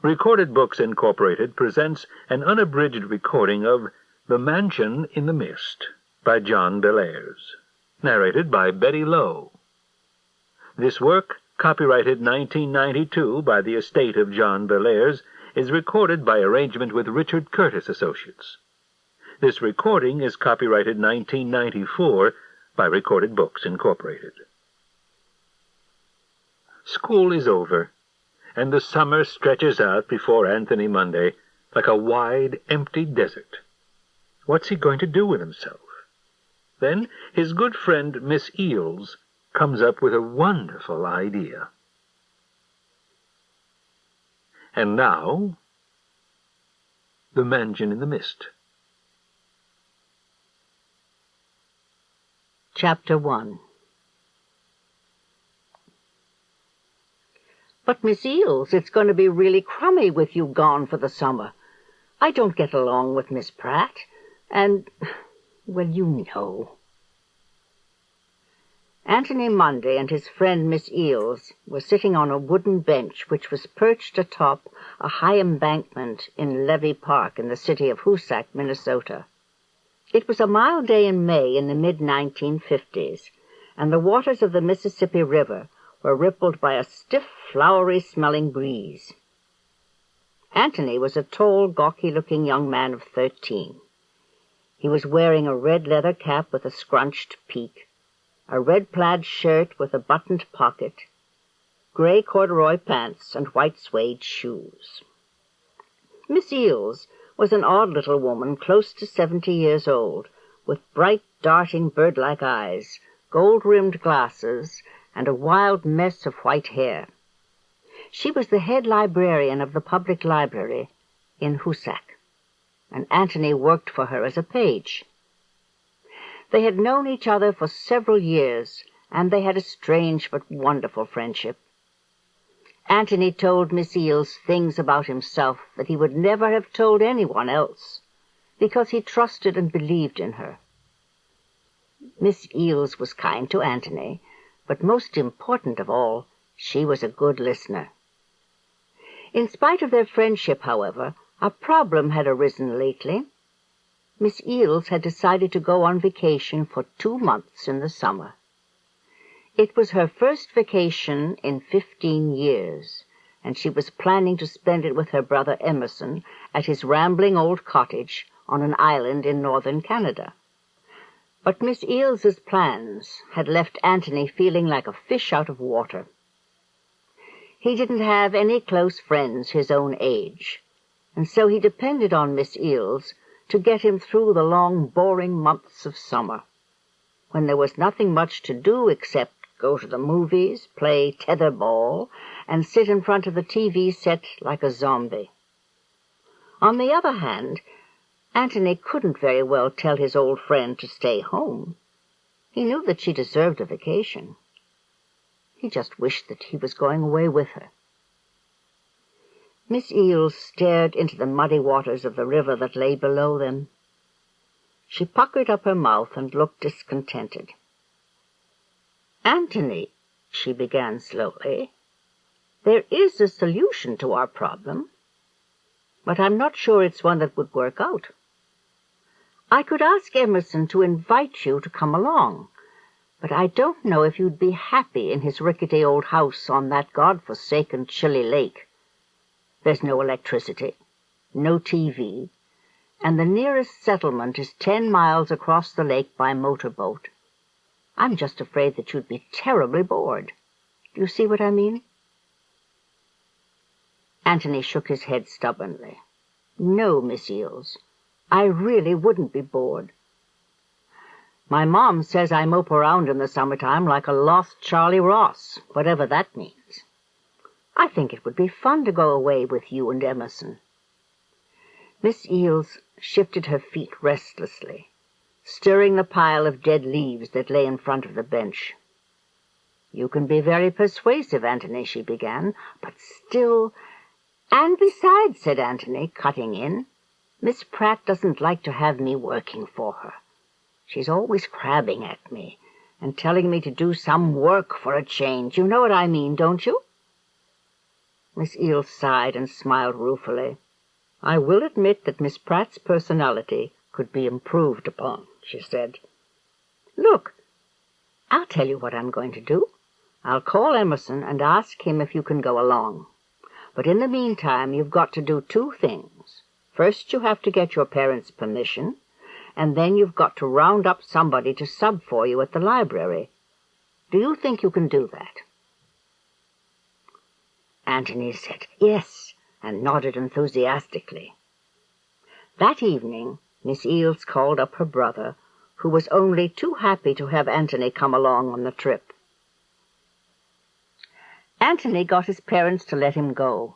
Recorded Books Incorporated presents an unabridged recording of The Mansion in the Mist by John Bellairs, narrated by Betty Lowe. This work, copyrighted 1992 by the estate of John Bellairs, is recorded by arrangement with Richard Curtis Associates. This recording is copyrighted 1994 by Recorded Books Incorporated. School is over, and the summer stretches out before Anthony Monday like a wide, empty desert. What's he going to do with himself? Then his good friend Miss Eels comes up with a wonderful idea. And now, The Mansion in the Mist. Chapter 1. But, Miss Eels, it's going to be really crummy with you gone for the summer. I don't get along with Miss Pratt, and, well, you know. Anthony Monday and his friend Miss Eels were sitting on a wooden bench which was perched atop a high embankment in Levy Park in the city of Hoosac, Minnesota. It was a mild day in May in the mid-1950s, and the waters of the Mississippi River were rippled by a stiff, flowery-smelling breeze. Anthony was a tall, gawky-looking young man of 13. He was wearing a red leather cap with a scrunched peak, a red plaid shirt with a buttoned pocket, gray corduroy pants, and white suede shoes. Miss Eels was an odd little woman close to 70 years old, with bright, darting, bird-like eyes, gold-rimmed glasses, and a wild mess of white hair. She was the head librarian of the public library in Hoosac, and Anthony worked for her as a page. They had known each other for several years, and they had a strange but wonderful friendship. Anthony told Miss Eels things about himself that he would never have told anyone else, because he trusted and believed in her. Miss Eels was kind to Anthony, but most important of all, she was a good listener. In spite of their friendship, however, a problem had arisen lately. Miss Eels had decided to go on vacation for 2 months in the summer. It was her first vacation in 15 years, and she was planning to spend it with her brother Emerson at his rambling old cottage on an island in northern Canada. But Miss Eels's plans had left Anthony feeling like a fish out of water. He didn't have any close friends his own age, and so he depended on Miss Eels to get him through the long, boring months of summer, when there was nothing much to do except go to the movies, play tetherball, and sit in front of the TV set like a zombie. On the other hand, Anthony couldn't very well tell his old friend to stay home. He knew that she deserved a vacation. He just wished that he was going away with her. Miss Eels stared into the muddy waters of the river that lay below them. She puckered up her mouth and looked discontented. "Anthony," she began slowly, "there is a solution to our problem, but I'm not sure it's one that would work out. I could ask Emerson to invite you to come along, but I don't know if you'd be happy in his rickety old house on that God-forsaken chilly lake. There's no electricity, no TV, and the nearest settlement is 10 miles across the lake by motorboat. I'm just afraid that you'd be terribly bored. Do you see what I mean?" Anthony shook his head stubbornly. "No, Miss Eels, I really wouldn't be bored. My mom says I mope around in the summertime like a lost Charlie Ross, whatever that means. I think it would be fun to go away with you and Emerson." Miss Eels shifted her feet restlessly, stirring the pile of dead leaves that lay in front of the bench. "You can be very persuasive, Anthony," she began, "but still—" "And besides," said Anthony, cutting in, "Miss Pratt doesn't like to have me working for her. She's always crabbing at me and telling me to do some work for a change. You know what I mean, don't you?" Miss Eales sighed and smiled ruefully. "I will admit that Miss Pratt's personality could be improved upon," she said. "Look, I'll tell you what I'm going to do. I'll call Emerson and ask him if you can go along. But in the meantime, you've got to do two things. First, you have to get your parents' permission, and then you've got to round up somebody to sub for you at the library. Do you think you can do that?" Antony said yes, and nodded enthusiastically. That evening, Miss Eales called up her brother, who was only too happy to have Antony come along on the trip. Antony got his parents to let him go,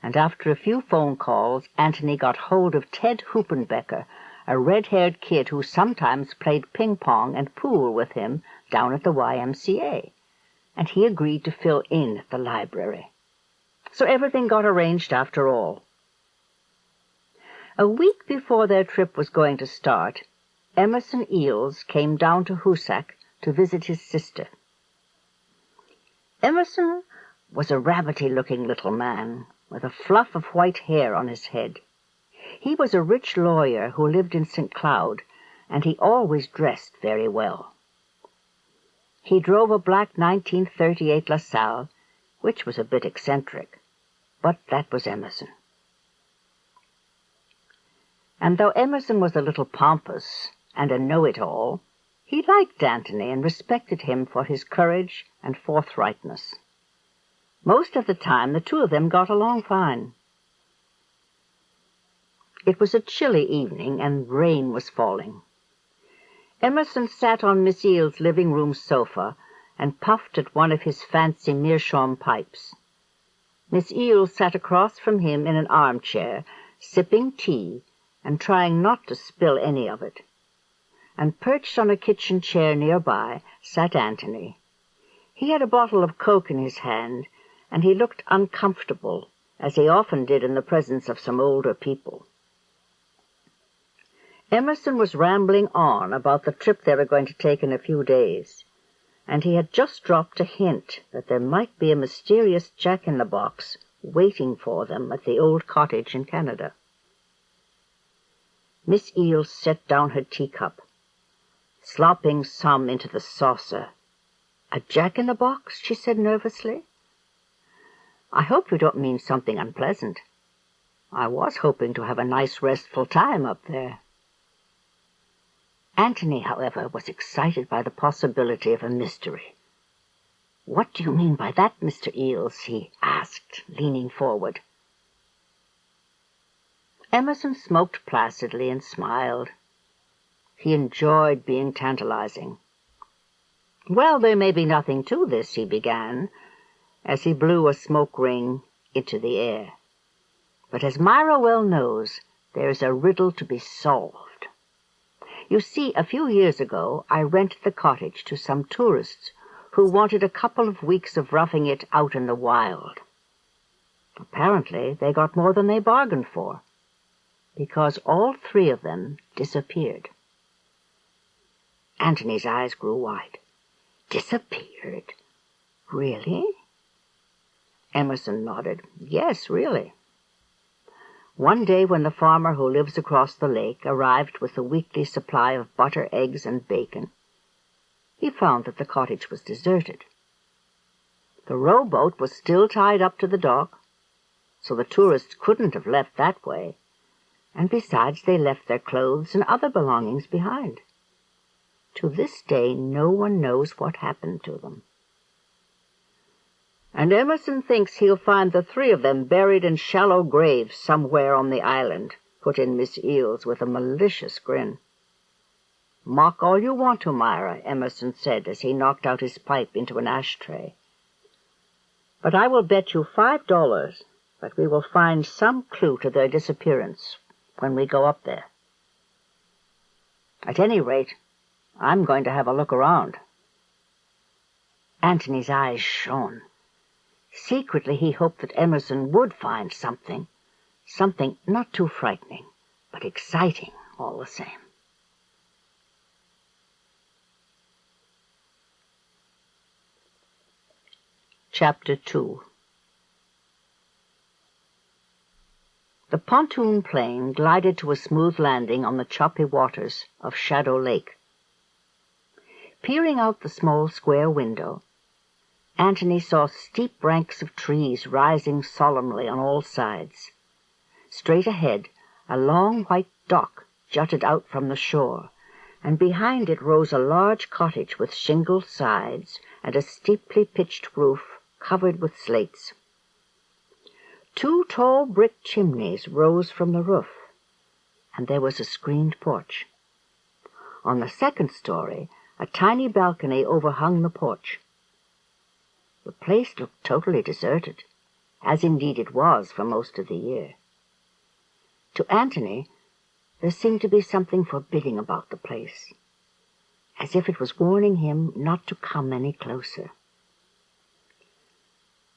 and after a few phone calls, Antony got hold of Ted Hoopenbecker, a red-haired kid who sometimes played ping-pong and pool with him down at the YMCA, and he agreed to fill in at the library. So everything got arranged after all. A week before their trip was going to start, Emerson Eales came down to Hoosac to visit his sister. Emerson was a rabbity-looking little man with a fluff of white hair on his head. He was a rich lawyer who lived in St. Cloud, and he always dressed very well. He drove a black 1938 LaSalle, which was a bit eccentric, but that was Emerson. And though Emerson was a little pompous and a know-it-all, he liked Antony and respected him for his courage and forthrightness. Most of the time, the two of them got along fine. It was a chilly evening, and rain was falling. Emerson sat on Miss Eales' living-room sofa and puffed at one of his fancy meerschaum pipes. Miss Eales sat across from him in an armchair, sipping tea and trying not to spill any of it. And perched on a kitchen chair nearby sat Antony. He had a bottle of Coke in his hand, and he looked uncomfortable, as he often did in the presence of some older people. Emerson was rambling on about the trip they were going to take in a few days, and he had just dropped a hint that there might be a mysterious jack-in-the-box waiting for them at the old cottage in Canada. Miss Eales set down her teacup, slopping some into the saucer. "A jack-in-the-box?" she said nervously. "I hope you don't mean something unpleasant. I was hoping to have a nice restful time up there." Antony, however, was excited by the possibility of a mystery. "What do you mean by that, Mr. Eales?" he asked, leaning forward. Emerson smoked placidly and smiled. He enjoyed being tantalizing. "Well, there may be nothing to this," he began, as he blew a smoke ring into the air. "But as Myra well knows, there is a riddle to be solved. You see, a few years ago, I rented the cottage to some tourists who wanted a couple of weeks of roughing it out in the wild. Apparently, they got more than they bargained for, because all three of them disappeared." Antony's eyes grew wide. "Disappeared? Really?" Emerson nodded. "Yes, really. One day when the farmer who lives across the lake arrived with a weekly supply of butter, eggs, and bacon, he found that the cottage was deserted. The rowboat was still tied up to the dock, so the tourists couldn't have left that way, and besides they left their clothes and other belongings behind. To this day no one knows what happened to them. And Emerson thinks he'll find the three of them buried in shallow graves somewhere on the island," put in Miss Eales with a malicious grin. "Mock all you want to, Myra," Emerson said as he knocked out his pipe into an ashtray. "But I will bet you $5 that we will find some clue to their disappearance when we go up there. At any rate, I'm going to have a look around." Antony's eyes shone. Secretly he hoped that Emerson would find something not too frightening, but exciting all the same. Chapter 2. The pontoon plane glided to a smooth landing on the choppy waters of Shadow Lake. Peering out the small square window, Antony saw steep ranks of trees rising solemnly on all sides. Straight ahead, a long white dock jutted out from the shore, and behind it rose a large cottage with shingled sides and a steeply pitched roof covered with slates. 2 tall brick chimneys rose from the roof, and there was a screened porch. On the second story, a tiny balcony overhung the porch. The place looked totally deserted, as indeed it was for most of the year. To Antony, there seemed to be something forbidding about the place, as if it was warning him not to come any closer.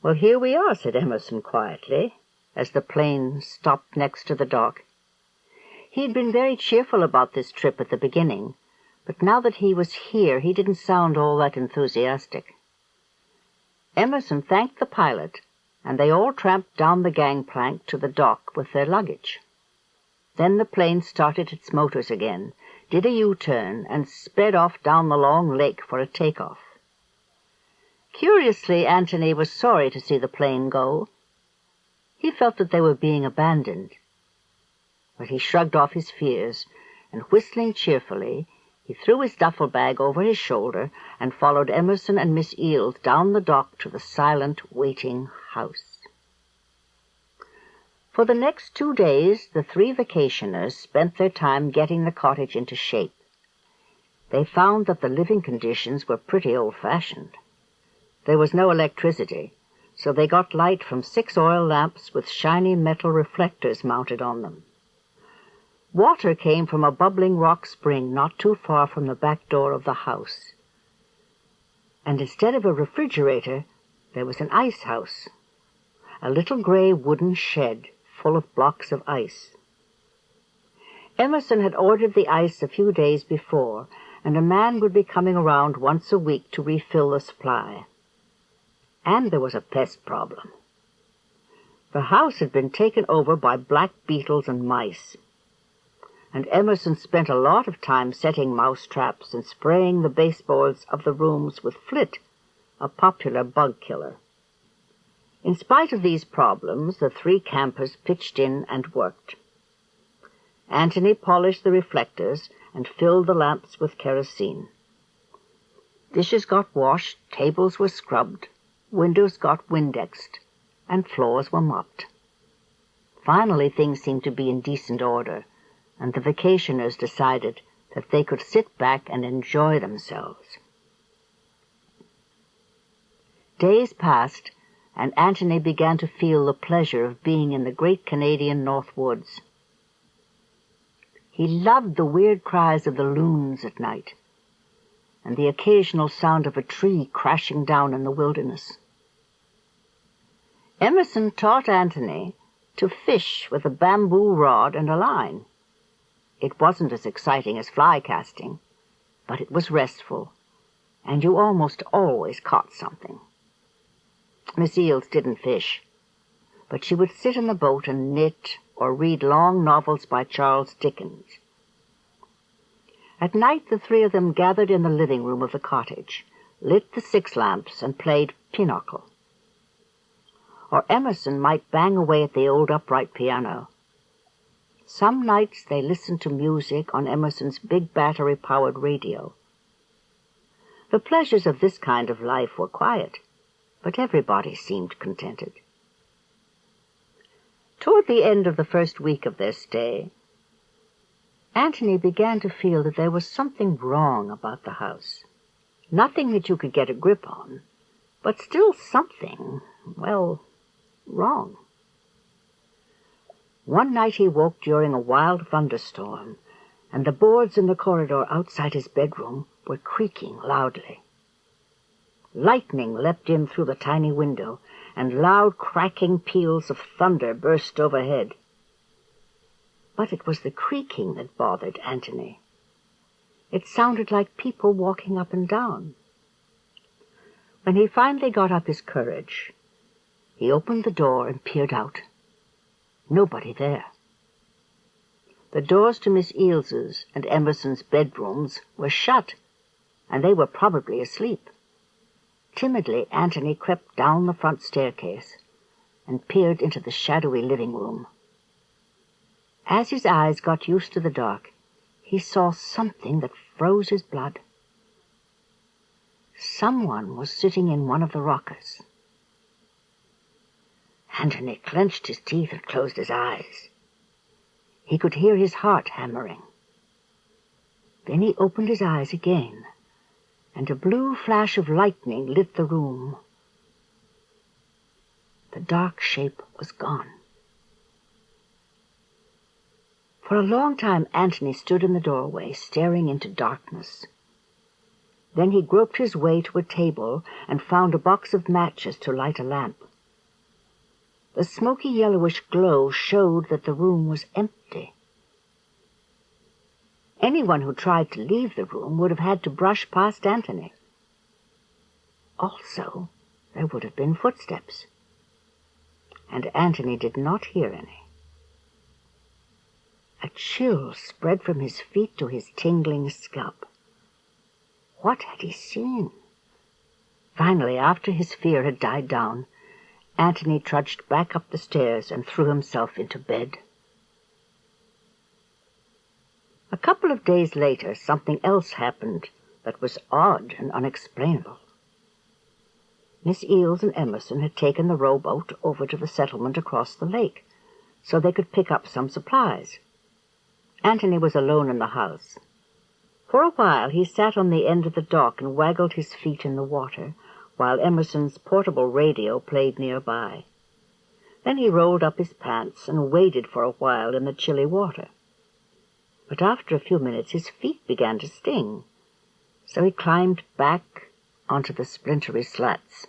"Well, here we are," said Emerson quietly, as the plane stopped next to the dock. He had been very cheerful about this trip at the beginning, but now that he was here, he didn't sound all that enthusiastic. Emerson thanked the pilot, and they all tramped down the gangplank to the dock with their luggage. Then the plane started its motors again, did a U-turn, and sped off down the long lake for a takeoff. Curiously, Antony was sorry to see the plane go. He felt that they were being abandoned. But he shrugged off his fears, and whistling cheerfully, he threw his duffel bag over his shoulder and followed Emerson and Miss Eales down the dock to the silent, waiting house. For the next 2 days, the 3 vacationers spent their time getting the cottage into shape. They found that the living conditions were pretty old-fashioned. There was no electricity, so they got light from 6 oil lamps with shiny metal reflectors mounted on them. Water came from a bubbling rock spring not too far from the back door of the house. And instead of a refrigerator, there was an ice house, a little gray wooden shed full of blocks of ice. Emerson had ordered the ice a few days before, and a man would be coming around once a week to refill the supply. And there was a pest problem. The house had been taken over by black beetles and mice, and Emerson spent a lot of time setting mouse traps and spraying the baseboards of the rooms with Flit, a popular bug killer. In spite of these problems, the 3 campers pitched in and worked. Antony polished the reflectors and filled the lamps with kerosene. Dishes got washed, tables were scrubbed, windows got Windexed, and floors were mopped. Finally, things seemed to be in decent order, and the vacationers decided that they could sit back and enjoy themselves. Days passed, and Antony began to feel the pleasure of being in the great Canadian North Woods. He loved the weird cries of the loons at night, and the occasional sound of a tree crashing down in the wilderness. Emerson taught Antony to fish with a bamboo rod and a line. It wasn't as exciting as fly casting, but it was restful, and you almost always caught something. Miss Eales didn't fish, but she would sit in the boat and knit or read long novels by Charles Dickens. At night the 3 of them gathered in the living room of the cottage, lit the 6 lamps, and played pinochle. Or Emerson might bang away at the old upright piano. Some nights they listened to music on Emerson's big battery-powered radio. The pleasures of this kind of life were quiet, but everybody seemed contented. Toward the end of the first week of their stay, Antony began to feel that there was something wrong about the house. Nothing that you could get a grip on, but still something, well, wrong. One night he woke during a wild thunderstorm, and the boards in the corridor outside his bedroom were creaking loudly. Lightning leapt in through the tiny window, and loud cracking peals of thunder burst overhead. But it was the creaking that bothered Antony. It sounded like people walking up and down. When he finally got up his courage, he opened the door and peered out. Nobody there. The doors to Miss Eales's and Emerson's bedrooms were shut, and they were probably asleep. Timidly, Anthony crept down the front staircase and peered into the shadowy living room. As his eyes got used to the dark, he saw something that froze his blood. Someone was sitting in one of the rockers. Anthony clenched his teeth and closed his eyes. He could hear his heart hammering. Then he opened his eyes again, and a blue flash of lightning lit the room. The dark shape was gone. For a long time Anthony stood in the doorway, staring into darkness. Then he groped his way to a table and found a box of matches to light a lamp. The smoky yellowish glow showed that the room was empty. Anyone who tried to leave the room would have had to brush past Anthony. Also, there would have been footsteps. And Anthony did not hear any. A chill spread from his feet to his tingling scalp. What had he seen? Finally, after his fear had died down, Anthony trudged back up the stairs and threw himself into bed. A couple of days later, something else happened that was odd and unexplainable. Miss Eales and Emerson had taken the rowboat over to the settlement across the lake, so they could pick up some supplies. Anthony was alone in the house. For a while he sat on the end of the dock and waggled his feet in the water, while Emerson's portable radio played nearby. Then he rolled up his pants and waded for a while in the chilly water. But after a few minutes his feet began to sting, so he climbed back onto the splintery slats.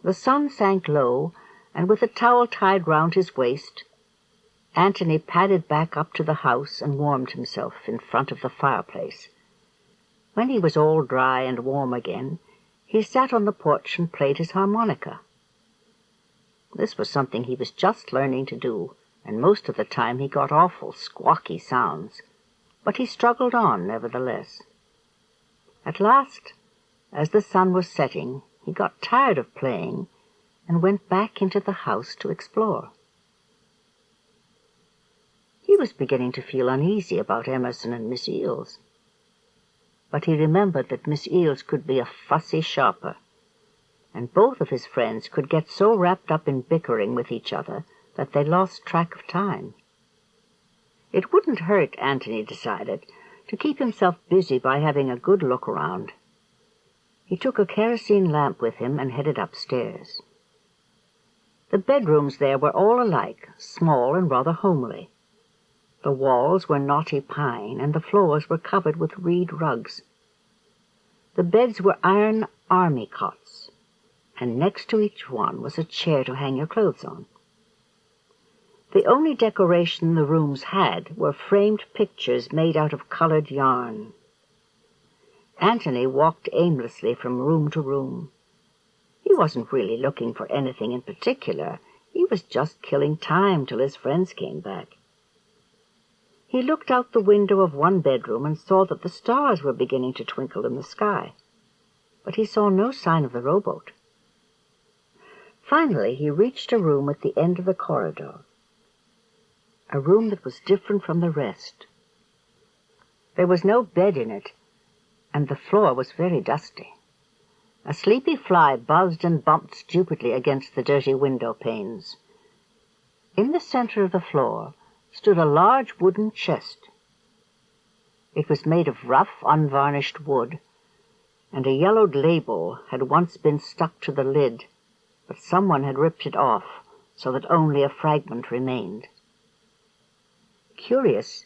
The sun sank low, and with a towel tied round his waist, Anthony padded back up to the house and warmed himself in front of the fireplace. When he was all dry and warm again, he sat on the porch and played his harmonica. This was something he was just learning to do, and most of the time he got awful squawky sounds, but he struggled on nevertheless. At last, as the sun was setting, he got tired of playing and went back into the house to explore. He was beginning to feel uneasy about Emerson and Miss Eales. But he remembered that Miss Eales could be a fussy shopper, and both of his friends could get so wrapped up in bickering with each other that they lost track of time. It wouldn't hurt, Anthony decided, to keep himself busy by having a good look around. He took a kerosene lamp with him and headed upstairs. The bedrooms there were all alike, small and rather homely. The walls were knotty pine, and the floors were covered with reed rugs. The beds were iron army cots, and next to each one was a chair to hang your clothes on. The only decoration the rooms had were framed pictures made out of colored yarn. Anthony walked aimlessly from room to room. He wasn't really looking for anything in particular. He was just killing time till his friends came back. He looked out the window of one bedroom and saw that the stars were beginning to twinkle in the sky, but he saw no sign of the rowboat. Finally, he reached a room at the end of the corridor, a room that was different from the rest. There was no bed in it, and the floor was very dusty. A sleepy fly buzzed and bumped stupidly against the dirty window panes. In the center of the floor stood a large wooden chest. It was made of rough, unvarnished wood, and a yellowed label had once been stuck to the lid, but someone had ripped it off so that only a fragment remained. Curious,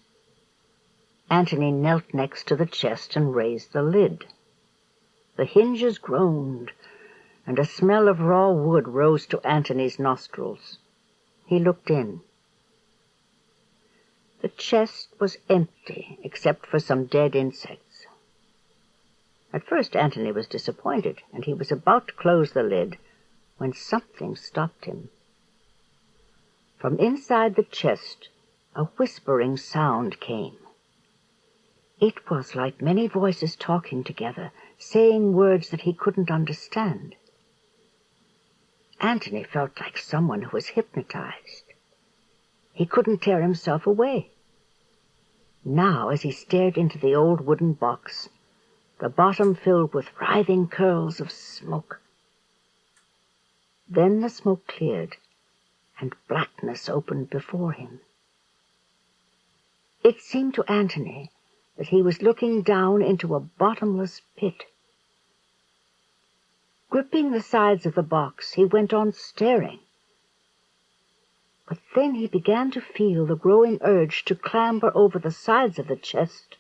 Anthony knelt next to the chest and raised the lid. The hinges groaned, and a smell of raw wood rose to Anthony's nostrils. He looked in. The chest was empty, except for some dead insects. At first Anthony was disappointed, and he was about to close the lid when something stopped him. From inside the chest, a whispering sound came. It was like many voices talking together, saying words that he couldn't understand. Anthony felt like someone who was hypnotized. He couldn't tear himself away. Now, as he stared into the old wooden box, the bottom filled with writhing curls of smoke. Then the smoke cleared, and blackness opened before him. It seemed to Anthony that he was looking down into a bottomless pit. Gripping the sides of the box, he went on staring. But then he began to feel the growing urge to clamber over the sides of the chest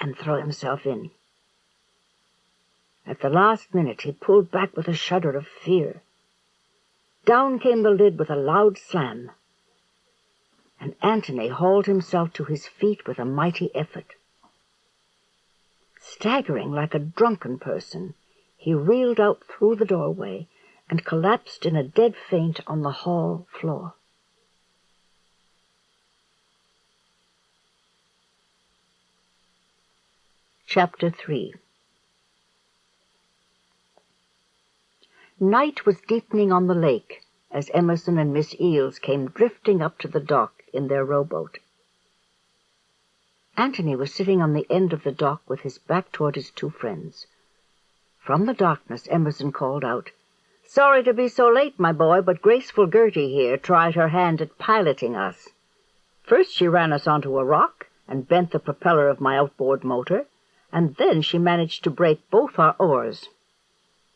and throw himself in. At the last minute he pulled back with a shudder of fear. Down came the lid with a loud slam, and Anthony hauled himself to his feet with a mighty effort. Staggering like a drunken person, he reeled out through the doorway and collapsed in a dead faint on the hall floor. Chapter 3. Night was deepening on the lake as Emerson and Miss Eales came drifting up to the dock in their rowboat. Anthony was sitting on the end of the dock with his back toward his two friends. From the darkness, Emerson called out, "Sorry to be so late, my boy, but Graceful Gertie here tried her hand at piloting us. First she ran us onto a rock and bent the propeller of my outboard motor, and then she managed to break both our oars.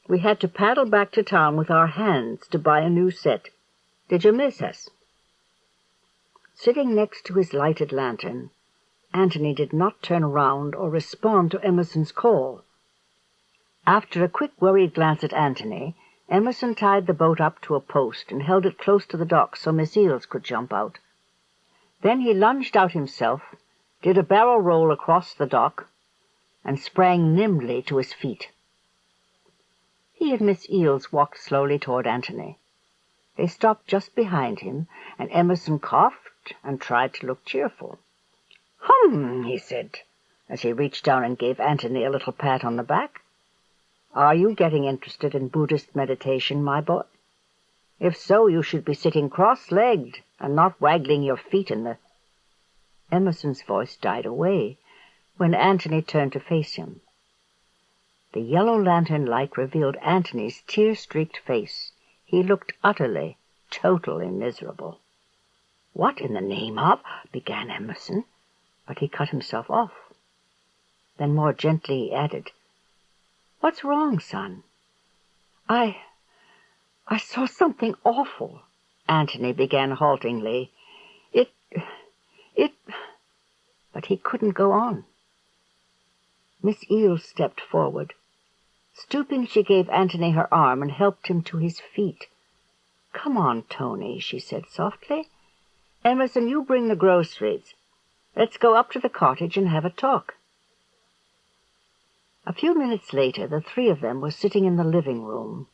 We had to paddle back to town with our hands to buy a new set. Did you miss us?" Sitting next to his lighted lantern, Anthony did not turn around or respond to Emerson's call. After a quick, worried glance at Anthony, Emerson tied the boat up to a post and held it close to the dock so Miss Eales could jump out. Then he lunged out himself, did a barrel roll across the dock, and sprang nimbly to his feet. He and Miss Eales walked slowly toward Anthony. They stopped just behind him, and Emerson coughed and tried to look cheerful. "Hum," he said, as he reached down and gave Anthony a little pat on the back. "Are you getting interested in Buddhist meditation, my boy? If so, you should be sitting cross-legged and not waggling your feet in the—" Emerson's voice died away when Anthony turned to face him. The yellow lantern light revealed Anthony's tear-streaked face. He looked utterly, totally miserable. "What in the name of—" began Emerson, but he cut himself off. Then more gently he added, "What's wrong, son?" I saw something awful," Anthony began haltingly. It... But he couldn't go on. Miss Eales stepped forward. Stooping, she gave Anthony her arm and helped him to his feet. "Come on, Tony," she said softly. "Emerson, you bring the groceries. Let's go up to the cottage and have a talk." A few minutes later, the three of them were sitting in the living room.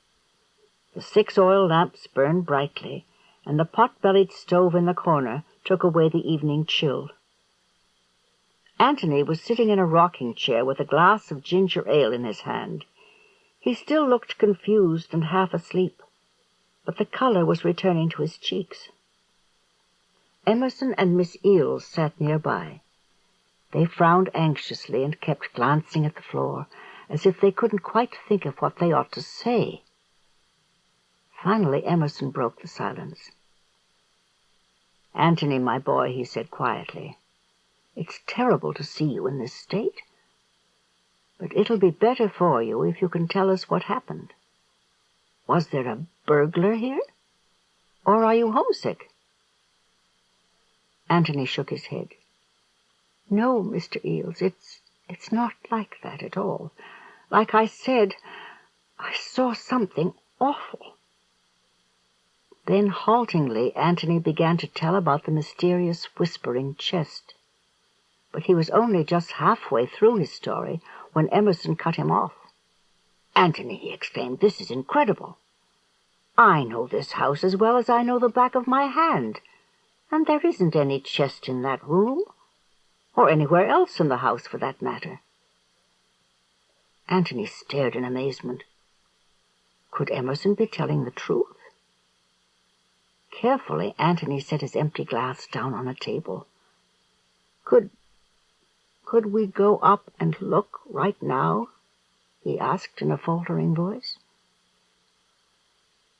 The 6 oil lamps burned brightly, and the pot-bellied stove in the corner took away the evening chill. Anthony was sitting in a rocking chair with a glass of ginger ale in his hand. He still looked confused and half asleep, but the color was returning to his cheeks. Emerson and Miss Eales sat nearby. They frowned anxiously and kept glancing at the floor, as if they couldn't quite think of what they ought to say. Finally, Emerson broke the silence. "Anthony, my boy," he said quietly, "it's terrible to see you in this state, but it'll be better for you if you can tell us what happened. Was there a burglar here? Or are you homesick?" Anthony shook his head. "No, Mr. Eales, it's not like that at all. Like I said, I saw something awful." Then, haltingly, Anthony began to tell about the mysterious whispering chest. But he was only just halfway through his story when Emerson cut him off. "Anthony," he exclaimed, "this is incredible. I know this house as well as I know the back of my hand. And there isn't any chest in that room, or anywhere else in the house for that matter. Antony stared in amazement. Could Emerson be telling the truth? Carefully, Antony set his empty glass down on a table. Could we go up and look right now? He asked in a faltering voice.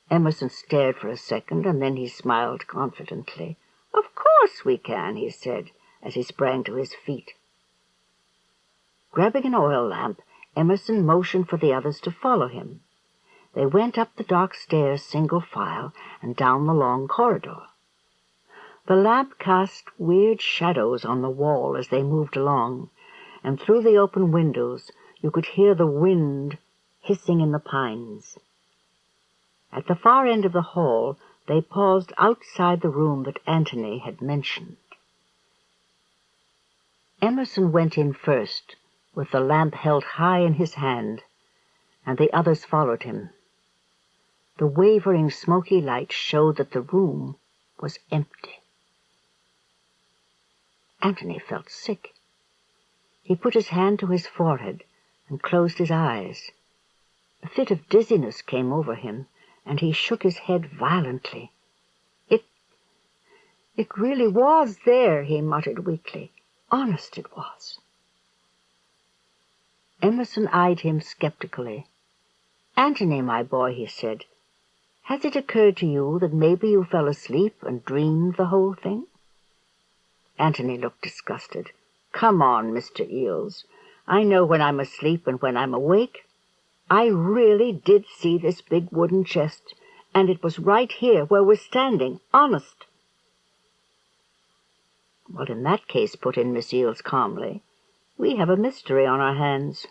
Emerson stared for a second, and then he smiled confidently. Of course we can, he said, as he sprang to his feet. Grabbing an oil lamp, Emerson motioned for the others to follow him. They went up the dark stairs single file and down the long corridor. The lamp cast weird shadows on the wall as they moved along, and through the open windows you could hear the wind hissing in the pines. At the far end of the hall, they paused outside the room that Antony had mentioned. Emerson went in first, with the lamp held high in his hand, and the others followed him. The wavering smoky light showed that the room was empty. Antony felt sick. He put his hand to his forehead and closed his eyes. A fit of dizziness came over him, and he shook his head violently. It really was there, he muttered weakly. Honest it was. Emerson eyed him skeptically. Antony, my boy, he said, has it occurred to you that maybe you fell asleep and dreamed the whole thing? Antony looked disgusted. Come on, Mr. Eels. I know when I'm asleep and when I'm awake. I really did see this big wooden chest, and it was right here where we're standing, honest. Well, in that case, put in Miss Eels calmly, we have a mystery on our hands.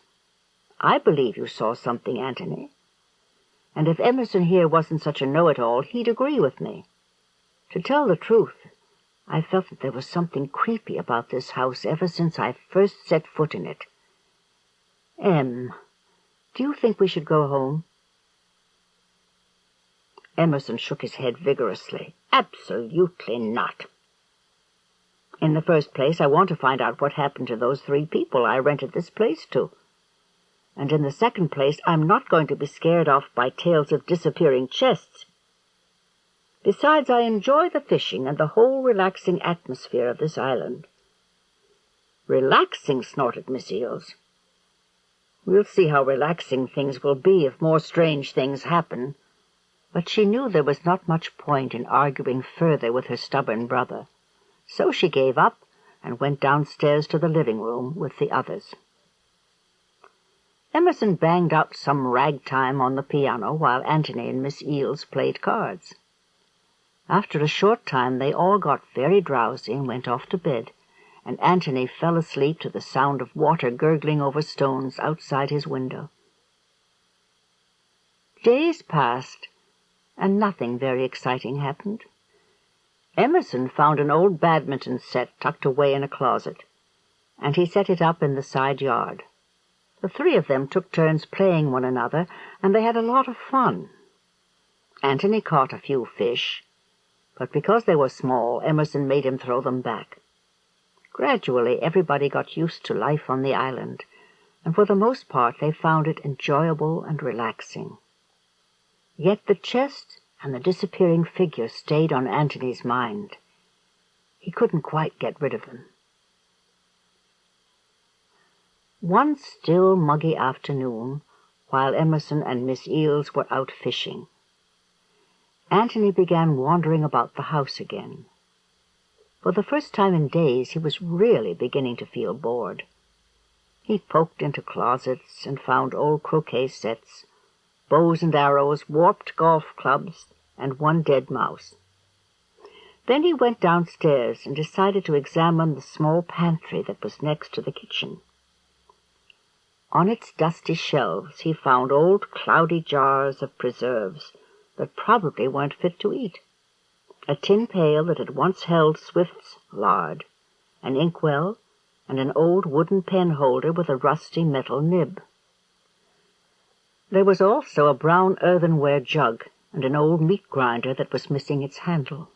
I believe you saw something, Antony. And if Emerson here wasn't such a know-it-all, he'd agree with me. To tell the truth, I felt that there was something creepy about this house ever since I first set foot in it. Do you think we should go home? Emerson shook his head vigorously. Absolutely not. In the first place, I want to find out what happened to those 3 people I rented this place to. And in the second place, I'm not going to be scared off by tales of disappearing chests. Besides, I enjoy the fishing and the whole relaxing atmosphere of this island. Relaxing, snorted Miss Eels. We'll see how relaxing things will be if more strange things happen. But she knew there was not much point in arguing further with her stubborn brother. So she gave up and went downstairs to the living room with the others. Emerson banged out some ragtime on the piano while Antony and Miss Eels played cards. After a short time they all got very drowsy and went off to bed, and Antony fell asleep to the sound of water gurgling over stones outside his window. Days passed, and nothing very exciting happened. Emerson found an old badminton set tucked away in a closet, and he set it up in the side yard. The 3 of them took turns playing one another, and they had a lot of fun. Antony caught a few fish, but because they were small, Emerson made him throw them back. Gradually, everybody got used to life on the island, and for the most part they found it enjoyable and relaxing. Yet the chest and the disappearing figure stayed on Antony's mind. He couldn't quite get rid of them. One still, muggy afternoon, while Emerson and Miss Eels were out fishing, Antony began wandering about the house again. For the first time in days, he was really beginning to feel bored. He poked into closets and found old croquet sets, bows and arrows, warped golf clubs, and 1 dead mouse. Then he went downstairs and decided to examine the small pantry that was next to the kitchen. On its dusty shelves he found old cloudy jars of preserves that probably weren't fit to eat, a tin pail that had once held Swift's lard, an inkwell, and an old wooden pen holder with a rusty metal nib. There was also a brown earthenware jug and an old meat grinder that was missing its handle.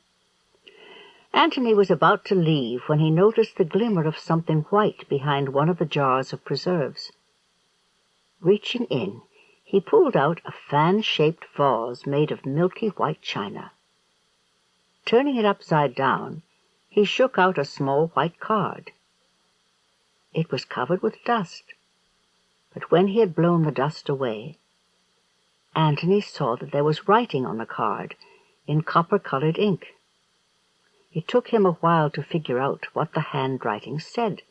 Antony was about to leave when he noticed the glimmer of something white behind one of the jars of preserves. Reaching in, he pulled out a fan-shaped vase made of milky white china. Turning it upside down, he shook out a small white card. It was covered with dust, but when he had blown the dust away, Antony saw that there was writing on the card in copper-colored ink. It took him a while to figure out what the handwriting said,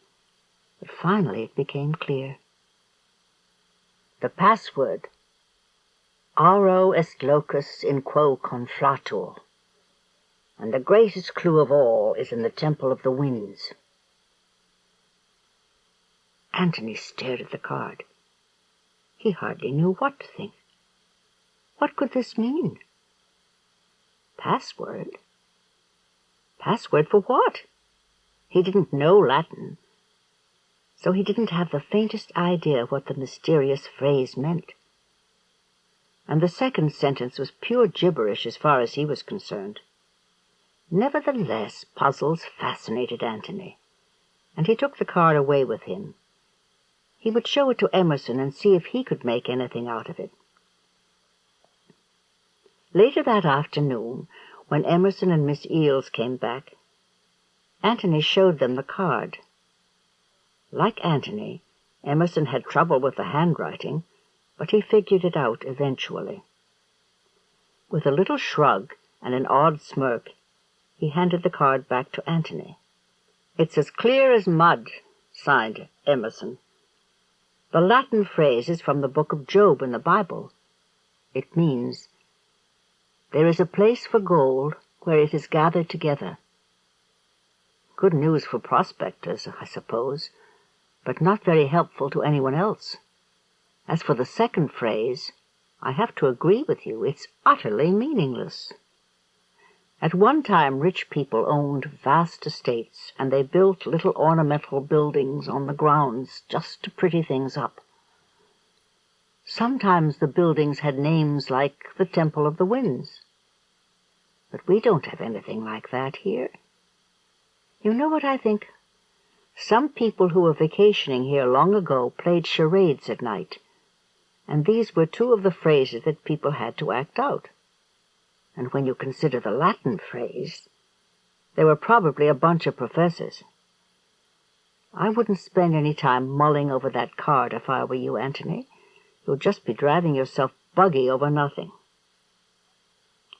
but finally it became clear. The password, Auro est locus in quo conflatur, and the greatest clue of all is in the Temple of the Winds. Antony stared at the card. He hardly knew what to think. What could this mean? Password? Password for what? He didn't know Latin, so he didn't have the faintest idea what the mysterious phrase meant. And the second sentence was pure gibberish as far as he was concerned. Nevertheless, puzzles fascinated Antony, and he took the card away with him. He would show it to Emerson and see if he could make anything out of it. Later that afternoon, when Emerson and Miss Eales came back, Antony showed them the card. Like Antony, Emerson had trouble with the handwriting, but he figured it out eventually. With a little shrug and an odd smirk, he handed the card back to Antony. "It's as clear as mud," signed Emerson. "The Latin phrase is from the book of Job in the Bible. It means, 'There is a place for gold where it is gathered together.' Good news for prospectors, I suppose, but not very helpful to anyone else. As for the second phrase, I have to agree with you. It's utterly meaningless. At one time, rich people owned vast estates, and they built little ornamental buildings on the grounds just to pretty things up. Sometimes the buildings had names like the Temple of the Winds. But we don't have anything like that here. You know what I think? Some people who were vacationing here long ago played charades at night, and these were two of the phrases that people had to act out. And when you consider the Latin phrase, there were probably a bunch of professors. I wouldn't spend any time mulling over that card if I were you, Antony. You'll just be driving yourself buggy over nothing.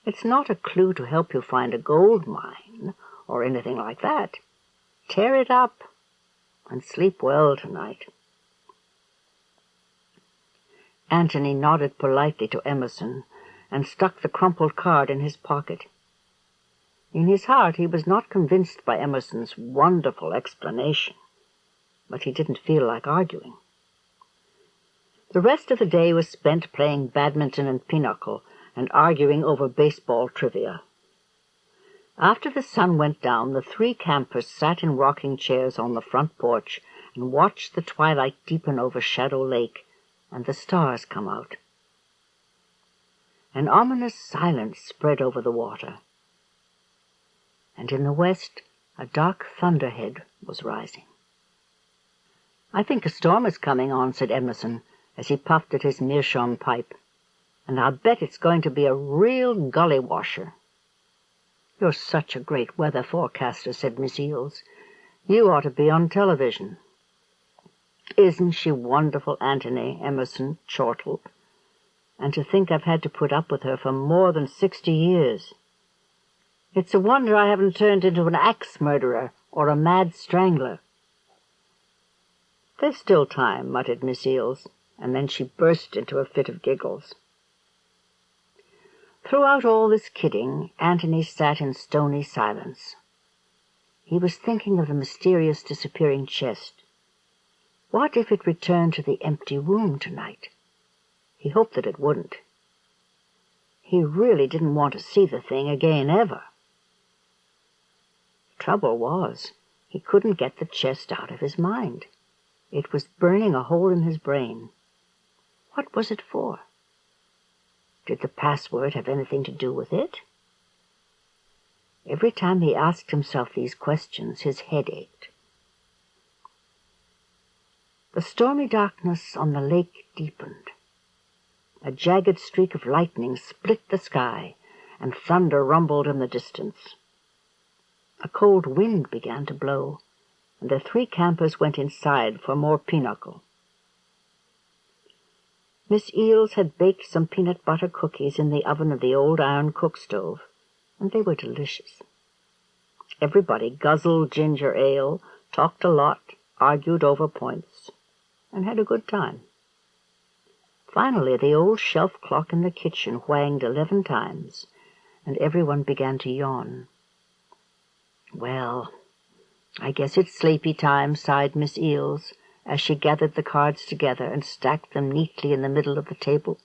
It's not a clue to help you find a gold mine or anything like that. Tear it up and sleep well tonight." Antony nodded politely to Emerson and stuck the crumpled card in his pocket. In his heart he was not convinced by Emerson's wonderful explanation, but he didn't feel like arguing. The rest of the day was spent playing badminton and pinochle and arguing over baseball trivia. After the sun went down, the three campers sat in rocking chairs on the front porch and watched the twilight deepen over Shadow Lake and the stars come out. An ominous silence spread over the water, and in the west a dark thunderhead was rising. "I think a storm is coming on," said Emerson, as he puffed at his meerschaum pipe, "and I'll bet it's going to be a real gully-washer." "You're such a great weather forecaster," said Miss Eales. "You ought to be on television." "Isn't she wonderful, Antony?" Emerson chortled. "And to think I've had to put up with her for more than 60 years. It's a wonder I haven't turned into an axe murderer or a mad strangler." "There's still time," muttered Miss Eales, and then she burst into a fit of giggles. Throughout all this kidding, Antony sat in stony silence. He was thinking of the mysterious disappearing chest. What if it returned to the empty room tonight? He hoped that it wouldn't. He really didn't want to see the thing again ever. The trouble was, he couldn't get the chest out of his mind. It was burning a hole in his brain. What was it for? Did the password have anything to do with it? Every time he asked himself these questions, his head ached. The stormy darkness on the lake deepened. A jagged streak of lightning split the sky, and thunder rumbled in the distance. A cold wind began to blow, and the three campers went inside for more pinochle. Miss Eels had baked some peanut butter cookies in the oven of the old iron cook stove, and they were delicious. Everybody guzzled ginger ale, talked a lot, argued over points, and had a good time. Finally, the old shelf clock in the kitchen whanged 11 times, and everyone began to yawn. "Well, I guess it's sleepy time," sighed Miss Eels, as she gathered the cards together and stacked them neatly in the middle of the table.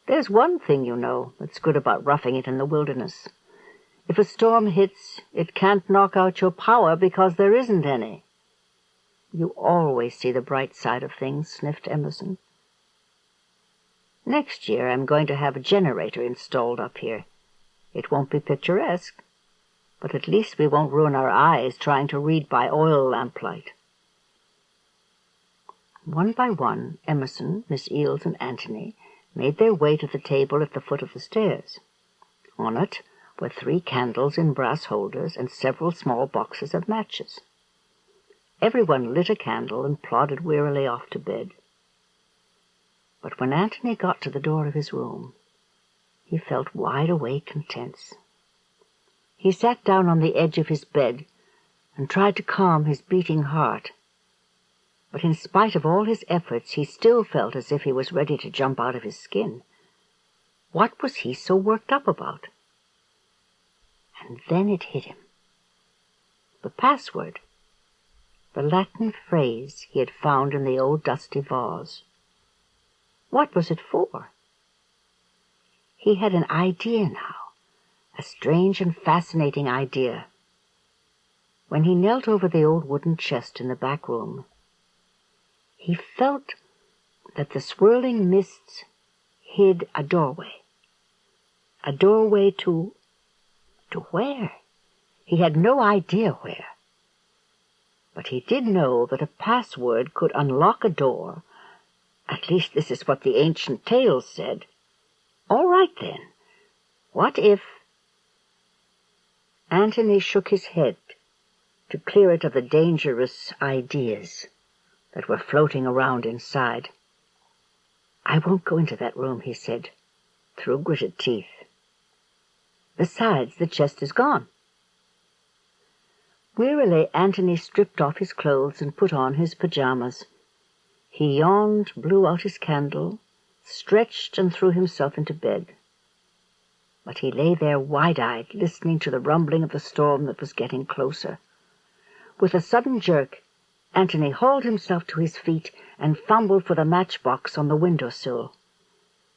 "There's one thing, you know, that's good about roughing it in the wilderness. If a storm hits, it can't knock out your power because there isn't any." "You always see the bright side of things," sniffed Emerson. "Next year I'm going to have a generator installed up here. It won't be picturesque, but at least we won't ruin our eyes trying to read by oil lamplight." One by one, Emerson, Miss Eels, and Antony made their way to the table at the foot of the stairs. On it were 3 candles in brass holders and several small boxes of matches. Everyone lit a candle and plodded wearily off to bed. But when Antony got to the door of his room, he felt wide awake and tense. He sat down on the edge of his bed and tried to calm his beating heart. But in spite of all his efforts, he still felt as if he was ready to jump out of his skin. What was he so worked up about? And then it hit him. The password. The Latin phrase he had found in the old dusty vase. What was it for? He had an idea now, a strange and fascinating idea. When he knelt over the old wooden chest in the back room, he felt that the swirling mists hid a doorway. A doorway to where? He had no idea where. But he did know that a password could unlock a door. At least this is what the ancient tales said. All right, then. What if... Antony shook his head to clear it of the dangerous ideas that were floating around inside. "I won't go into that room," he said, through gritted teeth. "Besides, the chest is gone." Wearily, Antony stripped off his clothes and put on his pajamas. He yawned, blew out his candle, stretched, and threw himself into bed. But he lay there wide-eyed, listening to the rumbling of the storm that was getting closer. With a sudden jerk, Antony hauled himself to his feet and fumbled for the matchbox on the window-sill.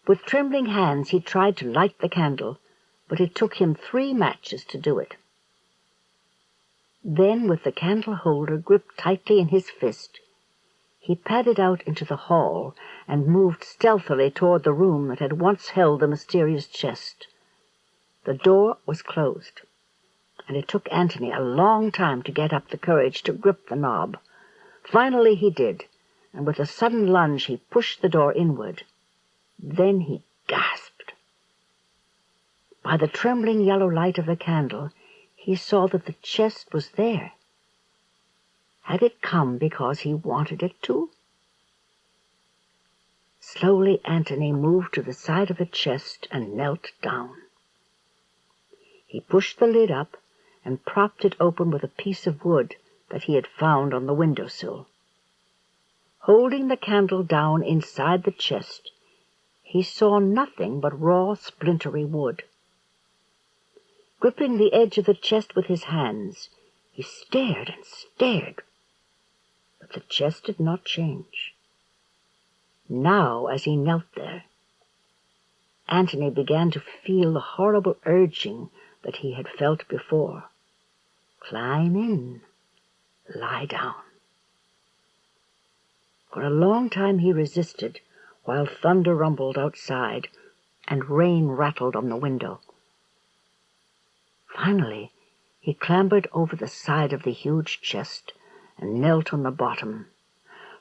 With trembling hands he tried to light the candle, but it took him 3 matches to do it. Then, with the candle-holder gripped tightly in his fist, he padded out into the hall and moved stealthily toward the room that had once held the mysterious chest. The door was closed, and it took Antony a long time to get up the courage to grip the knob. Finally he did, and with a sudden lunge he pushed the door inward. Then he gasped. By the trembling yellow light of the candle, he saw that the chest was there. Had it come because he wanted it to? Slowly Antony moved to the side of the chest and knelt down. He pushed the lid up and propped it open with a piece of wood that he had found on the window-sill. Holding the candle down inside the chest, he saw nothing but raw, splintery wood. Gripping the edge of the chest with his hands, he stared and stared, but the chest did not change. Now, as he knelt there, Antony began to feel the horrible urging that he had felt before. Climb in, lie down. For a long time he resisted, while thunder rumbled outside and rain rattled on the window. Finally, he clambered over the side of the huge chest and knelt on the bottom.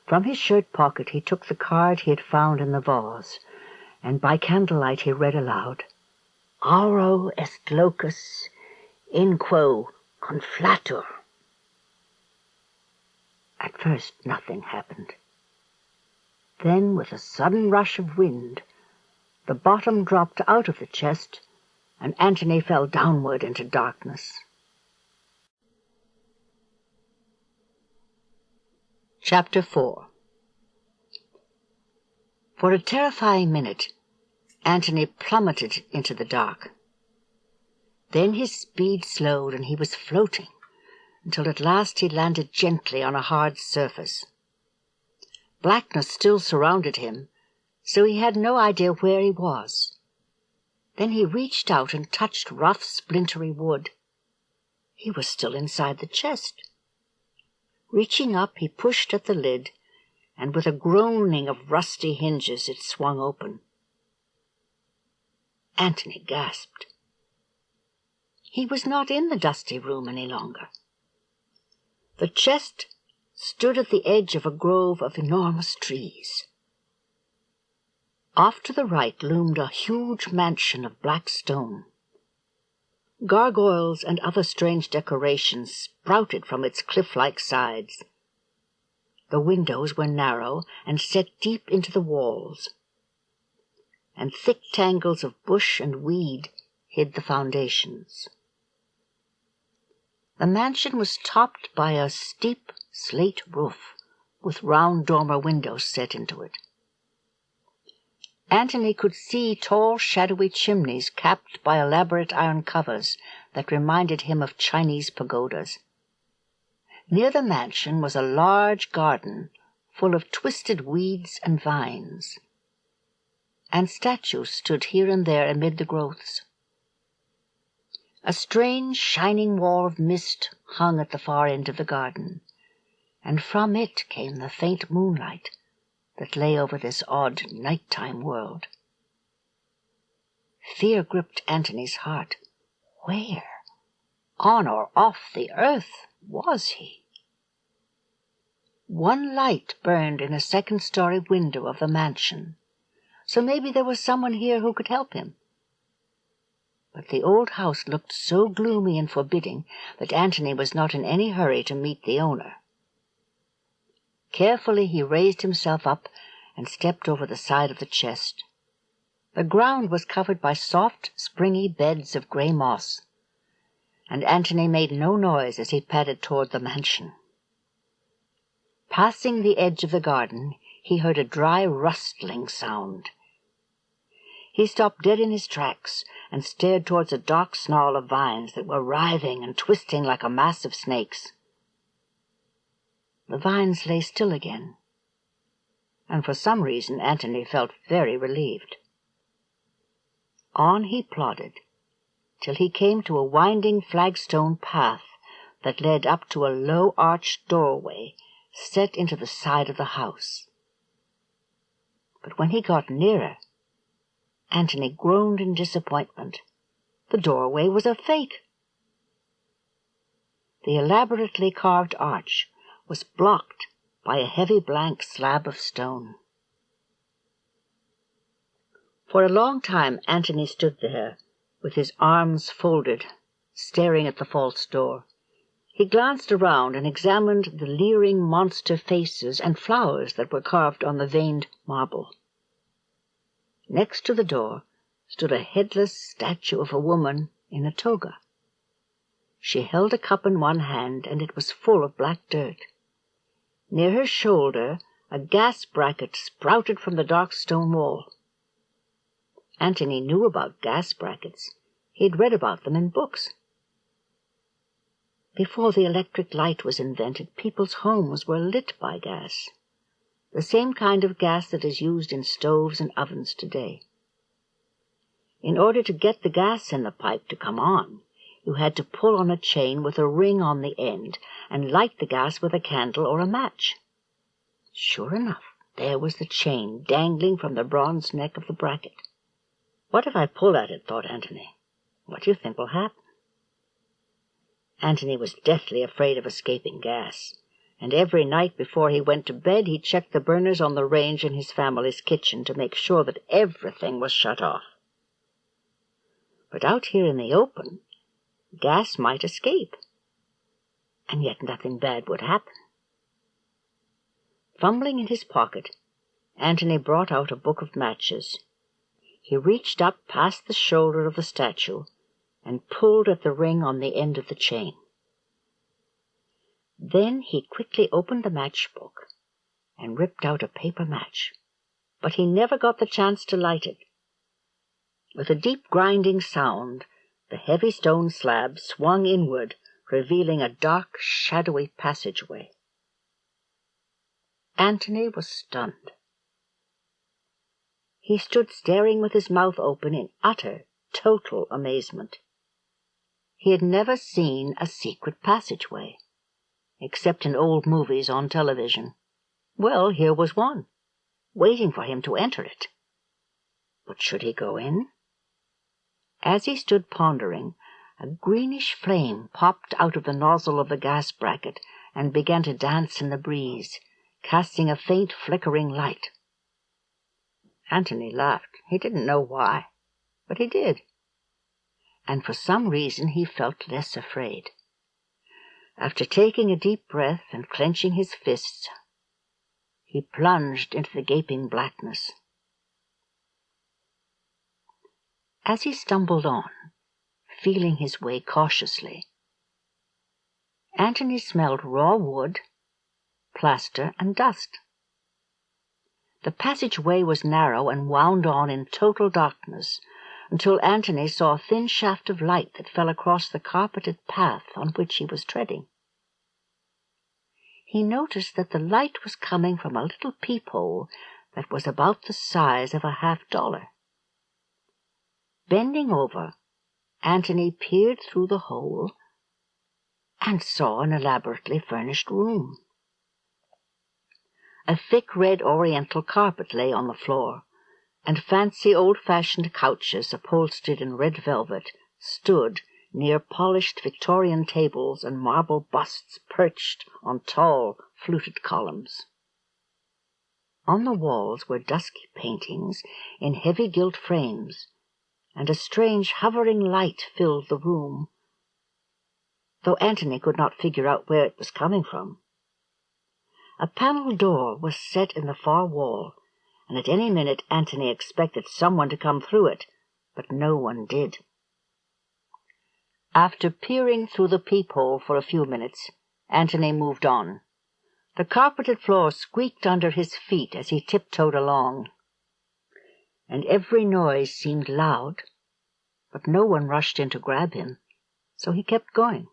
From his shirt pocket he took the card he had found in the vase, and by candlelight he read aloud, "Auro est locus in quo conflatur." At first nothing happened. Then, with a sudden rush of wind, the bottom dropped out of the chest, and Antony fell downward into darkness. Chapter 4. For a terrifying minute, Antony plummeted into the dark. Then his speed slowed, and he was floating, until at last he landed gently on a hard surface. Blackness still surrounded him, so he had no idea where he was. Then he reached out and touched rough, splintery wood. He was still inside the chest. Reaching up, he pushed at the lid, and with a groaning of rusty hinges it swung open. Antony gasped. He was not in the dusty room any longer. The chest stood at the edge of a grove of enormous trees. Off to the right loomed a huge mansion of black stone. Gargoyles and other strange decorations sprouted from its cliff-like sides. The windows were narrow and set deep into the walls, and thick tangles of bush and weed hid the foundations. The mansion was topped by a steep slate roof with round dormer windows set into it. Antony could see tall, shadowy chimneys capped by elaborate iron covers that reminded him of Chinese pagodas. Near the mansion was a large garden full of twisted weeds and vines, and statues stood here and there amid the growths. A strange, shining wall of mist hung at the far end of the garden, and from it came the faint moonlight that lay over this odd nighttime world. Fear gripped Antony's heart. Where, on or off the earth, was he? One light burned in a second-story window of the mansion, so maybe there was someone here who could help him. But the old house looked so gloomy and forbidding that Antony was not in any hurry to meet the owner. Carefully he raised himself up and stepped over the side of the chest. The ground was covered by soft, springy beds of grey moss, and Antony made no noise as he padded toward the mansion. Passing the edge of the garden, he heard a dry rustling sound. He stopped dead in his tracks and stared towards a dark snarl of vines that were writhing and twisting like a mass of snakes. The vines lay still again, and for some reason Antony felt very relieved. On he plodded, till he came to a winding flagstone path that led up to a low arched doorway set into the side of the house. But when he got nearer, Antony groaned in disappointment. The doorway was a fake. The elaborately carved arch was blocked by a heavy blank slab of stone. For a long time Antony stood there, with his arms folded, staring at the false door. He glanced around and examined the leering monster faces and flowers that were carved on the veined marble. Next to the door stood a headless statue of a woman in a toga. She held a cup in one hand, and it was full of black dirt. Near her shoulder, a gas bracket sprouted from the dark stone wall. Antony knew about gas brackets. He had read about them in books. Before the electric light was invented, people's homes were lit by gas, the same kind of gas that is used in stoves and ovens today. In order to get the gas in the pipe to come on, you had to pull on a chain with a ring on the end and light the gas with a candle or a match. Sure enough, there was the chain dangling from the bronze neck of the bracket. "What if I pull at it?" thought Antony. "What do you think will happen?" Antony was deathly afraid of escaping gas, and every night before he went to bed he checked the burners on the range in his family's kitchen to make sure that everything was shut off. But out here in the open, gas might escape, and yet nothing bad would happen. Fumbling in his pocket, Antony brought out a book of matches. He reached up past the shoulder of the statue and pulled at the ring on the end of the chain. Then he quickly opened the matchbook and ripped out a paper match, but he never got the chance to light it. With a deep grinding sound, the heavy stone slab swung inward, revealing a dark, shadowy passageway. Antony was stunned. He stood staring with his mouth open in utter, total amazement. He had never seen a secret passageway, except in old movies on television. Well, here was one, waiting for him to enter it. But should he go in? As he stood pondering, a greenish flame popped out of the nozzle of the gas bracket and began to dance in the breeze, casting a faint flickering light. Antony laughed. He didn't know why, but he did. And for some reason he felt less afraid. After taking a deep breath and clenching his fists, he plunged into the gaping blackness. As he stumbled on, feeling his way cautiously, Antony smelled raw wood, plaster, and dust. The passageway was narrow and wound on in total darkness until Antony saw a thin shaft of light that fell across the carpeted path on which he was treading. He noticed that the light was coming from a little peephole that was about the size of a $50. Bending over, Antony peered through the hole and saw an elaborately furnished room. A thick red oriental carpet lay on the floor, and fancy old-fashioned couches upholstered in red velvet stood near polished Victorian tables and marble busts perched on tall, fluted columns. On the walls were dusky paintings in heavy gilt frames, and a strange hovering light filled the room, though Antony could not figure out where it was coming from. A panel door was set in the far wall, and at any minute Antony expected someone to come through it, but no one did. After peering through the peephole for a few minutes, Antony moved on. The carpeted floor squeaked under his feet as he tiptoed along, and every noise seemed loud, but no one rushed in to grab him, so he kept going.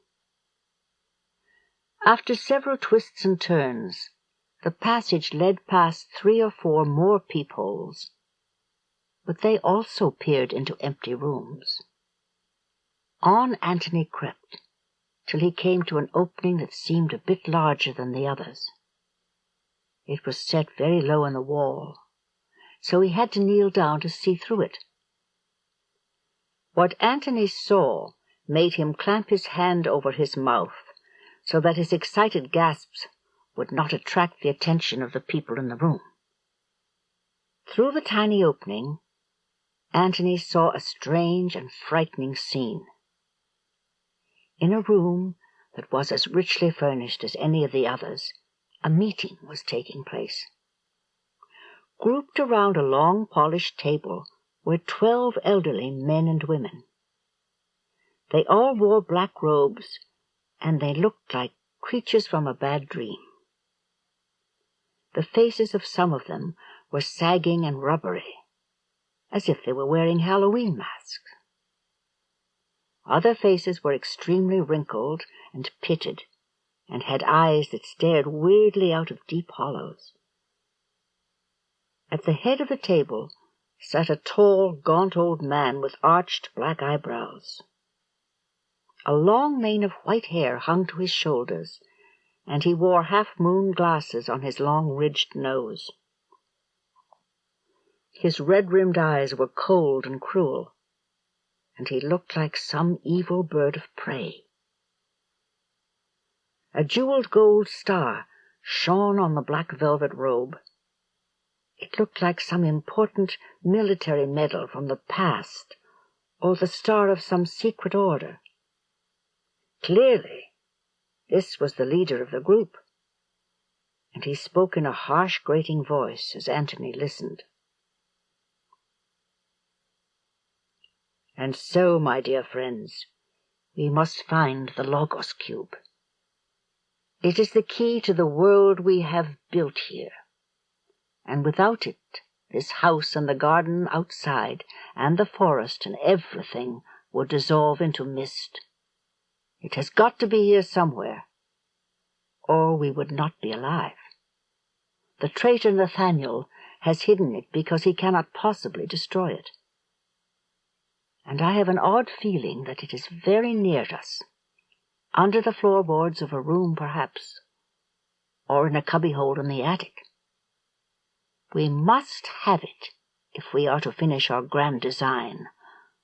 After several twists and turns, the passage led past 3 or 4 more peepholes, but they also peered into empty rooms. On Antony crept, till he came to an opening that seemed a bit larger than the others. It was set very low in the wall, so he had to kneel down to see through it. What Antony saw made him clamp his hand over his mouth, so that his excited gasps would not attract the attention of the people in the room. Through the tiny opening, Antony saw a strange and frightening scene. In a room that was as richly furnished as any of the others, a meeting was taking place. Grouped around a long polished table were 12 elderly men and women. They all wore black robes, and they looked like creatures from a bad dream. The faces of some of them were sagging and rubbery, as if they were wearing Halloween masks. Other faces were extremely wrinkled and pitted, and had eyes that stared weirdly out of deep hollows. At the head of the table sat a tall, gaunt old man with arched black eyebrows. A long mane of white hair hung to his shoulders, and he wore half-moon glasses on his long-ridged nose. His red-rimmed eyes were cold and cruel, and he looked like some evil bird of prey. A jeweled gold star shone on the black velvet robe. It looked like some important military medal from the past, or the star of some secret order. Clearly, this was the leader of the group, and he spoke in a harsh, grating voice as Antony listened. "And so, my dear friends, we must find the Logos Cube. It is the key to the world we have built here, and without it, this house and the garden outside, and the forest and everything would dissolve into mist. It has got to be here somewhere, or we would not be alive. The traitor Nathanael has hidden it because he cannot possibly destroy it. And I have an odd feeling that it is very near us, under the floorboards of a room perhaps, or in a cubbyhole in the attic. We must have it if we are to finish our grand design,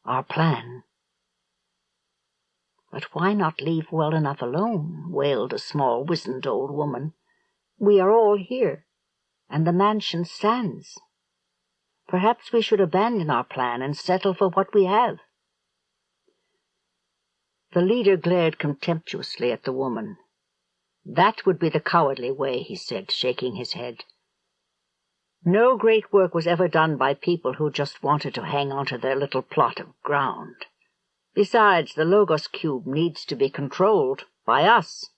our plan." "But why not leave well enough alone?" wailed a small, wizened old woman. "We are all here, and the mansion stands. Perhaps we should abandon our plan and settle for what we have." The leader glared contemptuously at the woman. "That would be the cowardly way," he said, shaking his head. "No great work was ever done by people who just wanted to hang on to their little plot of ground. Besides, the Logos Cube needs to be controlled by us.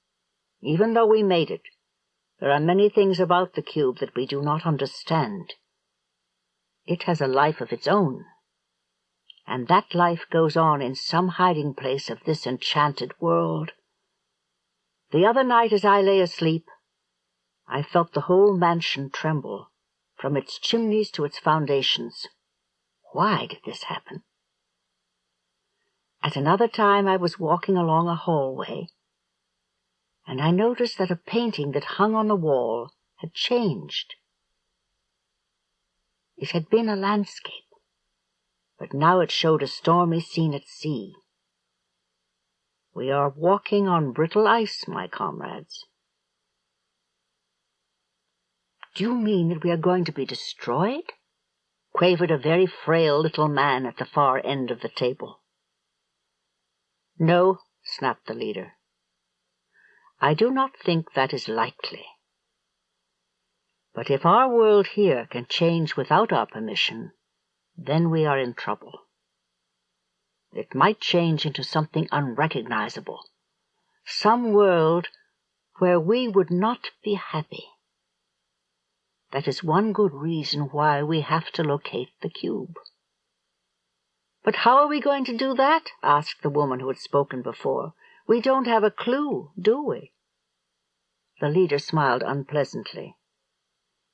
Even though we made it, there are many things about the cube that we do not understand. It has a life of its own, and that life goes on in some hiding place of this enchanted world. The other night as I lay asleep, I felt the whole mansion tremble, from its chimneys to its foundations. Why did this happen? At another time I was walking along a hallway, and I noticed that a painting that hung on the wall had changed. It had been a landscape, but now it showed a stormy scene at sea. We are walking on brittle ice, my comrades." "Do you mean that we are going to be destroyed?" quavered a very frail little man at the far end of the table. "No," snapped the leader. "I do not think that is likely. But if our world here can change without our permission, then we are in trouble. It might change into something unrecognizable, some world where we would not be happy. That is one good reason why we have to locate the cube." "But how are we going to do that?" asked the woman who had spoken before. "We don't have a clue, do we?" The leader smiled unpleasantly.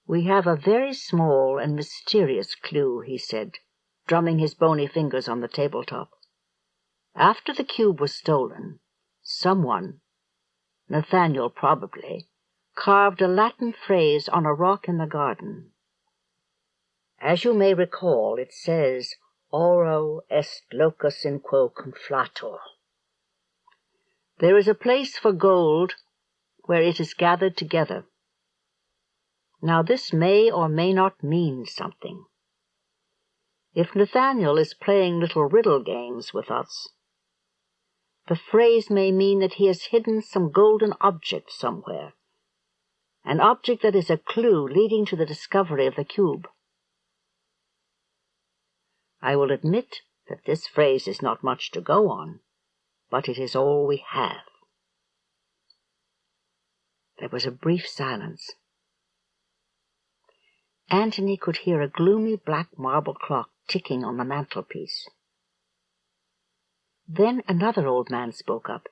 "We have a very small and mysterious clue," he said, drumming his bony fingers on the tabletop. "After the cube was stolen, someone, Nathanael probably, carved a Latin phrase on a rock in the garden. As you may recall, it says, 'Oro est locus in quo conflator.' There is a place for gold where it is gathered together. Now this may or may not mean something. If Nathanael is playing little riddle games with us, the phrase may mean that he has hidden some golden object somewhere, an object that is a clue leading to the discovery of the cube. I will admit that this phrase is not much to go on, but it is all we have." There was a brief silence. Antony could hear a gloomy black marble clock ticking on the mantelpiece. Then another old man spoke up.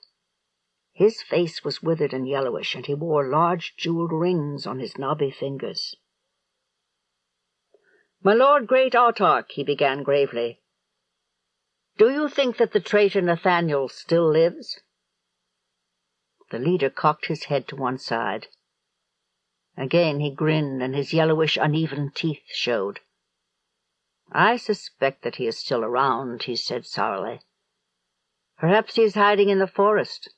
His face was withered and yellowish, and he wore large jeweled rings on his knobby fingers. "My lord great autarch," he began gravely, "do you think that the traitor Nathanael still lives?" The leader cocked his head to one side. Again he grinned, and his yellowish, uneven teeth showed. "I suspect that he is still around," he said sourly. "Perhaps he is hiding in the forest,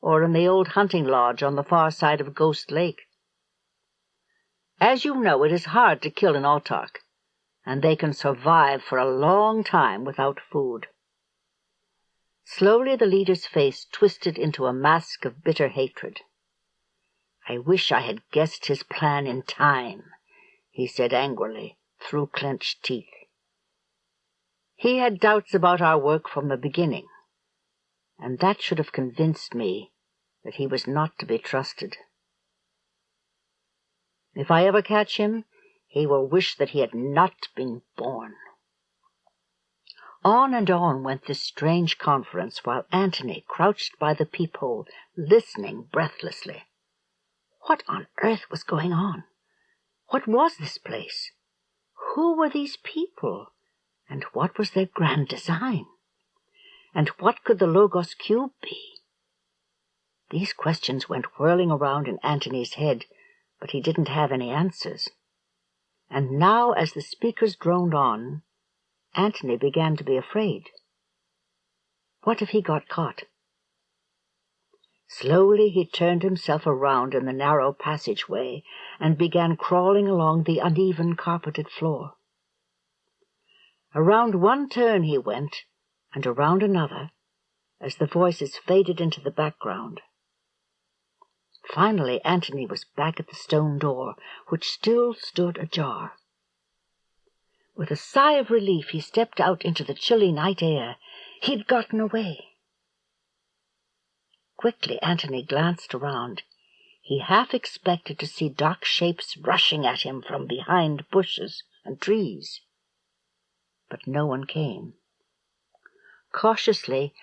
or in the old hunting lodge on the far side of Ghost Lake. As you know, it is hard to kill an autarch, and they can survive for a long time without food. Slowly the leader's face twisted into a mask of bitter hatred. "I wish I had guessed his plan in time," he said angrily, through clenched teeth. "He had doubts about our work from the beginning, and that should have convinced me that he was not to be trusted. If I ever catch him, he will wish that he had not been born." On and on went this strange conference, while Antony crouched by the peephole, listening breathlessly. What on earth was going on? What was this place? Who were these people? And what was their grand design? And what could the Logos Cube be? These questions went whirling around in Antony's head, but he didn't have any answers. And now, as the speakers droned on, Antony began to be afraid. What if he got caught? Slowly he turned himself around in the narrow passageway and began crawling along the uneven carpeted floor. Around one turn he went, and around another, as the voices faded into the background. Finally Antony was back at the stone door, which still stood ajar. With a sigh of relief he stepped out into the chilly night air. He'd gotten away. Quickly Antony glanced around. He half expected to see dark shapes rushing at him from behind bushes and trees. But no one came. Cautiously,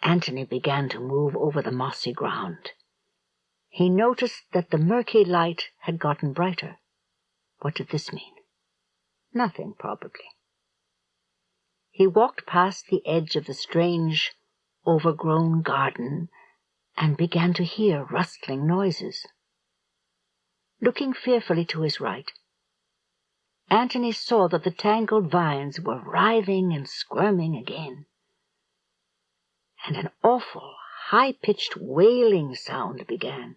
Antony began to move over the mossy ground. He noticed that the murky light had gotten brighter. What did this mean? Nothing, probably. He walked past the edge of the strange, overgrown garden and began to hear rustling noises. Looking fearfully to his right, Antony saw that the tangled vines were writhing and squirming again, and an awful, high-pitched wailing sound began.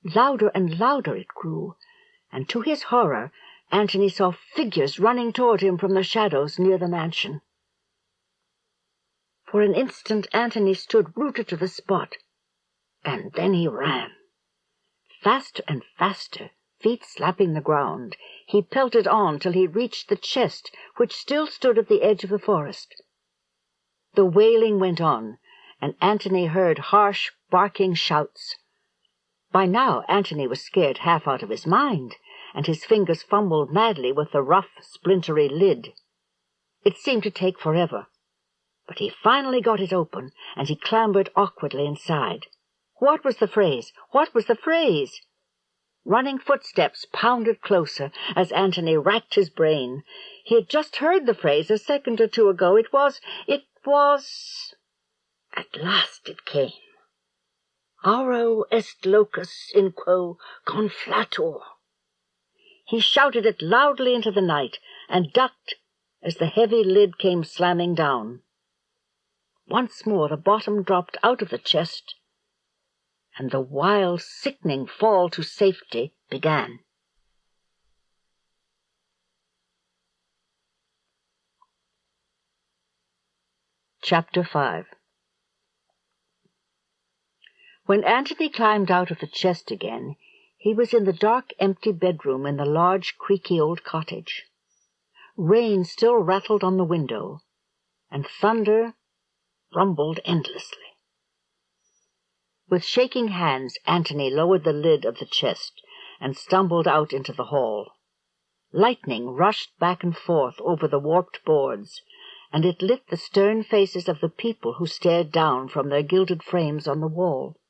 Louder and louder it grew, and to his horror, Antony saw figures running toward him from the shadows near the mansion. For an instant Antony stood rooted to the spot, and then he ran. Faster and faster, feet slapping the ground, he pelted on till he reached the chest which still stood at the edge of the forest. The wailing went on, and Antony heard harsh, barking shouts. By now Antony was scared half out of his mind, and his fingers fumbled madly with the rough, splintery lid. It seemed to take forever, but he finally got it open, and he clambered awkwardly inside. What was the phrase? What was the phrase? Running footsteps pounded closer as Antony racked his brain. He had just heard the phrase a second or two ago. It was... At last it came. Auro est locus in quo conflator. He shouted it loudly into the night and ducked as the heavy lid came slamming down. Once more the bottom dropped out of the chest, and the wild, sickening fall to safety began. Chapter 5. When Antony climbed out of the chest again, he was in the dark, empty bedroom in the large, creaky old cottage. Rain still rattled on the window, and thunder rumbled endlessly. With shaking hands, Antony lowered the lid of the chest and stumbled out into the hall. Lightning rushed back and forth over the warped boards, and it lit the stern faces of the people who stared down from their gilded frames on the wall.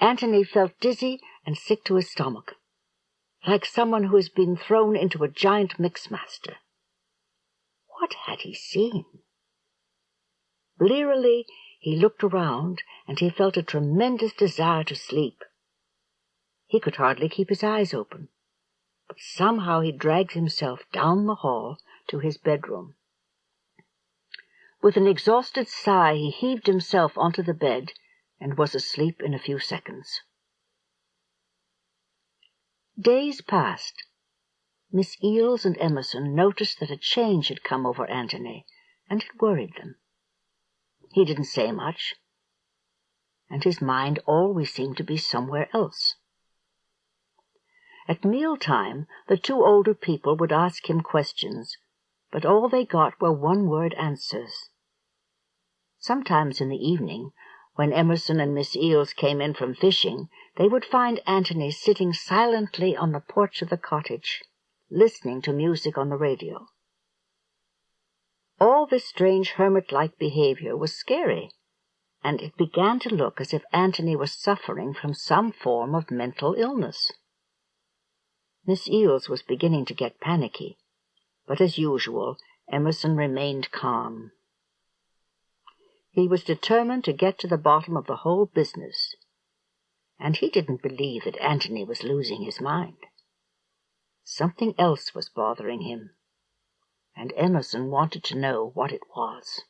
Antony felt dizzy and sick to his stomach, like someone who has been thrown into a giant mixmaster. What had he seen? Blearily he looked around, and he felt a tremendous desire to sleep. He could hardly keep his eyes open, but somehow he dragged himself down the hall to his bedroom. With an exhausted sigh he heaved himself onto the bed and was asleep in a few seconds. Days passed. Miss Eels and Emerson noticed that a change had come over Antony, and it worried them. He didn't say much, and his mind always seemed to be somewhere else. At mealtime, the two older people would ask him questions, but all they got were one-word answers. Sometimes in the evening, when Emerson and Miss Eels came in from fishing, they would find Antony sitting silently on the porch of the cottage, listening to music on the radio. All this strange hermit-like behavior was scary, and it began to look as if Antony was suffering from some form of mental illness. Miss Eels was beginning to get panicky, but as usual, Emerson remained calm. He was determined to get to the bottom of the whole business, and he didn't believe that Antony was losing his mind. Something else was bothering him, and Emerson wanted to know what it was.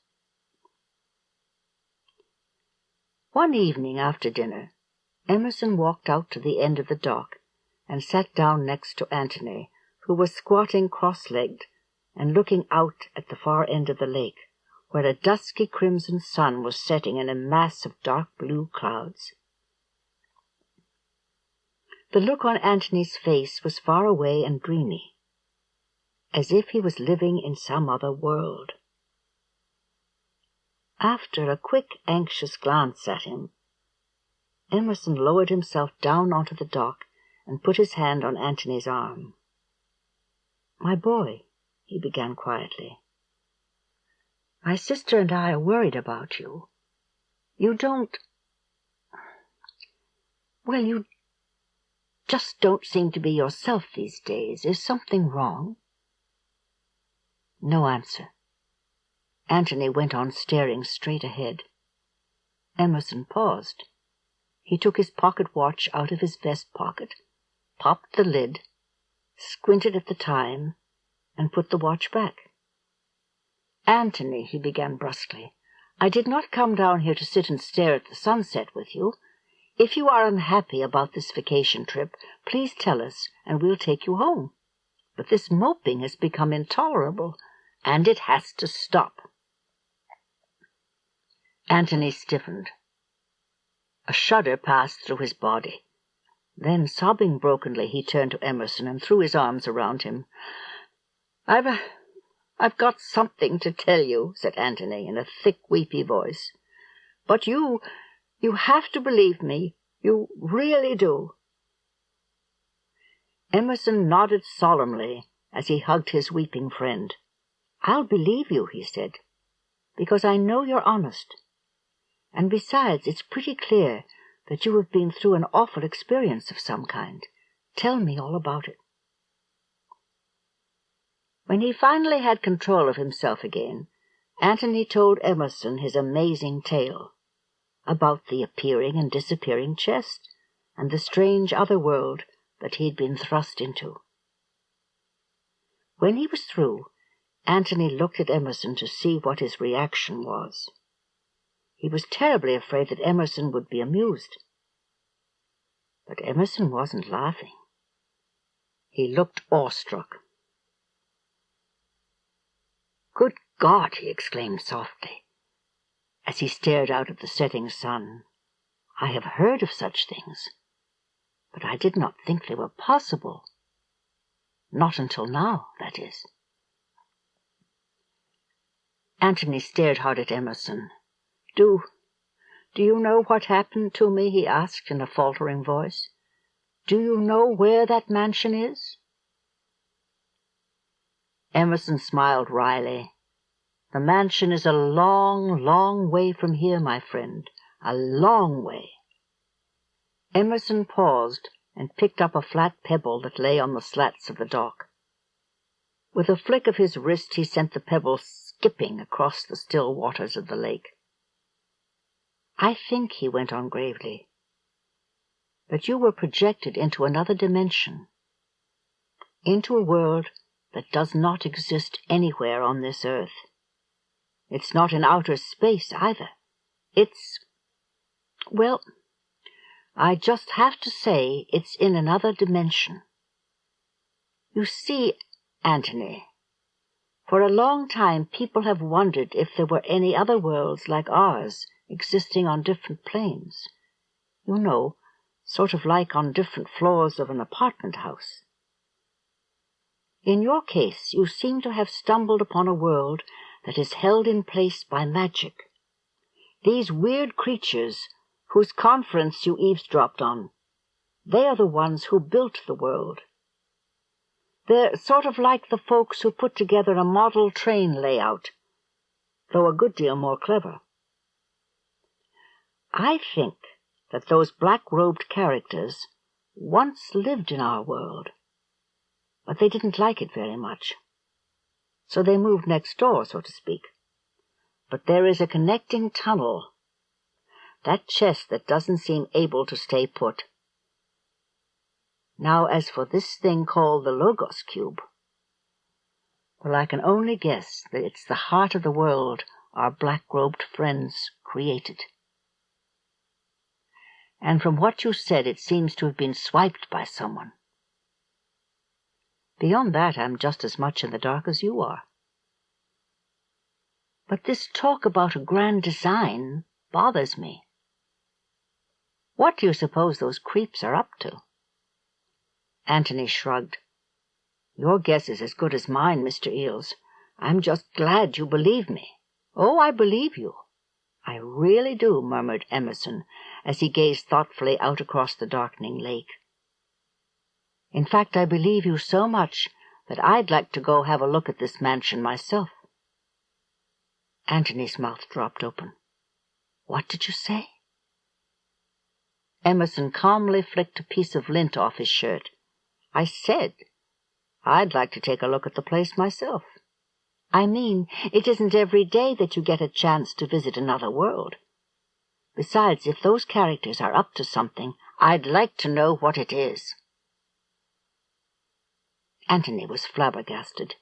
One evening after dinner, Emerson walked out to the end of the dock and sat down next to Antony, who was squatting cross-legged and looking out at the far end of the lake, where a dusky crimson sun was setting in a mass of dark blue clouds. The look on Antony's face was far away and dreamy, as if he was living in some other world. After a quick, anxious glance at him, Emerson lowered himself down onto the dock and put his hand on Antony's arm. "My boy," he began quietly, "my sister and I are worried about you. You just don't seem to be yourself these days. Is something wrong?" No answer. Antony went on staring straight ahead. Emerson paused. He took his pocket watch out of his vest pocket, popped the lid, squinted at the time, and put the watch back. "Antony," he began brusquely, "I did not come down here to sit and stare at the sunset with you. If you are unhappy about this vacation trip, please tell us, and we'll take you home. But this moping has become intolerable, and it has to stop." Antony stiffened. A shudder passed through his body. Then, sobbing brokenly, he turned to Emerson and threw his arms around him. I've got something to tell you," said Antony in a thick, weepy voice. "But you have to believe me. You really do." Emerson nodded solemnly as he hugged his weeping friend. "I'll believe you," he said, "because I know you're honest. And besides, it's pretty clear that you have been through an awful experience of some kind. Tell me all about it." When he finally had control of himself again, Antony told Emerson his amazing tale about the appearing and disappearing chest and the strange other world that he'd been thrust into. When he was through, Antony looked at Emerson to see what his reaction was. He was terribly afraid that Emerson would be amused. But Emerson wasn't laughing. He looked awestruck. "Good God!" he exclaimed softly, as he stared out at the setting sun. "I have heard of such things, but I did not think they were possible. Not until now, that is." Antony stared hard at Emerson. Do you know what happened to me?" he asked in a faltering voice. "Do you know where that mansion is?" Emerson smiled wryly. "The mansion is a long, long way from here, my friend. A long way." Emerson paused and picked up a flat pebble that lay on the slats of the dock. With a flick of his wrist he sent the pebble skipping across the still waters of the lake. "I think," he went on gravely, "that you were projected into another dimension, into a world that does not exist anywhere on this earth. It's not in outer space either. It's Well, I just have to say it's in another dimension. You see, Antony, for a long time people have wondered if there were any other worlds like ours existing on different planes. You know, sort of like on different floors of an apartment house. In your case, you seem to have stumbled upon a world that is held in place by magic. These weird creatures whose conference you eavesdropped on, they are the ones who built the world. They're sort of like the folks who put together a model train layout, though a good deal more clever. I think that those black-robed characters once lived in our world, but they didn't like it very much. So they moved next door, so to speak. But there is a connecting tunnel, that chest that doesn't seem able to stay put. Now, as for this thing called the Logos Cube, well, I can only guess that it's the heart of the world our black-robed friends created. And from what you said, it seems to have been swiped by someone. Beyond that, I'm just as much in the dark as you are. But this talk about a grand design bothers me. What do you suppose those creeps are up to? Antony shrugged. Your guess is as good as mine, Mr. Eels. I'm just glad you believe me. Oh, I believe you. I really do, murmured Emerson, as he gazed thoughtfully out across the darkening lake. In fact, I believe you so much that I'd like to go have a look at this mansion myself. Antony's mouth dropped open. What did you say? Emerson calmly flicked a piece of lint off his shirt. I said I'd like to take a look at the place myself. I mean, it isn't every day that you get a chance to visit another world. Besides, if those characters are up to something, I'd like to know what it is. Antony was flabbergasted.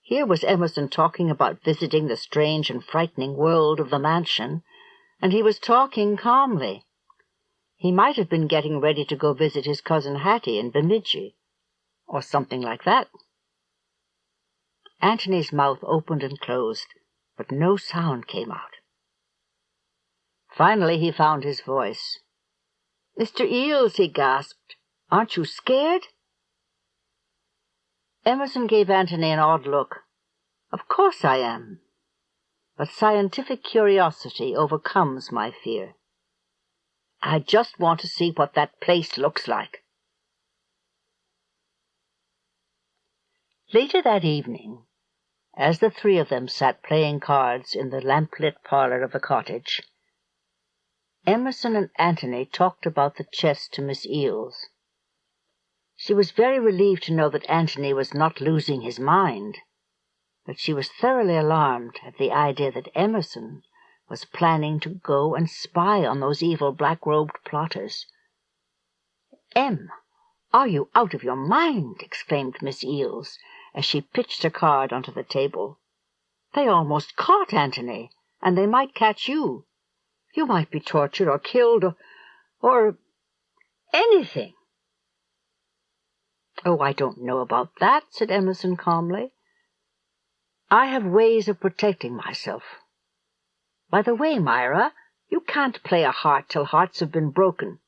Here was Emerson talking about visiting the strange and frightening world of the mansion, and he was talking calmly. He might have been getting ready to go visit his cousin Hattie in Bemidji, or something like that. Antony's mouth opened and closed, but no sound came out. Finally he found his voice. "Mr. Eels," he gasped, "aren't you scared?" Emerson gave Antony an odd look. "Of course I am. But scientific curiosity overcomes my fear. I just want to see what that place looks like." Later that evening, as the three of them sat playing cards in the lamp-lit parlor of the cottage, Emerson and Antony talked about the chest to Miss Eels. She was very relieved to know that Antony was not losing his mind, but she was thoroughly alarmed at the idea that Emerson was planning to go and spy on those evil black-robed plotters. "Em, are you out of your mind?" exclaimed Miss Eels, as she pitched a card onto the table. "They almost caught Antony, and they might catch you. You might be tortured or killed or anything." "Oh, I don't know about that," said Emerson calmly. "I have ways of protecting myself. By the way, Myra, you can't play a heart till hearts have been broken."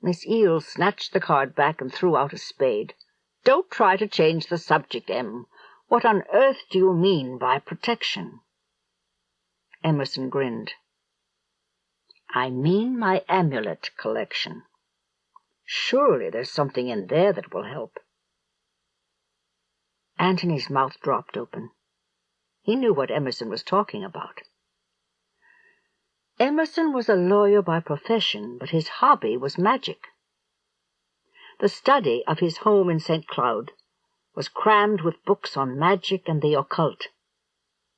Miss Eels snatched the card back and threw out a spade. "Don't try to change the subject, Em. What on earth do you mean by protection?" Emerson grinned. "I mean my amulet collection. Surely there's something in there that will help." Antony's mouth dropped open. He knew what Emerson was talking about. Emerson was a lawyer by profession, but his hobby was magic. The study of his home in St. Cloud was crammed with books on magic and the occult,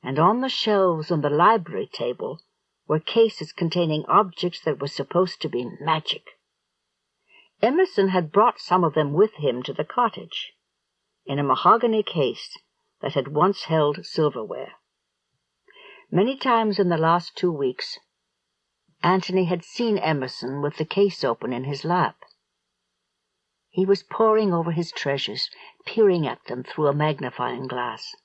and on the shelves on the library table were cases containing objects that were supposed to be magic. Emerson had brought some of them with him to the cottage, in a mahogany case that had once held silverware. Many times in the last 2 weeks, Antony had seen Emerson with the case open in his lap. He was poring over his treasures, peering at them through a magnifying glass.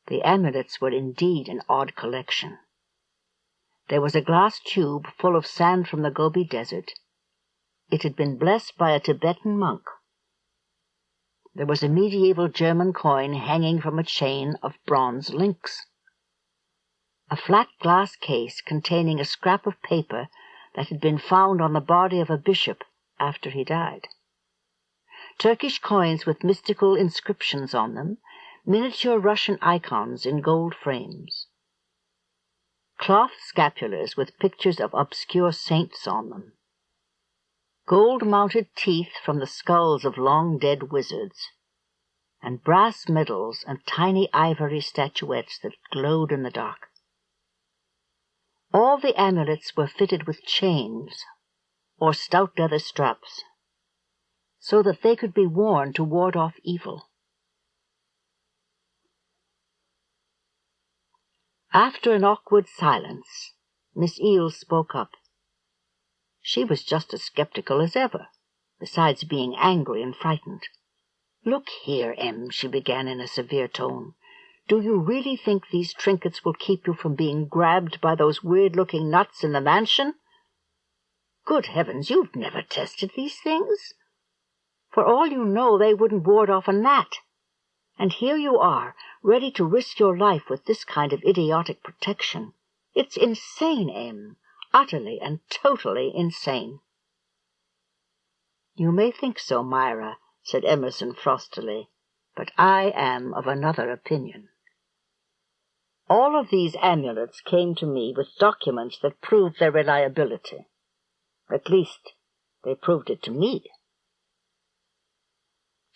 The amulets were indeed an odd collection. There was a glass tube full of sand from the Gobi Desert. It had been blessed by a Tibetan monk. There was a medieval German coin hanging from a chain of bronze links. A flat glass case containing a scrap of paper that had been found on the body of a bishop after he died. Turkish coins with mystical inscriptions on them, miniature Russian icons in gold frames. Cloth scapulars with pictures of obscure saints on them. Gold-mounted teeth from the skulls of long-dead wizards, and brass medals and tiny ivory statuettes that glowed in the dark. All the amulets were fitted with chains or stout leather straps, so that they could be worn to ward off evil. After an awkward silence, Miss Eales spoke up. She was just as skeptical as ever, besides being angry and frightened. "Look here, Em," she began in a severe tone. "Do you really think these trinkets will keep you from being grabbed by those weird-looking nuts in the mansion? Good heavens, you've never tested these things. For all you know, they wouldn't ward off a gnat. And here you are, ready to risk your life with this kind of idiotic protection. It's insane, Em. Utterly and totally insane." "You may think so, Myra," said Emerson frostily, "but I am of another opinion. All of these amulets came to me with documents that proved their reliability. At least, they proved it to me."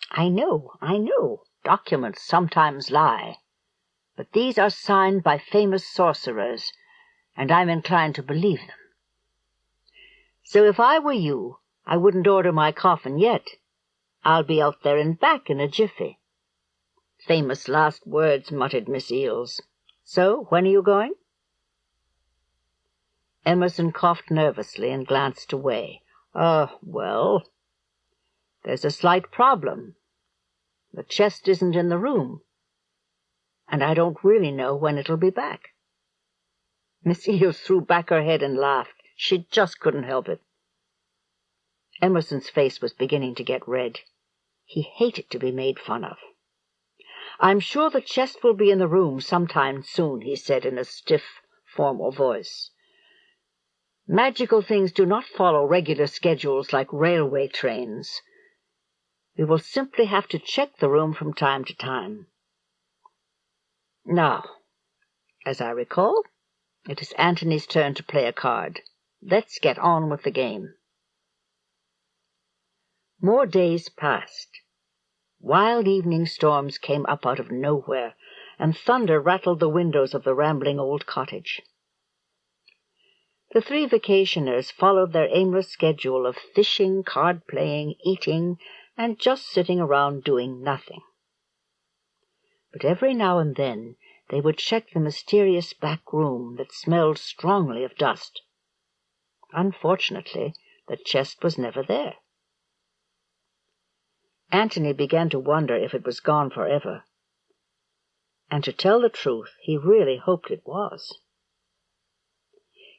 I know. Documents sometimes lie. But these are signed by famous sorcerers, and I'm inclined to believe them. So if I were you, I wouldn't order my coffin yet. I'll be out there and back in a jiffy." "Famous last words," muttered Miss Eales. "So, when are you going?" Emerson coughed nervously and glanced away. Well, there's a slight problem. The chest isn't in the room, and I don't really know when it'll be back." Miss Eales threw back her head and laughed. She just couldn't help it. Emerson's face was beginning to get red. He hated to be made fun of. "I'm sure the chest will be in the room sometime soon," he said in a stiff, formal voice. "Magical things do not follow regular schedules like railway trains. We will simply have to check the room from time to time. Now, as I recall, it is Antony's turn to play a card. Let's get on with the game." More days passed. Wild evening storms came up out of nowhere, and thunder rattled the windows of the rambling old cottage. The three vacationers followed their aimless schedule of fishing, card-playing, eating, and just sitting around doing nothing. But every now and then they would check the mysterious back room that smelled strongly of dust. Unfortunately, the chest was never there. Antony began to wonder if it was gone forever. And to tell the truth, he really hoped it was.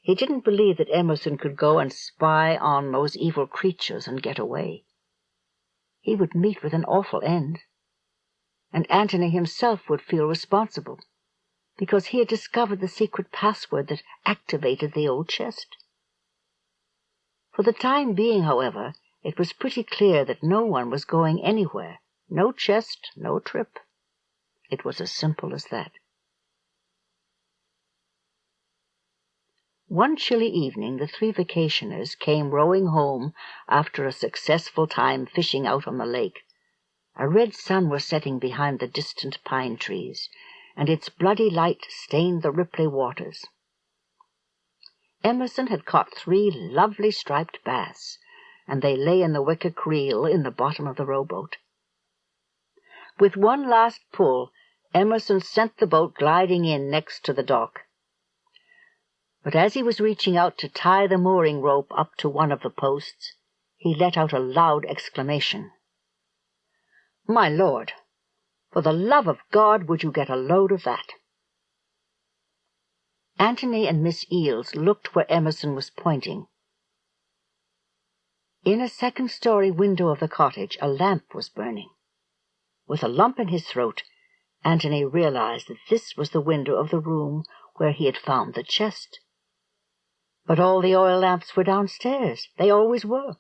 He didn't believe that Emerson could go and spy on those evil creatures and get away. He would meet with an awful end. And Antony himself would feel responsible, because he had discovered the secret password that activated the old chest. For the time being, however, it was pretty clear that no one was going anywhere. No chest, no trip. It was as simple as that. One chilly evening, the three vacationers came rowing home after a successful time fishing out on the lake. A red sun was setting behind the distant pine trees, and its bloody light stained the ripply waters. Emerson had caught 3 lovely striped bass, and they lay in the wicker creel in the bottom of the rowboat. With one last pull, Emerson sent the boat gliding in next to the dock. But as he was reaching out to tie the mooring rope up to one of the posts, he let out a loud exclamation. "My lord, for the love of God, would you get a load of that?" Antony and Miss Eales looked where Emerson was pointing. In a second-story window of the cottage, a lamp was burning. With a lump in his throat, Antony realized that this was the window of the room where he had found the chest. But all the oil lamps were downstairs. They always were.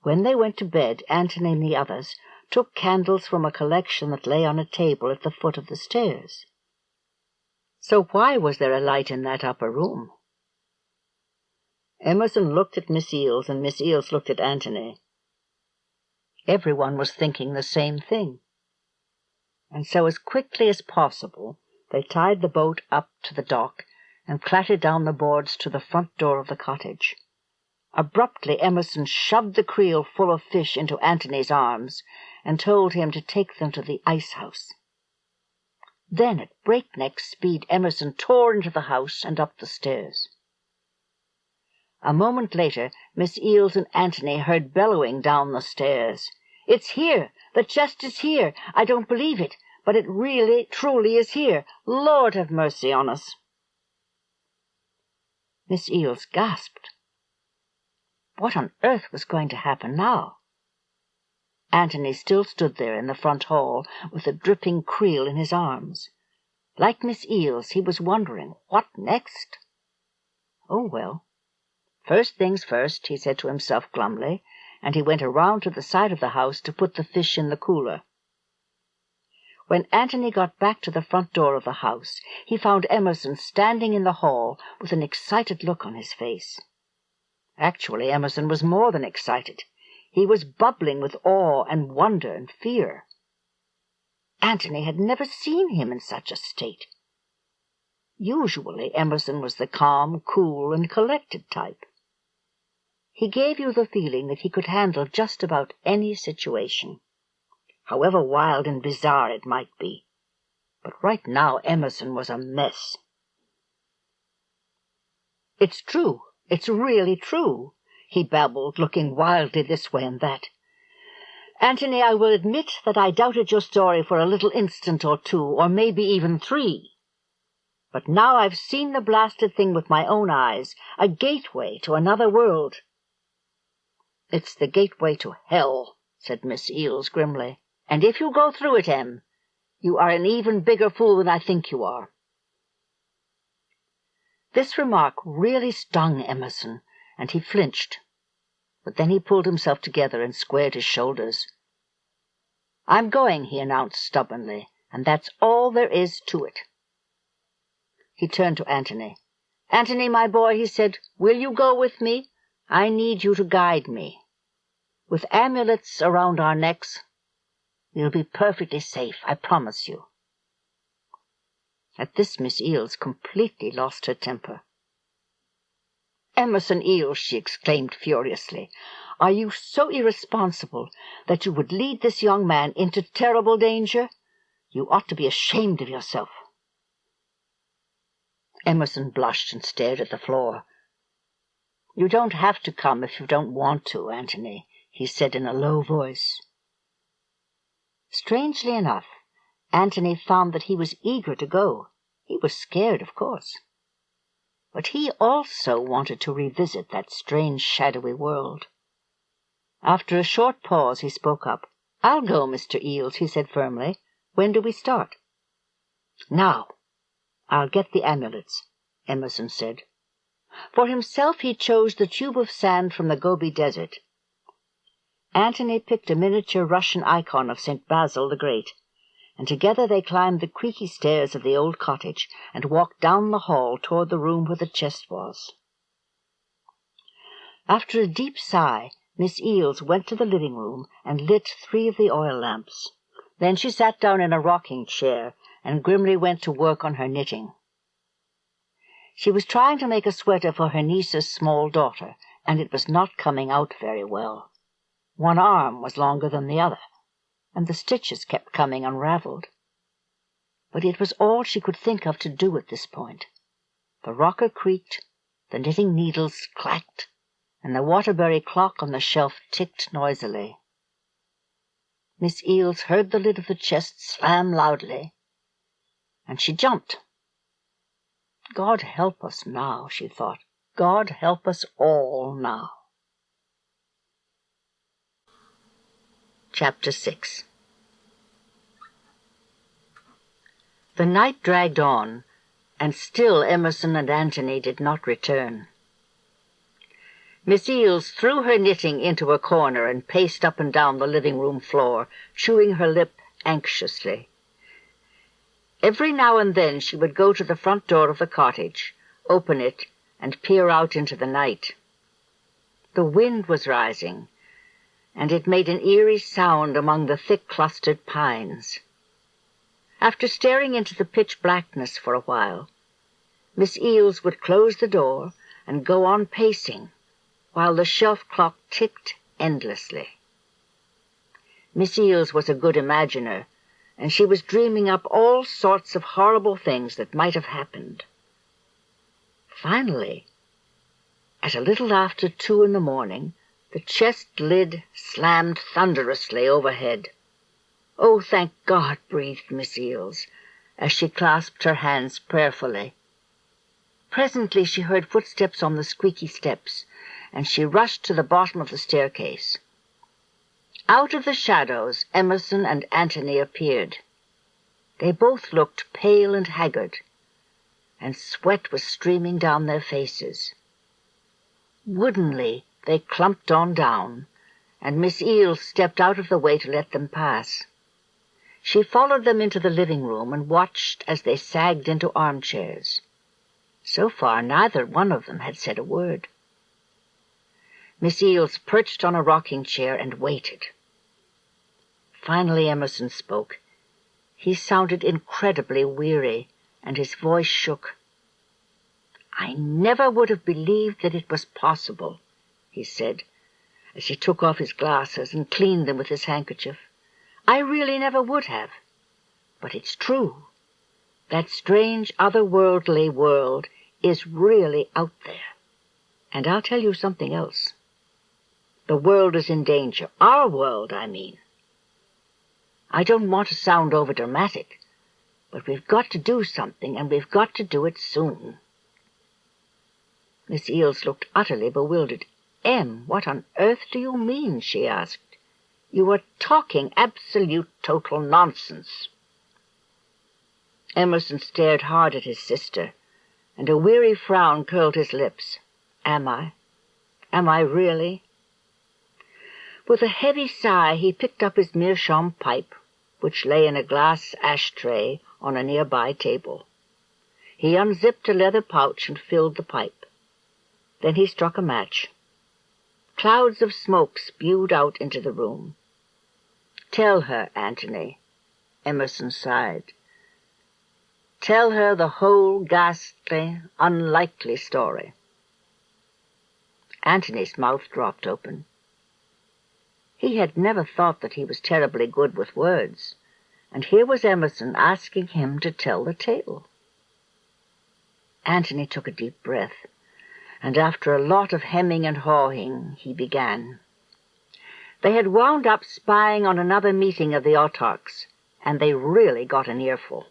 When they went to bed, Antony and the others took candles from a collection that lay on a table at the foot of the stairs. So why was there a light in that upper room? Emerson looked at Miss Eales, and Miss Eales looked at Antony. Everyone was thinking the same thing. And so as quickly as possible, they tied the boat up to the dock and clattered down the boards to the front door of the cottage. Abruptly, Emerson shoved the creel full of fish into Antony's arms and told him to take them to the ice-house. Then, at breakneck speed, Emerson tore into the house and up the stairs. A moment later, Miss Eales and Antony heard bellowing down the stairs. "It's here! The chest is here! I don't believe it, but it really, truly is here! Lord have mercy on us!" Miss Eales gasped. What on earth was going to happen now? Antony still stood there in the front hall with the dripping creel in his arms. Like Miss Eales, he was wondering, what next? Oh, well. First things first, he said to himself glumly, and he went around to the side of the house to put the fish in the cooler. When Antony got back to the front door of the house, he found Emerson standing in the hall with an excited look on his face. Actually, Emerson was more than excited. He was bubbling with awe and wonder and fear. Antony had never seen him in such a state. Usually, Emerson was the calm, cool, and collected type. He gave you the feeling that he could handle just about any situation, however wild and bizarre it might be. But right now, Emerson was a mess. "It's true. It's really true," he babbled, looking wildly this way and that. "Antony, I will admit that I doubted your story for a little instant or two, or maybe even 3. But now I've seen the blasted thing with my own eyes, a gateway to another world." "It's the gateway to hell," said Miss Eales grimly. "And if you go through it, Em, you are an even bigger fool than I think you are." This remark really stung Emerson, and he flinched. But then he pulled himself together and squared his shoulders. "I'm going," he announced stubbornly, "and that's all there is to it." He turned to Antony. "Antony, my boy," he said, "will you go with me? I need you to guide me. With amulets around our necks, we'll be perfectly safe, I promise you." At this, Miss Eales completely lost her temper. "Emerson Eales," she exclaimed furiously, "are you so irresponsible that you would lead this young man into terrible danger? You ought to be ashamed of yourself." Emerson blushed and stared at the floor. "You don't have to come if you don't want to, Antony," he said in a low voice. Strangely enough, Antony found that he was eager to go. He was scared, of course. But he also wanted to revisit that strange, shadowy world. After a short pause, he spoke up. "I'll go, Mr. Eales," he said firmly. "When do we start?" "Now. I'll get the amulets," Emerson said. For himself, he chose the tube of sand from the Gobi Desert. Antony picked a miniature Russian icon of St. Basil the Great, and together they climbed the creaky stairs of the old cottage and walked down the hall toward the room where the chest was. After a deep sigh, Miss Eales went to the living room and lit 3 of the oil lamps. Then she sat down in a rocking chair and grimly went to work on her knitting. She was trying to make a sweater for her niece's small daughter, and it was not coming out very well. One arm was longer than the other, and the stitches kept coming unraveled. But it was all she could think of to do at this point. The rocker creaked, the knitting needles clacked, and the Waterbury clock on the shelf ticked noisily. Miss Eales heard the lid of the chest slam loudly, and she jumped. God help us now, she thought. God help us all now. Chapter 6. The night dragged on, and still Emerson and Antony did not return. Miss Eales threw her knitting into a corner and paced up and down the living-room floor, chewing her lip anxiously. Every now and then she would go to the front door of the cottage, open it, and peer out into the night. The wind was rising, and it made an eerie sound among the thick-clustered pines. After staring into the pitch blackness for a while, Miss Eales would close the door and go on pacing, while the shelf clock ticked endlessly. Miss Eales was a good imaginer, and she was dreaming up all sorts of horrible things that might have happened. Finally, at a little after 2 a.m, the chest lid slammed thunderously overhead. "Oh, thank God," breathed Miss Eales, as she clasped her hands prayerfully. Presently she heard footsteps on the squeaky steps, and she rushed to the bottom of the staircase. Out of the shadows, Emerson and Antony appeared. They both looked pale and haggard, and sweat was streaming down their faces. Woodenly they clumped on down, and Miss Eales stepped out of the way to let them pass. She followed them into the living-room and watched as they sagged into armchairs. So far, neither one of them had said a word. Miss Eales perched on a rocking-chair and waited. Finally Emerson spoke. He sounded incredibly weary, and his voice shook. "I never would have believed that it was possible," he said, as he took off his glasses and cleaned them with his handkerchief. "I really never would have. But it's true. That strange otherworldly world is really out there. And I'll tell you something else. The world is in danger. Our world, I mean. I don't want to sound over-dramatic, but we've got to do something, and we've got to do it soon." Miss Eales looked utterly bewildered. "Em, what on earth do you mean?" she asked. "You are talking absolute total nonsense." Emerson stared hard at his sister, and a weary frown curled his lips. Am I? Am I really?" With a heavy sigh he picked up his meerschaum pipe, which lay in a glass ashtray on a nearby table. He unzipped a leather pouch and filled the pipe. Then he struck a match. Clouds of smoke spewed out into the room. "Tell her, Antony," Emerson sighed. "Tell her the whole ghastly, unlikely story." Antony's mouth dropped open. He had never thought that he was terribly good with words, and here was Emerson asking him to tell the tale. Antony took a deep breath, and after a lot of hemming and hawing, he began. They had wound up spying on another meeting of the autarchs, and they really got an earful.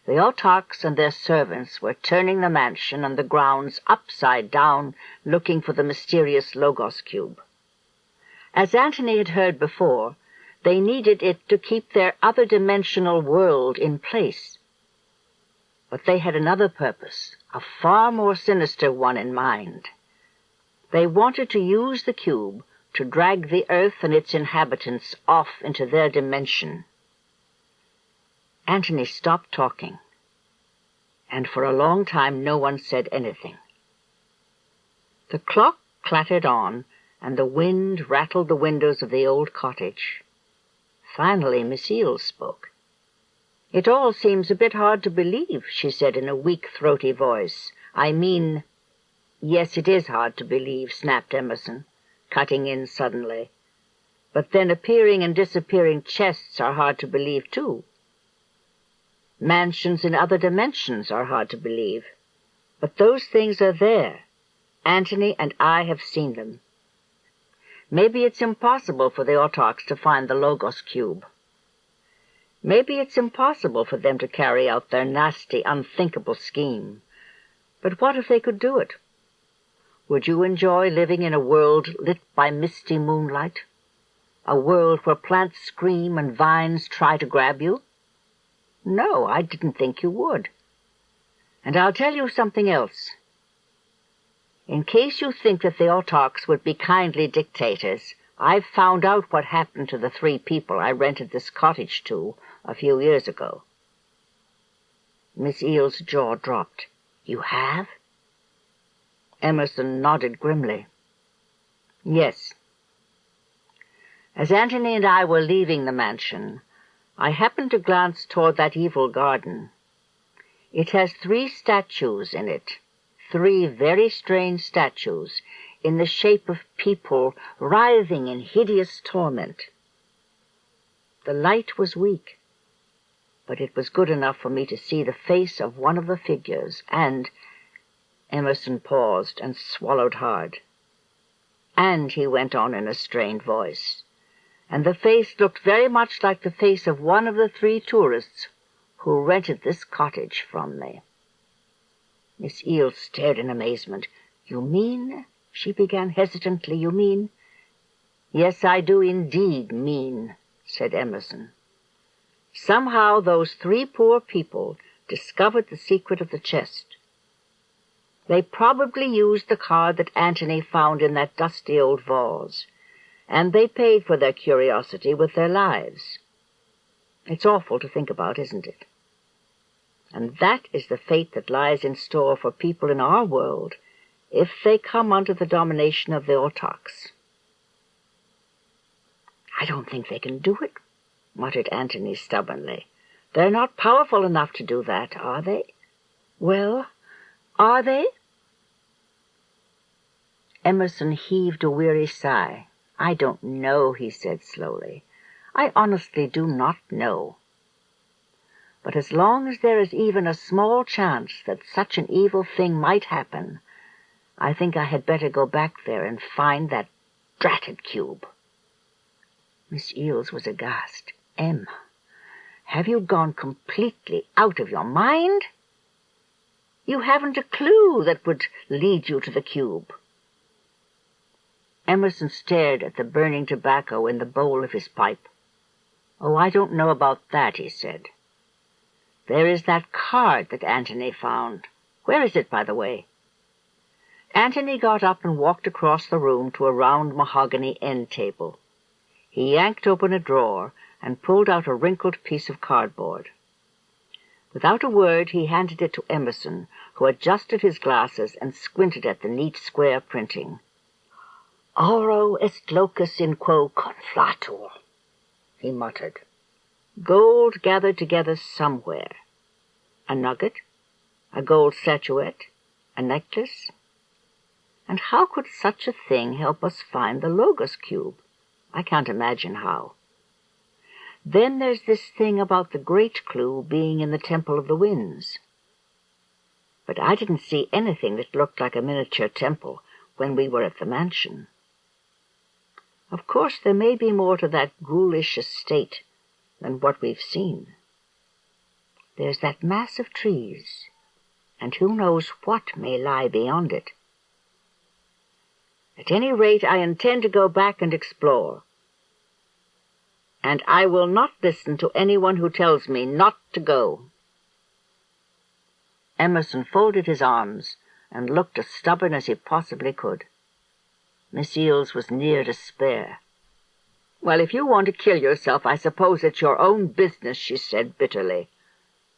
The autarchs and their servants were turning the mansion and the grounds upside down, looking for the mysterious Logos cube. As Antony had heard before, they needed it to keep their other-dimensional world in place. But they had another purpose, a far more sinister one in mind. They wanted to use the cube to drag the earth and its inhabitants off into their dimension. Antony stopped talking, and for a long time no one said anything. The clock clattered on, and the wind rattled the windows of the old cottage. Finally Miss Eales spoke. "It all seems a bit hard to believe," she said in a weak, throaty voice. "I mean—" "Yes, it is hard to believe," snapped Emerson, cutting in suddenly. "But then appearing and disappearing chests are hard to believe, too. Mansions in other dimensions are hard to believe. But those things are there. Antony and I have seen them. Maybe it's impossible for the Autochs to find the Logos cube. Maybe it's impossible for them to carry out their nasty, unthinkable scheme. But what if they could do it? Would you enjoy living in a world lit by misty moonlight? A world where plants scream and vines try to grab you? No, I didn't think you would. And I'll tell you something else. In case you think that the Autochs would be kindly dictators, I've found out what happened to the 3 people I rented this cottage to a few years ago. Miss Eel's jaw dropped. You have? Emerson nodded grimly. Yes. As Antony and I were leaving the mansion, I happened to glance toward that evil garden. It has 3 statues in it, 3 very strange statues, in the shape of people writhing in hideous torment. The light was weak, but it was good enough for me to see the face of one of the figures, and— Emerson paused and swallowed hard. And he went on in a strained voice, and the face looked very much like the face of one of the 3 tourists who rented this cottage from me. Miss Eel stared in amazement. You mean, she began hesitantly, you mean? Yes, I do indeed mean, said Emerson. Somehow those 3 poor people discovered the secret of the chest. They probably used the card that Antony found in that dusty old vase, and they paid for their curiosity with their lives. It's awful to think about, isn't it? And that is the fate that lies in store for people in our world if they come under the domination of the Autochs. I don't think they can do it, muttered Antony stubbornly. They're not powerful enough to do that, are they? Well, are they? Emerson heaved a weary sigh. I don't know, he said slowly. I honestly do not know. But as long as there is even a small chance that such an evil thing might happen, I think I had better go back there and find that dratted cube. Miss Eels was aghast. Em, have you gone completely out of your mind? You haven't a clue that would lead you to the cube. Emerson stared at the burning tobacco in the bowl of his pipe. Oh, I don't know about that, he said. There is that card that Antony found. Where is it, by the way? Antony got up and walked across the room to a round mahogany end table. He yanked open a drawer and pulled out a wrinkled piece of cardboard. Without a word, he handed it to Emerson, who adjusted his glasses and squinted at the neat square printing. Auro est locus in quo conflatur, he muttered. Gold gathered together somewhere. A nugget? A gold statuette? A necklace? And how could such a thing help us find the Logos cube? I can't imagine how. Then there's this thing about the great clue being in the Temple of the Winds. But I didn't see anything that looked like a miniature temple when we were at the mansion. Of course, there may be more to that ghoulish estate than what we've seen. There's that mass of trees, and who knows what may lie beyond it. At any rate, I intend to go back and explore. And I will not listen to anyone who tells me not to go. Emerson folded his arms and looked as stubborn as he possibly could. Miss Eels was near despair. Well, if you want to kill yourself, I suppose it's your own business, she said bitterly.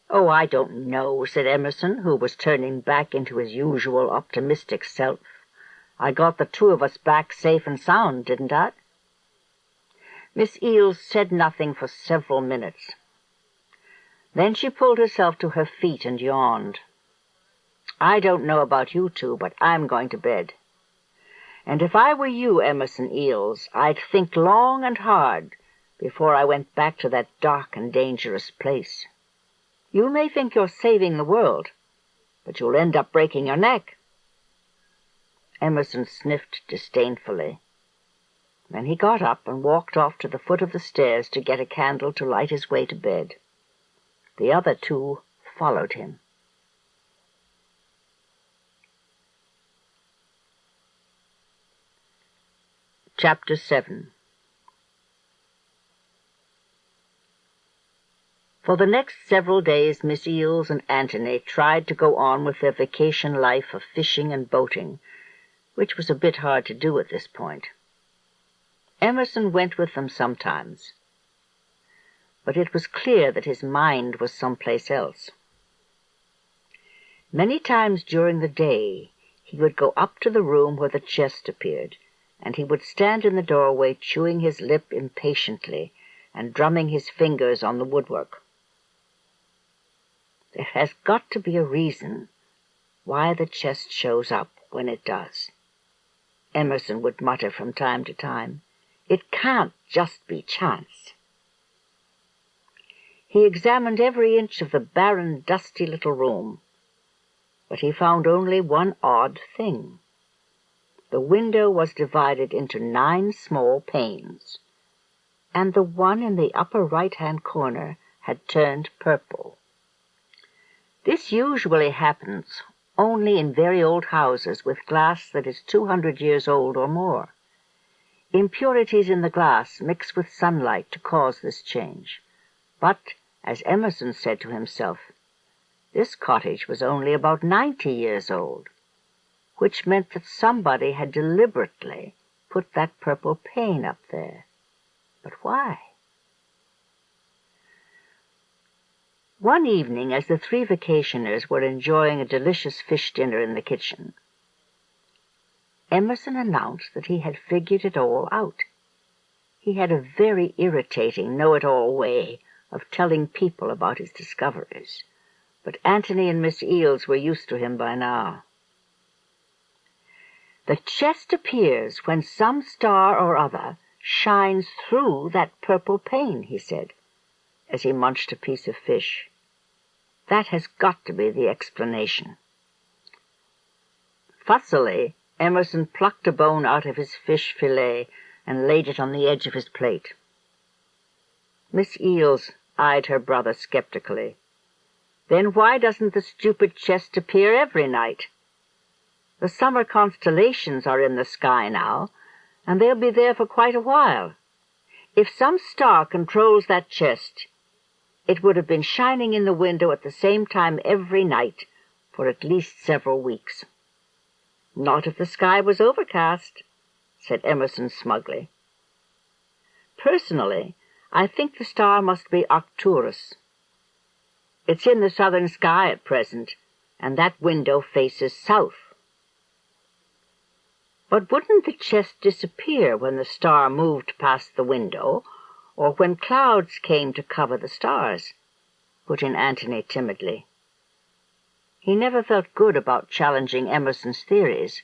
Oh, I don't know, said Emerson, who was turning back into his usual optimistic self. I got the 2 of us back safe and sound, didn't I? Miss Eels said nothing for several minutes. Then she pulled herself to her feet and yawned. I don't know about you 2, but I'm going to bed. And if I were you, Emerson Eels, I'd think long and hard before I went back to that dark and dangerous place. You may think you're saving the world, but you'll end up breaking your neck." Emerson sniffed disdainfully. Then he got up and walked off to the foot of the stairs to get a candle to light his way to bed. The other two followed him. Chapter 7. For the next several days, Miss Eels and Antony tried to go on with their vacation life of fishing and boating, which was a bit hard to do at this point. Emerson went with them sometimes, but it was clear that his mind was someplace else. Many times during the day he would go up to the room where the chest appeared, and he would stand in the doorway chewing his lip impatiently and drumming his fingers on the woodwork. There has got to be a reason why the chest shows up when it does, Emerson would mutter from time to time. It can't just be chance. He examined every inch of the barren, dusty little room, but he found only one odd thing. The window was divided into 9 small panes, and the one in the upper right-hand corner had turned purple. This usually happens only in very old houses with glass that is 200 years old or more. Impurities in the glass mix with sunlight to cause this change. But, as Emerson said to himself, this cottage was only about 90 years old, which meant that somebody had deliberately put that purple pane up there. But why? One evening, as the 3 vacationers were enjoying a delicious fish dinner in the kitchen, Emerson announced that he had figured it all out. He had a very irritating, know-it-all way of telling people about his discoveries, but Antony and Miss Eels were used to him by now. "The chest appears when some star or other shines through that purple pane," he said, as he munched a piece of fish. "That has got to be the explanation." Fussily, Emerson plucked a bone out of his fish fillet and laid it on the edge of his plate. Miss Eels eyed her brother skeptically. "Then why doesn't the stupid chest appear every night? The summer constellations are in the sky now, and they'll be there for quite a while. If some star controls that chest, it would have been shining in the window at the same time every night for at least several weeks." "Not if the sky was overcast," said Emerson smugly. "Personally, I think the star must be Arcturus. It's in the southern sky at present, and that window faces south." "But wouldn't the chest disappear when the star moved past the window, or when clouds came to cover the stars?" put in Antony timidly. He never felt good about challenging Emerson's theories,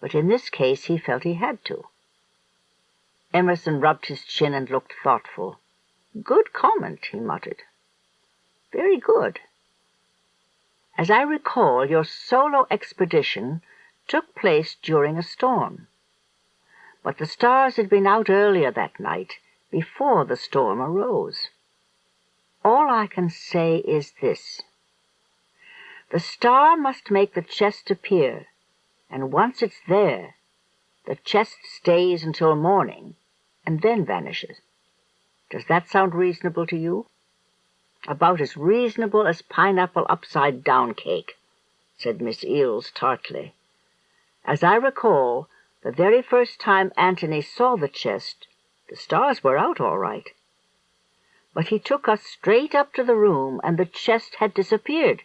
but in this case he felt he had to. Emerson rubbed his chin and looked thoughtful. "Good comment," he muttered. "Very good. As I recall, your solo expedition took place during a storm. But the stars had been out earlier that night, before the storm arose. All I can say is this. The star must make the chest appear, and once it's there, the chest stays until morning, and then vanishes. Does that sound reasonable to you?" "About as reasonable as pineapple upside-down cake," said Miss Eels tartly. "As I recall, the very first time Antony saw the chest, the stars were out all right. But he took us straight up to the room, and the chest had disappeared.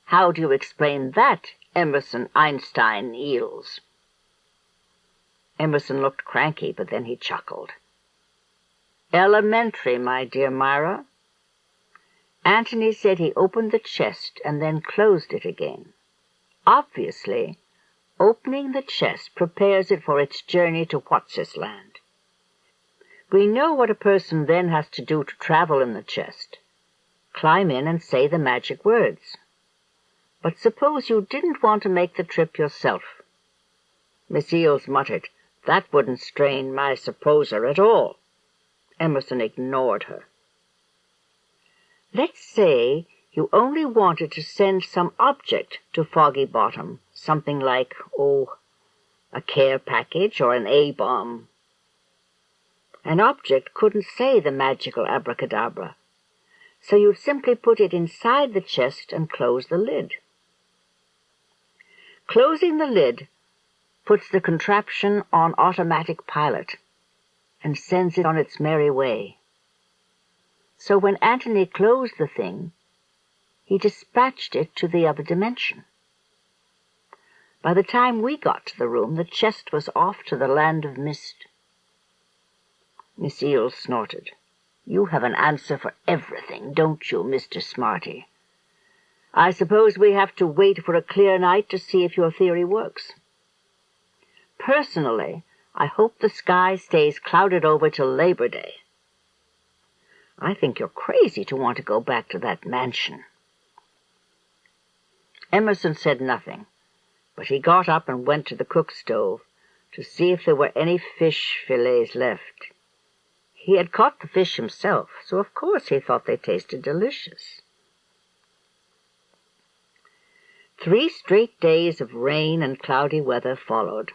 How do you explain that, Emerson Einstein Eels?" Emerson looked cranky, but then he chuckled. "Elementary, my dear Myra. Antony said he opened the chest and then closed it again. Obviously, opening the chest prepares it for its journey to What's-His-Land. We know what a person then has to do to travel in the chest. Climb in and say the magic words. But suppose you didn't want to make the trip yourself? Miss Eales muttered, "That wouldn't strain my supposer at all." Emerson ignored her. "Let's say you only wanted to send some object to Foggy Bottom, something like, a care package or an A-bomb. An object couldn't say the magical abracadabra, so you'd simply put it inside the chest and close the lid. Closing the lid puts the contraption on automatic pilot and sends it on its merry way. So when Antony closed the thing, he dispatched it to the other dimension. By the time we got to the room, the chest was off to the land of mist." Miss Eales snorted. "You have an answer for everything, don't you, Mr. Smarty? I suppose we have to wait for a clear night to see if your theory works. Personally, I hope the sky stays clouded over till Labor Day. I think you're crazy to want to go back to that mansion." Emerson said nothing, but he got up and went to the cook stove to see if there were any fish fillets left. He had caught the fish himself, so of course he thought they tasted delicious. 3 straight days of rain and cloudy weather followed.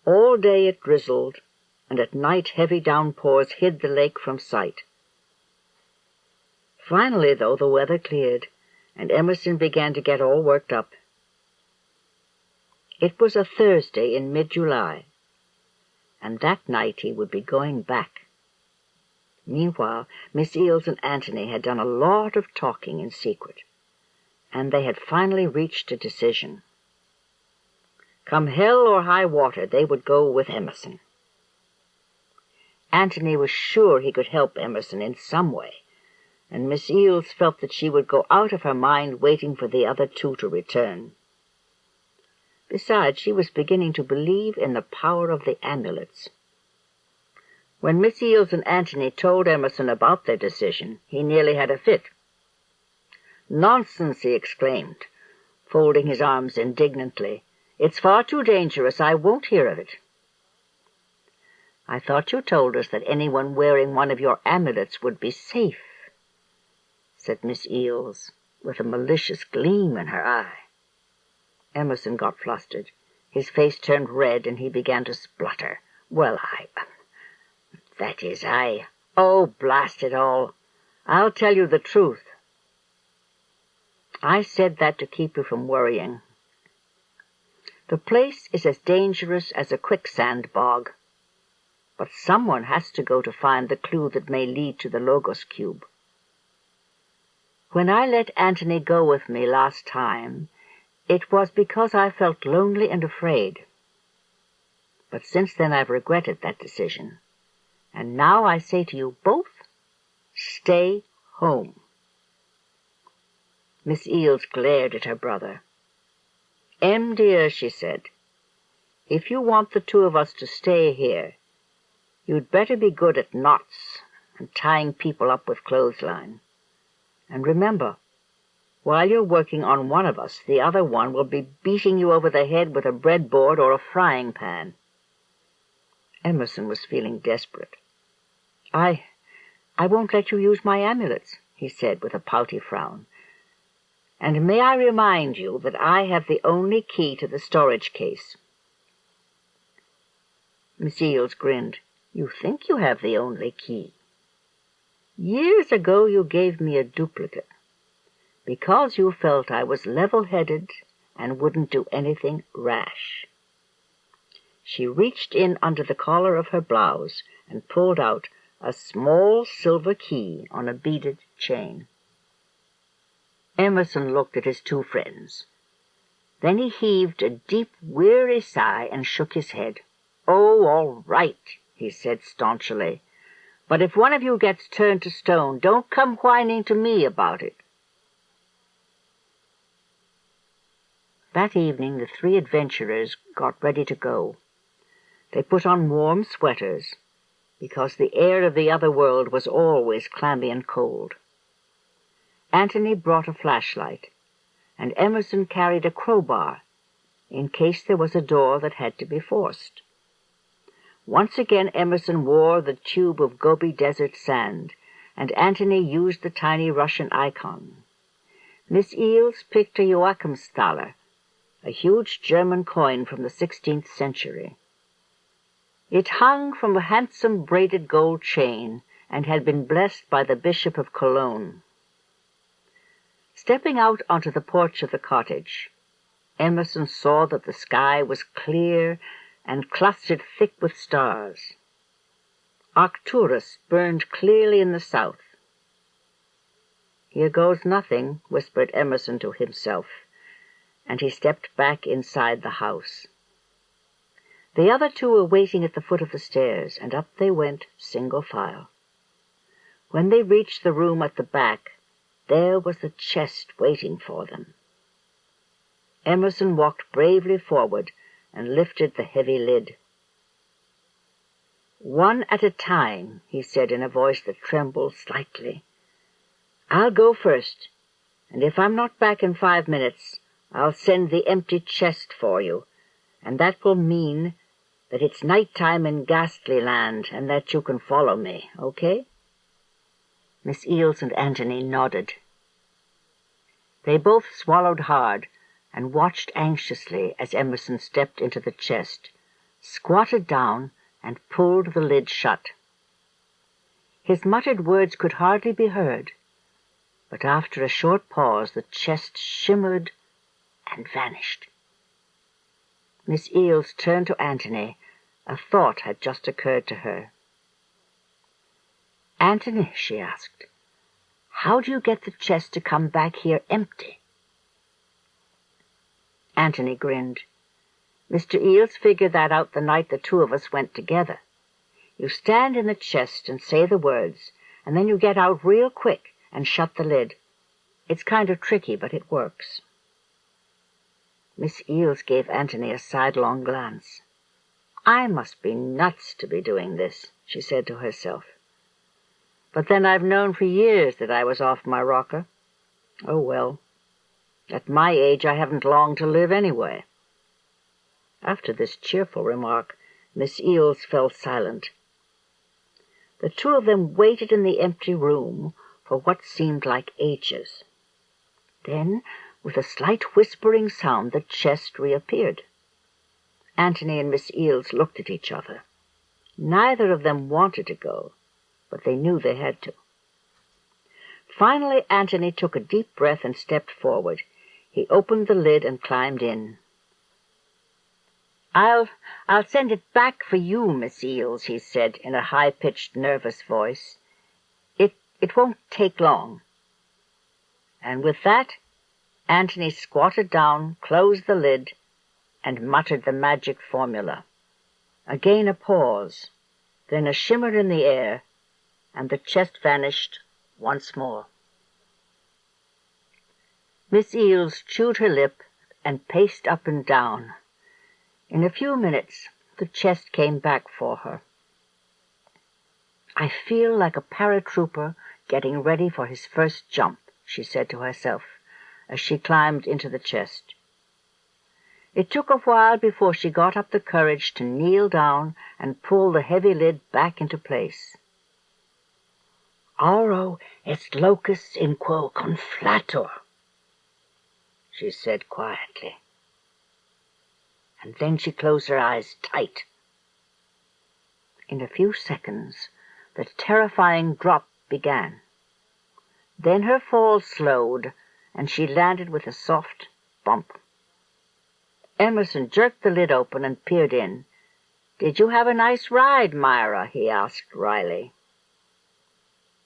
All day it drizzled, and at night heavy downpours hid the lake from sight. Finally, though, the weather cleared, and Emerson began to get all worked up. It was a Thursday in mid-July, and that night he would be going back. Meanwhile, Miss Eales and Antony had done a lot of talking in secret, and they had finally reached a decision. Come hell or high water, they would go with Emerson. Antony was sure he could help Emerson in some way, and Miss Eales felt that she would go out of her mind waiting for the other two to return. Besides, she was beginning to believe in the power of the amulets. When Miss Eales and Antony told Emerson about their decision, he nearly had a fit. "Nonsense!" he exclaimed, folding his arms indignantly. "It's far too dangerous. I won't hear of it." "I thought you told us that anyone wearing one of your amulets would be safe," said Miss Eales, with a malicious gleam in her eye. Emerson got flustered. His face turned red, and he began to splutter. "Well, oh, blast it all, I'll tell you the truth. I said that to keep you from worrying. The place is as dangerous as a quicksand bog, but someone has to go to find the clue that may lead to the Logos Cube. When I let Antony go with me last time, it was because I felt lonely and afraid. But since then I've regretted that decision. And now I say to you both, stay home." Miss Eales glared at her brother. "Em, dear," she said, "if you want the two of us to stay here, you'd better be good at knots and tying people up with clothesline. And remember, while you're working on one of us, the other one will be beating you over the head with a breadboard or a frying pan." Emerson was feeling desperate. I won't let you use my amulets," he said with a pouty frown. "And may I remind you that I have the only key to the storage case." Miss Eales grinned. "You think you have the only key. Years ago you gave me a duplicate, because you felt I was level-headed and wouldn't do anything rash." She reached in under the collar of her blouse and pulled out a small silver key on a beaded chain. Emerson looked at his two friends. Then he heaved a deep, weary sigh and shook his head. "Oh, all right," he said staunchly. "But if one of you gets turned to stone, don't come whining to me about it." That evening the 3 adventurers got ready to go. They put on warm sweaters, because the air of the other world was always clammy and cold. Antony brought a flashlight, and Emerson carried a crowbar in case there was a door that had to be forced. Once again Emerson wore the tube of Gobi Desert sand, and Antony used the tiny Russian icon. Miss Eels picked a Joachimsthaler, a huge German coin from the 16th century. It hung from a handsome braided gold chain and had been blessed by the Bishop of Cologne. Stepping out onto the porch of the cottage, Emerson saw that the sky was clear and clustered thick with stars. Arcturus burned clearly in the south. "Here goes nothing," whispered Emerson to himself, and he stepped back inside the house. The other two were waiting at the foot of the stairs, and up they went single file. When they reached the room at the back, there was the chest waiting for them. Emerson walked bravely forward and lifted the heavy lid. "One at a time," he said in a voice that trembled slightly. "I'll go first, and if I'm not back in 5 minutes, I'll send the empty chest for you, and that will mean that it's night-time in Ghastly Land and that you can follow me, okay?" Miss Eels and Antony nodded. They both swallowed hard and watched anxiously as Emerson stepped into the chest, squatted down, and pulled the lid shut. His muttered words could hardly be heard, but after a short pause the chest shimmered and vanished. Miss Eels turned to Antony. A thought had just occurred to her. "Antony," she asked, "how do you get the chest to come back here empty?" Antony grinned. "Mr. Eels figured that out the night the two of us went together. You stand in the chest and say the words, and then you get out real quick and shut the lid. It's kind of tricky, but it works." Miss Eels gave Antony a sidelong glance. "I must be nuts to be doing this," she said to herself. "But then I've known for years that I was off my rocker. Oh, well, at my age I haven't long to live anyway." After this cheerful remark, Miss Eels fell silent. The two of them waited in the empty room for what seemed like ages. Then, with a slight whispering sound, the chest reappeared. Antony and Miss Eels looked at each other. Neither of them wanted to go, but they knew they had to. Finally, Antony took a deep breath and stepped forward. He opened the lid and climbed in. I'll send it back for you, Miss Eels," he said in a high-pitched, nervous voice. It won't take long." And with that, Antony squatted down, closed the lid, and muttered the magic formula. Again a pause, then a shimmer in the air, and the chest vanished once more. Miss Eels chewed her lip and paced up and down. In a few minutes, the chest came back for her. "I feel like a paratrooper getting ready for his first jump," she said to herself, as she climbed into the chest. It took a while before she got up the courage to kneel down and pull the heavy lid back into place. "Auro est locus in quo conflator," she said quietly. And then she closed her eyes tight. In a few seconds, the terrifying drop began. Then her fall slowed, and she landed with a soft bump. Emerson jerked the lid open and peered in. "Did you have a nice ride, Myra?" he asked wryly.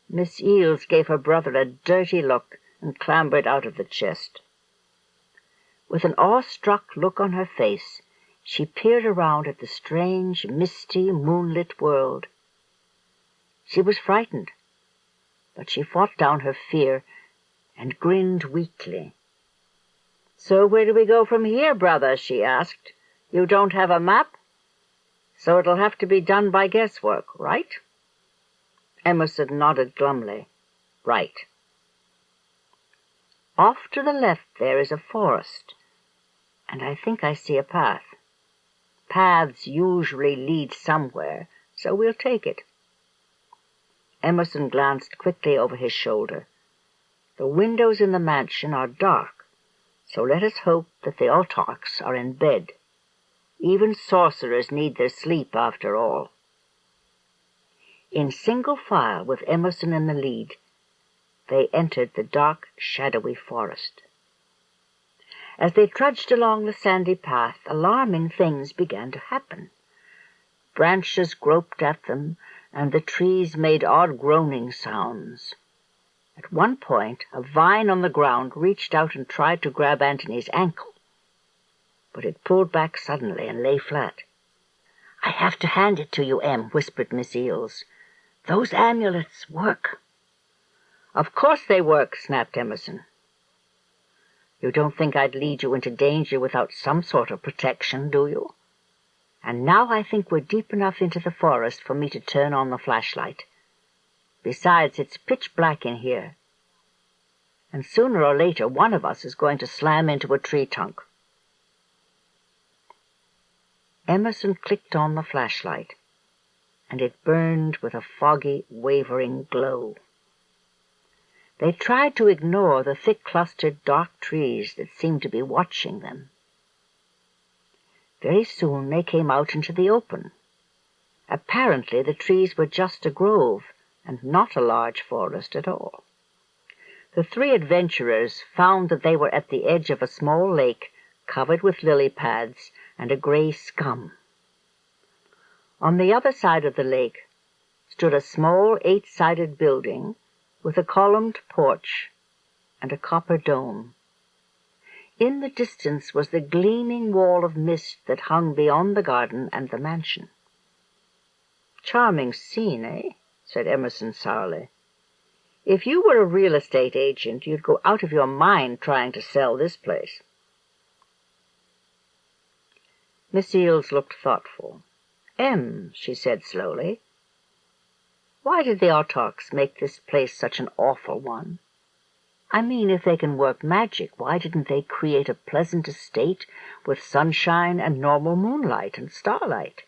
Miss Eels gave her brother a dirty look and clambered out of the chest. With an awestruck look on her face, she peered around at the strange, misty, moonlit world. She was frightened, but she fought down her fear and grinned weakly. "So where do we go from here, brother?" she asked. "You don't have a map? So it'll have to be done by guesswork, right?" Emerson nodded glumly. "Right." Off to the left there is a forest, and I think I see a path. Paths usually lead somewhere, so we'll take it." Emerson glanced quickly over his shoulder. "The windows in the mansion are dark, so let us hope that the autarchs are in bed. Even sorcerers need their sleep, after all." In single file, with Emerson in the lead, they entered the dark, shadowy forest. As they trudged along the sandy path, alarming things began to happen. Branches groped at them, and the trees made odd groaning sounds. At one point, a vine on the ground reached out and tried to grab Antony's ankle, but it pulled back suddenly and lay flat. "I have to hand it to you, Em," whispered Miss Eels. "Those amulets work." "Of course they work," snapped Emerson. "You don't think I'd lead you into danger without some sort of protection, do you? And now I think we're deep enough into the forest for me to turn on the flashlight. Besides, it's pitch black in here, and sooner or later one of us is going to slam into a tree trunk." Emerson clicked on the flashlight, and it burned with a foggy, wavering glow. They tried to ignore the thick-clustered dark trees that seemed to be watching them. Very soon they came out into the open. Apparently the trees were just a grove, and not a large forest at all. The three adventurers found that they were at the edge of a small lake covered with lily pads and a gray scum. On the other side of the lake stood a small 8-sided building with a columned porch and a copper dome. In the distance was the gleaming wall of mist that hung beyond the garden and the mansion. "Charming scene, eh?" said Emerson sourly. "If you were a real estate agent, you'd go out of your mind trying to sell this place." Miss Eels looked thoughtful. "Em," she said slowly, "why did the autarchs make this place such an awful one? I mean, if they can work magic, why didn't they create a pleasant estate with sunshine and normal moonlight and starlight?"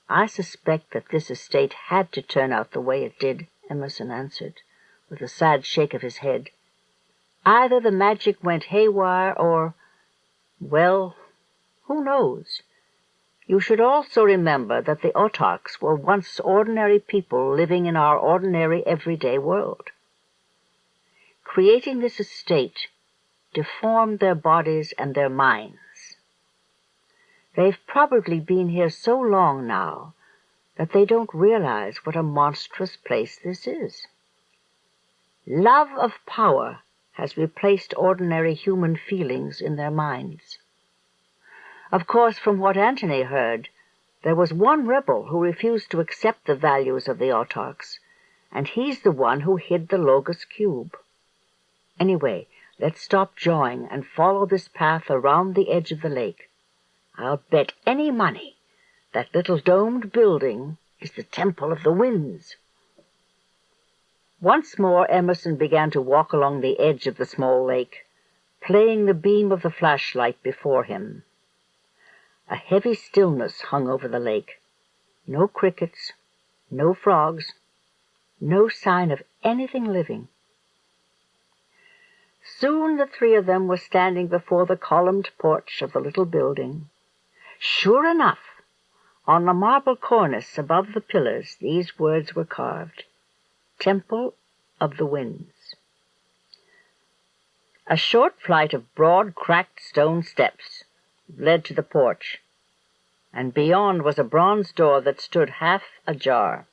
"I suspect that this estate had to turn out the way it did," Emerson answered, with a sad shake of his head. "Either the magic went haywire or, well, who knows? You should also remember that the autarchs were once ordinary people living in our ordinary everyday world. Creating this estate deformed their bodies and their minds. They've probably been here so long now that they don't realize what a monstrous place this is. Love of power has replaced ordinary human feelings in their minds. Of course, from what Antony heard, there was one rebel who refused to accept the values of the autarchs, and he's the one who hid the Logos Cube. Anyway, let's stop jawing and follow this path around the edge of the lake. I'll bet any money that little domed building is the Temple of the Winds." Once more Emerson began to walk along the edge of the small lake, playing the beam of the flashlight before him. A heavy stillness hung over the lake. No crickets, no frogs, no sign of anything living. Soon the three of them were standing before the columned porch of the little building. Sure enough, on the marble cornice above the pillars, these words were carved: "Temple of the Winds." A short flight of broad, cracked stone steps led to the porch, and beyond was a bronze door that stood half ajar.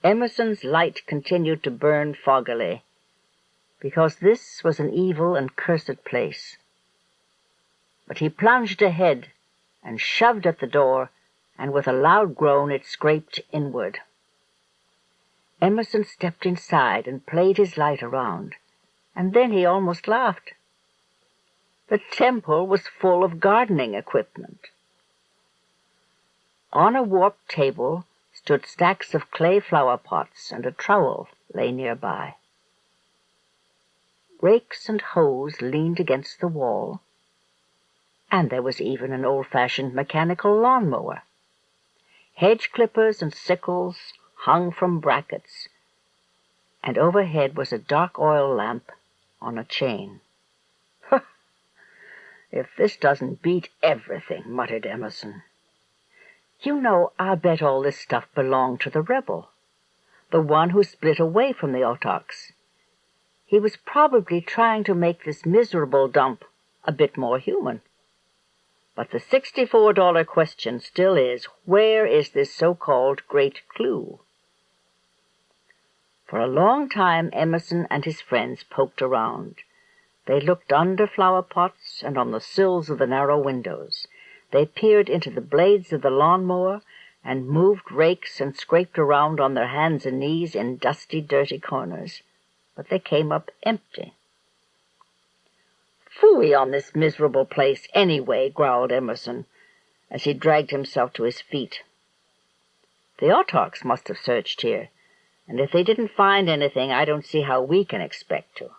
Emerson's light continued to burn foggily, because this was an evil and cursed place. But he plunged ahead and shoved at the door, and with a loud groan it scraped inward. Emerson stepped inside and played his light around, and then he almost laughed. The temple was full of gardening equipment. On a warped table stood stacks of clay flower pots, and a trowel lay nearby. Rakes and hoes leaned against the wall, and there was even an old-fashioned mechanical lawn-mower. Hedge clippers and sickles hung from brackets, and overhead was a dark oil lamp on a chain. "If this doesn't beat everything," muttered Emerson. "You know, I'll bet all this stuff belonged to the rebel, the one who split away from the Otoks. He was probably trying to make this miserable dump a bit more human. But the $64 question still is, where is this so-called great clue?" For a long time Emerson and his friends poked around. They looked under flower pots and on the sills of the narrow windows. They peered into the blades of the lawn-mower and moved rakes and scraped around on their hands and knees in dusty, dirty corners. But they came up empty. "Phooey on this miserable place, anyway," growled Emerson, as he dragged himself to his feet. "The Otoks must have searched here, and if they didn't find anything, I don't see how we can expect to."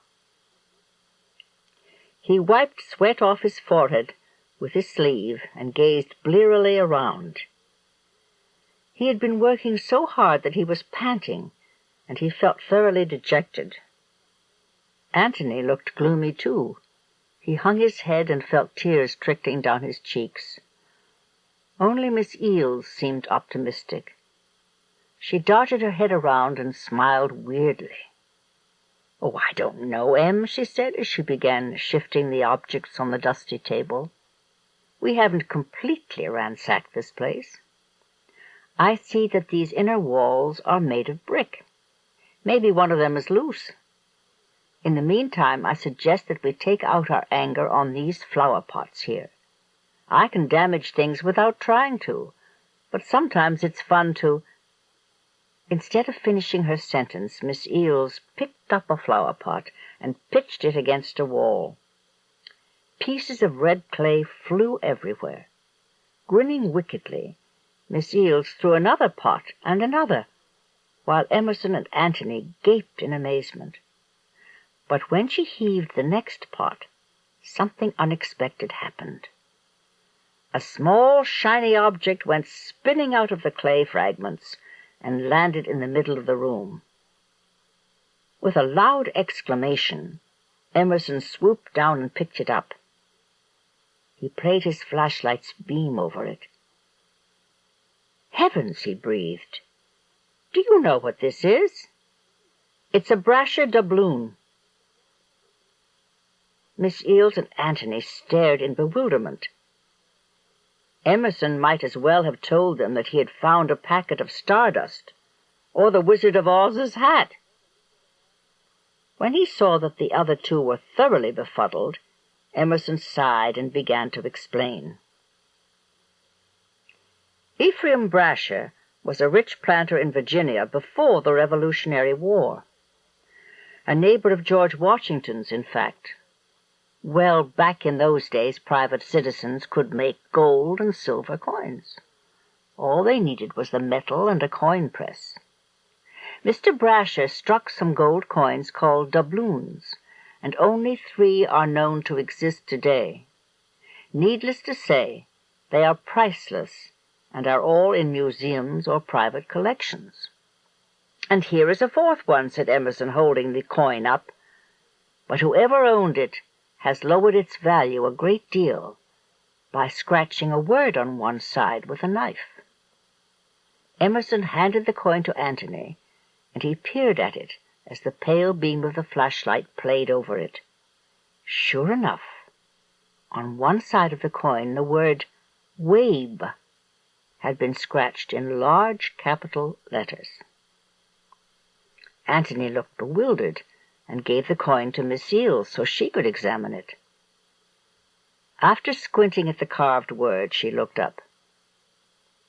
He wiped sweat off his forehead with his sleeve and gazed blearily around. He had been working so hard that he was panting, and he felt thoroughly dejected. Antony looked gloomy, too. He hung his head and felt tears trickling down his cheeks. Only Miss Eales seemed optimistic. She darted her head around and smiled weirdly. "Oh, I don't know, Em," she said as she began shifting the objects on the dusty table. "We haven't completely ransacked this place. I see that these inner walls are made of brick. Maybe one of them is loose. In the meantime, I suggest that we take out our anger on these flower pots here. I can damage things without trying to, but sometimes it's fun to—" Instead of finishing her sentence, Miss Eales picked up a flower pot and pitched it against a wall. Pieces of red clay flew everywhere. Grinning wickedly, Miss Eales threw another pot and another, while Emerson and Antony gaped in amazement. But when she heaved the next pot, something unexpected happened. A small, shiny object went spinning out of the clay fragments and landed in the middle of the room. With a loud exclamation, Emerson swooped down and picked it up. He played his flashlight's beam over it. "Heavens," he breathed. "Do you know what this is? It's a brasher doubloon." Miss Eales and Antony stared in bewilderment. Emerson might as well have told them that he had found a packet of stardust, or the Wizard of Oz's hat. When he saw that the other two were thoroughly befuddled, Emerson sighed and began to explain. Ephraim Brasher was a rich planter in Virginia before the Revolutionary War. A neighbor of George Washington's, in fact. Well, back in those days, private citizens could make gold and silver coins. All they needed was the metal and a coin press. Mr. Brasher struck some gold coins called doubloons, and only 3 are known to exist today. Needless to say, they are priceless and are all in museums or private collections. "And here is a 4th one," said Emerson, holding the coin up. "But whoever owned it has lowered its value a great deal by scratching a word on one side with a knife." Emerson handed the coin to Antony, and he peered at it as the pale beam of the flashlight played over it. Sure enough, on one side of the coin the word "Wabe" had been scratched in large capital letters. Antony looked bewildered and gave the coin to Miss Eales so she could examine it. After squinting at the carved word, she looked up.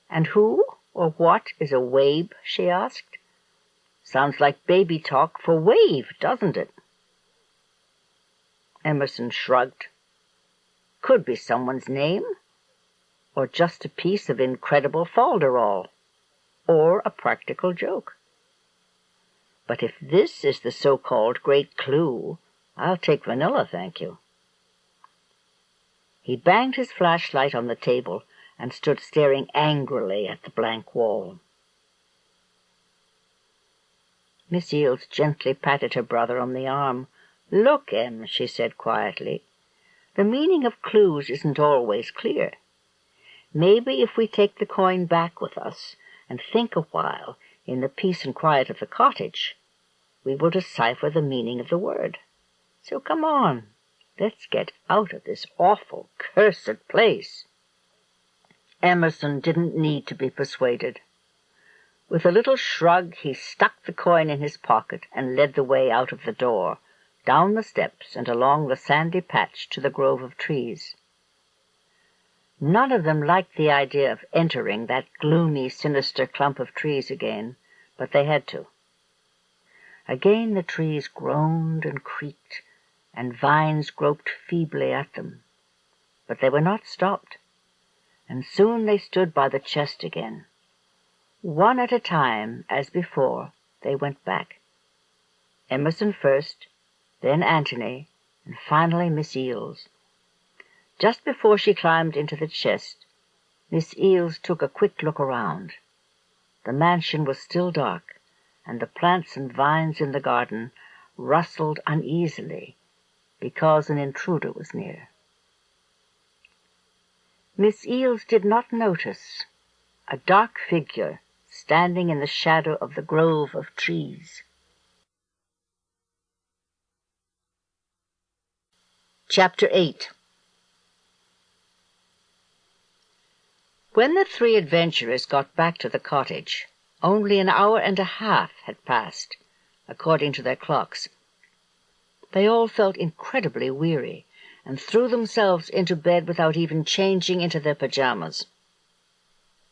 "And who or what is a wabe?" she asked. "Sounds like baby talk for wave, doesn't it?" Emerson shrugged. "Could be someone's name, or just a piece of incredible falderall, or a practical joke. But if this is the so-called great clue, I'll take vanilla, thank you." He banged his flashlight on the table and stood staring angrily at the blank wall. Miss Eales gently patted her brother on the arm. "Look, Em," she said quietly, "the meaning of clues isn't always clear. Maybe if we take the coin back with us and think a while in the peace and quiet of the cottage, we will decipher the meaning of the word. So come on, let's get out of this awful, cursed place." Emerson didn't need to be persuaded. With a little shrug, he stuck the coin in his pocket and led the way out of the door, down the steps and along the sandy patch to the grove of trees. None of them liked the idea of entering that gloomy, sinister clump of trees again, but they had to. Again the trees groaned and creaked, and vines groped feebly at them. But they were not stopped, and soon they stood by the chest again. One at a time, as before, they went back. Emerson first, then Antony, and finally Miss Eales. Just before she climbed into the chest, Miss Eales took a quick look around. The mansion was still dark, and the plants and vines in the garden rustled uneasily because an intruder was near. Miss Eales did not notice a dark figure standing in the shadow of the grove of trees. Chapter 8. When the three adventurers got back to the cottage, only an hour and a half had passed, according to their clocks. They all felt incredibly weary, and threw themselves into bed without even changing into their pajamas.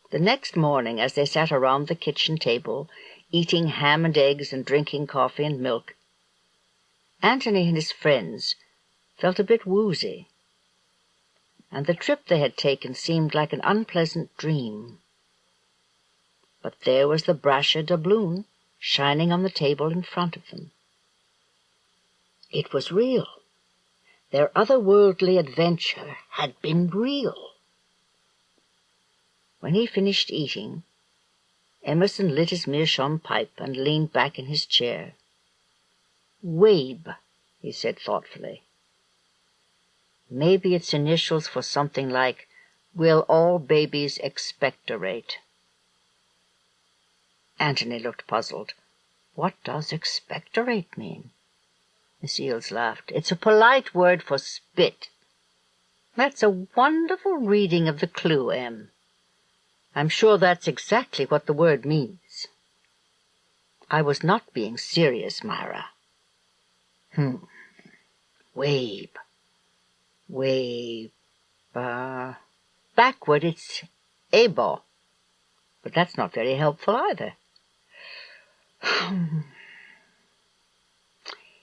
The next morning, as they sat around the kitchen table, eating ham and eggs and drinking coffee and milk, Antony and his friends felt a bit woozy, and the trip they had taken seemed like an unpleasant dream. But there was the brasher doubloon shining on the table in front of them. It was real. Their otherworldly adventure had been real. When he finished eating, Emerson lit his meerschaum pipe and leaned back in his chair. "Wabe," he said thoughtfully. "Maybe it's initials for something like, 'Will all babies expectorate?'" Antony looked puzzled. "What does expectorate mean?" Miss Eales laughed. "It's a polite word for spit." "That's a wonderful reading of the clue, Em. I'm sure that's exactly what the word means." "I was not being serious, Myra." Wabe. Backward it's abo, but that's not very helpful either.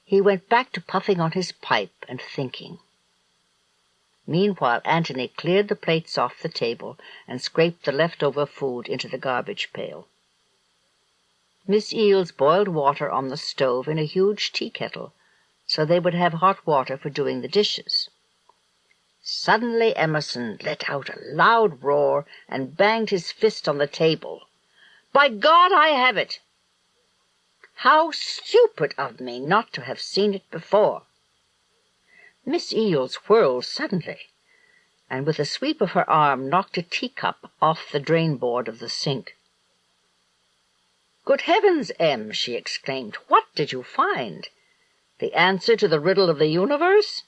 He went back to puffing on his pipe and thinking. Meanwhile, Antony cleared the plates off the table and scraped the leftover food into the garbage pail. Miss Eales boiled water on the stove in a huge tea kettle, so they would have hot water for doing the dishes. Suddenly Emerson let out a loud roar and banged his fist on the table. "By God, I have it! How stupid of me not to have seen it before!" Miss Eales whirled suddenly, and with a sweep of her arm knocked a teacup off the drainboard of the sink. "Good heavens, Em!" she exclaimed. "What did you find? The answer to the riddle of the universe?"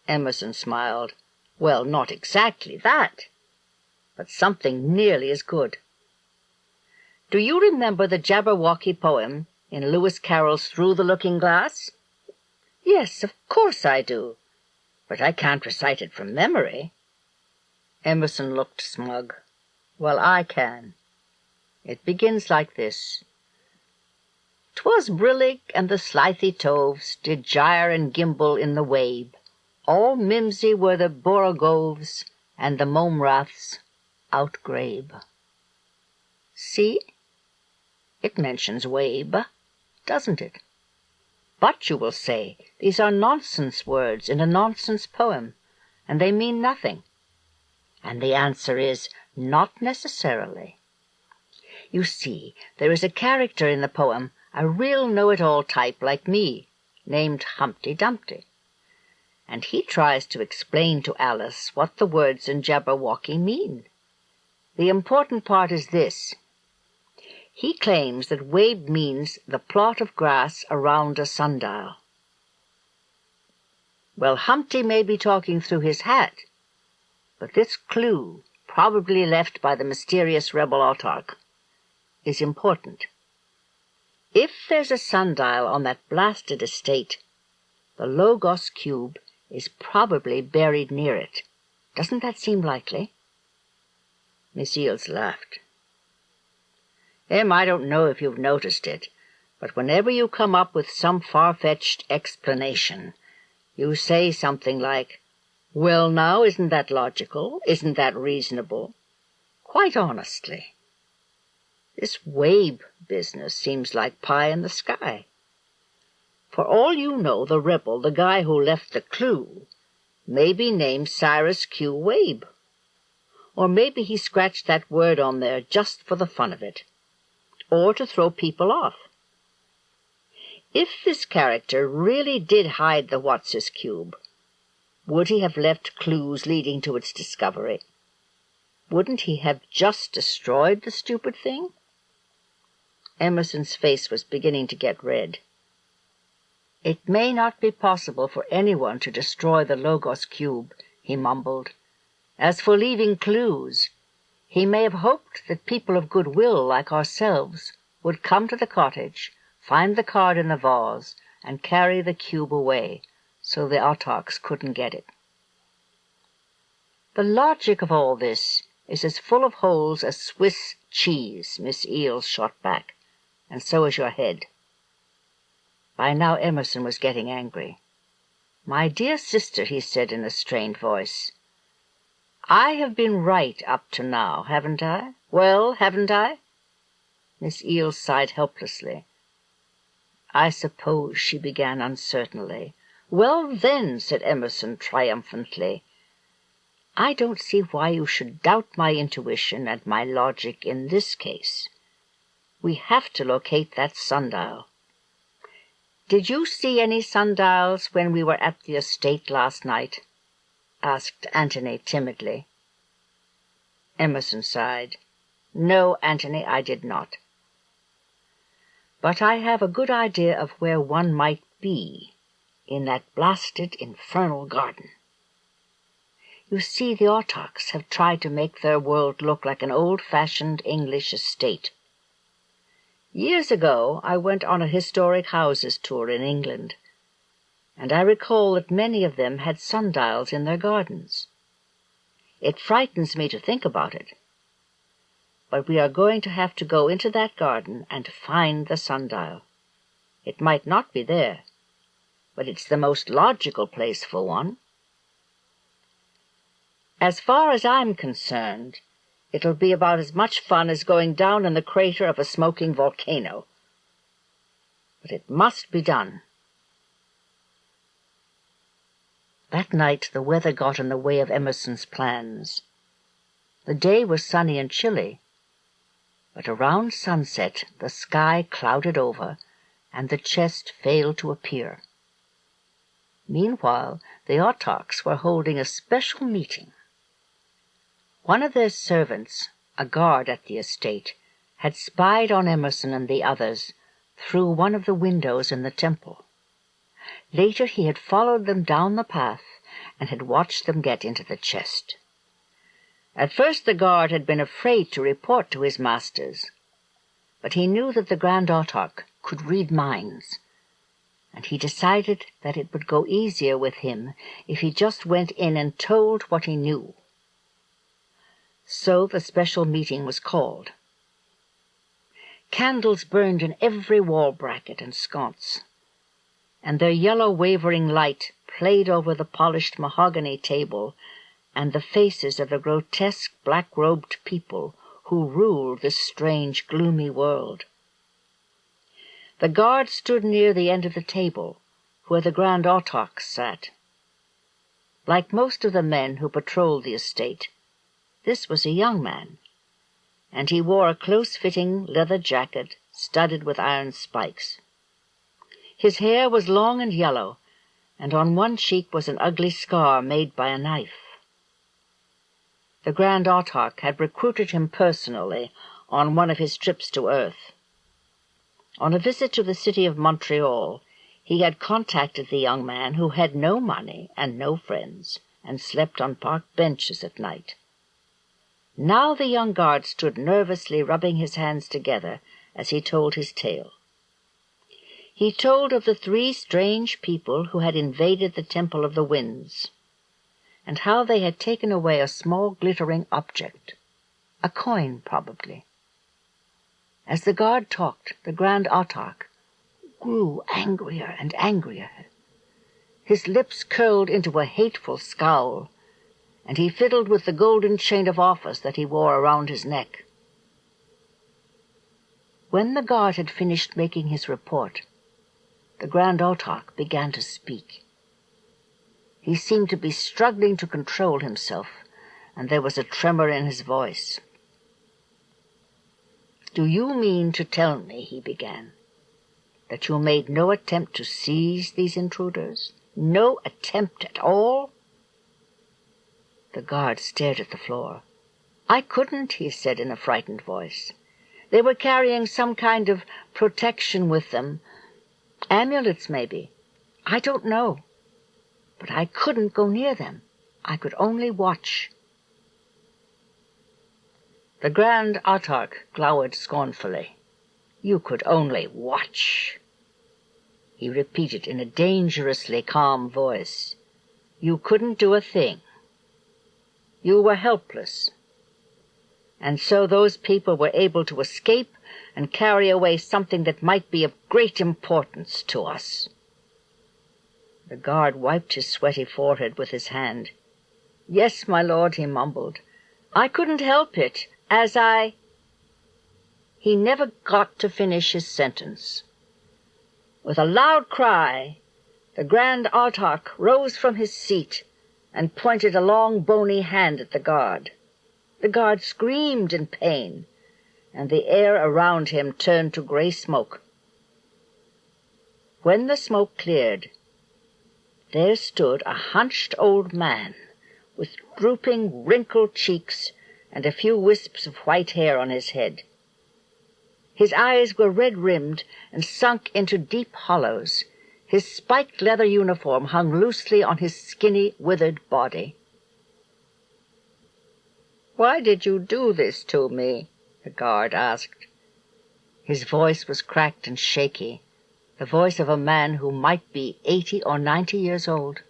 Emerson smiled. "Well, not exactly that, but something nearly as good. Do you remember the Jabberwocky poem in Lewis Carroll's Through the Looking Glass?" "Yes, of course I do, but I can't recite it from memory." Emerson looked smug. "Well, I can. It begins like this. 'Twas brillig, and the slithy toves did gyre and gimble in the wabe. All mimsy were the borogoves, and the momraths outgrabe." See? It mentions wabe, doesn't it? But, you will say, these are nonsense words in a nonsense poem, and they mean nothing. And the answer is, not necessarily. You see, there is a character in the poem, a real know-it-all type like me, named Humpty Dumpty. And he tries to explain to Alice what the words in Jabberwocky mean. The important part is this. He claims that wabe means the plot of grass around a sundial. Well, Humpty may be talking through his hat, but this clue, probably left by the mysterious rebel autarch, is important. If there's a sundial on that blasted estate, the Logos cube is probably buried near it. Doesn't that seem likely? Miss Eales laughed. Em, I don't know if you've noticed it, but whenever you come up with some far-fetched explanation, you say something like, "Well now, isn't that logical? Isn't that reasonable?" Quite honestly. This wabe business seems like pie in the sky. For all you know, the rebel, the guy who left the clue, may be named Cyrus Q. Wabe. Or maybe he scratched that word on there just for the fun of it, or to throw people off. If this character really did hide the What's-His Cube, would he have left clues leading to its discovery? Wouldn't he have just destroyed the stupid thing? Emerson's face was beginning to get red. It may not be possible for anyone to destroy the Logos cube, he mumbled. As for leaving clues, he may have hoped that people of goodwill like ourselves would come to the cottage, find the card in the vase, and carry the cube away, so the autarchs couldn't get it. The logic of all this is as full of holes as Swiss cheese, Miss Eales shot back, and so is your head. By now Emerson was getting angry. "My dear sister," he said in a strained voice, "I have been right up to now, haven't I? Well, haven't I?" Miss Eales sighed helplessly. "I suppose," she began uncertainly. "Well, then," said Emerson triumphantly, "I don't see why you should doubt my intuition and my logic in this case. We have to locate that sundial." "Did you see any sundials when we were at the estate last night?" asked Antony timidly. Emerson sighed. "No, Antony, I did not. But I have a good idea of where one might be in that blasted infernal garden. You see, the autarchs have tried to make their world look like an old-fashioned English estate. Years ago I went on a historic houses tour in England, and I recall that many of them had sundials in their gardens. It frightens me to think about it. But we are going to have to go into that garden and find the sundial. It might not be there, but it's the most logical place for one. As far as I'm concerned, it'll be about as much fun as going down in the crater of a smoking volcano. But it must be done." That night the weather got in the way of Emerson's plans. The day was sunny and chilly, but around sunset the sky clouded over, and the chest failed to appear. Meanwhile, the autarchs were holding a special meeting. One of their servants, a guard at the estate, had spied on Emerson and the others through one of the windows in the temple. Later he had followed them down the path and had watched them get into the chest. At first the guard had been afraid to report to his masters, but he knew that the Grand Autarch could read minds, and he decided that it would go easier with him if he just went in and told what he knew. So the special meeting was called. Candles burned in every wall bracket and sconce, and their yellow wavering light played over the polished mahogany table and the faces of the grotesque black-robed people who ruled this strange, gloomy world. The guard stood near the end of the table, where the Grand Autarch sat. Like most of the men who patrolled the estate, this was a young man, and he wore a close-fitting leather jacket studded with iron spikes. His hair was long and yellow, and on one cheek was an ugly scar made by a knife. The Grand Autarch had recruited him personally on one of his trips to Earth. On a visit to the city of Montreal, he had contacted the young man who had no money and no friends, and slept on park benches at night. Now the young guard stood nervously rubbing his hands together as he told his tale. He told of the 3 strange people who had invaded the Temple of the Winds, and how they had taken away a small glittering object, a coin probably. As the guard talked, the Grand Autarch grew angrier and angrier. His lips curled into a hateful scowl, and he fiddled with the golden chain of office that he wore around his neck. When the guard had finished making his report, the Grand Autarch began to speak. He seemed to be struggling to control himself, and there was a tremor in his voice. "Do you mean to tell me," he began, "that you made no attempt to seize these intruders? No attempt at all?" The guard stared at the floor. "I couldn't," he said in a frightened voice. "They were carrying some kind of protection with them. Amulets, maybe. I don't know. But I couldn't go near them. I could only watch." The Grand Autarch glowered scornfully. "You could only watch," he repeated in a dangerously calm voice. "You couldn't do a thing. You were helpless. And so those people were able to escape and carry away something that might be of great importance to us." The guard wiped his sweaty forehead with his hand. "Yes, my lord," he mumbled. "I couldn't help it, as I—" He never got to finish his sentence. With a loud cry, the Grand Autarch rose from his seat and pointed a long, bony hand at the guard. The guard screamed in pain, and the air around him turned to gray smoke. When the smoke cleared, there stood a hunched old man with drooping, wrinkled cheeks and a few wisps of white hair on his head. His eyes were red-rimmed and sunk into deep hollows. His spiked leather uniform hung loosely on his skinny, withered body. "Why did you do this to me?" the guard asked. His voice was cracked and shaky, the voice of a man who might be 80 or 90 years old.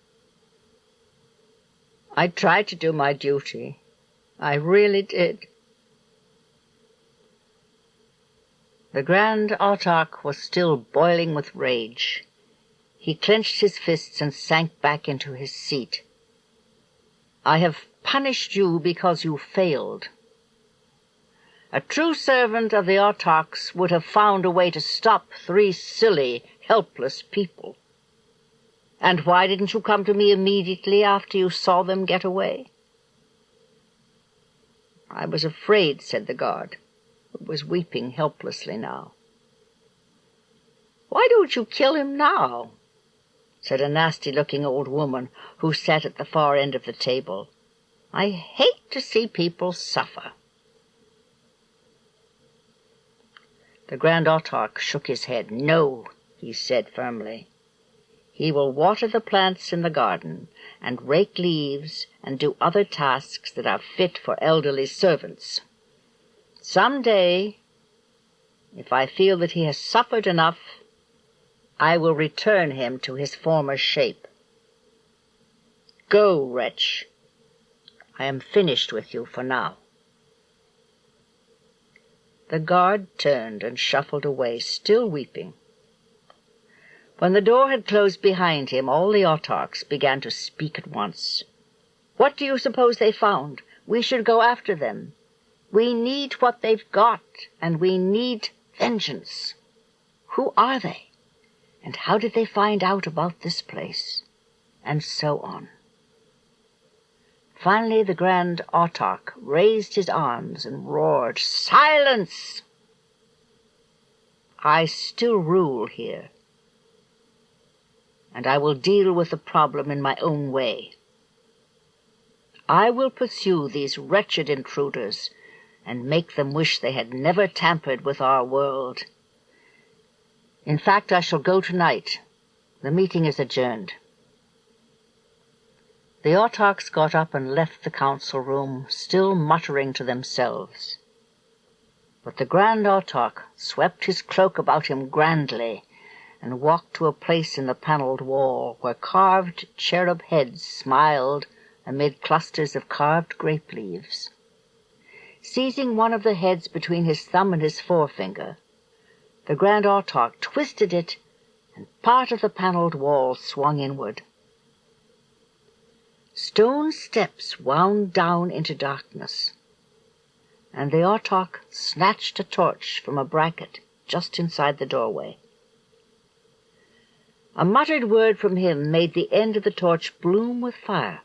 "I tried to do my duty. I really did." The Grand Autarch was still boiling with rage. He clenched his fists and sank back into his seat. "I have punished you because you failed. A true servant of the Autarchs would have found a way to stop 3 silly, helpless people. And why didn't you come to me immediately after you saw them get away?" "I was afraid," said the guard, who was weeping helplessly now. "Why don't you kill him now?" said a nasty-looking old woman who sat at the far end of the table. "I hate to see people suffer." The Grand Autarch shook his head. "No," he said firmly. "He will water the plants in the garden, and rake leaves, and do other tasks that are fit for elderly servants. Some day, if I feel that he has suffered enough, I will return him to his former shape. Go, wretch. I am finished with you for now." The guard turned and shuffled away, still weeping. When the door had closed behind him, all the Autarchs began to speak at once. "What do you suppose they found? We should go after them. We need what they've got, and we need vengeance. Who are they? And how did they find out about this place? And so on. Finally, the Grand Autarch raised his arms and roared, "Silence! I still rule here, and I will deal with the problem in my own way. I will pursue these wretched intruders and make them wish they had never tampered with our world. In fact, I shall go tonight. The meeting is adjourned." The autarchs got up and left the council room, still muttering to themselves. But the Grand Autarch swept his cloak about him grandly and walked to a place in the panelled wall where carved cherub heads smiled amid clusters of carved grape leaves. Seizing one of the heads between his thumb and his forefinger, the Grand Autarch twisted it, and part of the panelled wall swung inward. Stone steps wound down into darkness, and the autarch snatched a torch from a bracket just inside the doorway. A muttered word from him made the end of the torch bloom with fire,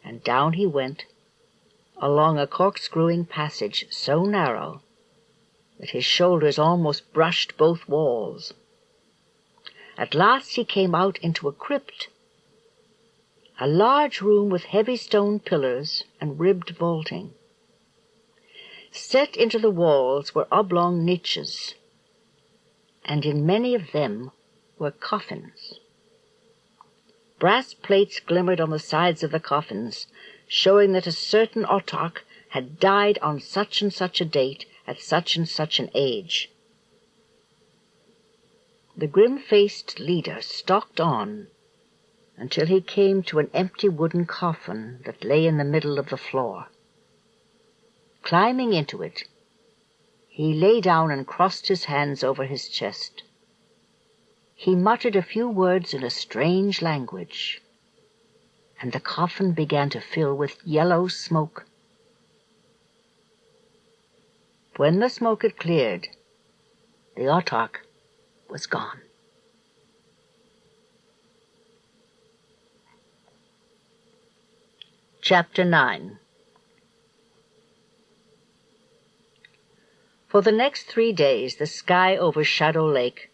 and down he went, along a corkscrewing passage so narrow that his shoulders almost brushed both walls. At last he came out into a crypt, a large room with heavy stone pillars and ribbed vaulting. Set into the walls were oblong niches, and in many of them were coffins. Brass plates glimmered on the sides of the coffins, showing that a certain autarch had died on such and such a date at such and such an age. The grim-faced leader stalked on until he came to an empty wooden coffin that lay in the middle of the floor. Climbing into it, he lay down and crossed his hands over his chest. He muttered a few words in a strange language, and the coffin began to fill with yellow smoke. When the smoke had cleared, the autarch was gone. Chapter 9. For the next 3 days the sky over Shadow Lake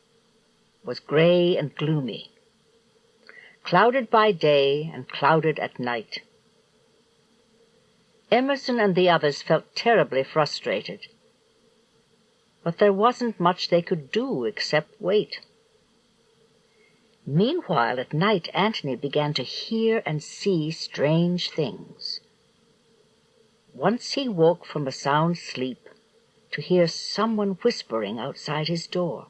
was gray and gloomy, clouded by day and clouded at night. Emerson and the others felt terribly frustrated, but there wasn't much they could do except wait. Meanwhile, at night, Antony began to hear and see strange things. Once he woke from a sound sleep to hear someone whispering outside his door.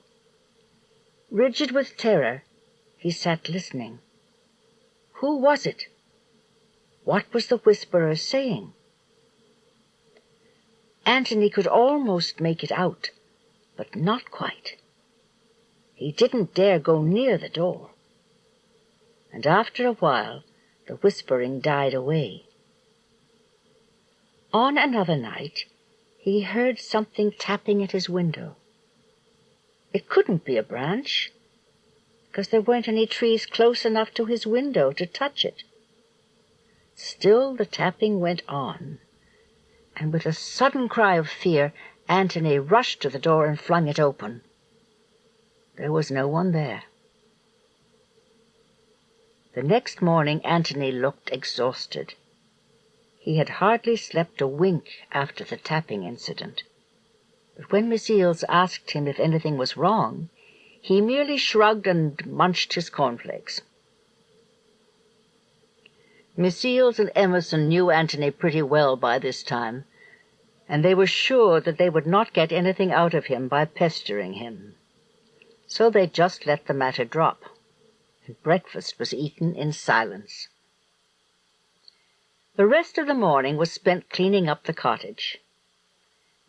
Rigid with terror, he sat listening. Who was it? What was the whisperer saying? Antony could almost make it out, but not quite. He didn't dare go near the door, and after a while the whispering died away. On another night he heard something tapping at his window. It couldn't be a branch, because there weren't any trees close enough to his window to touch it. Still the tapping went on, and with a sudden cry of fear, Antony rushed to the door and flung it open. There was no one there. The next morning Antony looked exhausted. He had hardly slept a wink after the tapping incident. But when Miss Eales asked him if anything was wrong, he merely shrugged and munched his cornflakes. Miss Eales and Emerson knew Antony pretty well by this time, and they were sure that they would not get anything out of him by pestering him. So they just let the matter drop, and breakfast was eaten in silence. The rest of the morning was spent cleaning up the cottage.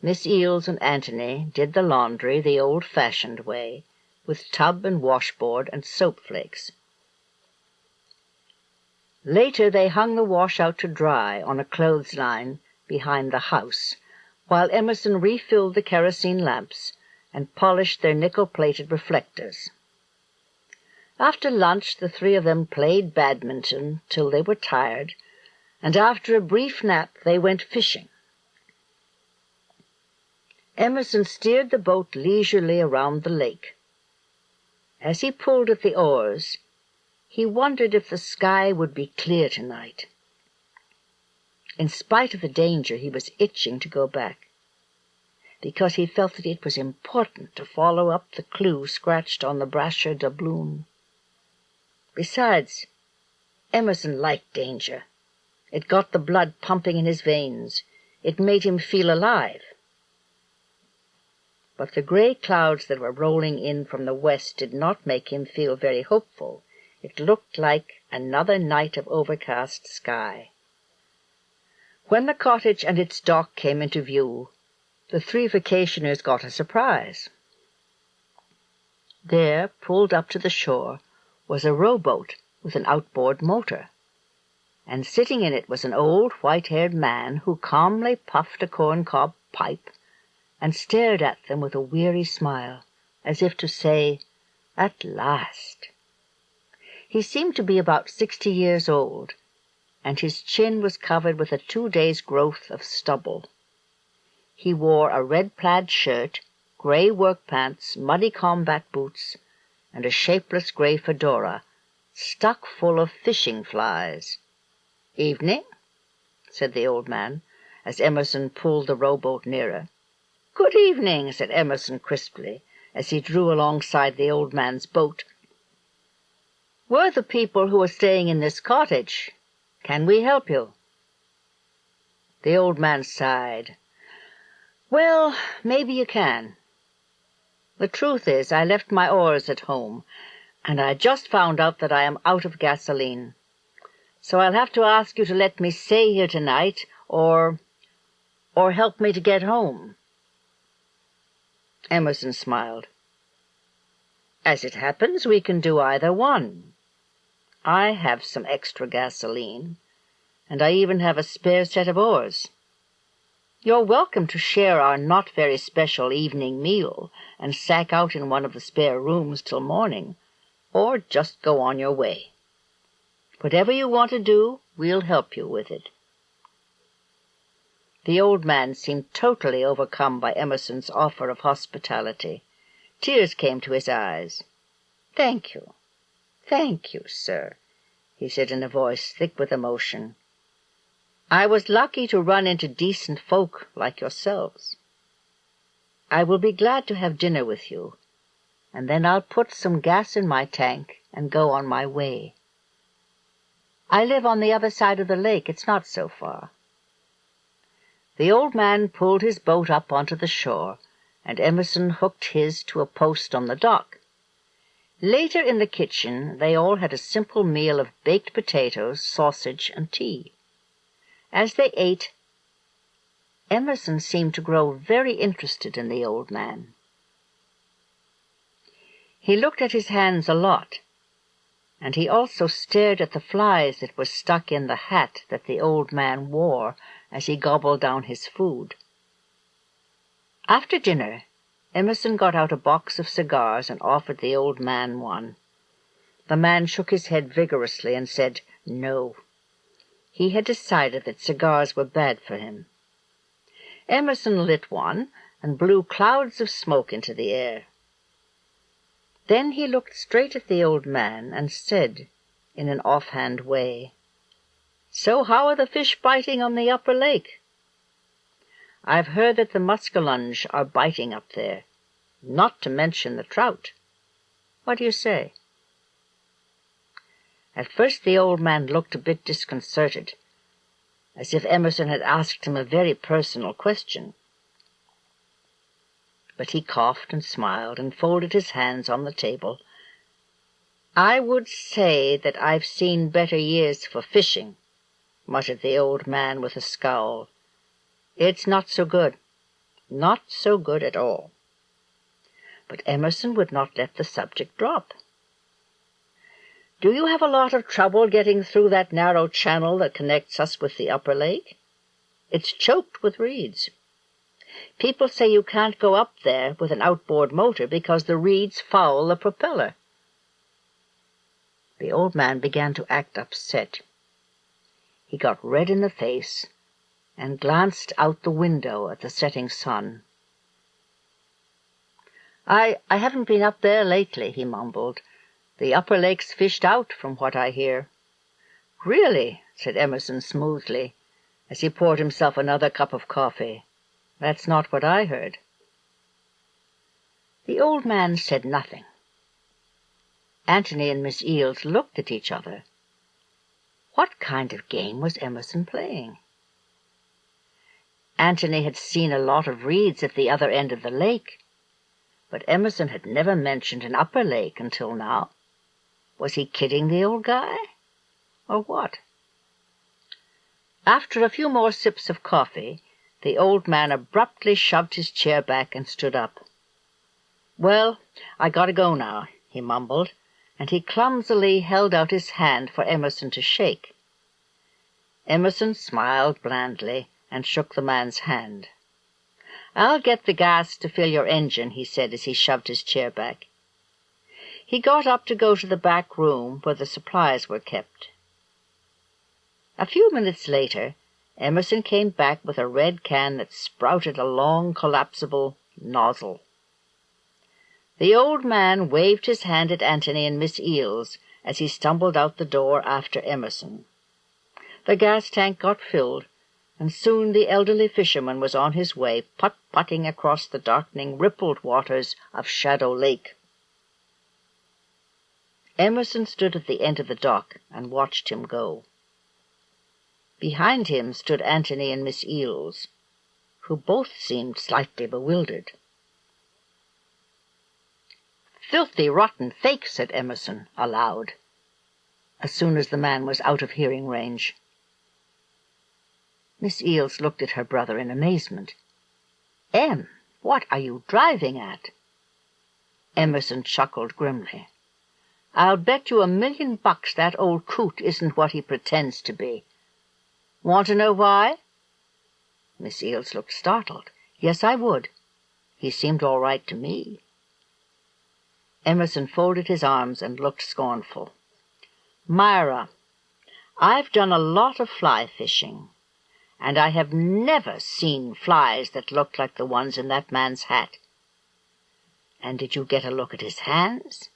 Miss Eales and Antony did the laundry the old-fashioned way, with tub and washboard and soap flakes. Later they hung the wash out to dry on a clothesline behind the house, while Emerson refilled the kerosene lamps and polished their nickel-plated reflectors. After lunch, the three of them played badminton till they were tired, and after a brief nap they went fishing. Emerson steered the boat leisurely around the lake. As he pulled at the oars, he wondered if the sky would be clear tonight. In spite of the danger, he was itching to go back, because he felt that it was important to follow up the clue scratched on the brasher doubloon. Besides, Emerson liked danger. It got the blood pumping in his veins. It made him feel alive. But the gray clouds that were rolling in from the west did not make him feel very hopeful. It looked like another night of overcast sky. When the cottage and its dock came into view, the three vacationers got a surprise. There, pulled up to the shore, was a rowboat with an outboard motor, and sitting in it was an old white-haired man who calmly puffed a corncob pipe and stared at them with a weary smile, as if to say, "At last." He seemed to be about 60 years old, and his chin was covered with a 2 days' growth of stubble. He wore a red plaid shirt, gray work pants, muddy combat boots, and a shapeless gray fedora, stuck full of fishing flies. "Evening," said the old man, as Emerson pulled the rowboat nearer. "Good evening," said Emerson crisply, as he drew alongside the old man's boat. "We're the people who are staying in this cottage. Can we help you?" The old man sighed. "Well, maybe you can. The truth is, I left my oars at home, and I just found out that I am out of gasoline. So I'll have to ask you to let me stay here tonight, or help me to get home." Emerson smiled. "As it happens, we can do either one. I have some extra gasoline, and I even have a spare set of oars. You're welcome to share our not-very-special evening meal and sack out in one of the spare rooms till morning, or just go on your way. Whatever you want to do, we'll help you with it." The old man seemed totally overcome by Emerson's offer of hospitality. Tears came to his eyes. "Thank you. Thank you, sir," he said in a voice thick with emotion. "I was lucky to run into decent folk like yourselves. I will be glad to have dinner with you, and then I'll put some gas in my tank and go on my way. I live on the other side of the lake. It's not so far." The old man pulled his boat up onto the shore, and Emerson hooked his to a post on the dock. Later in the kitchen they all had a simple meal of baked potatoes, sausage, and tea. As they ate, Emerson seemed to grow very interested in the old man. He looked at his hands a lot, and he also stared at the flies that were stuck in the hat that the old man wore as he gobbled down his food. After dinner, Emerson got out a box of cigars and offered the old man one. The man shook his head vigorously and said no. He had decided that cigars were bad for him. Emerson lit one and blew clouds of smoke into the air. Then he looked straight at the old man and said, in an offhand way, "So how are the fish biting on the upper lake? I've heard that the muskellunge are biting up there, not to mention the trout. What do you say?" At first the old man looked a bit disconcerted, as if Emerson had asked him a very personal question. But he coughed and smiled and folded his hands on the table. "I would say that I've seen better years for fishing," muttered the old man with a scowl. "It's not so good. Not so good at all." But Emerson would not let the subject drop. "Do you have a lot of trouble getting through that narrow channel that connects us with the upper lake? It's choked with reeds. People say you can't go up there with an outboard motor because the reeds foul the propeller." The old man began to act upset. He got red in the face and glanced out the window at the setting sun. I haven't been up there lately," he mumbled. "The upper lake's fished out, from what I hear." "Really?" said Emerson smoothly, as he poured himself another cup of coffee. "That's not what I heard." The old man said nothing. Antony and Miss Eales looked at each other. What kind of game was Emerson playing? Antony had seen a lot of reeds at the other end of the lake, but Emerson had never mentioned an upper lake until now. Was he kidding the old guy? Or what? After a few more sips of coffee, the old man abruptly shoved his chair back and stood up. "Well, I gotta go now," he mumbled, and he clumsily held out his hand for Emerson to shake. Emerson smiled blandly and shook the man's hand. "I'll get the gas to fill your engine," he said as he shoved his chair back. He got up to go to the back room where the supplies were kept. A few minutes later, Emerson came back with a red can that sprouted a long, collapsible nozzle. The old man waved his hand at Antony and Miss Eales as he stumbled out the door after Emerson. The gas tank got filled, and soon the elderly fisherman was on his way, putt-putting across the darkening, rippled waters of Shadow Lake. Emerson stood at the end of the dock and watched him go. Behind him stood Antony and Miss Eales, who both seemed slightly bewildered. "Filthy, rotten fake," said Emerson, aloud, as soon as the man was out of hearing range. Miss Eales looked at her brother in amazement. "Em, what are you driving at?" Emerson chuckled grimly. "I'll bet you $1,000,000 that old coot isn't what he pretends to be. Want to know why?" Miss Eales looked startled. "Yes, I would. He seemed all right to me." Emerson folded his arms and looked scornful. "Myra, I've done a lot of fly fishing, and I have never seen flies that looked like the ones in that man's hat. And did you get a look at his hands?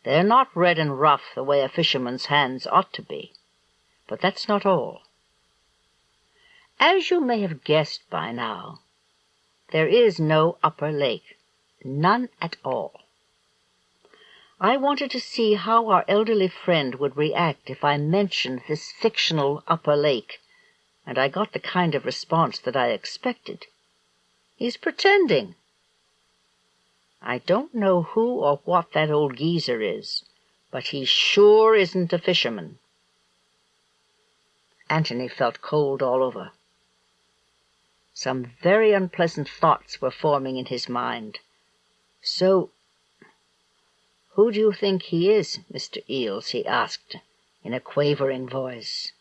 They're not red and rough the way a fisherman's hands ought to be. But that's not all. As you may have guessed by now, there is no upper lake, none at all. I wanted to see how our elderly friend would react if I mentioned this fictional upper lake, and I got the kind of response that I expected. He's pretending. I don't know who or what that old geezer is, but he sure isn't a fisherman." Antony felt cold all over. Some very unpleasant thoughts were forming in his mind. "So, who do you think he is, Mr. Eales?" he asked, in a quavering voice.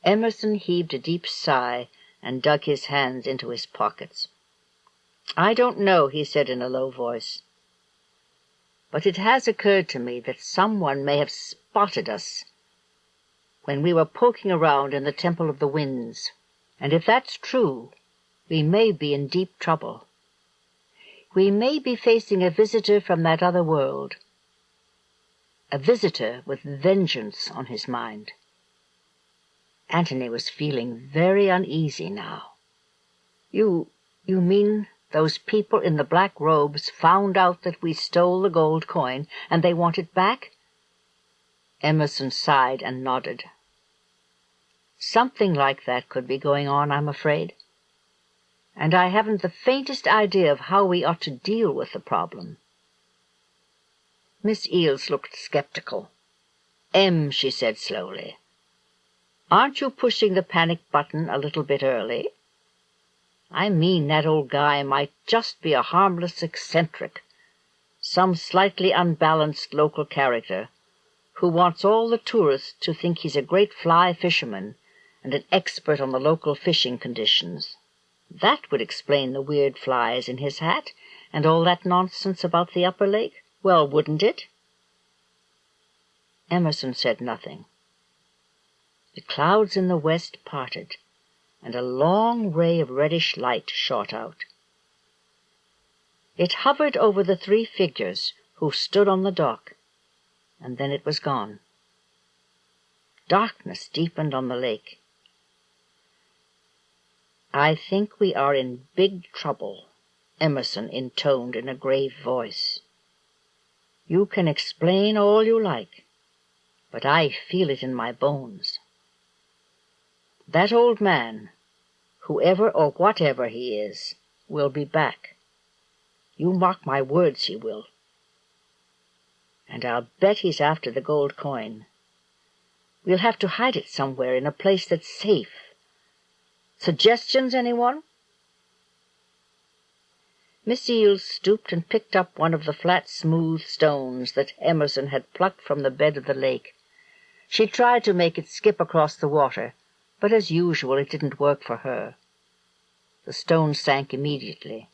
Emerson heaved a deep sigh and dug his hands into his pockets. "I don't know," he said in a low voice, "but it has occurred to me that someone may have spotted us when we were poking around in the Temple of the Winds, and if that's true, we may be in deep trouble. We may be facing a visitor from that other world, a visitor with vengeance on his mind." Antony was feeling very uneasy now. You mean those people in the black robes found out that we stole the gold coin, and they want it back?" Emerson sighed and nodded. "Something like that could be going on, I'm afraid. And I haven't the faintest idea of how we ought to deal with the problem." Miss Eales looked skeptical. "Em," she said slowly, "aren't you pushing the panic button a little bit early? I mean, that old guy might just be a harmless eccentric, some slightly unbalanced local character who wants all the tourists to think he's a great fly fisherman and an expert on the local fishing conditions. That would explain the weird flies in his hat and all that nonsense about the upper lake. Well, wouldn't it? Emerson said nothing. The clouds in the west parted, and a long ray of reddish light shot out. It hovered over the three figures who stood on the dock, and then it was gone. Darkness deepened on the lake. "I think we are in big trouble," Emerson intoned in a grave voice. "You can explain all you like, but I feel it in my bones. That old man, whoever or whatever he is, will be back. You mark my words, he will. And I'll bet he's after the gold coin. We'll have to hide it somewhere in a place that's safe. Suggestions, anyone?" Miss Eels stooped and picked up one of the flat, smooth stones that Emerson had plucked from the bed of the lake. She tried to make it skip across the water, but as usual it didn't work for her. The stone sank immediately.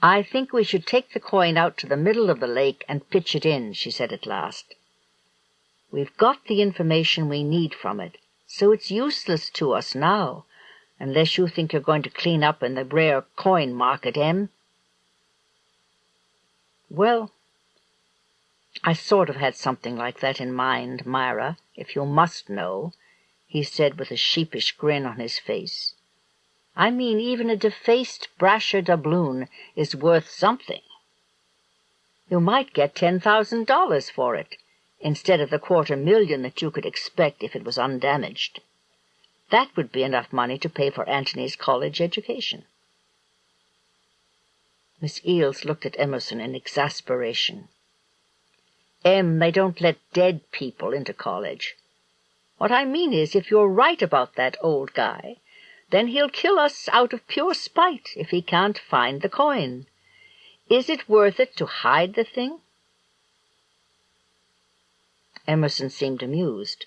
"I think we should take the coin out to the middle of the lake and pitch it in," she said at last. "We've got the information we need from it, so it's useless to us now, unless you think you're going to clean up in the rare coin market, Em." "Well, I sort of had something like that in mind, Myra, if you must know," he said with a sheepish grin on his face. "I mean, even a defaced brasher doubloon is worth something. You might get $10,000 for it, instead of the $250,000 that you could expect if it was undamaged. That would be enough money to pay for Antony's college education." Miss Eels looked at Emerson in exasperation. "Em, they don't let dead people into college. What I mean is, if you're right about that old guy, then he'll kill us out of pure spite if he can't find the coin. Is it worth it to hide the thing?" Emerson seemed amused.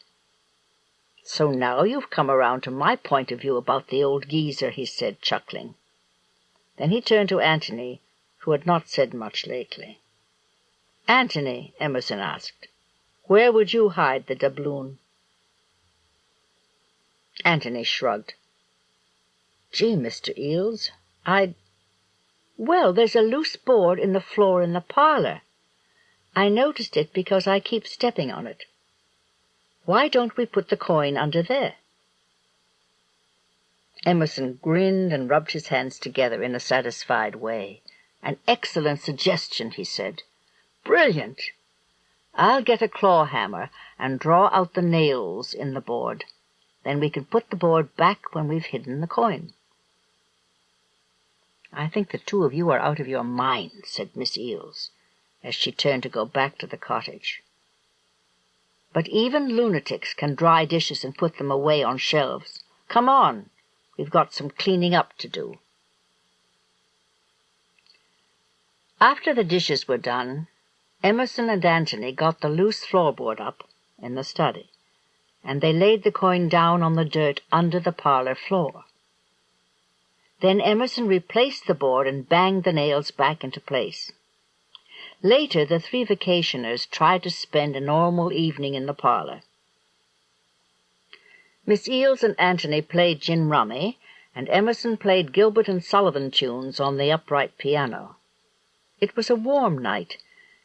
"So now you've come around to my point of view about the old geezer," he said, chuckling. Then he turned to Antony, who had not said much lately. "Antony," Emerson asked, "where would you hide the doubloon?" Antony shrugged. "Gee, Mr. Eels, Well, there's a loose board in the floor in the parlor. I noticed it because I keep stepping on it. Why don't we put the coin under there?" Emerson grinned and rubbed his hands together in a satisfied way. "An excellent suggestion," he said. "Brilliant! I'll get a claw hammer and draw out the nails in the board. Then we can put the board back when we've hidden the coin." "I think the two of you are out of your minds," said Miss Eels, as she turned to go back to the cottage. "But even lunatics can dry dishes and put them away on shelves. Come on, we've got some cleaning up to do." After the dishes were done, Emerson and Antony got the loose floorboard up in the study, and they laid the coin down on the dirt under the parlor floor. Then Emerson replaced the board and banged the nails back into place. Later, the three vacationers tried to spend a normal evening in the parlor. Miss Eels and Antony played gin rummy, and Emerson played Gilbert and Sullivan tunes on the upright piano. It was a warm night,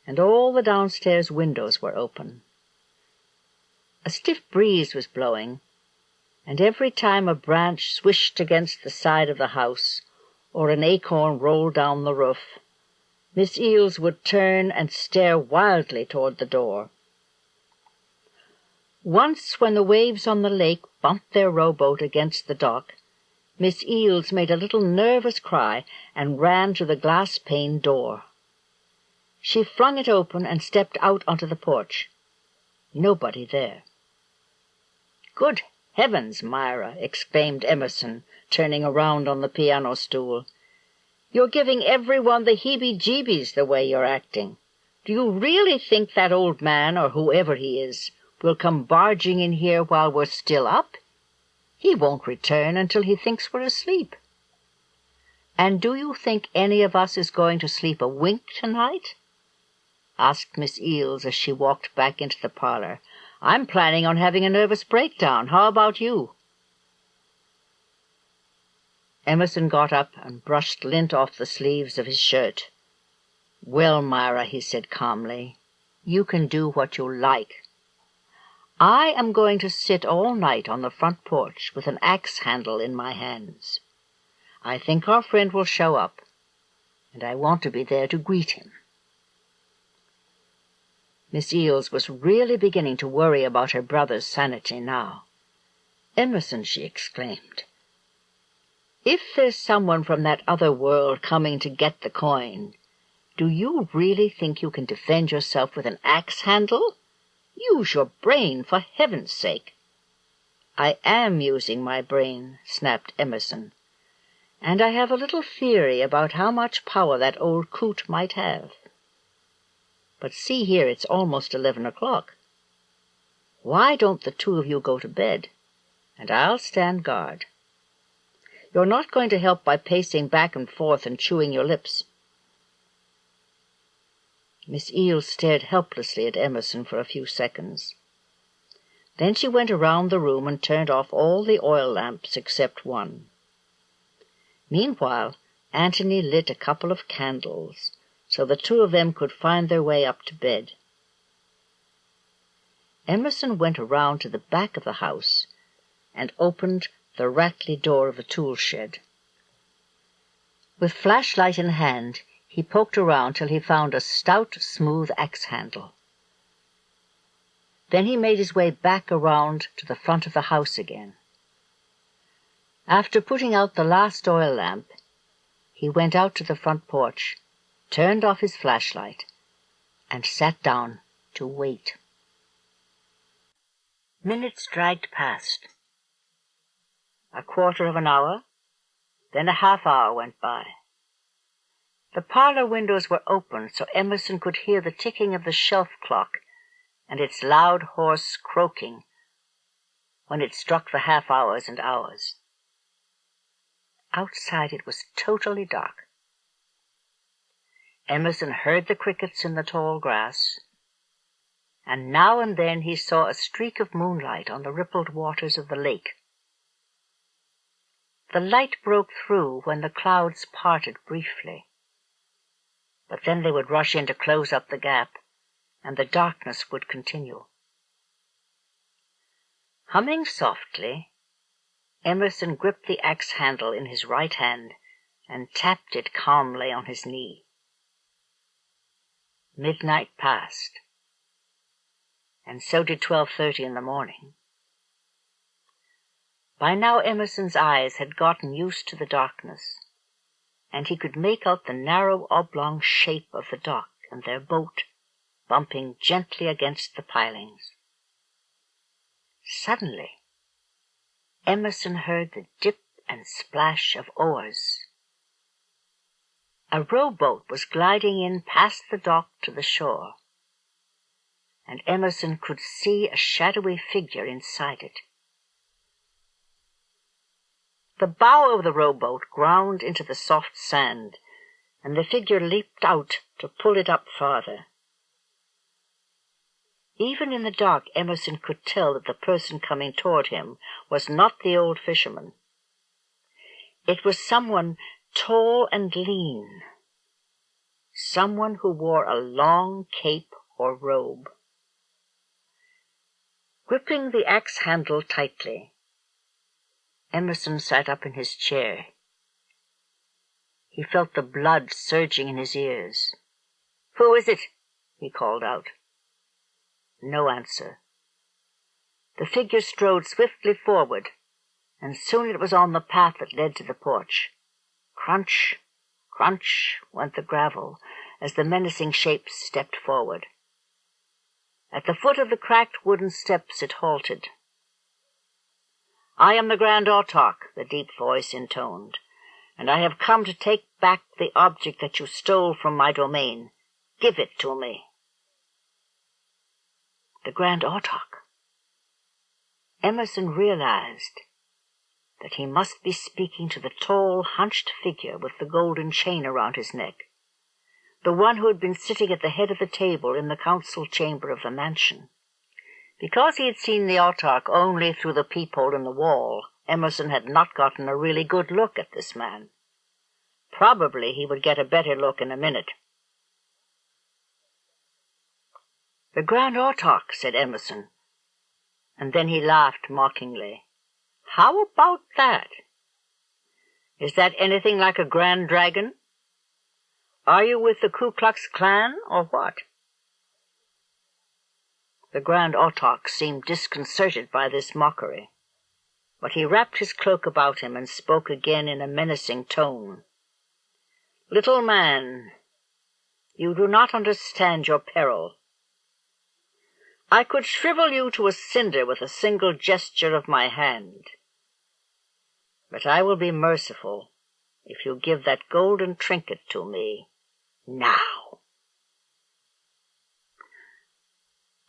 and all the downstairs windows were open. A stiff breeze was blowing, and every time a branch swished against the side of the house or an acorn rolled down the roof, Miss Eels would turn and stare wildly toward the door. Once, when the waves on the lake bumped their rowboat against the dock, Miss Eels made a little nervous cry and ran to the glass-paned door. She flung it open and stepped out onto the porch. Nobody there. "Good heavens, Myra!" exclaimed Emerson, turning around on the piano stool. "You're giving everyone the heebie-jeebies the way you're acting. Do you really think that old man, or whoever he is, will come barging in here while we're still up. He won't return until he thinks we're asleep. And do you think any of us is going to sleep a wink tonight?" asked Miss Eales as she walked back into the parlor. "I'm planning on having a nervous breakdown. How about you?" Emerson got up and brushed lint off the sleeves of his shirt. "Well, Myra," he said calmly, "you can do what you like. I am going to sit all night on the front porch with an axe handle in my hands. I think our friend will show up, and I want to be there to greet him." Miss Eales was really beginning to worry about her brother's sanity now. "Emerson," she exclaimed, "if there's someone from that other world coming to get the coin, do you really think you can defend yourself with an axe handle? Use your brain, for heaven's sake." "I am using my brain," snapped Emerson, "and I have a little theory about how much power that old coot might have. But see here, it's almost 11 o'clock. Why don't the two of you go to bed, and I'll stand guard? You're not going to help by pacing back and forth and chewing your lips." Miss Eales stared helplessly at Emerson for a few seconds. Then she went around the room and turned off all the oil lamps except one. Meanwhile, Antony lit a couple of candles, so the two of them could find their way up to bed. Emerson went around to the back of the house and opened the rattly door of the tool shed. With flashlight in hand, he poked around till he found a stout, smooth axe handle. Then he made his way back around to the front of the house again. After putting out the last oil lamp, he went out to the front porch, turned off his flashlight, and sat down to wait. Minutes dragged past. A quarter of an hour, then a half-hour went by. The parlor windows were open, so Emerson could hear the ticking of the shelf clock and its loud, hoarse croaking when it struck the half-hours and hours. Outside it was totally dark. Emerson heard the crickets in the tall grass, and now and then he saw a streak of moonlight on the rippled waters of the lake. The light broke through when the clouds parted briefly, but then they would rush in to close up the gap, and the darkness would continue. Humming softly, Emerson gripped the axe handle in his right hand and tapped it calmly on his knee. Midnight passed, and so did 12:30 in the morning. By now Emerson's eyes had gotten used to the darkness, and he could make out the narrow oblong shape of the dock and their boat bumping gently against the pilings. Suddenly, Emerson heard the dip and splash of oars. A rowboat was gliding in past the dock to the shore, and Emerson could see a shadowy figure inside it. The bow of the rowboat ground into the soft sand, and the figure leaped out to pull it up farther. Even in the dark, Emerson could tell that the person coming toward him was not the old fisherman. It was someone tall and lean, someone who wore a long cape or robe. Gripping the axe handle tightly, Emerson sat up in his chair. He felt the blood surging in his ears. "Who is it?" he called out. No answer. The figure strode swiftly forward, and soon it was on the path that led to the porch. Crunch, crunch went the gravel as the menacing shape stepped forward. At the foot of the cracked wooden steps it halted. "I am the Grand Autarch," the deep voice intoned, "and I have come to take back the object that you stole from my domain. Give it to me." The Grand Autarch. Emerson realized that he must be speaking to the tall, hunched figure with the golden chain around his neck, the one who had been sitting at the head of the table in the council chamber of the mansion. Because he had seen the autarch only through the peephole in the wall, Emerson had not gotten a really good look at this man. Probably he would get a better look in a minute. "The Grand Autarch," said Emerson, and then he laughed mockingly. "How about that? Is that anything like a Grand Dragon? Are you with the Ku Klux Klan, or what?" The Grand Autarch seemed disconcerted by this mockery, but he wrapped his cloak about him and spoke again in a menacing tone. "Little man, you do not understand your peril. I could shrivel you to a cinder with a single gesture of my hand. But I will be merciful if you give that golden trinket to me now."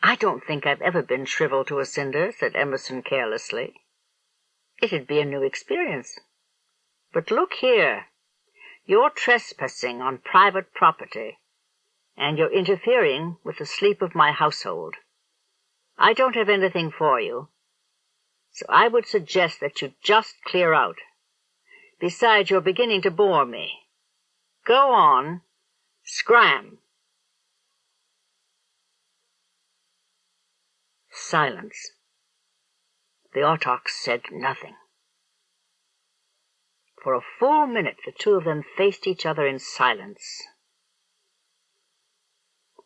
"I don't think I've ever been shriveled to a cinder," said Emerson carelessly. "It'd be a new experience. But look here, you're trespassing on private property, and you're interfering with the sleep of my household. I don't have anything for you, so I would suggest that you just clear out. Besides, you're beginning to bore me. Go on, scram." Silence. The autarch said nothing. For a full minute the two of them faced each other in silence.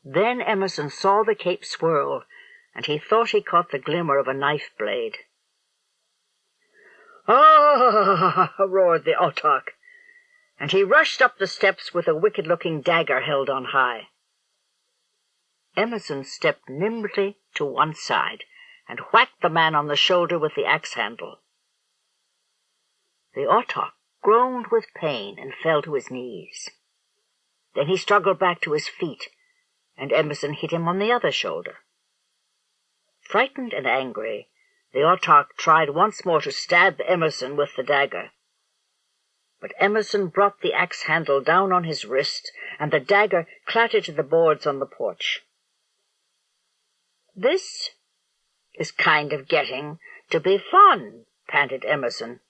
Then Emerson saw the cape swirl, and he thought he caught the glimmer of a knife blade. "Ah!" roared the autarch, and he rushed up the steps with a wicked-looking dagger held on high. Emerson stepped nimbly to one side and whacked the man on the shoulder with the axe handle. The autarch groaned with pain and fell to his knees. Then he struggled back to his feet, and Emerson hit him on the other shoulder. Frightened and angry, the autarch tried once more to stab Emerson with the dagger. But Emerson brought the axe handle down on his wrist, and the dagger clattered to the boards on the porch. "This is kind of getting to be fun," panted Emerson,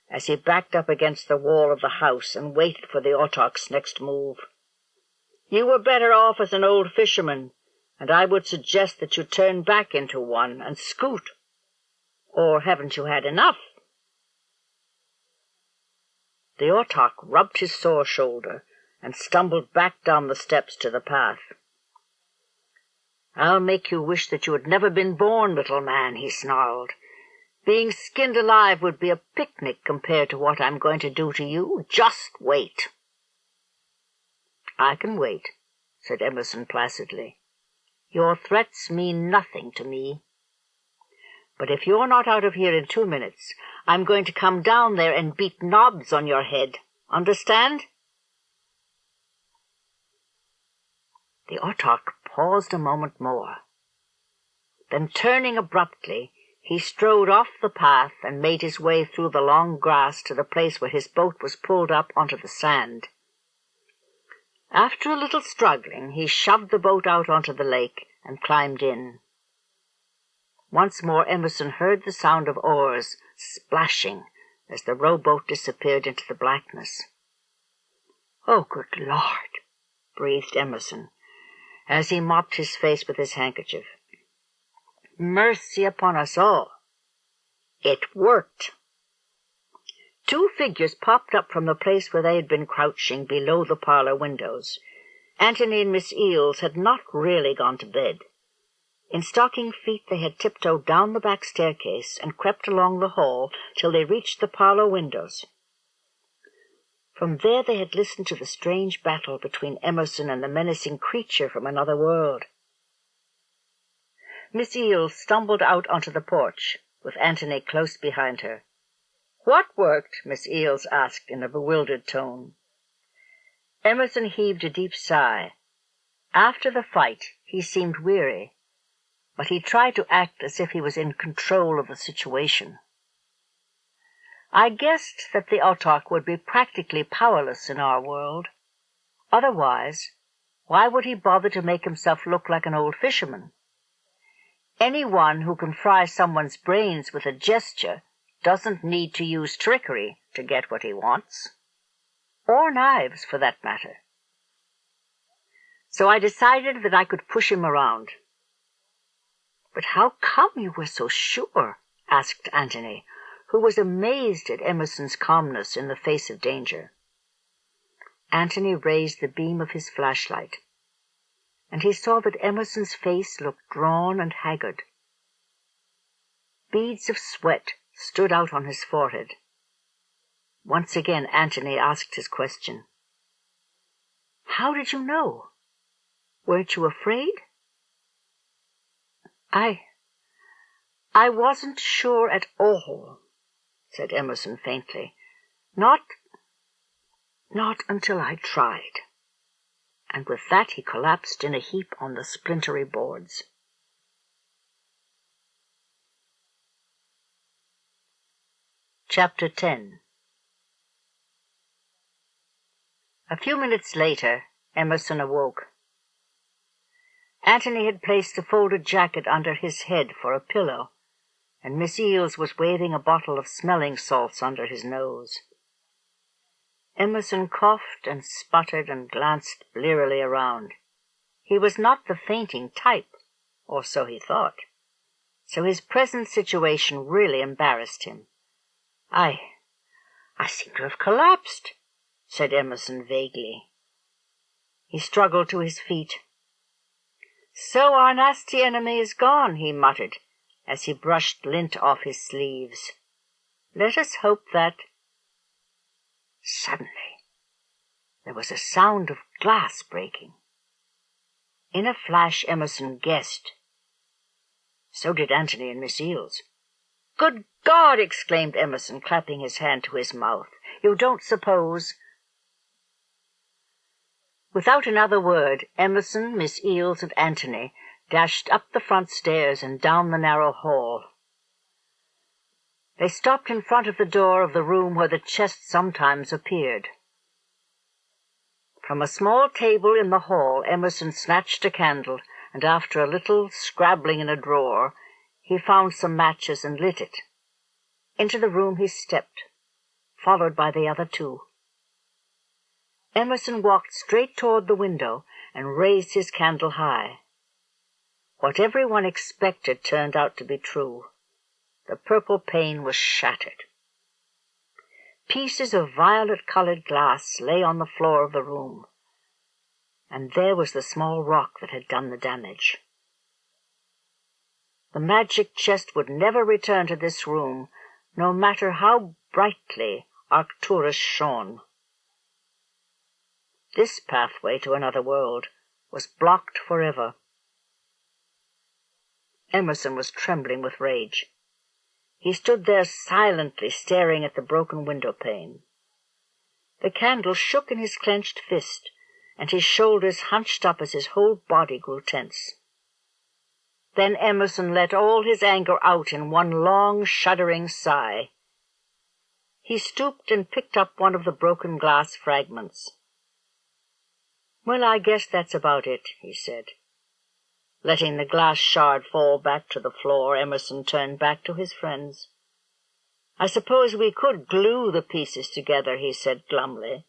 as he backed up against the wall of the house and waited for the autarch's next move. "You were better off as an old fisherman, and I would suggest that you turn back into one and scoot. Or haven't you had enough?" The autarch rubbed his sore shoulder and stumbled back down the steps to the path. "I'll make you wish that you had never been born, little man," he snarled. "Being skinned alive would be a picnic compared to what I'm going to do to you. Just wait." "I can wait," said Emerson placidly. "Your threats mean nothing to me. But if you're not out of here in 2 minutes, I'm going to come down there and beat knobs on your head. Understand?" The autarch paused a moment more. Then, turning abruptly, he strode off the path and made his way through the long grass to the place where his boat was pulled up onto the sand. After a little struggling, he shoved the boat out onto the lake and climbed in. Once more Emerson heard the sound of oars splashing as the rowboat disappeared into the blackness. "Oh, good Lord," breathed Emerson, as he mopped his face with his handkerchief. "Mercy upon us all. It worked." 2 figures popped up from the place where they had been crouching below the parlor windows. Antony and Miss Eales had not really gone to bed. In stocking feet they had tiptoed down the back staircase and crept along the hall till they reached the parlor windows. From there they had listened to the strange battle between Emerson and the menacing creature from another world. Miss Eales stumbled out onto the porch, with Antony close behind her. "What worked?" Miss Eales asked in a bewildered tone. Emerson heaved a deep sigh. After the fight, he seemed weary. but he tried to act as if he was in control of the situation. I guessed that the autarch would be practically powerless in our world. Otherwise, why would he bother to make himself look like an old fisherman? Anyone who can fry someone's brains with a gesture doesn't need to use trickery to get what he wants. Or knives, for that matter. So I decided that I could push him around. "But how come you were so sure?" asked Antony, who was amazed at Emerson's calmness in the face of danger. Antony raised the beam of his flashlight, and he saw that Emerson's face looked drawn and haggard. Beads of sweat stood out on his forehead. Once again Antony asked his question. "How did you know? Weren't you afraid?" I wasn't sure at all," said Emerson faintly. Not until I tried." And with that he collapsed in a heap on the splintery boards. Chapter 10. A few minutes later, Emerson awoke. Antony had placed a folded jacket under his head for a pillow, and Miss Eales was waving a bottle of smelling salts under his nose. Emerson coughed and sputtered and glanced blearily around. He was not the fainting type, or so he thought, so his present situation really embarrassed him. I seem to have collapsed," said Emerson vaguely. He struggled to his feet. "So our nasty enemy is gone," he muttered, as he brushed lint off his sleeves. "Let us hope that—" Suddenly, there was a sound of glass breaking. In a flash, Emerson guessed. So did Antony and Miss Eales. "Good God!" exclaimed Emerson, clapping his hand to his mouth. "You don't suppose—" Without another word, Emerson, Miss Eales, and Antony dashed up the front stairs and down the narrow hall. They stopped in front of the door of the room where the chest sometimes appeared. From a small table in the hall, Emerson snatched a candle, and after a little scrabbling in a drawer, he found some matches and lit it. Into the room he stepped, followed by the other two. Emerson walked straight toward the window and raised his candle high. What everyone expected turned out to be true. The purple pane was shattered. Pieces of violet-colored glass lay on the floor of the room, and there was the small rock that had done the damage. The magic chest would never return to this room, no matter how brightly Arcturus shone. This pathway to another world was blocked forever. Emerson was trembling with rage. He stood there silently staring at the broken window pane. The candle shook in his clenched fist, and his shoulders hunched up as his whole body grew tense. Then Emerson let all his anger out in one long, shuddering sigh. He stooped and picked up one of the broken glass fragments. "Well, I guess that's about it," he said. Letting the glass shard fall back to the floor, Emerson turned back to his friends. "I suppose we could glue the pieces together," he said glumly.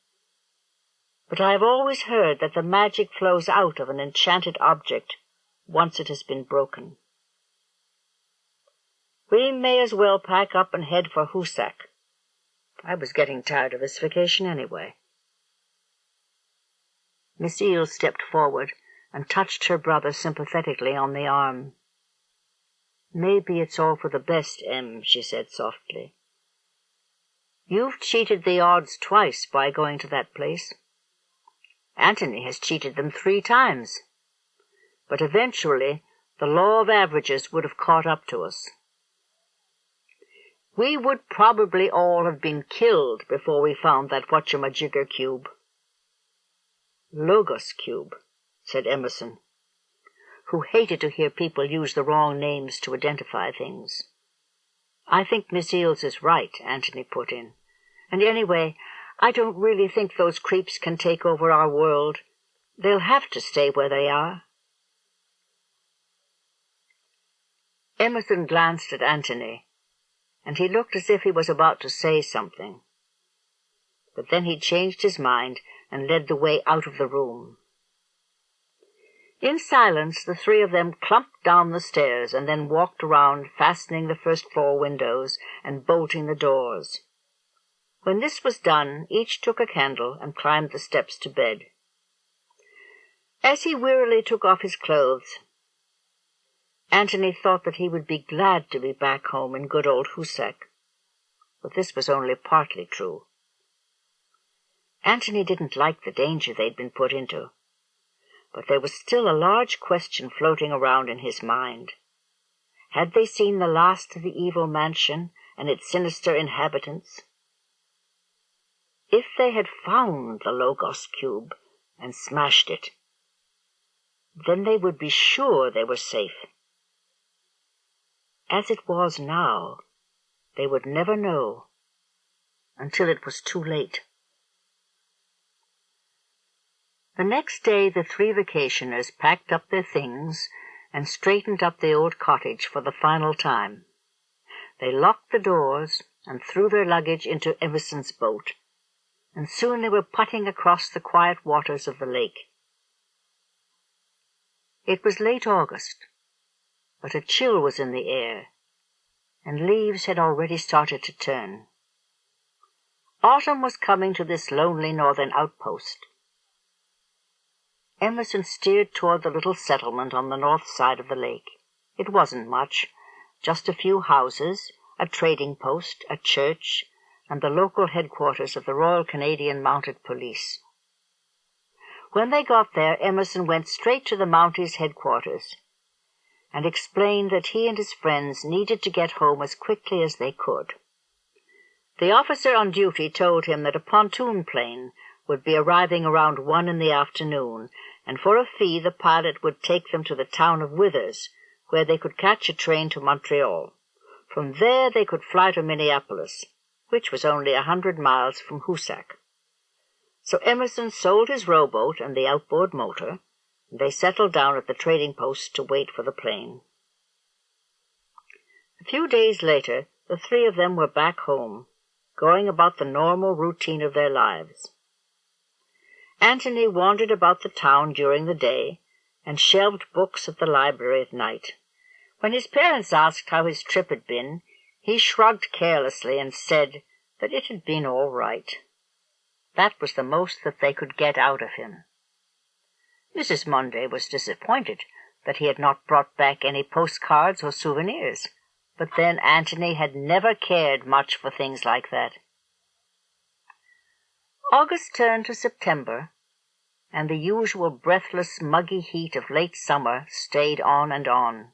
"But I have always heard that the magic flows out of an enchanted object once it has been broken. We may as well pack up and head for Hoosac. I was getting tired of this vacation anyway." Miss Eales stepped forward and touched her brother sympathetically on the arm. "Maybe it's all for the best, Em," she said softly. "You've cheated the odds twice by going to that place. Antony has cheated them 3 times. But eventually, the law of averages would have caught up to us. We would probably all have been killed before we found that whatchamajigger cube." "Logos cube," said Emerson. who hated to hear people use the wrong names to identify things. "I think Miss Eels is right," Antony put in. "And anyway, I don't really think those creeps can take over our world. They'll have to stay where they are." Emerson glanced at Antony, and he looked as if he was about to say something. But then he changed his mind and led the way out of the room. In silence, the three of them clumped down the stairs and then walked around, fastening the first-floor windows and bolting the doors. When this was done, each took a candle and climbed the steps to bed. As he wearily took off his clothes, Antony thought that he would be glad to be back home in good old Hoosac. But this was only partly true. Antony didn't like the danger they'd been put into, but there was still a large question floating around in his mind. Had they seen the last of the evil mansion and its sinister inhabitants? If they had found the Logos cube and smashed it, then they would be sure they were safe. As it was now, they would never know until it was too late. The next day the three vacationers packed up their things and straightened up the old cottage for the final time. They locked the doors and threw their luggage into Emerson's boat, and soon they were putting across the quiet waters of the lake. It was late August, but a chill was in the air, and leaves had already started to turn. Autumn was coming to this lonely northern outpost. Emerson steered toward the little settlement on the north side of the lake. It wasn't much, just a few houses, a trading post, a church, and the local headquarters of the Royal Canadian Mounted Police. When they got there, Emerson went straight to the Mounties' headquarters and explained that he and his friends needed to get home as quickly as they could. The officer on duty told him that a pontoon plane would be arriving around 1 in the afternoon, and for a fee the pilot would take them to the town of Withers, where they could catch a train to Montreal. From there they could fly to Minneapolis, which was only 100 miles from Hoosac. So Emerson sold his rowboat and the outboard motor, and they settled down at the trading post to wait for the plane. A few days later, the three of them were back home, going about the normal routine of their lives. Antony wandered about the town during the day and shelved books at the library at night. When his parents asked how his trip had been, he shrugged carelessly and said that it had been all right. That was the most that they could get out of him. Mrs. Munday was disappointed that he had not brought back any postcards or souvenirs, but then Antony had never cared much for things like that. August turned to September, and the usual breathless, muggy heat of late summer stayed on and on.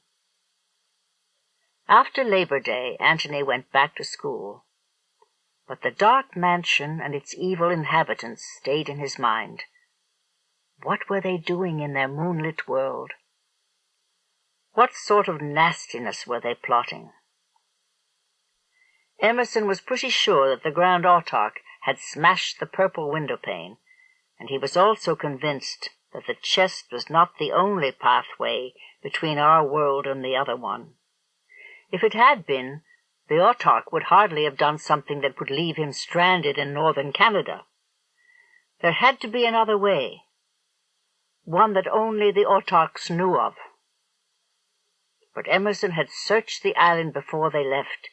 After Labor Day, Antony went back to school, but the dark mansion and its evil inhabitants stayed in his mind. What were they doing in their moonlit world? What sort of nastiness were they plotting? Emerson was pretty sure that the Grand Autarch had smashed the purple window-pane, and he was also convinced that the chest was not the only pathway between our world and the other one. If it had been, the Autarch would hardly have done something that would leave him stranded in northern Canada. There had to be another way, one that only the Autarchs knew of. But Emerson had searched the island before they left,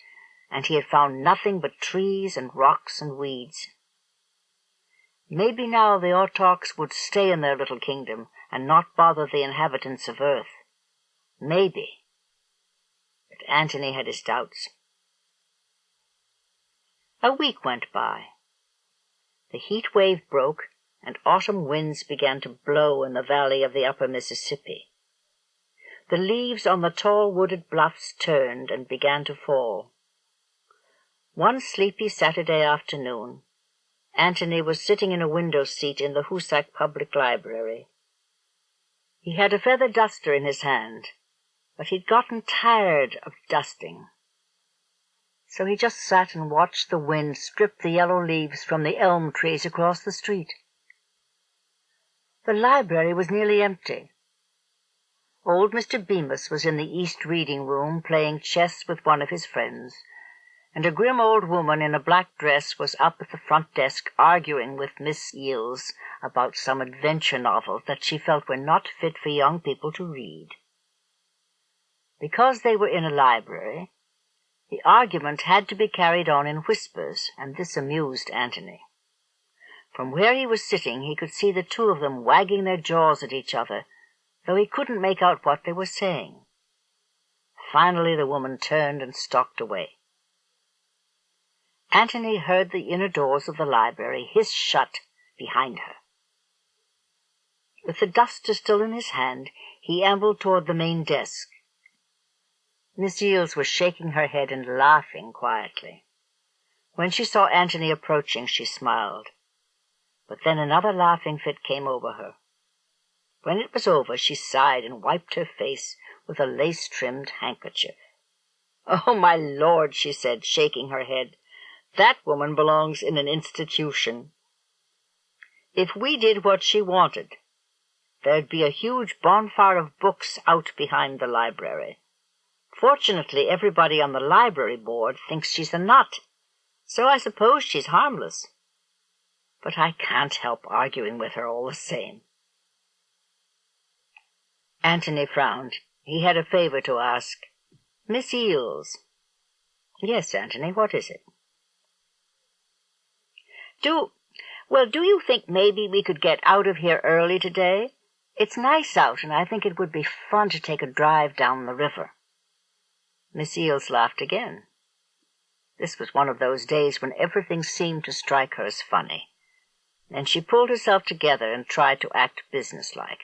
and he had found nothing but trees and rocks and weeds. Maybe now the Autarchs would stay in their little kingdom and not bother the inhabitants of Earth. Maybe. But Antony had his doubts. A week went by. The heat wave broke, and autumn winds began to blow in the valley of the upper Mississippi. The leaves on the tall wooded bluffs turned and began to fall. One sleepy Saturday afternoon, Antony was sitting in a window seat in the Hoosac Public Library. He had a feather duster in his hand, but he'd gotten tired of dusting. So he just sat and watched the wind strip the yellow leaves from the elm trees across the street. The library was nearly empty. Old Mr. Bemis was in the east reading room playing chess with one of his friends, and a grim old woman in a black dress was up at the front desk arguing with Miss Eels about some adventure novels that she felt were not fit for young people to read. Because they were in a library, the argument had to be carried on in whispers, and this amused Antony. From where he was sitting, he could see the two of them wagging their jaws at each other, though he couldn't make out what they were saying. Finally the woman turned and stalked away. Antony heard the inner doors of the library hiss shut behind her. With the duster still in his hand, he ambled toward the main desk. Miss Eels was shaking her head and laughing quietly. When she saw Antony approaching, she smiled. But then another laughing fit came over her. When it was over, she sighed and wiped her face with a lace-trimmed handkerchief. "Oh, my lord," she said, shaking her head, "that woman belongs in an institution. If we did what she wanted, there'd be a huge bonfire of books out behind the library. Fortunately, everybody on the library board thinks she's a nut, so I suppose she's harmless. But I can't help arguing with her all the same." Antony frowned. He had a favor to ask. "Miss Eels." "Yes, Antony, what is it?" Do you think maybe we could get out of here early today? It's nice out, and I think it would be fun to take a drive down the river." Miss Eels laughed again. This was one of those days when everything seemed to strike her as funny. Then she pulled herself together and tried to act businesslike.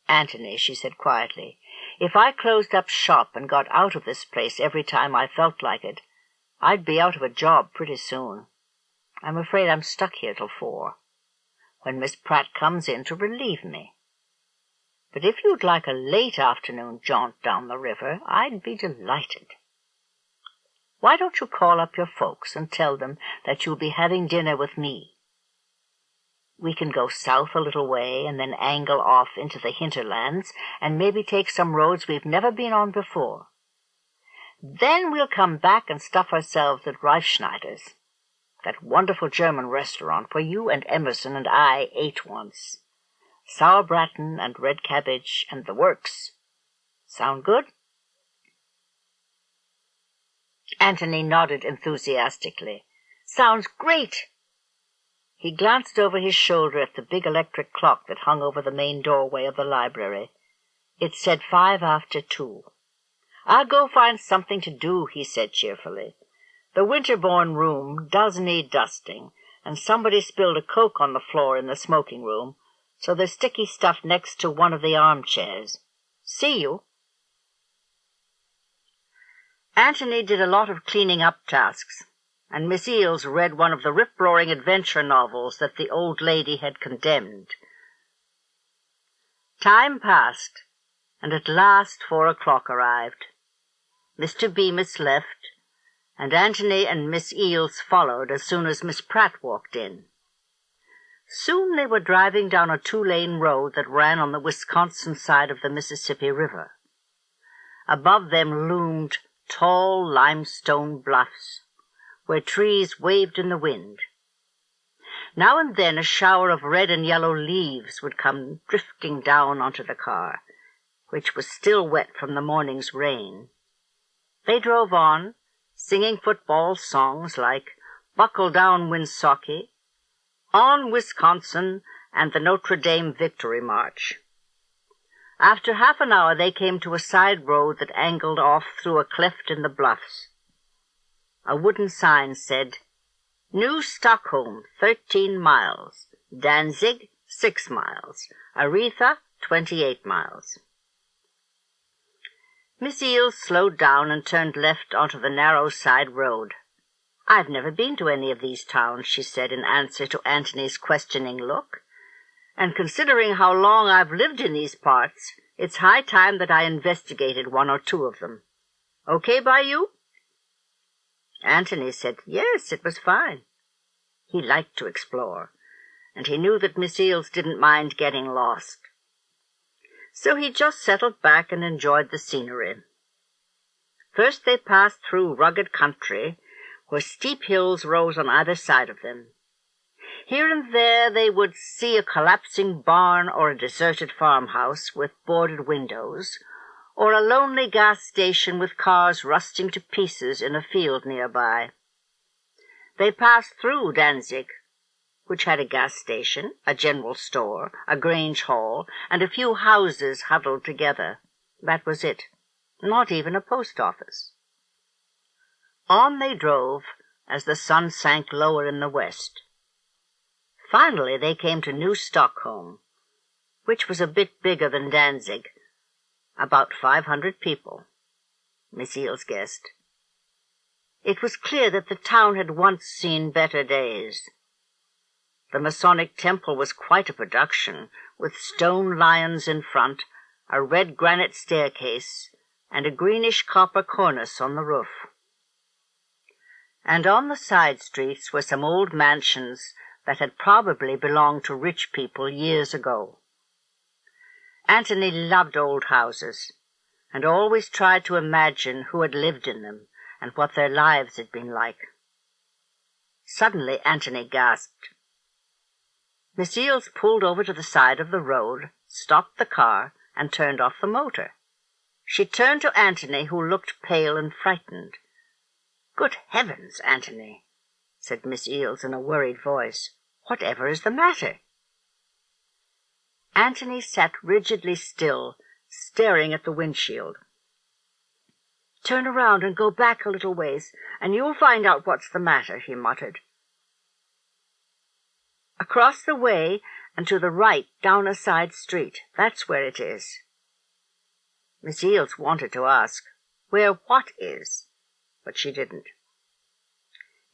"Antony," she said quietly, "if I closed up shop and got out of this place every time I felt like it, I'd be out of a job pretty soon. I'm afraid I'm stuck here till 4, when Miss Pratt comes in to relieve me. But if you'd like a late afternoon jaunt down the river, I'd be delighted. Why don't you call up your folks and tell them that you'll be having dinner with me? We can go south a little way and then angle off into the hinterlands and maybe take some roads we've never been on before. Then we'll come back and stuff ourselves at Reifschneider's, that wonderful German restaurant where you and Emerson and I ate once. Sauerbraten and red cabbage and the works. Sound good?" Antony nodded enthusiastically. "Sounds great." He glanced over his shoulder at the big electric clock that hung over the main doorway of the library. It said 2:05. "I'll go find something to do," he said cheerfully. "The Winterbourne room does need dusting, and somebody spilled a Coke on the floor in the smoking room, so there's sticky stuff next to one of the armchairs. See you." Antony did a lot of cleaning up tasks, and Miss Eels read one of the rip-roaring adventure novels that the old lady had condemned. Time passed, and at last 4 o'clock arrived. Mr. Bemis left, and Antony and Miss Eels followed as soon as Miss Pratt walked in. Soon they were driving down a 2-lane road that ran on the Wisconsin side of the Mississippi River. Above them loomed tall limestone bluffs, where trees waved in the wind. Now and then a shower of red and yellow leaves would come drifting down onto the car, which was still wet from the morning's rain. They drove on, singing football songs like "Buckle Down, Winsaukie," "On Wisconsin," and the Notre Dame Victory March. After half an hour they came to a side road that angled off through a cleft in the bluffs. A wooden sign said, "New Stockholm, 13 miles. Danzig, 6 miles. Aretha, 28 miles. Miss Eels slowed down and turned left onto the narrow side road. "I've never been to any of these towns," she said in answer to Antony's questioning look. "And considering how long I've lived in these parts, It's high time that I investigated one or two of them. Okay by you?" Anthony said yes, it was fine. He liked to explore, and he knew that Miss Eels didn't mind getting lost. So he just settled back and enjoyed the scenery. First they passed through rugged country, where steep hills rose on either side of them. Here and there they would see a collapsing barn or a deserted farmhouse with boarded windows, or a lonely gas station with cars rusting to pieces in a field nearby. They passed through Danzig, which had a gas station, a general store, a grange hall, and a few houses huddled together. That was it. Not even a post office. On they drove as the sun sank lower in the west. Finally they came to New Stockholm, which was a bit bigger than Danzig, about 500 people, Miss Eels guessed. It was clear that the town had once seen better days. The Masonic temple was quite a production, with stone lions in front, a red granite staircase, and a greenish copper cornice on the roof. And on the side streets were some old mansions that had probably belonged to rich people years ago. Anthony loved old houses, and always tried to imagine who had lived in them and what their lives had been like. Suddenly Anthony gasped. Miss Eels pulled over to the side of the road, stopped the car, and turned off the motor. She turned to Anthony, who looked pale and frightened. "Good heavens, Anthony," said Miss Eels in a worried voice. "Whatever is the matter?" Anthony sat rigidly still, staring at the windshield. "Turn around and go back a little ways, and you'll find out what's the matter," he muttered. "Across the way and to the right down a side street. That's where it is." Miss Eels wanted to ask, "Where what is?" but she didn't.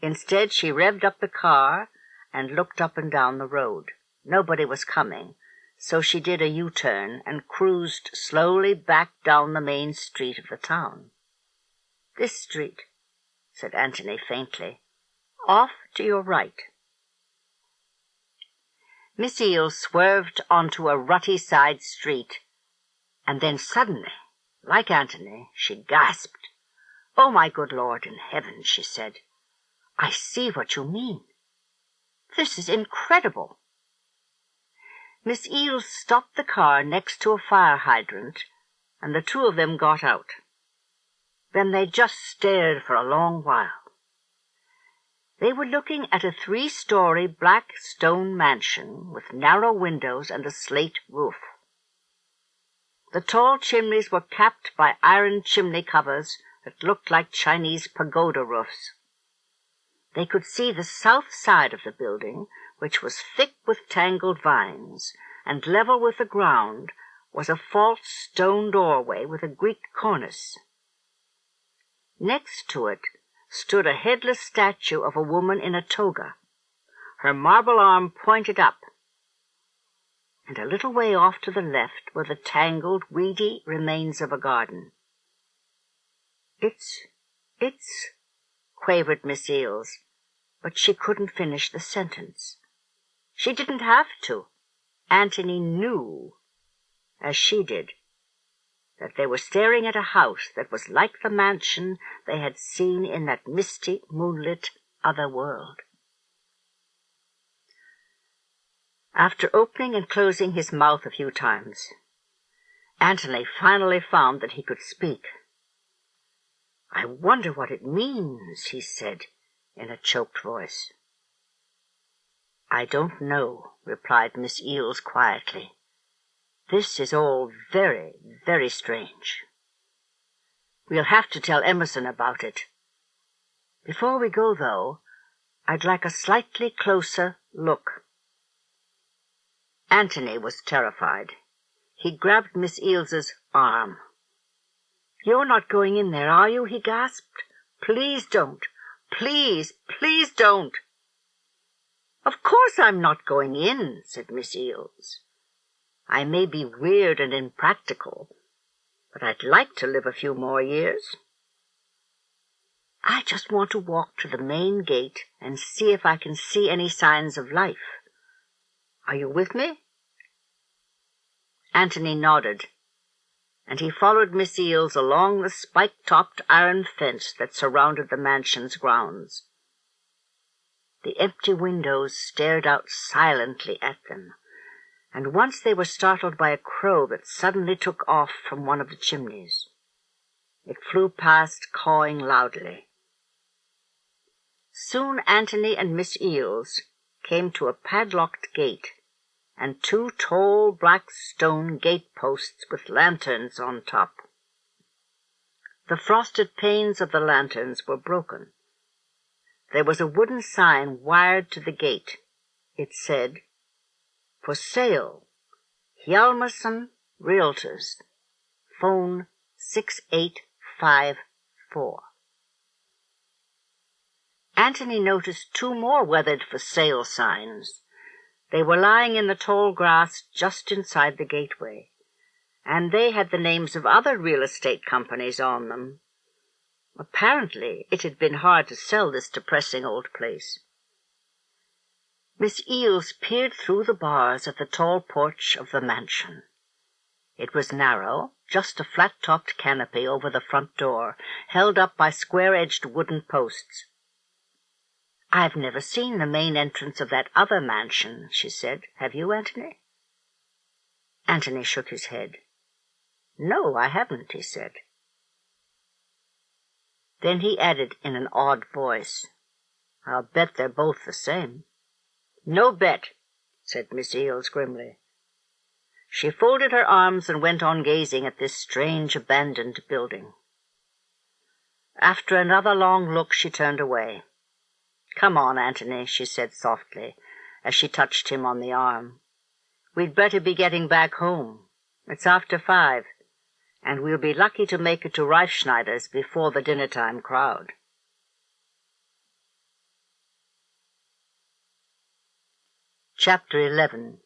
Instead, she revved up the car and looked up and down the road. Nobody was coming, so she did a U-turn and cruised slowly back down the main street of the town. "This street," said Anthony faintly. "Off to your right." Miss Eels swerved onto a rutty side street, and then suddenly, like Anthony, she gasped. "Oh, my good Lord in heaven," she said. "I see what you mean. This is incredible." Miss Eels stopped the car next to a fire hydrant, and the two of them got out. Then they just stared for a long while. They were looking at a 3-story black stone mansion with narrow windows and a slate roof. The tall chimneys were capped by iron chimney covers that looked like Chinese pagoda roofs. They could see the south side of the building, which was thick with tangled vines, and level with the ground was a false stone doorway with a Greek cornice. Next to it stood a headless statue of a woman in a toga, her marble arm pointed up, and a little way off to the left were the tangled, weedy remains of a garden. It's, quavered Miss Eels, but she couldn't finish the sentence. She didn't have to. Anthony knew, as she did, that they were staring at a house that was like the mansion they had seen in that misty, moonlit other world. After opening and closing his mouth a few times, Anthony finally found that he could speak. "I wonder what it means," he said in a choked voice. "I don't know," replied Miss Eels quietly. "This is all very, very strange. We'll have to tell Emerson about it. Before we go, though, I'd like a slightly closer look." Anthony was terrified. He grabbed Miss Eels's arm. "You're not going in there, are you?" he gasped. "Please don't. Please, please don't." "Of course I'm not going in," said Miss Eels. I may be weird and impractical, but I'd like to live a few more years. I just want to walk to the main gate and see if I can see any signs of life. Are you with me?" Antony nodded, and he followed Miss Eels along the spike-topped iron fence that surrounded the mansion's grounds. The empty windows stared out silently at them, and once they were startled by a crow that suddenly took off from one of the chimneys. It flew past, cawing loudly. Soon Antony and Miss Eels came to a padlocked gate and 2 tall black stone gate-posts with lanterns on top. The frosted panes of the lanterns were broken. There was a wooden sign wired to the gate. It said, "For sale, Hjalmarsson Realtors, phone 6854. Antony noticed 2 more weathered for sale signs. They were lying in the tall grass just inside the gateway, and they had the names of other real estate companies on them. Apparently, it had been hard to sell this depressing old place. Miss Eels peered through the bars at the tall porch of the mansion. It was narrow, just a flat-topped canopy over the front door, held up by square-edged wooden posts. "I've never seen the main entrance of that other mansion," she said. "Have you, Antony?" Antony shook his head. "No, I haven't," he said. Then he added in an odd voice, "I'll bet they're both the same." "No bet," said Miss Eels grimly. She folded her arms and went on gazing at this strange abandoned building. After another long look, she turned away. "Come on, Antony," she said softly, as she touched him on the arm. "We'd better be getting back home. It's after 5, and we'll be lucky to make it to Reifschneider's before the dinner-time crowd." Chapter 11.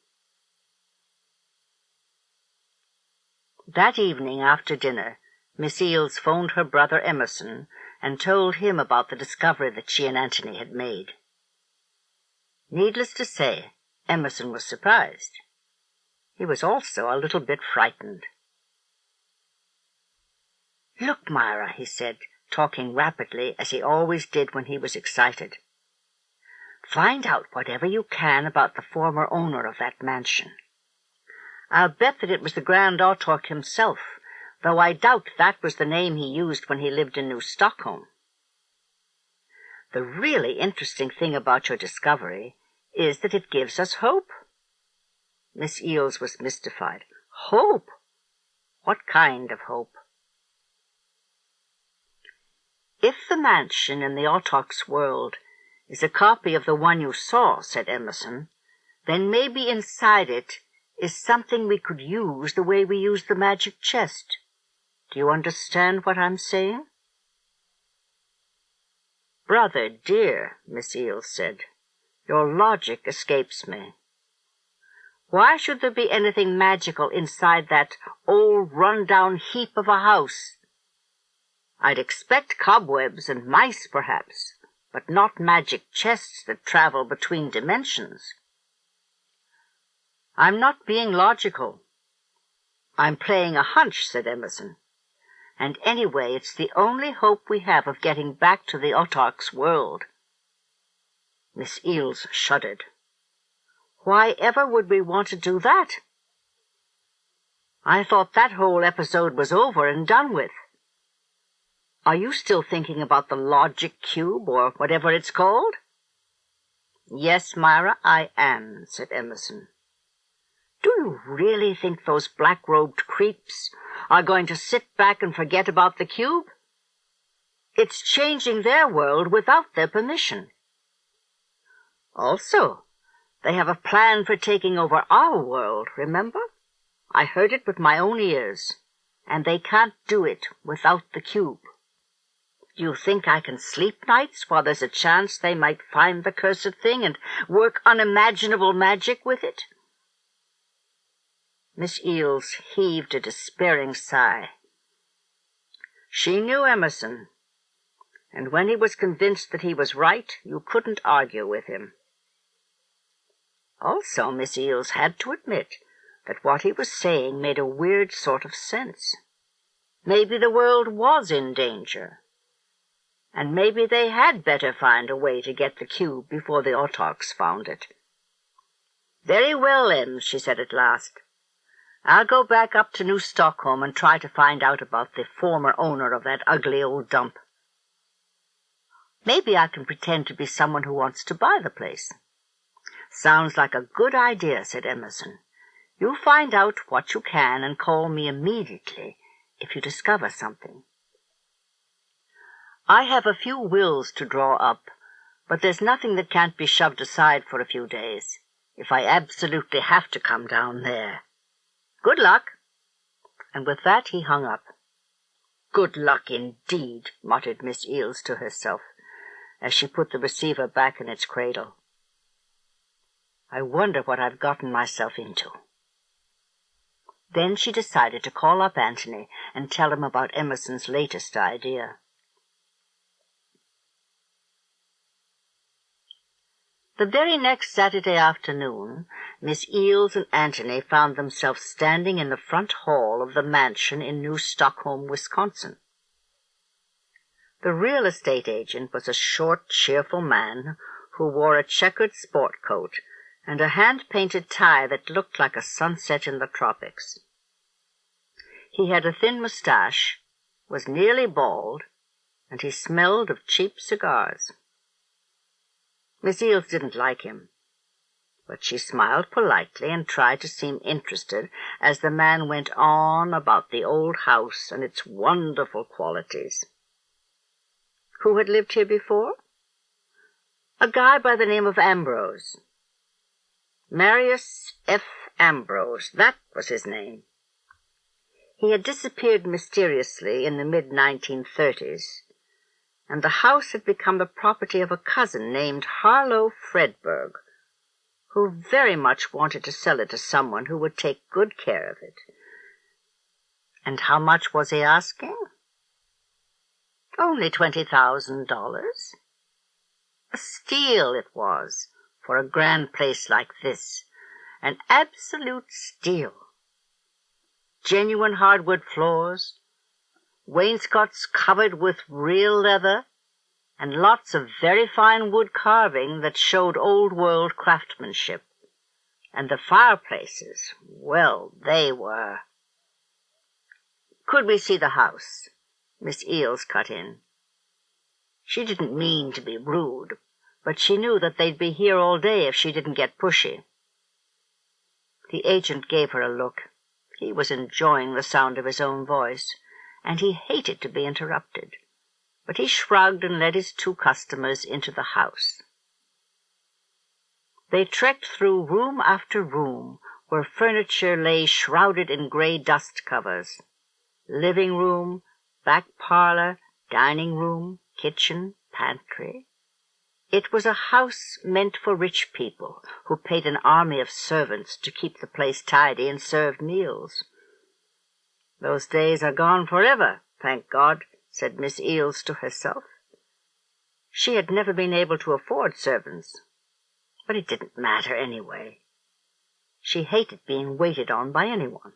That evening after dinner, Miss Eels phoned her brother Emerson and told him about the discovery that she and Antony had made. Needless to say, Emerson was surprised. He was also a little bit frightened. "Look, Myra," he said, talking rapidly as he always did when he was excited. "Find out whatever you can about the former owner of that mansion. I'll bet that it was the Grand Autark himself, though I doubt that was the name he used when he lived in New Stockholm. The really interesting thing about your discovery is that it gives us hope." Miss Eels was mystified. "Hope? What kind of hope?" "If the mansion in the Autark's world is a copy of the one you saw," said Emerson, "then maybe inside it is something we could use the way we use the magic chest. Do you understand what I'm saying?" "Brother dear," Miss Eels said, "your logic escapes me. Why should there be anything magical inside that old run-down heap of a house? I'd expect cobwebs and mice, perhaps, but not magic chests that travel between dimensions." "I'm not being logical. I'm playing a hunch," said Emerson. "And anyway, it's the only hope we have of getting back to the Autark's world." Miss Eels shuddered. "Why ever would we want to do that? I thought that whole episode was over and done with. Are you still thinking about the logic cube, or whatever it's called?" "Yes, Myra, I am," said Emerson. "Do you really think those black-robed creeps are going to sit back and forget about the cube? It's changing their world without their permission. Also, they have a plan for taking over our world, remember? I heard it with my own ears, and they can't do it without the cube. Do you think I can sleep nights while there's a chance they might find the cursed thing and work unimaginable magic with it?" Miss Eales heaved a despairing sigh. She knew Emerson, and when he was convinced that he was right, you couldn't argue with him. Also, Miss Eales had to admit that what he was saying made a weird sort of sense. Maybe the world was in danger, and maybe they had better find a way to get the cube before the Autarchs found it. "Very well, Em," she said at last. "I'll go back up to New Stockholm and try to find out about the former owner of that ugly old dump. Maybe I can pretend to be someone who wants to buy the place." "Sounds like a good idea," said Emerson. "You find out what you can and call me immediately if you discover something. I have a few wills to draw up, but there's nothing that can't be shoved aside for a few days, if I absolutely have to come down there. Good luck." And with that he hung up. "Good luck indeed," muttered Miss Eales to herself, as she put the receiver back in its cradle. "I wonder what I've gotten myself into." Then she decided to call up Antony and tell him about Emerson's latest idea. The very next Saturday afternoon, Miss Eales and Antony found themselves standing in the front hall of the mansion in New Stockholm, Wisconsin. The real estate agent was a short, cheerful man who wore a checkered sport coat and a hand-painted tie that looked like a sunset in the tropics. He had a thin mustache, was nearly bald, and he smelled of cheap cigars. Miss Eales didn't like him, but she smiled politely and tried to seem interested as the man went on about the old house and its wonderful qualities. Who had lived here before? A guy by the name of Ambrose. Marius F. Ambrose, that was his name. He had disappeared mysteriously in the mid-1930s, and the house had become the property of a cousin named Harlow Fredberg, who very much wanted to sell it to someone who would take good care of it. And how much was he asking? Only $20,000. A steal it was for a grand place like this, an absolute steal. Genuine hardwood floors, wainscots covered with real leather, and lots of very fine wood carving that showed old-world craftsmanship. And the fireplaces, well, they were— "Could we see the house?" Miss Eales cut in. She didn't mean to be rude, but she knew that they'd be here all day if she didn't get pushy. The agent gave her a look. He was enjoying the sound of his own voice, and he hated to be interrupted, but he shrugged and led his two customers into the house. They trekked through room after room where furniture lay shrouded in gray dust covers. Living room, back parlor, dining room, kitchen, pantry. It was a house meant for rich people who paid an army of servants to keep the place tidy and serve meals. "Those days are gone forever, thank God," said Miss Eales to herself. She had never been able to afford servants, but it didn't matter anyway. She hated being waited on by anyone.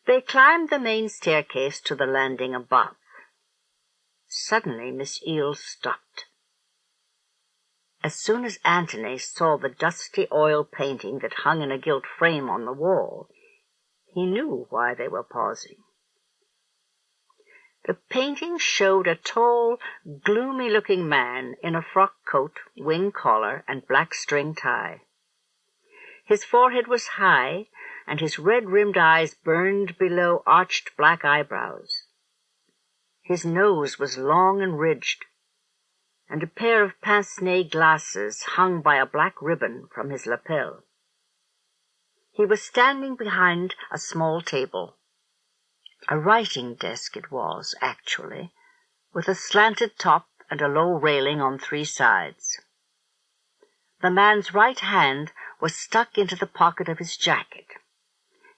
They climbed the main staircase to the landing above. Suddenly Miss Eales stopped. As soon as Antony saw the dusty oil painting that hung in a gilt frame on the wall, he knew why they were pausing. The painting showed a tall, gloomy-looking man in a frock coat, wing collar, and black string tie. His forehead was high, and his red-rimmed eyes burned below arched black eyebrows. His nose was long and ridged, and a pair of pince-nez glasses hung by a black ribbon from his lapel. He was standing behind a small table. A writing desk it was, actually, with a slanted top and a low railing on three sides. The man's right hand was stuck into the pocket of his jacket.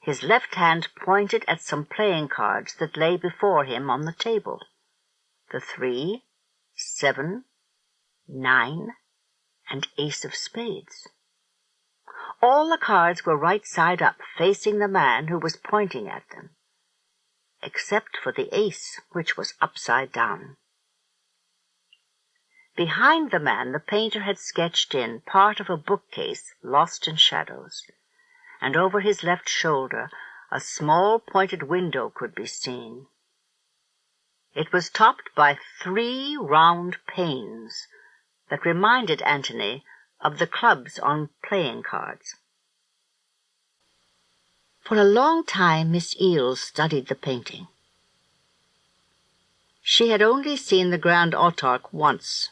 His left hand pointed at some playing cards that lay before him on the table. The 3, 7, 9, and ace of spades. All the cards were right side up, facing the man who was pointing at them, except for the ace, which was upside down. Behind the man, the painter had sketched in part of a bookcase lost in shadows, and over his left shoulder a small pointed window could be seen. It was topped by 3 round panes that reminded Antony of the clubs on playing cards. For a long time Miss Eales studied the painting. She had only seen the Grand Autarch once,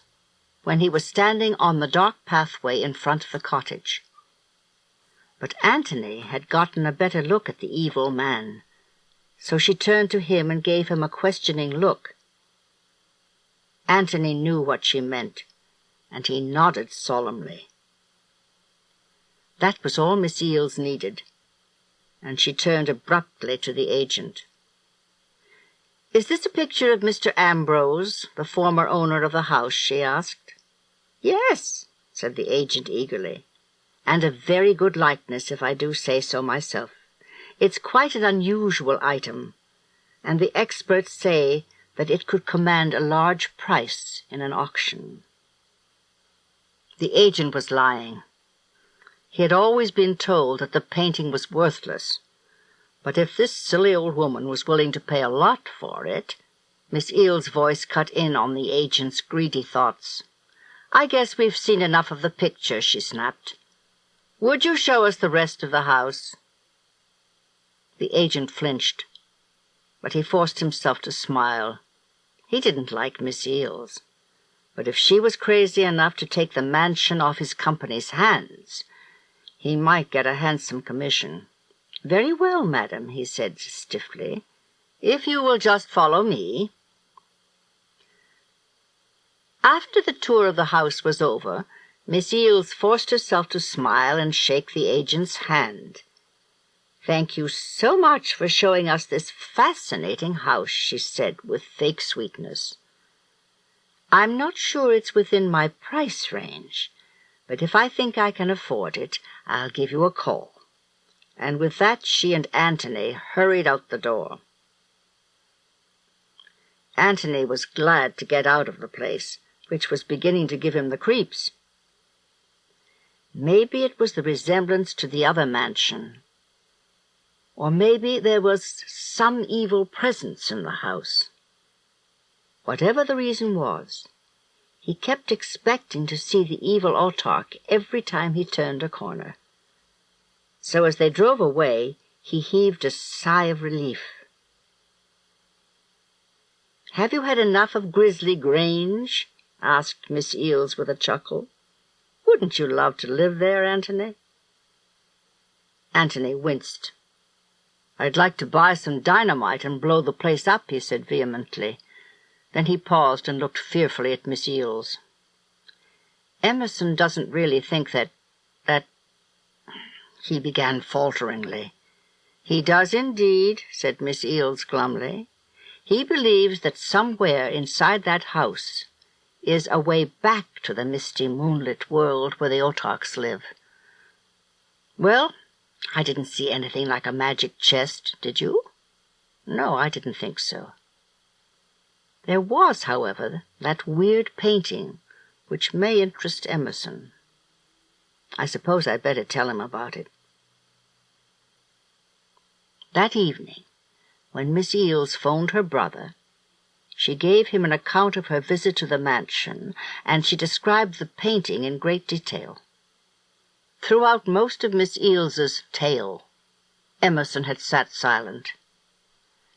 when he was standing on the dark pathway in front of the cottage. But Antony had gotten a better look at the evil man, so she turned to him and gave him a questioning look. Antony knew what she meant, and he nodded solemnly. That was all Miss Eales needed, and she turned abruptly to the agent. "Is this a picture of Mr. Ambrose, the former owner of the house?" she asked. "Yes," said the agent eagerly, "and a very good likeness, if I do say so myself. It's quite an unusual item, and the experts say that it could command a large price in an auction." The agent was lying. He had always been told that the painting was worthless, but if this silly old woman was willing to pay a lot for it— Miss Eales' voice cut in on the agent's greedy thoughts. "I guess we've seen enough of the picture," she snapped. "Would you show us the rest of the house?" The agent flinched, but he forced himself to smile. He didn't like Miss Eales, but if she was crazy enough to take the mansion off his company's hands, he might get a handsome commission. "Very well, madam," he said stiffly, "if you will just follow me." After the tour of the house was over, Miss Eales forced herself to smile and shake the agent's hand. "Thank you so much for showing us this fascinating house," she said with fake sweetness. "I'm not sure it's within my price range, but if I think I can afford it, I'll give you a call." And with that she and Antony hurried out the door. Antony was glad to get out of the place, which was beginning to give him the creeps. Maybe it was the resemblance to the other mansion, or maybe there was some evil presence in the house. Whatever the reason was, he kept expecting to see the evil autarch every time he turned a corner. So as they drove away, he heaved a sigh of relief. "Have you had enough of Grizzly Grange?" asked Miss Eales with a chuckle. "Wouldn't you love to live there, Antony?" Antony winced. "I'd like to buy some dynamite and blow the place up," he said vehemently. Then he paused and looked fearfully at Miss Eales. "Emerson doesn't really think that he began falteringly. "He does indeed," said Miss Eales glumly. "He believes that somewhere inside that house is a way back to the misty, moonlit world where the autarchs live. Well, I didn't see anything like a magic chest, did you?" "No, I didn't think so." "There was, however, that weird painting, which may interest Emerson. I suppose I'd better tell him about it." That evening, when Miss Eales phoned her brother, she gave him an account of her visit to the mansion, and she described the painting in great detail. Throughout most of Miss Eales's tale, Emerson had sat silent.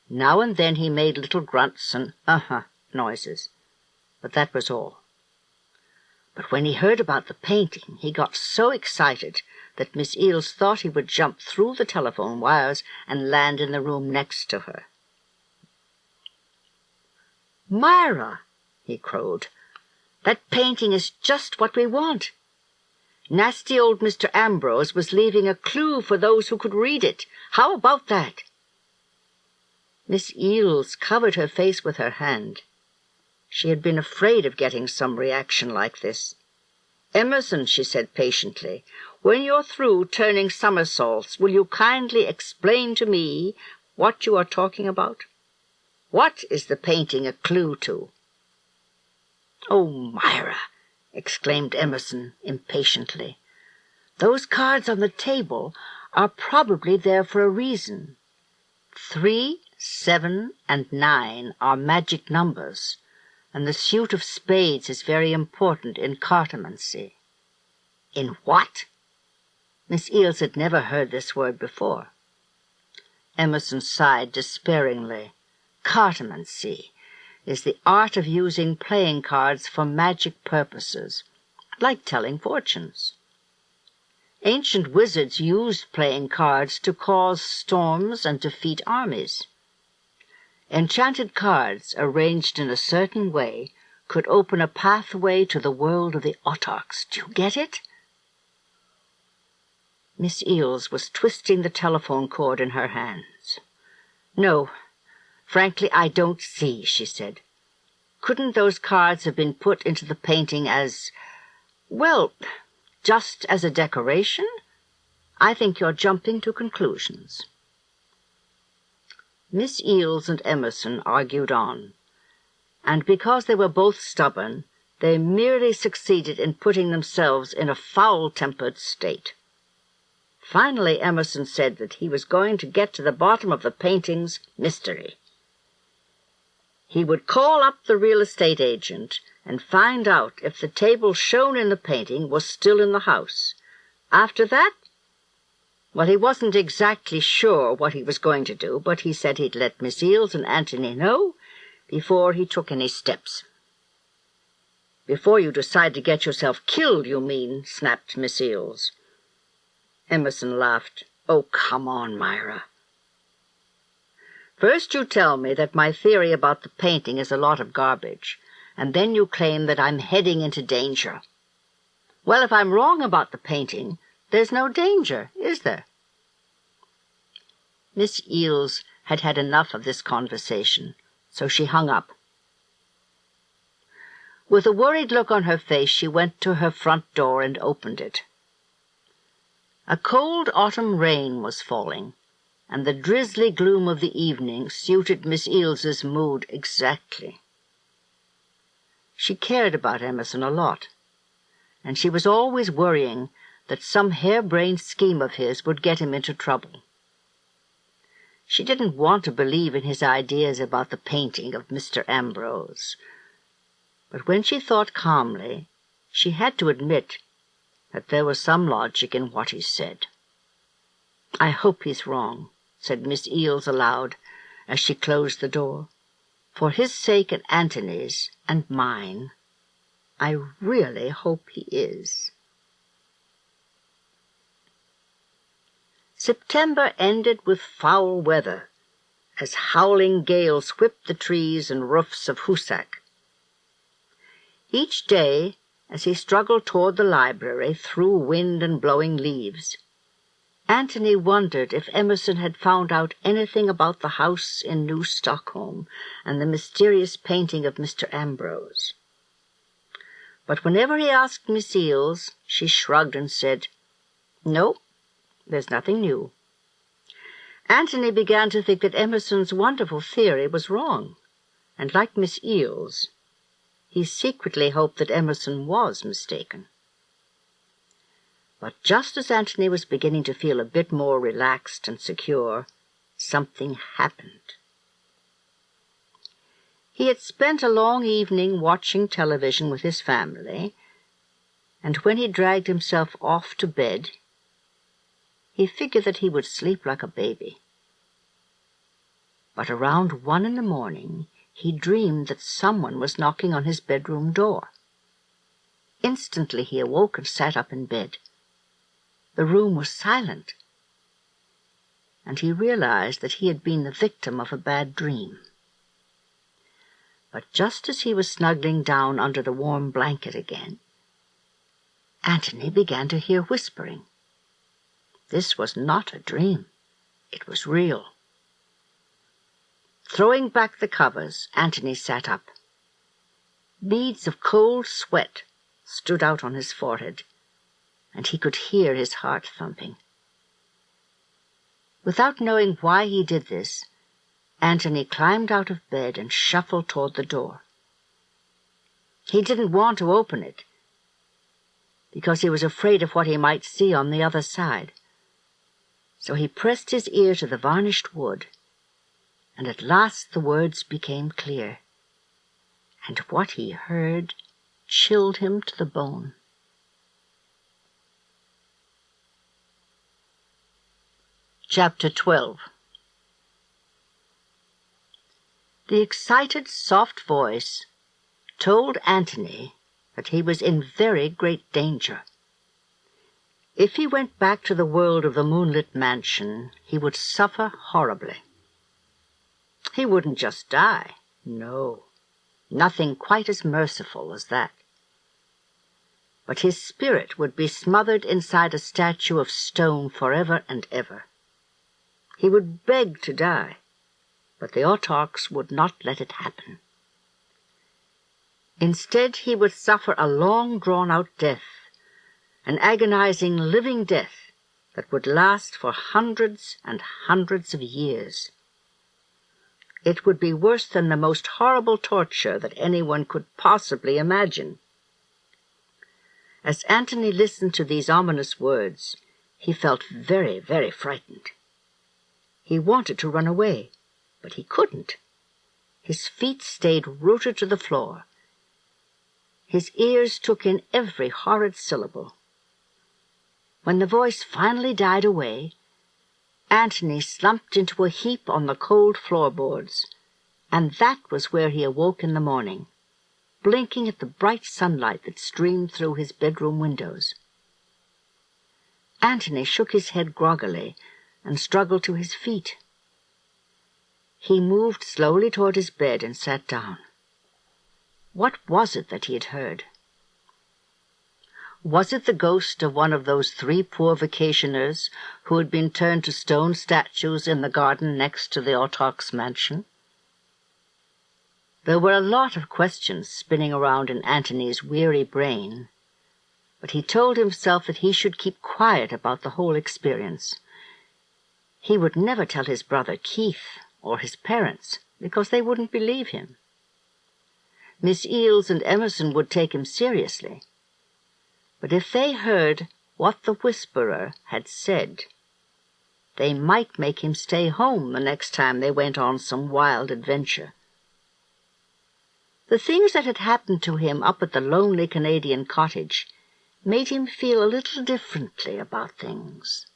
Now and then he made little grunts and noises, but that was all. But when he heard about the painting, he got so excited that Miss Eales thought he would jump through the telephone wires and land in the room next to her. "Myra," he crowed, "that painting is just what we want. Nasty old Mr. Ambrose was leaving a clue for those who could read it. How about that?" Miss Eels covered her face with her hand. She had been afraid of getting some reaction like this. "Emerson," she said patiently, "when you're through turning somersaults, will you kindly explain to me what you are talking about? What is the painting a clue to?" "Oh, Myra," exclaimed Emerson impatiently, "those cards on the table are probably there for a reason. 3, 7, and 9 are magic numbers, and the suit of spades is very important in cartomancy." "In what?" Miss Eels had never heard this word before. Emerson sighed despairingly. "Cartomancy is the art of using playing cards for magic purposes, like telling fortunes. Ancient wizards used playing cards to cause storms and defeat armies. Enchanted cards, arranged in a certain way, could open a pathway to the world of the autarchs. Do you get it?" Miss Eels was twisting the telephone cord in her hands. "No, frankly, I don't see," she said. "Couldn't those cards have been put into the painting as, well, just as a decoration? I think you're jumping to conclusions." Miss Eels and Emerson argued on, and because they were both stubborn, they merely succeeded in putting themselves in a foul-tempered state. Finally, Emerson said that he was going to get to the bottom of the painting's mystery. He would call up the real estate agent and find out if the table shown in the painting was still in the house. After that, well, he wasn't exactly sure what he was going to do, but he said he'd let Miss Eels and Antony know before he took any steps. "Before you decide to get yourself killed, you mean," snapped Miss Eels. Emerson laughed. "Oh, come on, Myra. First you tell me that my theory about the painting is a lot of garbage, and then you claim that I'm heading into danger. Well, if I'm wrong about the painting, there's no danger, is there?" Miss Eels had had enough of this conversation, so she hung up. With a worried look on her face, she went to her front door and opened it. A cold autumn rain was falling, and the drizzly gloom of the evening suited Miss Eels's mood exactly. She cared about Emerson a lot, and she was always worrying that some harebrained scheme of his would get him into trouble. She didn't want to believe in his ideas about the painting of Mr. Ambrose, but when she thought calmly, she had to admit that there was some logic in what he said. "I hope he's wrong," said Miss Eels aloud as she closed the door. "For his sake and Antony's and mine, I really hope he is." September ended with foul weather, as howling gales whipped the trees and roofs of Hoosac. Each day, as he struggled toward the library through wind and blowing leaves, Antony wondered if Emerson had found out anything about the house in New Stockholm and the mysterious painting of Mr. Ambrose. But whenever he asked Miss Eels, she shrugged and said, "No, there's nothing new." Antony began to think that Emerson's wonderful theory was wrong, and like Miss Eels, he secretly hoped that Emerson was mistaken. But just as Antony was beginning to feel a bit more relaxed and secure, something happened. He had spent a long evening watching television with his family, and when he dragged himself off to bed, he figured that he would sleep like a baby. But around 1 in the morning, he dreamed that someone was knocking on his bedroom door. Instantly he awoke and sat up in bed. The room was silent, and he realized that he had been the victim of a bad dream. But just as he was snuggling down under the warm blanket again, Antony began to hear whispering. This was not a dream. It was real. Throwing back the covers, Antony sat up. Beads of cold sweat stood out on his forehead, and he could hear his heart thumping. Without knowing why he did this, Antony climbed out of bed and shuffled toward the door. He didn't want to open it, because he was afraid of what he might see on the other side. So he pressed his ear to the varnished wood, and at last the words became clear, and what he heard chilled him to the bone. Chapter 12. The excited, soft voice told Antony that he was in very great danger. If he went back to the world of the moonlit mansion, he would suffer horribly. He wouldn't just die. No, nothing quite as merciful as that. But his spirit would be smothered inside a statue of stone forever and ever. He would beg to die, but the autarchs would not let it happen. Instead, he would suffer a long, drawn-out death, an agonizing, living death that would last for hundreds and hundreds of years. It would be worse than the most horrible torture that anyone could possibly imagine. As Antony listened to these ominous words, he felt very, very frightened. He wanted to run away, but he couldn't. His feet stayed rooted to the floor. His ears took in every horrid syllable. When the voice finally died away, Antony slumped into a heap on the cold floorboards, and that was where he awoke in the morning, blinking at the bright sunlight that streamed through his bedroom windows. Antony shook his head groggily and struggled to his feet. He moved slowly toward his bed and sat down. What was it that he had heard? Was it the ghost of one of those 3 poor vacationers who had been turned to stone statues in the garden next to the autarch's mansion? There were a lot of questions spinning around in Antony's weary brain, but he told himself that he should keep quiet about the whole experience. He would never tell his brother Keith or his parents, because they wouldn't believe him. Miss Eales and Emerson would take him seriously. But if they heard what the whisperer had said, they might make him stay home the next time they went on some wild adventure. The things that had happened to him up at the lonely Canadian cottage made him feel a little differently about things.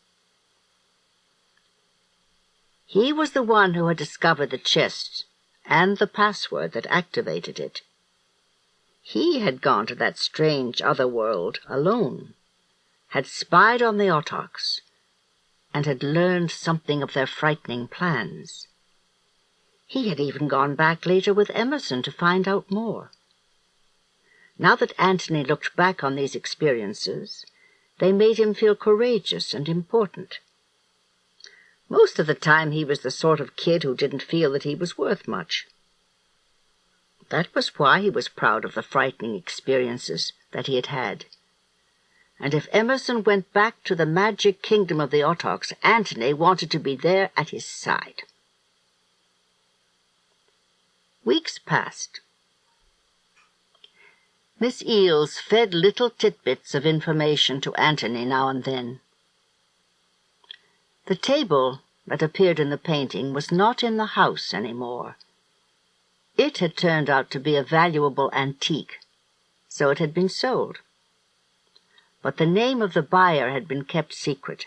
He was the one who had discovered the chest and the password that activated it. He had gone to that strange other world alone, had spied on the autarchs, and had learned something of their frightening plans. He had even gone back later with Emerson to find out more. Now that Antony looked back on these experiences, they made him feel courageous and important. Most of the time he was the sort of kid who didn't feel that he was worth much. That was why he was proud of the frightening experiences that he had had. And if Emerson went back to the magic kingdom of the autarchs, Antony wanted to be there at his side. Weeks passed. Miss Eales fed little tidbits of information to Antony now and then. The table that appeared in the painting was not in the house anymore. It had turned out to be a valuable antique, so it had been sold. But the name of the buyer had been kept secret.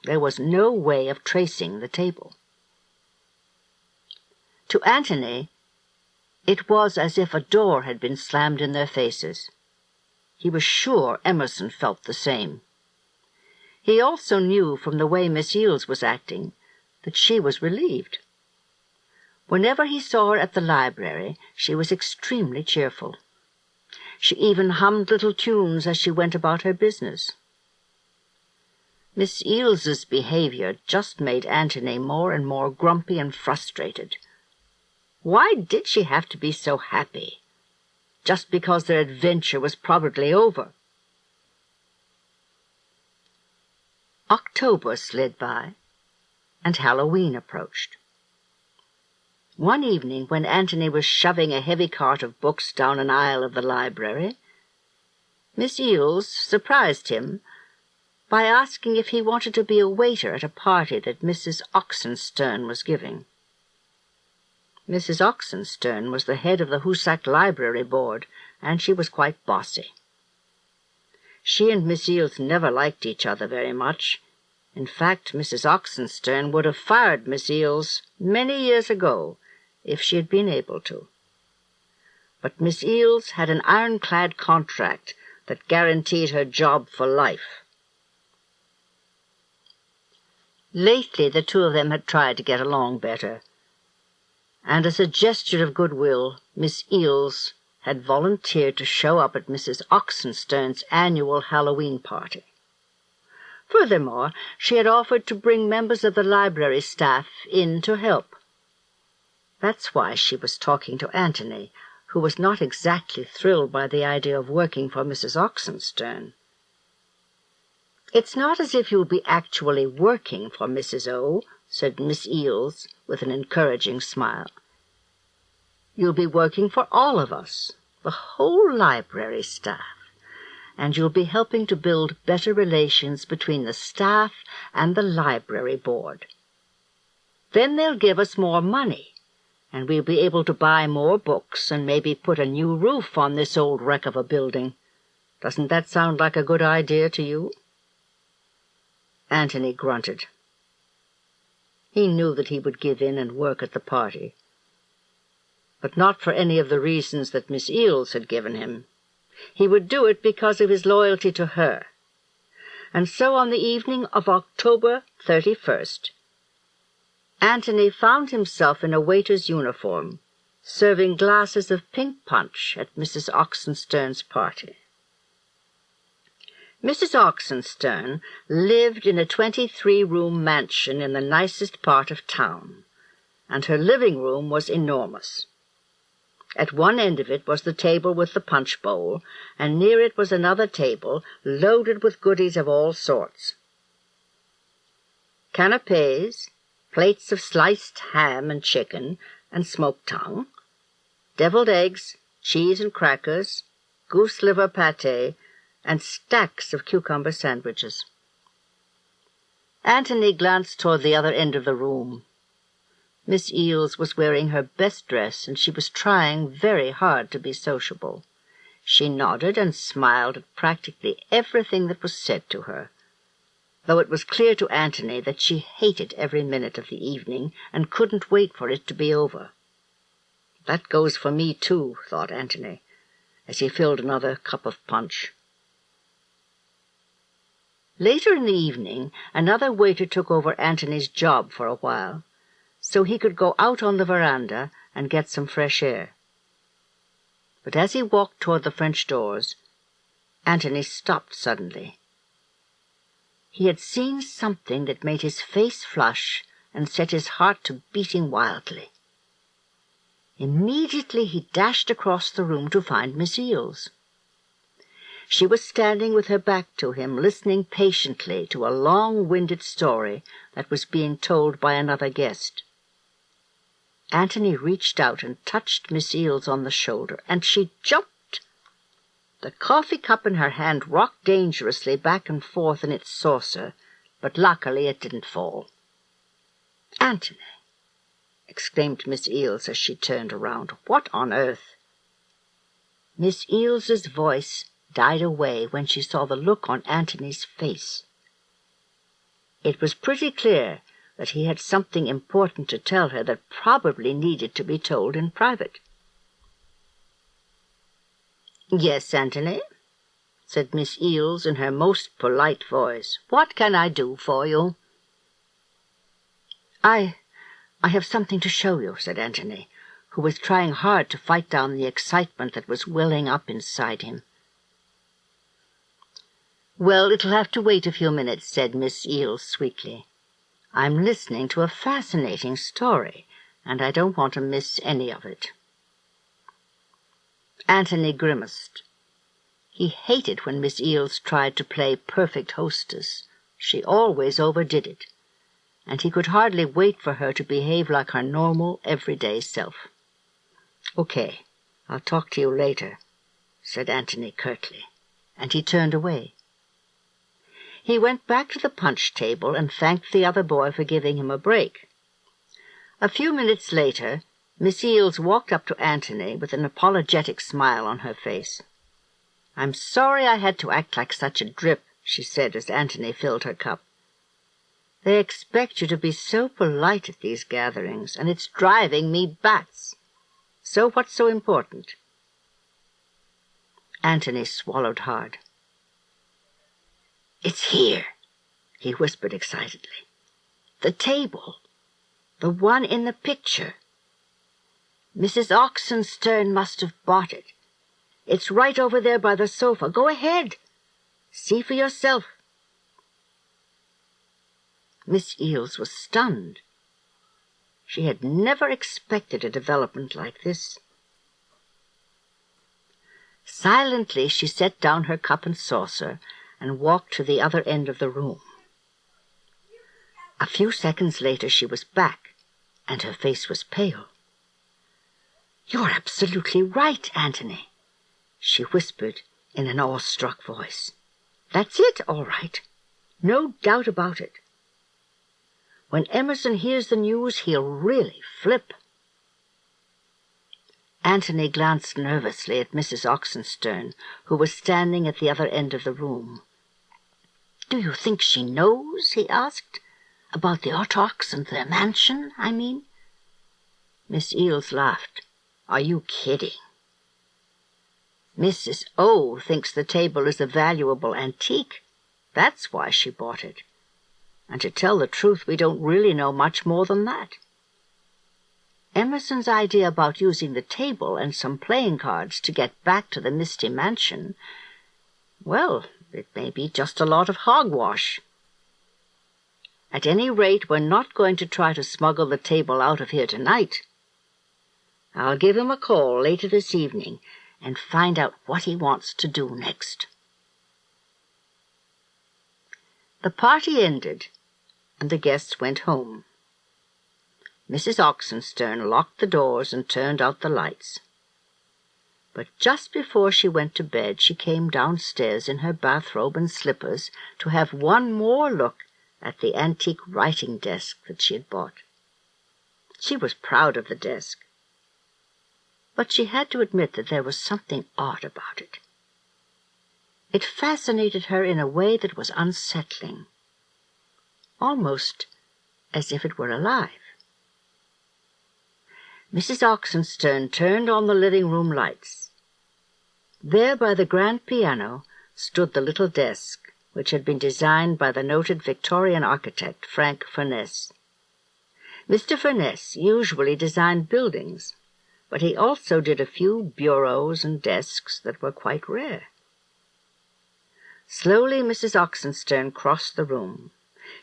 There was no way of tracing the table. To Antony, it was as if a door had been slammed in their faces. He was sure Emerson felt the same. He also knew from the way Miss Eales was acting that she was relieved. Whenever he saw her at the library, she was extremely cheerful. She even hummed little tunes as she went about her business. Miss Eales's behavior just made Antony more and more grumpy and frustrated. Why did she have to be so happy? Just because their adventure was probably over. October slid by, and Halloween approached. One evening, when Antony was shoving a heavy cart of books down an aisle of the library, Miss Eales surprised him by asking if he wanted to be a waiter at a party that Mrs. Oxenstern was giving. Mrs. Oxenstern was the head of the Hoosac Library Board, and she was quite bossy. She and Miss Eales never liked each other very much. In fact, Mrs. Oxenstern would have fired Miss Eales many years ago if she had been able to. But Miss Eales had an ironclad contract that guaranteed her job for life. Lately, the two of them had tried to get along better, and as a gesture of goodwill, Miss Eales had volunteered to show up at Mrs. Oxenstern's annual Halloween party. Furthermore, she had offered to bring members of the library staff in to help. That's why she was talking to Antony, who was not exactly thrilled by the idea of working for Mrs. Oxenstern. "It's not as if you'll be actually working for Mrs. O," said Miss Eales with an encouraging smile. "You'll be working for all of us, the whole library staff, and you'll be helping to build better relations between the staff and the library board. Then they'll give us more money, and we'll be able to buy more books and maybe put a new roof on this old wreck of a building. Doesn't that sound like a good idea to you?" Antony grunted. He knew that he would give in and work at the party, but not for any of the reasons that Miss Eales had given him. He would do it because of his loyalty to her. And so on the evening of October 31st, Antony found himself in a waiter's uniform, serving glasses of pink punch at Mrs. Oxenstern's party. Mrs. Oxenstern lived in a 23-room mansion in the nicest part of town, and her living room was enormous. At one end of it was the table with the punch bowl, and near it was another table loaded with goodies of all sorts. Canapés, plates of sliced ham and chicken and smoked tongue, deviled eggs, cheese and crackers, goose liver pâté, and stacks of cucumber sandwiches. Antony glanced toward the other end of the room. Miss Eales was wearing her best dress, and she was trying very hard to be sociable. She nodded and smiled at practically everything that was said to her, though it was clear to Antony that she hated every minute of the evening and couldn't wait for it to be over. "That goes for me, too," thought Antony, as he filled another cup of punch. Later in the evening, another waiter took over Antony's job for a while, so he could go out on the veranda and get some fresh air. But as he walked toward the French doors, Antony stopped suddenly. He had seen something that made his face flush and set his heart to beating wildly. Immediately he dashed across the room to find Miss Eales. She was standing with her back to him, listening patiently to a long-winded story that was being told by another guest. Antony reached out and touched Miss Eales on the shoulder, and she jumped. The coffee cup in her hand rocked dangerously back and forth in its saucer, but luckily it didn't fall. "Antony!" exclaimed Miss Eales as she turned around. "What on earth?" Miss Eales's voice died away when she saw the look on Antony's face. It was pretty clear that he had something important to tell her that probably needed to be told in private. "Yes, Antony," said Miss Eales in her most polite voice. "What can I do for you?" I have something to show you," said Antony, who was trying hard to fight down the excitement that was welling up inside him. "Well, it'll have to wait a few minutes," said Miss Eales sweetly. "I'm listening to a fascinating story, and I don't want to miss any of it." Anthony grimaced. He hated when Miss Eales tried to play perfect hostess. She always overdid it, and he could hardly wait for her to behave like her normal, everyday self. "Okay, I'll talk to you later," said Anthony curtly, and he turned away. He went back to the punch table and thanked the other boy for giving him a break. A few minutes later, Miss Eales walked up to Anthony with an apologetic smile on her face. "I'm sorry I had to act like such a drip," she said as Anthony filled her cup. "They expect you to be so polite at these gatherings, and it's driving me bats. So what's so important?" Anthony swallowed hard. "It's here," he whispered excitedly. "The table. The one in the picture. Mrs. Oxenstern must have bought it. It's right over there by the sofa. Go ahead. See for yourself." Miss Eales was stunned. She had never expected a development like this. Silently she set down her cup and saucer and walked to the other end of the room. A few seconds later she was back, and her face was pale. "You're absolutely right, Anthony," she whispered in an awestruck voice. "That's it, all right. No doubt about it. When Emerson hears the news, he'll really flip." Anthony glanced nervously at Mrs. Oxenstern, who was standing at the other end of the room. "Do you think she knows," he asked, "about the Otocks and their mansion, I mean?" Miss Eales laughed. "Are you kidding? Mrs. O thinks the table is a valuable antique. That's why she bought it. And to tell the truth, we don't really know much more than that. Emerson's idea about using the table and some playing cards to get back to the Misty Mansion, well, it may be just a lot of hogwash. At any rate, we're not going to try to smuggle the table out of here tonight. I'll give him a call later this evening and find out what he wants to do next." The party ended, and the guests went home. Mrs. Oxenstern locked the doors and turned out the lights. But just before she went to bed, she came downstairs in her bathrobe and slippers to have one more look at the antique writing desk that she had bought. She was proud of the desk, but she had to admit that there was something odd about it. It fascinated her in a way that was unsettling, almost as if it were alive. Mrs. Oxenstern turned on the living-room lights. There by the grand piano stood the little desk, which had been designed by the noted Victorian architect Frank Furness. Mr. Furness usually designed buildings, but he also did a few bureaus and desks that were quite rare. Slowly Mrs. Oxenstern crossed the room.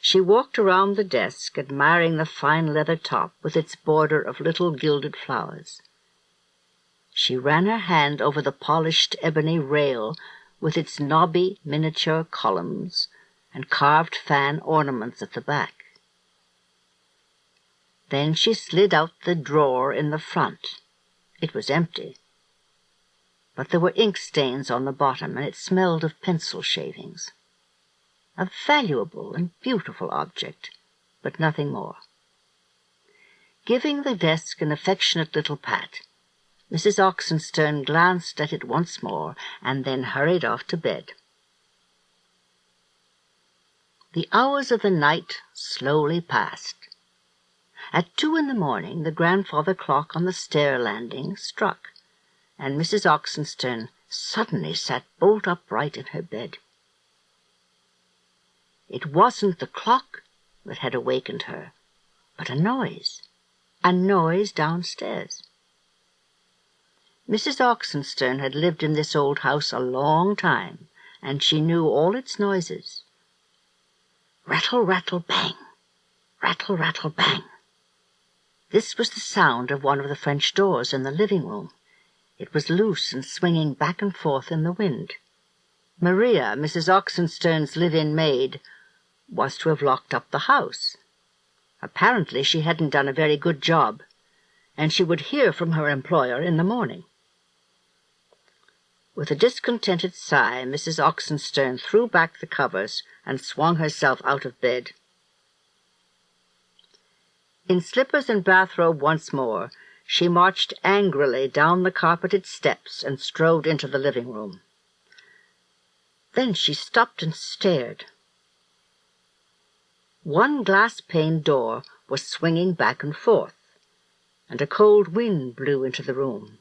She walked around the desk, admiring the fine leather top with its border of little gilded flowers. She ran her hand over the polished ebony rail with its knobby miniature columns and carved fan ornaments at the back. Then she slid out the drawer in the front. It was empty, but there were ink stains on the bottom, and it smelled of pencil shavings. A valuable and beautiful object, but nothing more. Giving the desk an affectionate little pat, Mrs. Oxenstern glanced at it once more and then hurried off to bed. The hours of the night slowly passed. At 2 a.m, the grandfather clock on the stair landing struck, and Mrs. Oxenstern suddenly sat bolt upright in her bed. It wasn't the clock that had awakened her, but a noise downstairs. Mrs. Oxenstern had lived in this old house a long time, and she knew all its noises. Rattle, rattle, bang! Rattle, rattle, bang! This was the sound of one of the French doors in the living room. It was loose and swinging back and forth in the wind. Maria, Mrs. Oxenstern's live-in maid, was to have locked up the house. Apparently she hadn't done a very good job, and she would hear from her employer in the morning. With a discontented sigh, Mrs. Oxenstern threw back the covers and swung herself out of bed. In slippers and bathrobe once more, she marched angrily down the carpeted steps and strode into the living room. Then she stopped and stared. One glass-paned door was swinging back and forth, and a cold wind blew into the room.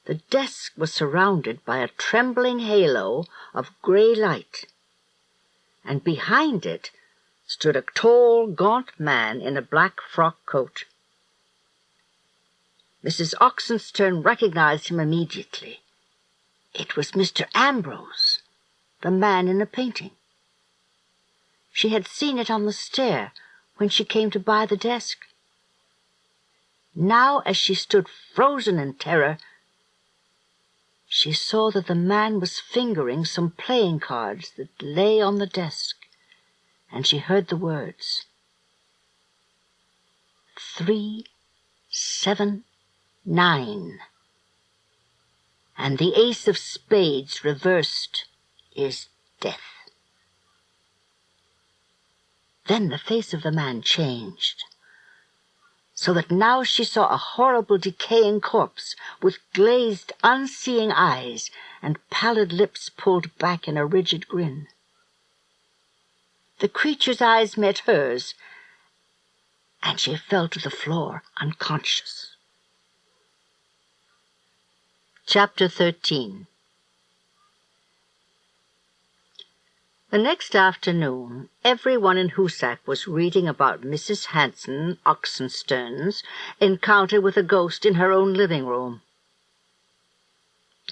The desk was surrounded by a trembling halo of grey light, and behind it stood a tall, gaunt man in a black frock coat. Mrs. Oxenstern recognized him immediately. It was Mr. Ambrose, the man in the painting. She had seen it on the stair when she came to buy the desk. Now, as she stood frozen in terror, she saw that the man was fingering some playing cards that lay on the desk, and she heard the words, 3, 7, 9. And the ace of spades reversed is death. Then the face of the man changed, so that now she saw a horrible decaying corpse with glazed, unseeing eyes and pallid lips pulled back in a rigid grin. The creature's eyes met hers, and she fell to the floor unconscious. Chapter 13. The next afternoon, everyone in Hoosac was reading about Mrs. Hanson Oxenstern's encounter with a ghost in her own living room.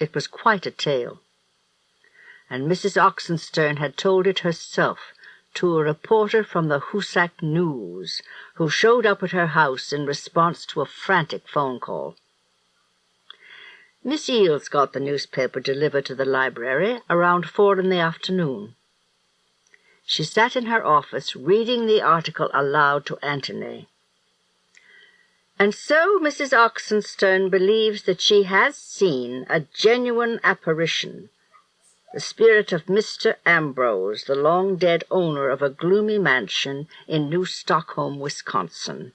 It was quite a tale, and Mrs. Oxenstern had told it herself to a reporter from the Hoosac News, who showed up at her house in response to a frantic phone call. Miss Eales got the newspaper delivered to the library around 4 in the afternoon. She sat in her office reading the article aloud to Antony. And so Mrs. Oxenstern believes that she has seen a genuine apparition, the spirit of Mr. Ambrose, the long-dead owner of a gloomy mansion in New Stockholm, Wisconsin.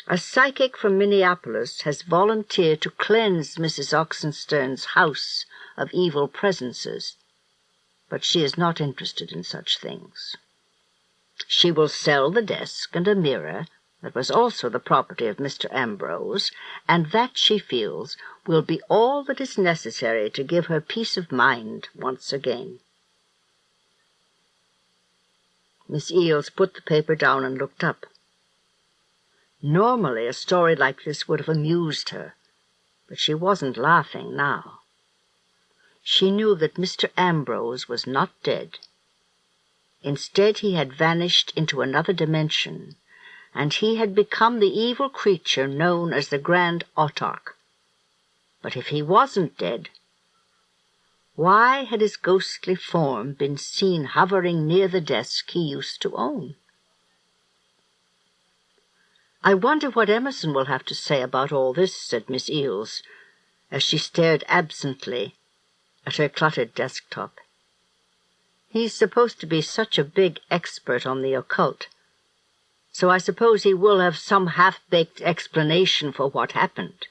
A psychic from Minneapolis has volunteered to cleanse Mrs. Oxenstern's house of evil presences, but she is not interested in such things. She will sell the desk and a mirror that was also the property of Mr. Ambrose, and that, she feels, will be all that is necessary to give her peace of mind once again. Miss Eales put the paper down and looked up. Normally a story like this would have amused her, but she wasn't laughing now. She knew that Mr. Ambrose was not dead. Instead, he had vanished into another dimension, and he had become the evil creature known as the Grand Autarch. But if he wasn't dead, why had his ghostly form been seen hovering near the desk he used to own? "I wonder what Emerson will have to say about all this," said Miss Eales, as she stared absently at her cluttered desktop. "He's supposed to be such a big expert on the occult, so I suppose he will have some half-baked explanation for what happened."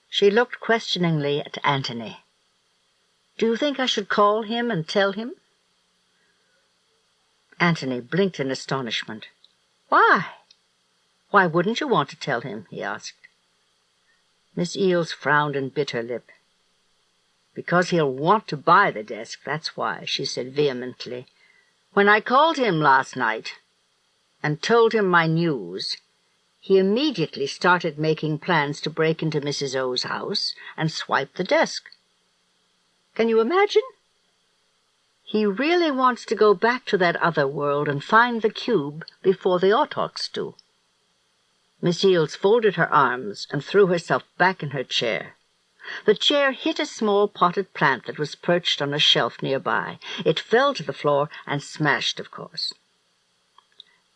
She looked questioningly at Antony. "Do you think I should call him and tell him?" Antony blinked in astonishment. "Why? Why wouldn't you want to tell him?" he asked. Miss Eales frowned and bit her lip. "Because he'll want to buy the desk, that's why," she said vehemently. "When I called him last night and told him my news, He immediately started making plans to break into Mrs. O's house and swipe the desk. Can you imagine? He really wants to go back to that other world and find the cube before the autochs do. Miss Eels folded her arms and threw herself back in her chair. The chair hit a small potted plant that was perched on a shelf nearby. It fell to the floor and smashed, of course.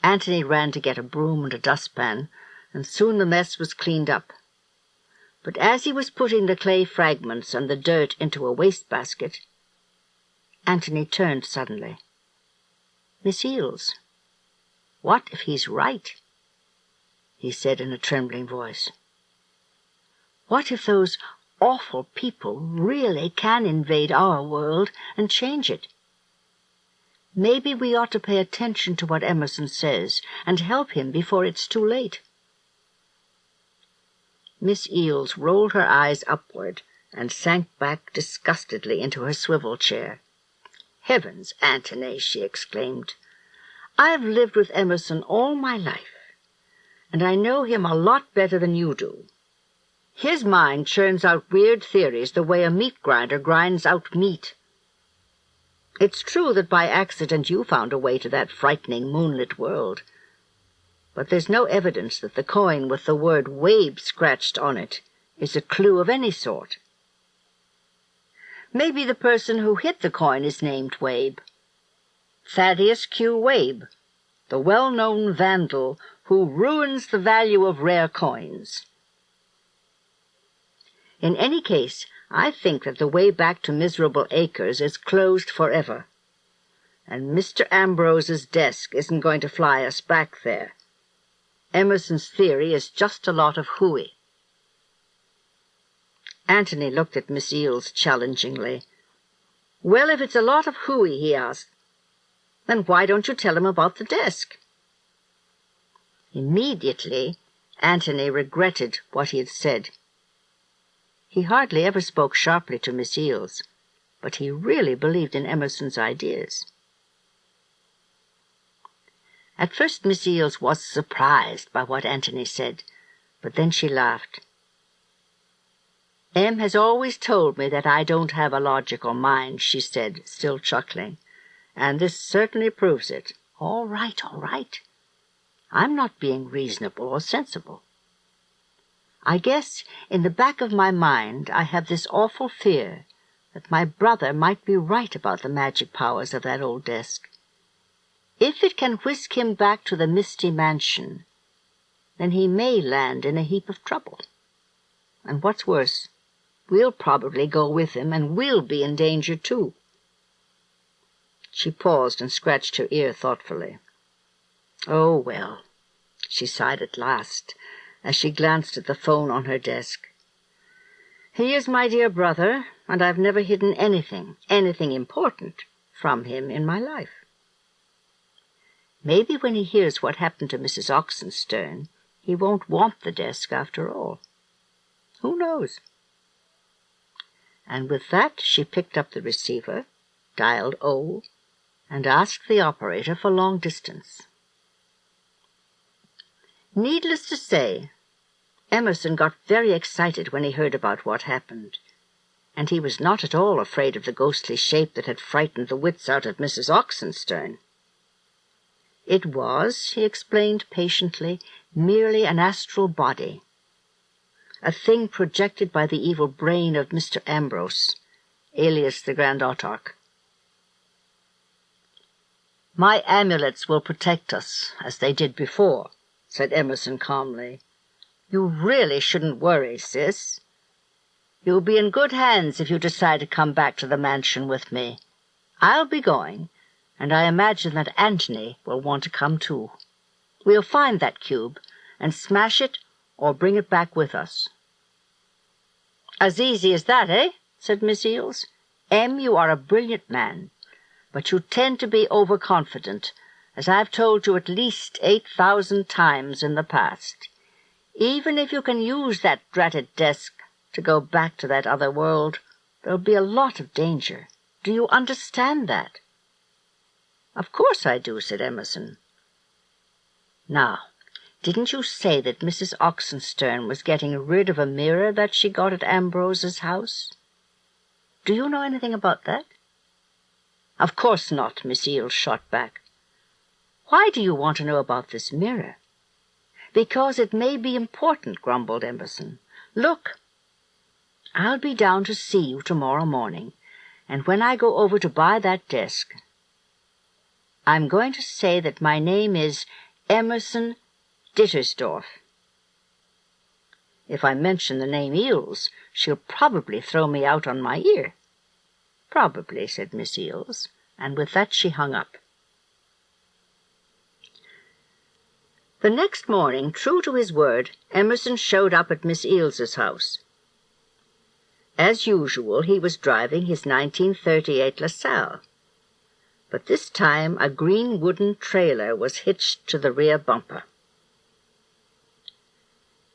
Antony ran to get a broom and a dustpan, and soon the mess was cleaned up. But as he was putting the clay fragments and the dirt into a wastebasket, Antony turned suddenly. "Miss Eels, what if he's right?" he said in a trembling voice. "What if those awful people really can invade our world and change it? Maybe we ought to pay attention to what Emerson says and help him before it's too late." Miss Eels rolled her eyes upward and sank back disgustedly into her swivel chair. "Heavens, Antony," she exclaimed. "I've lived with Emerson all my life, and I know him a lot better than you do. His mind churns out weird theories the way a meat grinder grinds out meat. It's true that by accident you found a way to that frightening moonlit world, but there's no evidence that the coin with the word Wabe scratched on it is a clue of any sort. Maybe the person who hit the coin is named Wabe. Thaddeus Q. Wabe, the well-known vandal who ruins the value of rare coins. In any case, I think that the way back to Miserable Acres is closed forever, and Mr. Ambrose's desk isn't going to fly us back there. Emerson's theory is just a lot of hooey." Antony looked at Miss Eels challengingly. "Well, if it's a lot of hooey," he asked, "then why don't you tell him about the desk?" Immediately, Antony regretted what he had said. He hardly ever spoke sharply to Miss Eels, but he really believed in Emerson's ideas. At first Miss Eels was surprised by what Antony said, but then she laughed. "Em has always told me that I don't have a logical mind," she said, still chuckling, "and this certainly proves it. All right, all right. I'm not being reasonable or sensible. I guess in the back of my mind I have this awful fear that my brother might be right about the magic powers of that old desk. If it can whisk him back to the misty mansion, then he may land in a heap of trouble. And what's worse, we'll probably go with him, and we'll be in danger too." She paused and scratched her ear thoughtfully. "Oh, well," she sighed at last, as she glanced at the phone on her desk. "He is my dear brother, and I've never hidden anything important, from him in my life. Maybe when he hears what happened to Mrs. Oxenstern, he won't want the desk after all. Who knows?" And with that she picked up the receiver, dialed O, and asked the operator for long distance. Needless to say, Emerson got very excited when he heard about what happened, and he was not at all afraid of the ghostly shape that had frightened the wits out of Mrs. Oxenstern. It was, he explained patiently, merely an astral body, a thing projected by the evil brain of Mr. Ambrose, alias the Grand Autarch. "My amulets will protect us, as they did before," said Emerson calmly. "You really shouldn't worry, sis. You'll be in good hands if you decide to come back to the mansion with me. I'll be going, and I imagine that Antony will want to come too. We'll find that cube and smash it or bring it back with us." "As easy as that, eh?" said Miss Eels. "Em, you are a brilliant man, but you tend to be overconfident, as I've told you at least 8,000 times in the past. Even if you can use that dratted desk to go back to that other world, there'll be a lot of danger. Do you understand that?" "Of course I do," said Emerson. "Now, Didn't you say that Mrs. Oxenstern was getting rid of a mirror that she got at Ambrose's house? Do you know anything about that?" "Of course not," Miss Eales shot back. "Why do you want to know about this mirror?" "Because it may be important," grumbled Emerson. "Look, I'll be down to see you tomorrow morning, and when I go over to buy that desk, I'm going to say that my name is Emerson Dittersdorf. If I mention the name Eales, she'll probably throw me out on my ear." "Probably," said Miss Eales, and with that she hung up. The next morning, true to his word, Emerson showed up at Miss Eales's house. As usual, he was driving his 1938 LaSalle, but this time a green wooden trailer was hitched to the rear bumper.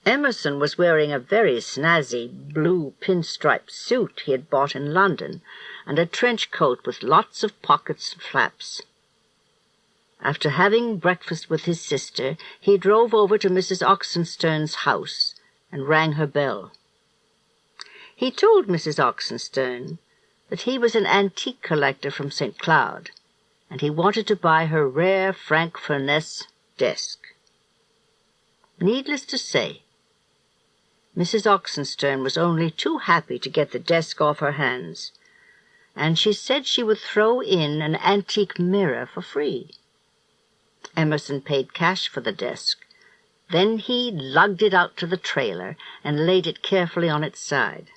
Emerson was wearing a very snazzy blue pinstripe suit he had bought in London, and a trench coat with lots of pockets and flaps. After having breakfast with his sister, he drove over to Mrs. Oxenstern's house and rang her bell. He told Mrs. Oxenstern that he was an antique collector from St. Cloud, and he wanted to buy her rare Frank Furness desk. Needless to say, Mrs. Oxenstern was only too happy to get the desk off her hands, and she said she would throw in an antique mirror for free. Emerson paid cash for the desk. Then he lugged it out to the trailer and laid it carefully on its side.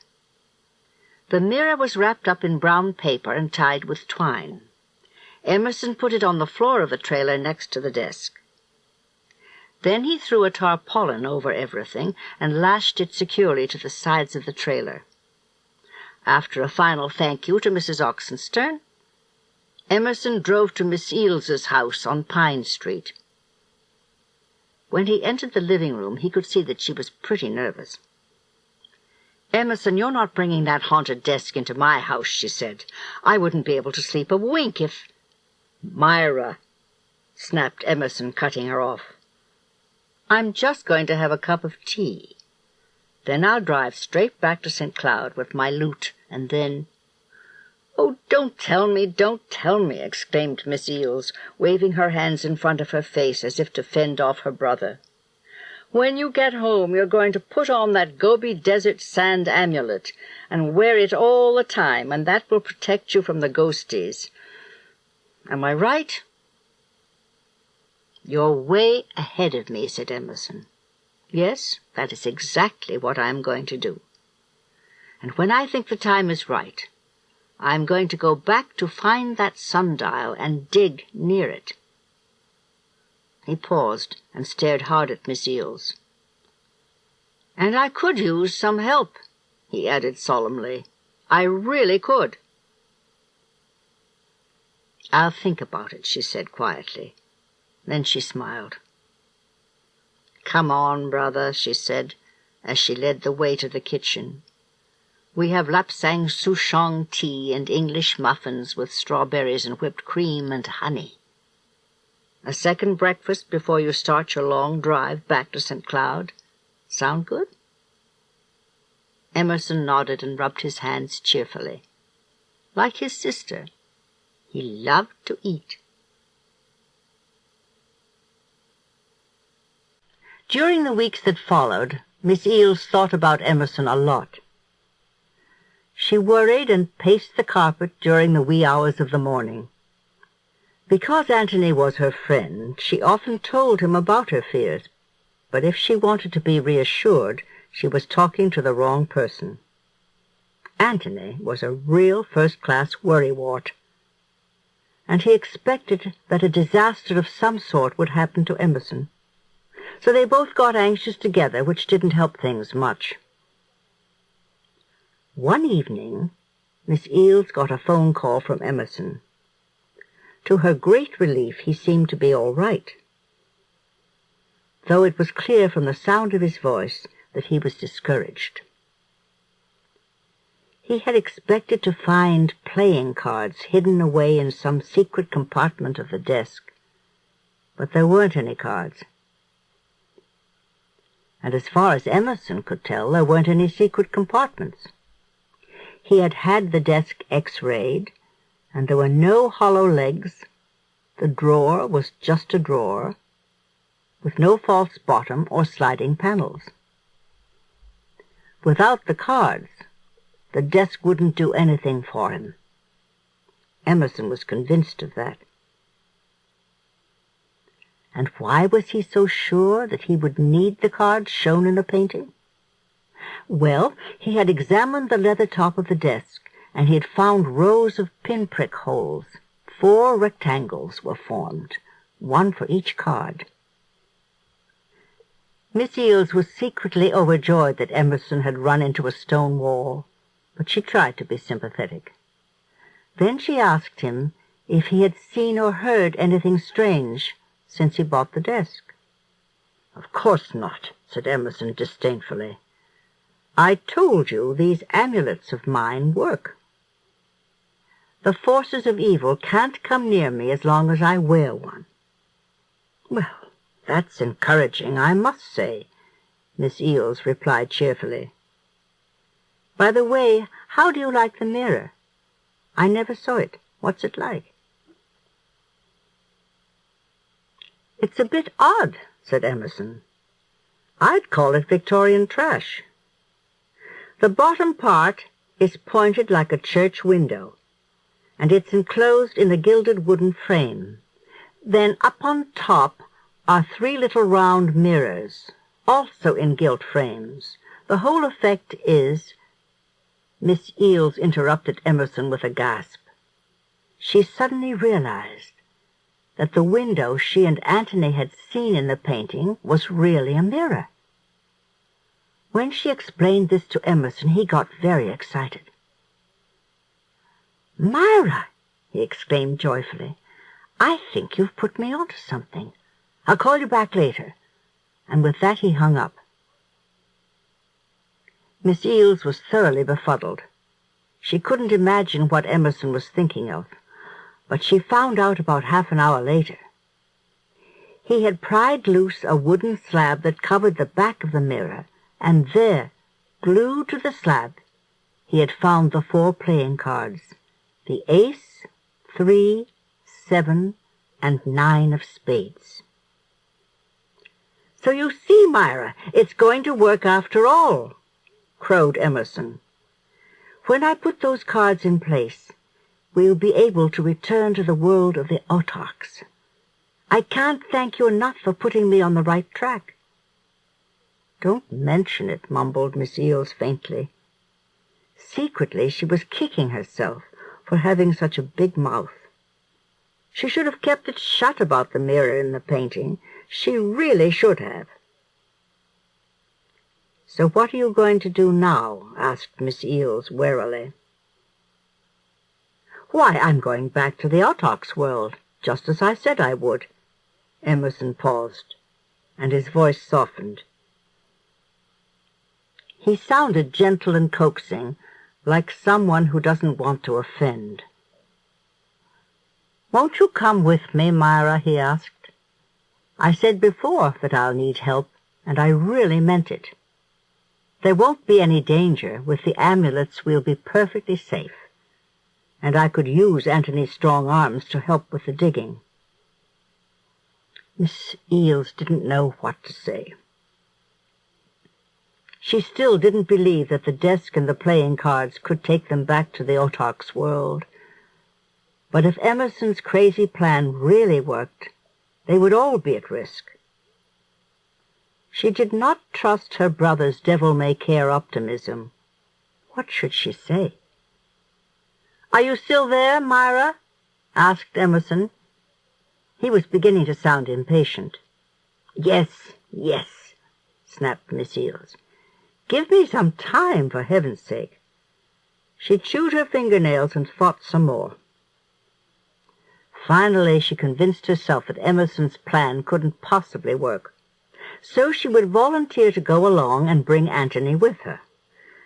The mirror was wrapped up in brown paper and tied with twine. Emerson put it on the floor of the trailer next to the desk. Then he threw a tarpaulin over everything and lashed it securely to the sides of the trailer. After a final thank you to Mrs. Oxenstern, Emerson drove to Miss Eales's house on Pine Street. When he entered the living room, he could see that she was pretty nervous. "Emerson, you're not bringing that haunted desk into my house," she said. "I wouldn't be able to sleep a wink if—" "Myra," snapped Emerson, cutting her off. "I'm just going to have a cup of tea. Then I'll drive straight back to St. Cloud with my loot, and then—" "Oh, don't tell me," exclaimed Miss Eales, waving her hands in front of her face as if to fend off her brother. "When you get home, you're going to put on that Gobi Desert Sand amulet and wear it all the time, and that will protect you from the ghosties. Am I right?" "You're way ahead of me," said Emerson. "Yes, that is exactly what I am going to do. And when I think the time is right, I am going to go back to find that sundial and dig near it." He paused and stared hard at Miss Eales. "And I could use some help," he added solemnly. "I really could." "I'll think about it," she said quietly. Then she smiled. "Come on, brother," she said, as she led the way to the kitchen. "We have Lapsang souchong tea and English muffins with strawberries and whipped cream and honey. A second breakfast before you start your long drive back to St. Cloud. Sound good?" Emerson nodded and rubbed his hands cheerfully. Like his sister, he loved to eat. During the weeks that followed, Miss Eales thought about Emerson a lot. She worried and paced the carpet during the wee hours of the morning. Because Antony was her friend, she often told him about her fears, but if she wanted to be reassured, she was talking to the wrong person. Antony was a real first-class worrywart, and he expected that a disaster of some sort would happen to Emerson. So they both got anxious together, which didn't help things much. One evening, Miss Eales got a phone call from Emerson. To her great relief, he seemed to be all right, though it was clear from the sound of his voice that he was discouraged. He had expected to find playing cards hidden away in some secret compartment of the desk, but there weren't any cards. and as far as Emerson could tell, there weren't any secret compartments. He had had the desk X-rayed, and there were no hollow legs. The drawer was just a drawer, with no false bottom or sliding panels. Without the cards, the desk wouldn't do anything for him. Emerson was convinced of that. And why was he so sure that he would need the cards shown in the painting? Well, he had examined the leather top of the desk, and he had found rows of pinprick holes. 4 rectangles were formed, one for each card. Miss Eales was secretly overjoyed that Emerson had run into a stone wall, but she tried to be sympathetic. Then she asked him if he had seen or heard anything strange since he bought the desk. "Of course not," said Emerson disdainfully. "I told you these amulets of mine work. The forces of evil can't come near me as long as I wear one." "Well, that's encouraging, I must say," Miss Eales replied cheerfully. "By the way, how do you like the mirror? I never saw it. What's it like?" "It's a bit odd," said Emerson. "I'd call it Victorian trash. The bottom part is pointed like a church window, and it's enclosed in a gilded wooden frame. Then up on top are 3 little round mirrors, also in gilt frames. The whole effect is—" Miss Eales interrupted Emerson with a gasp. She suddenly realized that the window she and Antony had seen in the painting was really a mirror. When she explained this to Emerson, he got very excited. "Myra," he exclaimed joyfully, "I think you've put me onto something. I'll call you back later." And with that he hung up. Miss Eales was thoroughly befuddled. She couldn't imagine what Emerson was thinking of, but she found out about half an hour later. He had pried loose a wooden slab that covered the back of the mirror, and there, glued to the slab, he had found the 4 playing cards, the ace, 3, 7, and 9 of spades. "So you see, Myra, it's going to work after all," crowed Emerson. "When I put those cards in place, we'll be able to return to the world of the autarchs. I can't thank you enough for putting me on the right track." "Don't mention it," mumbled Miss Eales faintly. Secretly, she was kicking herself for having such a big mouth. She should have kept it shut about the mirror in the painting. She really should have. "So what are you going to do now?" asked Miss Eales warily. "Why, I'm going back to the autarchs world, just as I said I would." Emerson paused, and his voice softened. He sounded gentle and coaxing, like someone who doesn't want to offend. "Won't you come with me, Myra?" he asked. "I said before that I'll need help, and I really meant it. There won't be any danger. With the amulets we'll be perfectly safe, and I could use Antony's strong arms to help with the digging." Miss Eales didn't know what to say. She still didn't believe that the desk and the playing cards could take them back to the autarchs world. But if Emerson's crazy plan really worked, they would all be at risk. She did not trust her brother's devil-may-care optimism. What should she say? "Are you still there, Myra?" asked Emerson. He was beginning to sound impatient. Yes, snapped Miss Eales. "Give me some time, for heaven's sake." She chewed her fingernails and thought some more. Finally, she convinced herself that Emerson's plan couldn't possibly work. So she would volunteer to go along and bring Antony with her.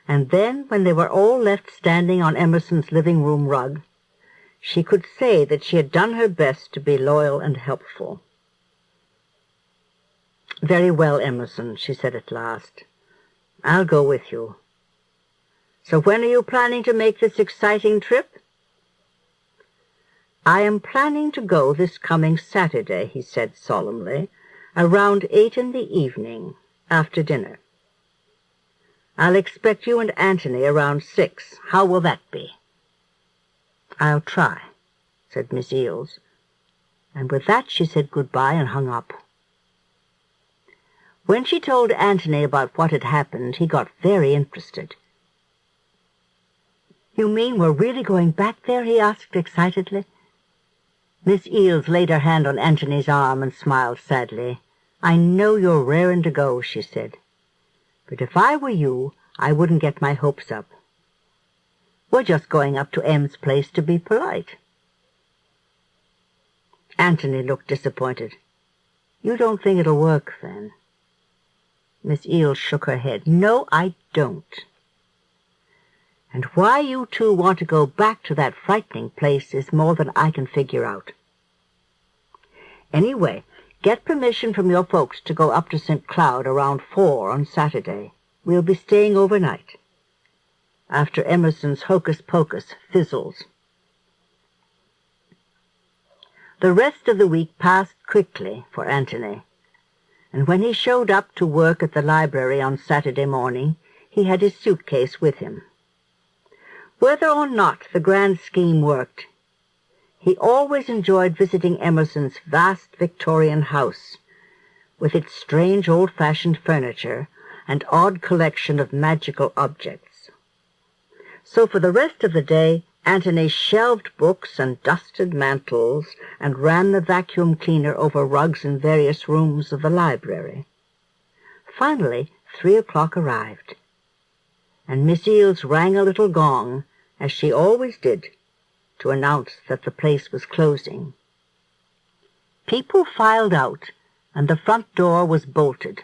And then, when they were all left standing on Emerson's living room rug, she could say that she had done her best to be loyal and helpful. "Very well, Emerson," she said at last. "I'll go with you. So when are you planning to make this exciting trip?" "I am planning to go this coming Saturday," he said solemnly, "around 8 in the evening, after dinner. I'll expect you and Antony around 6. How will that be?" "I'll try," said Miss Eales, and with that she said good-bye and hung up. When she told Antony about what had happened, he got very interested. "You mean we're really going back there?" he asked excitedly. Miss Eales laid her hand on Antony's arm and smiled sadly. "I know you're raring to go," she said. "But if I were you, I wouldn't get my hopes up. We're just going up to M's place to be polite." Antony looked disappointed. "You don't think it'll work, then?" Miss Eales shook her head. "No, I don't. And why you two want to go back to that frightening place is more than I can figure out. Anyway, get permission from your folks to go up to St. Cloud around 4 on Saturday. We'll be staying overnight, after Emerson's hocus-pocus fizzles." The rest of the week passed quickly for Antony, and when he showed up to work at the library on Saturday morning, he had his suitcase with him. Whether or not the grand scheme worked, he always enjoyed visiting Emerson's vast Victorian house, with its strange old-fashioned furniture and odd collection of magical objects. So for the rest of the day, Antony shelved books and dusted mantels and ran the vacuum cleaner over rugs in various rooms of the library. Finally, 3 o'clock arrived, and Miss Eales rang a little gong, as she always did, to announce that the place was closing. People filed out, and the front door was bolted.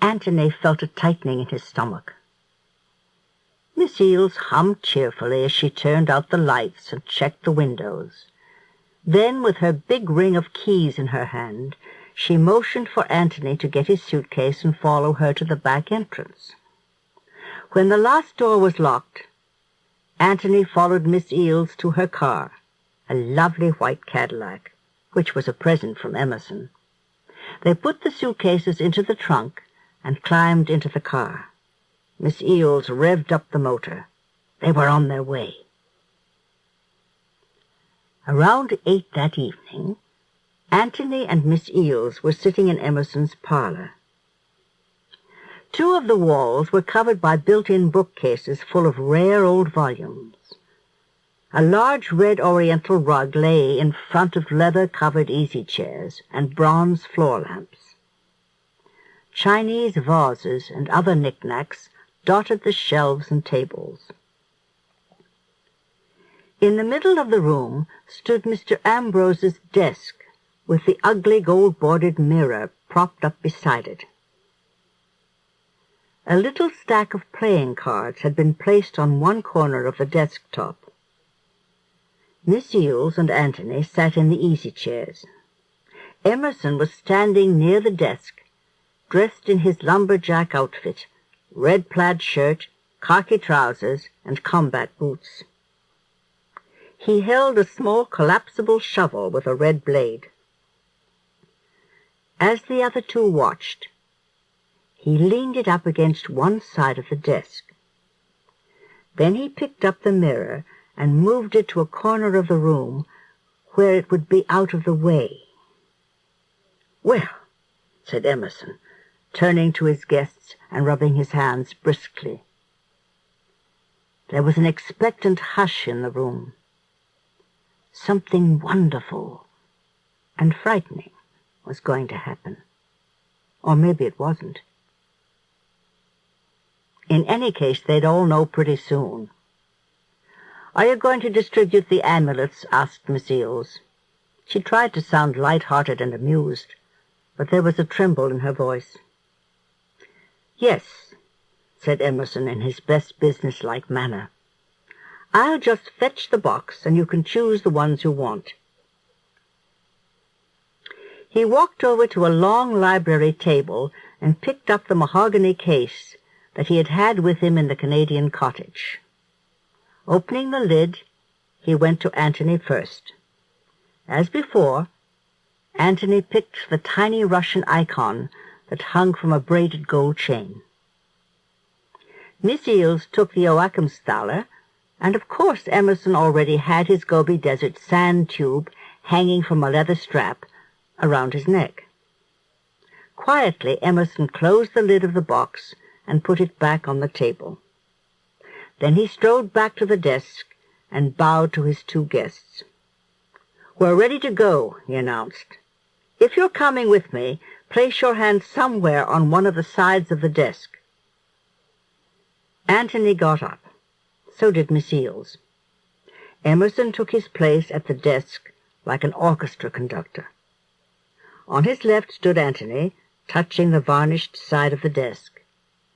Antony felt a tightening in his stomach. Miss Eales hummed cheerfully as she turned out the lights and checked the windows. Then, with her big ring of keys in her hand, she motioned for Antony to get his suitcase and follow her to the back entrance. When the last door was locked, Antony followed Miss Eales to her car, a lovely white Cadillac, which was a present from Emerson. They put the suitcases into the trunk and climbed into the car. Miss Eales revved up the motor. They were on their way. Around 8 that evening, Antony and Miss Eales were sitting in Emerson's parlor. 2 of the walls were covered by built-in bookcases full of rare old volumes. A large red oriental rug lay in front of leather-covered easy-chairs and bronze floor lamps. Chinese vases and other knickknacks dotted the shelves and tables. In the middle of the room stood Mr. Ambrose's desk, with the ugly gold-bordered mirror propped up beside it. A little stack of playing cards had been placed on one corner of the desktop. Miss Eales and Antony sat in the easy-chairs. Emerson was standing near the desk, dressed in his lumberjack outfit, red plaid shirt, khaki trousers, and combat boots. He held a small collapsible shovel with a red blade. As the other 2 watched, he leaned it up against one side of the desk. Then he picked up the mirror and moved it to a corner of the room where it would be out of the way. "Well," said Emerson, turning to his guests and rubbing his hands briskly. There was an expectant hush in the room. Something wonderful and frightening was going to happen. Or maybe it wasn't. In any case, they'd all know pretty soon. "Are you going to distribute the amulets?" asked Miss Eales. She tried to sound light-hearted and amused, but there was a tremble in her voice. "Yes," said Emerson in his best business-like manner. "I'll just fetch the box, and you can choose the ones you want." He walked over to a long library table and picked up the mahogany case that he had had with him in the Canadian cottage. Opening the lid, he went to Antony first. As before, Antony picked the tiny Russian icon that hung from a braided gold chain. Miss Eels took the Joachimsthaler, and of course Emerson already had his Gobi Desert sand tube hanging from a leather strap around his neck. Quietly, Emerson closed the lid of the box and put it back on the table. Then he strode back to the desk and bowed to his two guests. "We're ready to go," he announced. "If you're coming with me, place your hand somewhere on one of the sides of the desk." Antony got up. So did Miss Eels. Emerson took his place at the desk like an orchestra conductor. On his left stood Antony, touching the varnished side of the desk.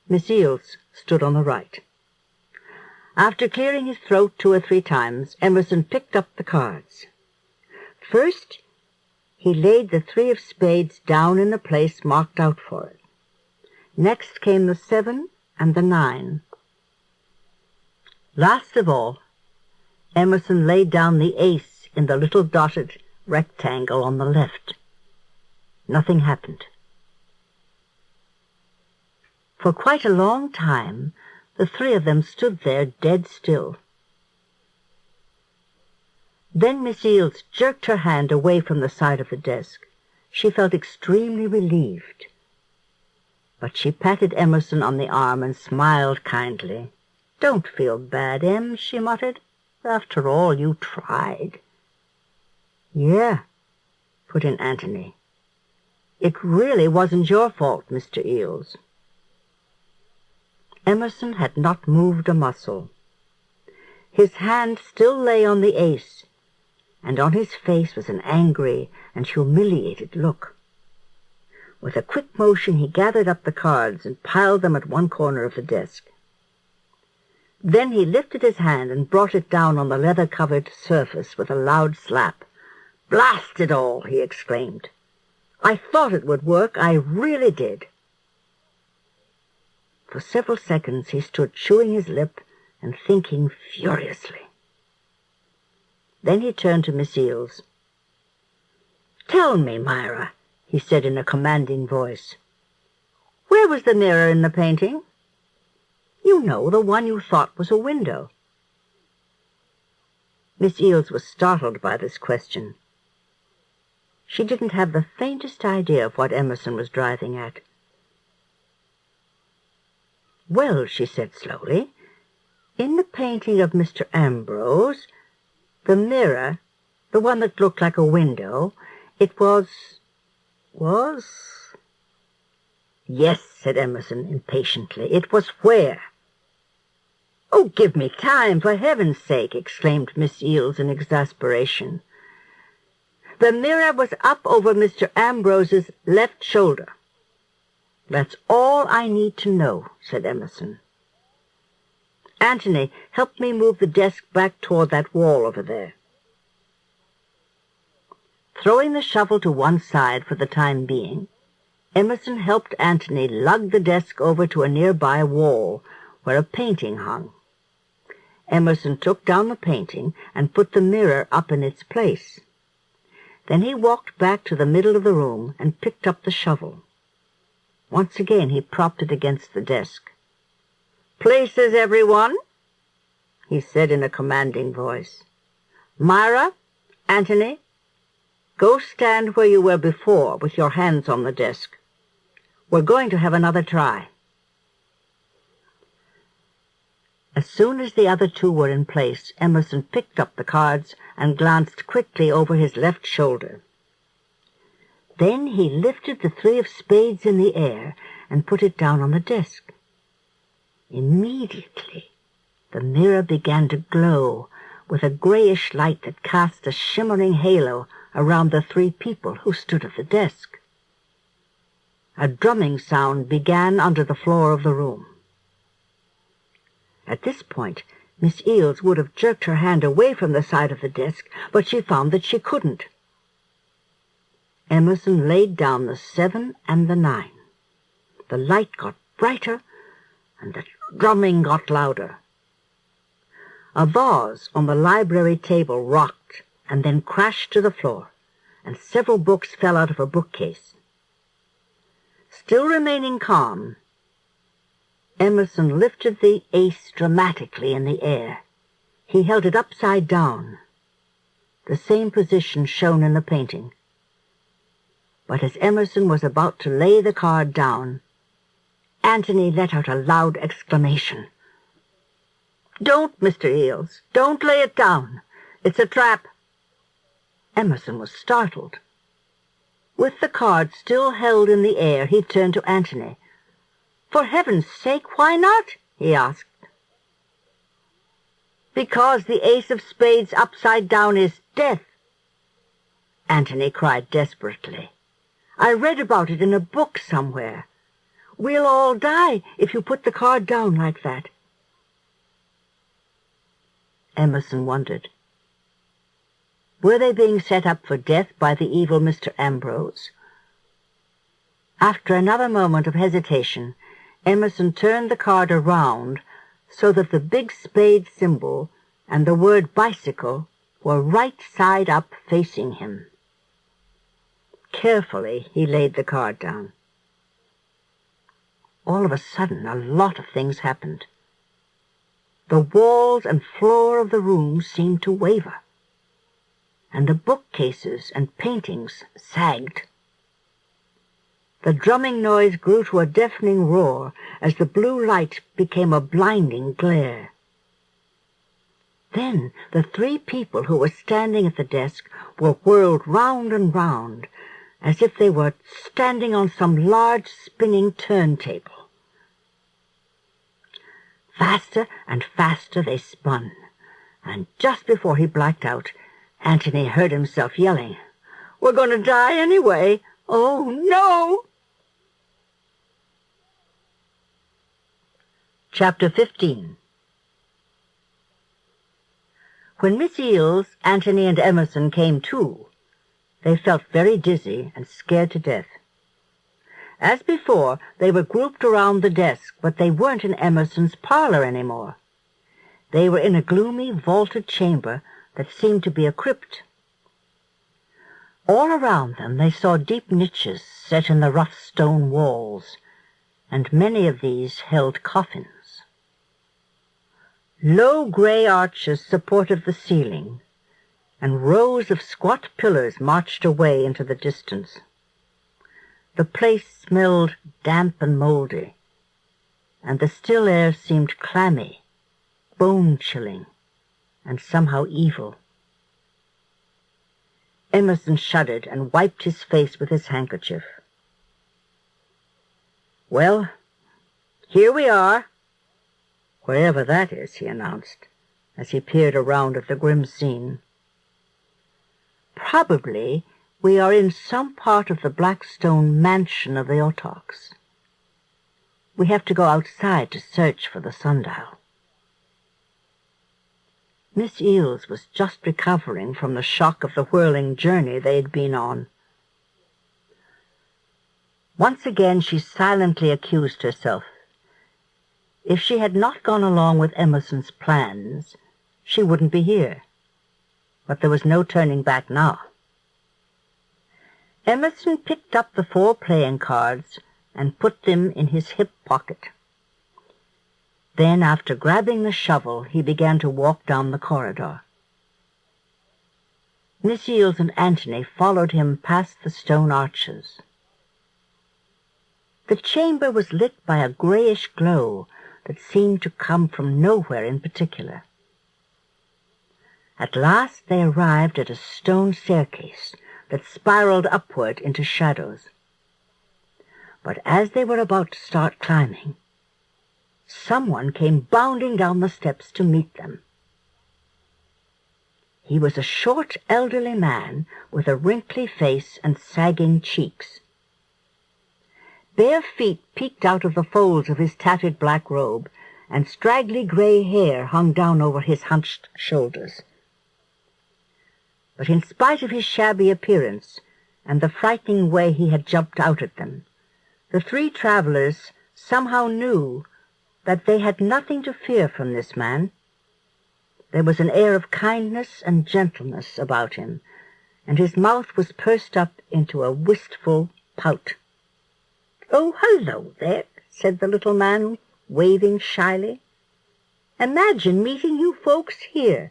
Miss Eels stood on the right. After clearing his throat 2 or 3 times, Emerson picked up the cards. First, he laid the 3 of spades down in the place marked out for it. Next came the 7 and the 9. Last of all, Emerson laid down the ace in the little dotted rectangle on the left. Nothing happened. For quite a long time, the 3 of them stood there dead still. Then Miss Eels jerked her hand away from the side of the desk. She felt extremely relieved. But she patted Emerson on the arm and smiled kindly. "Don't feel bad, Em," she muttered. "After all, you tried." "Yeah," put in Antony. "It really wasn't your fault, Mr. Eels." Emerson had not moved a muscle. His hand still lay on the ace, and on his face was an angry and humiliated look. With a quick motion he gathered up the cards and piled them at one corner of the desk. Then he lifted his hand and brought it down on the leather-covered surface with a loud slap. "Blast it all!" he exclaimed. "I thought it would work. I really did." For several seconds he stood chewing his lip and thinking furiously. Then he turned to Miss Eels. "Tell me, Myra," he said in a commanding voice, "where was the mirror in the painting? You know, the one you thought was a window." Miss Eels was startled by this question. She didn't have the faintest idea of what Emerson was driving at. "Well," she said slowly, "in the painting of Mr. Ambrose, the mirror, the one that looked like a window, it was... "Yes," said Emerson impatiently, "it was where?" "Oh, give me time, for heaven's sake!" exclaimed Miss Eels in exasperation. "The mirror was up over Mr. Ambrose's left shoulder." "That's all I need to know," said Emerson. "Antony, help me move the desk back toward that wall over there." Throwing the shovel to one side for the time being, Emerson helped Antony lug the desk over to a nearby wall where a painting hung. Emerson took down the painting and put the mirror up in its place. Then he walked back to the middle of the room and picked up the shovel. Once again he propped it against the desk. "Places, everyone," he said in a commanding voice. "Myra, Antony, go stand where you were before with your hands on the desk. We're going to have another try." As soon as the other 2 were in place, Emerson picked up the cards and glanced quickly over his left shoulder. Then he lifted the 3 of spades in the air and put it down on the desk. Immediately, the mirror began to glow with a grayish light that cast a shimmering halo around the 3 people who stood at the desk. A drumming sound began under the floor of the room. At this point, Miss Eels would have jerked her hand away from the side of the desk, but she found that she couldn't. Emerson laid down the 7 and the 9. The light got brighter, and the drumming got louder. A vase on the library table rocked and then crashed to the floor, and several books fell out of a bookcase. Still remaining calm, Emerson lifted the ace dramatically in the air. He held it upside down, the same position shown in the painting. But as Emerson was about to lay the card down, Antony let out a loud exclamation. "Don't, Mr. Eels, don't lay it down. It's a trap." Emerson was startled. With the card still held in the air, he turned to Antony. "For heaven's sake, why not?" he asked. "Because the ace of spades upside down is death," Antony cried desperately. "I read about it in a book somewhere. We'll all die if you put the card down like that." Emerson wondered. Were they being set up for death by the evil Mr. Ambrose? After another moment of hesitation, Emerson turned the card around so that the big spade symbol and the word bicycle were right side up facing him. Carefully, he laid the card down. All of a sudden, a lot of things happened. The walls and floor of the room seemed to waver, and the bookcases and paintings sagged. The drumming noise grew to a deafening roar as the blue light became a blinding glare. Then the 3 people who were standing at the desk were whirled round and round, as if they were standing on some large spinning turntable. Faster and faster they spun, and just before he blacked out, Antony heard himself yelling, "We're going to die anyway! Oh, no!" Chapter 15. When Miss Eels, Antony, and Emerson came to, they felt very dizzy and scared to death. As before, they were grouped around the desk, but they weren't in Emerson's parlor anymore. They were in a gloomy, vaulted chamber that seemed to be a crypt. All around them they saw deep niches set in the rough stone walls, and many of these held coffins. Low gray arches supported the ceiling, and rows of squat pillars marched away into the distance. The place smelled damp and mouldy, and the still air seemed clammy, bone-chilling, and somehow evil. Emerson shuddered and wiped his face with his handkerchief. "Well, here we are, wherever that is," he announced, as he peered around at the grim scene. "Probably we are in some part of the Blackstone mansion of the Otoks. We have to go outside to search for the sundial." Miss Eels was just recovering from the shock of the whirling journey they had been on. Once again she silently accused herself. If she had not gone along with Emerson's plans, she wouldn't be here. But there was no turning back now. Emerson picked up the 4 playing cards and put them in his hip pocket. Then, after grabbing the shovel, he began to walk down the corridor. Miss Eels and Antony followed him past the stone arches. The chamber was lit by a grayish glow that seemed to come from nowhere in particular. At last they arrived at a stone staircase that spiraled upward into shadows. But as they were about to start climbing, someone came bounding down the steps to meet them. He was a short, elderly man with a wrinkly face and sagging cheeks. Bare feet peeked out of the folds of his tattered black robe, and straggly gray hair hung down over his hunched shoulders. But in spite of his shabby appearance, and the frightening way he had jumped out at them, the three travelers somehow knew that they had nothing to fear from this man. There was an air of kindness and gentleness about him, and his mouth was pursed up into a wistful pout. "Oh, hello there," said the little man, waving shyly. "Imagine meeting you folks here."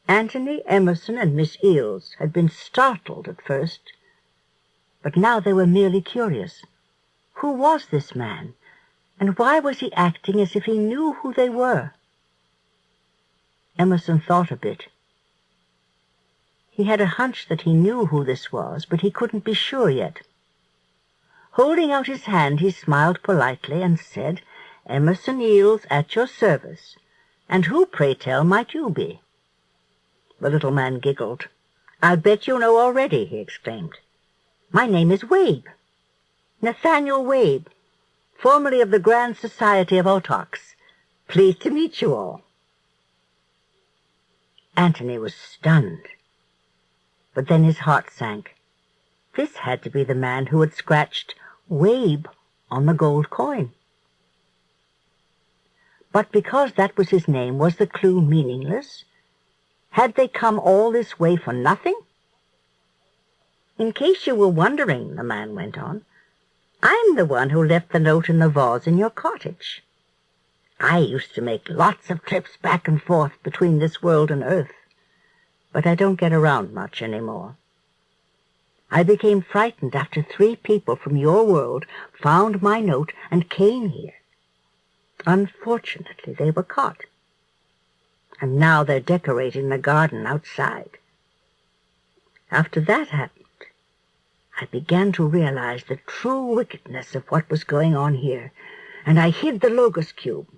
Antony, Emerson, and Miss Eales had been startled at first, but now they were merely curious. Who was this man, and why was he acting as if he knew who they were? Emerson thought a bit. He had a hunch that he knew who this was, but he couldn't be sure yet. Holding out his hand, he smiled politely and said, "Emerson Eales, at your service. And who, pray tell, might you be?" The little man giggled. "I'll bet you know already," he exclaimed. "My name is Wabe, Nathanael Wabe, formerly of the Grand Society of Otoks. Pleased to meet you all." Antony was stunned, but then his heart sank. This had to be the man who had scratched Wabe on the gold coin. But because that was his name, was the clue meaningless? Had they come all this way for nothing? "In case you were wondering," the man went on, "I'm the one who left the note in the vase in your cottage. I used to make lots of trips back and forth between this world and Earth, but I don't get around much anymore. I became frightened after 3 people from your world found my note and came here. Unfortunately, they were caught, and now they're decorating the garden outside. After that happened, I began to realize the true wickedness of what was going on here, and I hid the Logos Cube.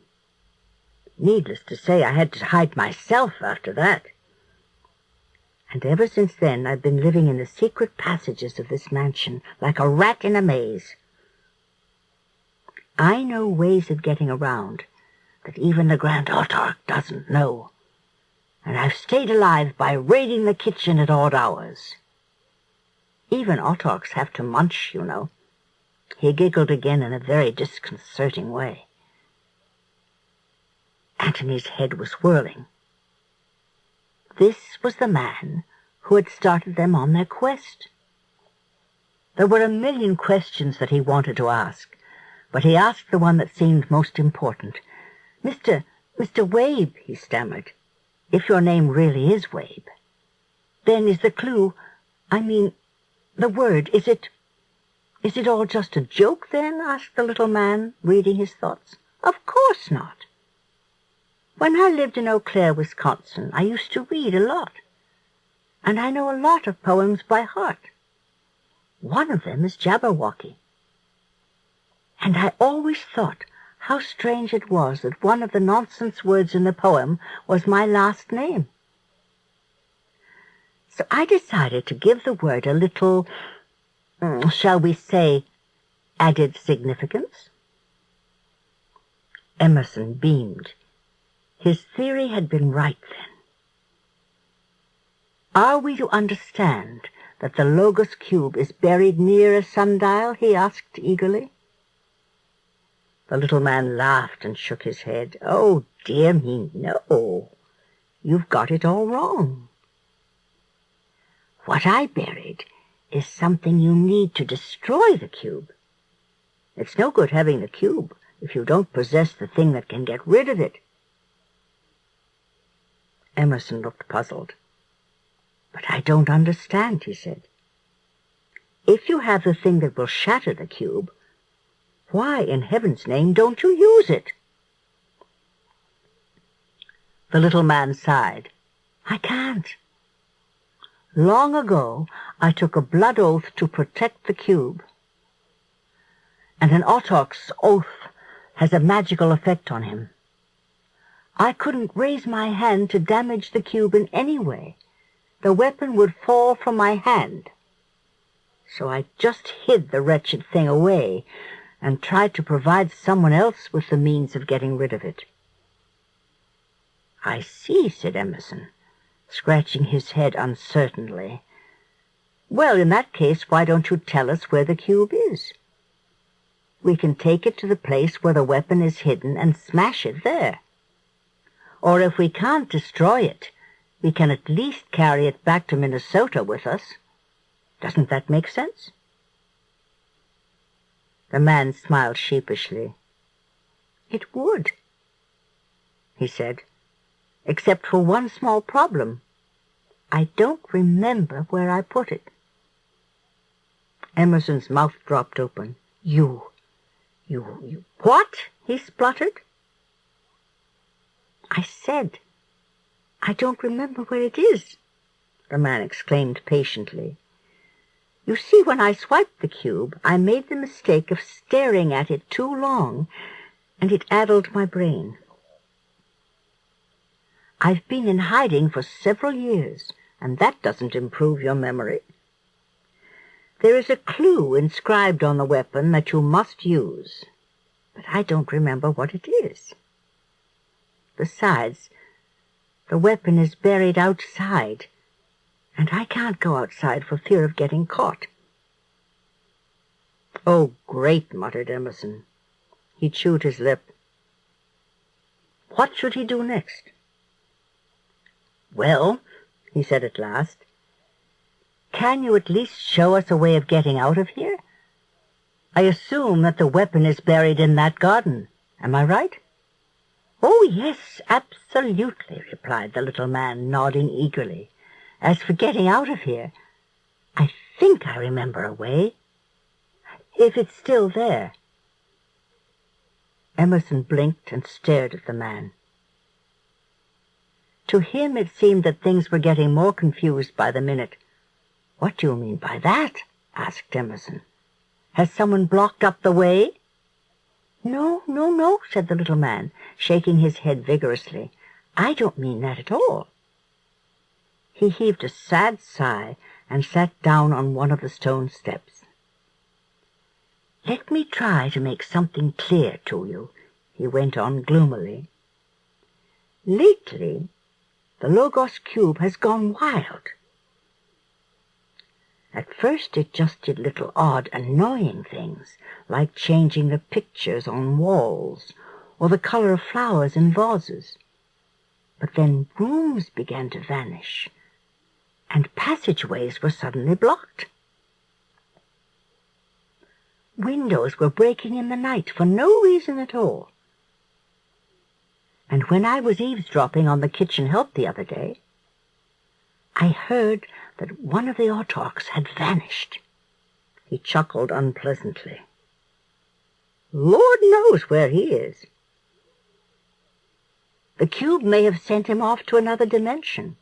Needless to say, I had to hide myself after that. And ever since then, I've been living in the secret passages of this mansion, like a rat in a maze. I know ways of getting around that even the Grand Autarch doesn't know, and I've stayed alive by raiding the kitchen at odd hours. Even autarchs have to munch, you know." He giggled again in a very disconcerting way. Antony's head was whirling. This was the man who had started them on their quest. There were a million questions that he wanted to ask, but he asked the one that seemed most important. Mr. Wabe," he stammered, "if your name really is Wabe, then is the clue, the word, is it all just a joke, then?" asked the little man, reading his thoughts. "Of course not. When I lived in Eau Claire, Wisconsin, I used to read a lot, and I know a lot of poems by heart. One of them is Jabberwocky. And I always thought how strange it was that one of the nonsense words in the poem was my last name. So I decided to give the word a little, shall we say, added significance." Emerson beamed. His theory had been right, then. "Are we to understand that the Logos Cube is buried near a sundial?" he asked eagerly. The little man laughed and shook his head. "Oh, dear me, no. You've got it all wrong. What I buried is something you need to destroy the cube. It's no good having the cube if you don't possess the thing that can get rid of it." Emerson looked puzzled. "But I don't understand," he said. "If you have the thing that will shatter the cube, why, in heaven's name, don't you use it?" The little man sighed. "I can't. Long ago, I took a blood oath to protect the cube, and an Autarch's oath has a magical effect on him. I couldn't raise my hand to damage the cube in any way. The weapon would fall from my hand. So I just hid the wretched thing away and tried to provide someone else with the means of getting rid of it." "I see," said Emerson, scratching his head uncertainly. Well, in that case, why don't you tell us where the cube is? We can take it to the place where the weapon is hidden and smash it there. Or if we can't destroy it, we can at least carry it back to Minnesota with us. Doesn't that make sense? The man smiled sheepishly. It would, he said, except for one small problem. I don't remember where I put it. Emerson's mouth dropped open. You, what? He spluttered. I said, I don't remember where it is, the man exclaimed patiently. You see, when I swiped the cube, I made the mistake of staring at it too long, and it addled my brain. I've been in hiding for several years, and that doesn't improve your memory. There is a clue inscribed on the weapon that you must use, but I don't remember what it is. Besides, the weapon is buried outside, and I can't go outside for fear of getting caught. Oh, great, muttered Emerson. He chewed his lip. What should he do next? Well, he said at last, can you at least show us a way of getting out of here? I assume that the weapon is buried in that garden. Am I right? Oh, yes, absolutely, replied the little man, nodding eagerly. As for getting out of here, I think I remember a way, if it's still there. Emerson blinked and stared at the man. To him it seemed that things were getting more confused by the minute. What do you mean by that? Asked Emerson. Has someone blocked up the way? No, said the little man, shaking his head vigorously. I don't mean that at all. He heaved a sad sigh and sat down on one of the stone steps. Let me try to make something clear to you, he went on gloomily. Lately, the Logos cube has gone wild. At first it just did little odd, annoying things, like changing the pictures on walls or the color of flowers in vases. But then rooms began to vanish, and passageways were suddenly blocked. Windows were breaking in the night for no reason at all. And when I was eavesdropping on the kitchen help the other day, I heard that one of the autarchs had vanished. He chuckled unpleasantly. Lord knows where he is. The cube may have sent him off to another dimension,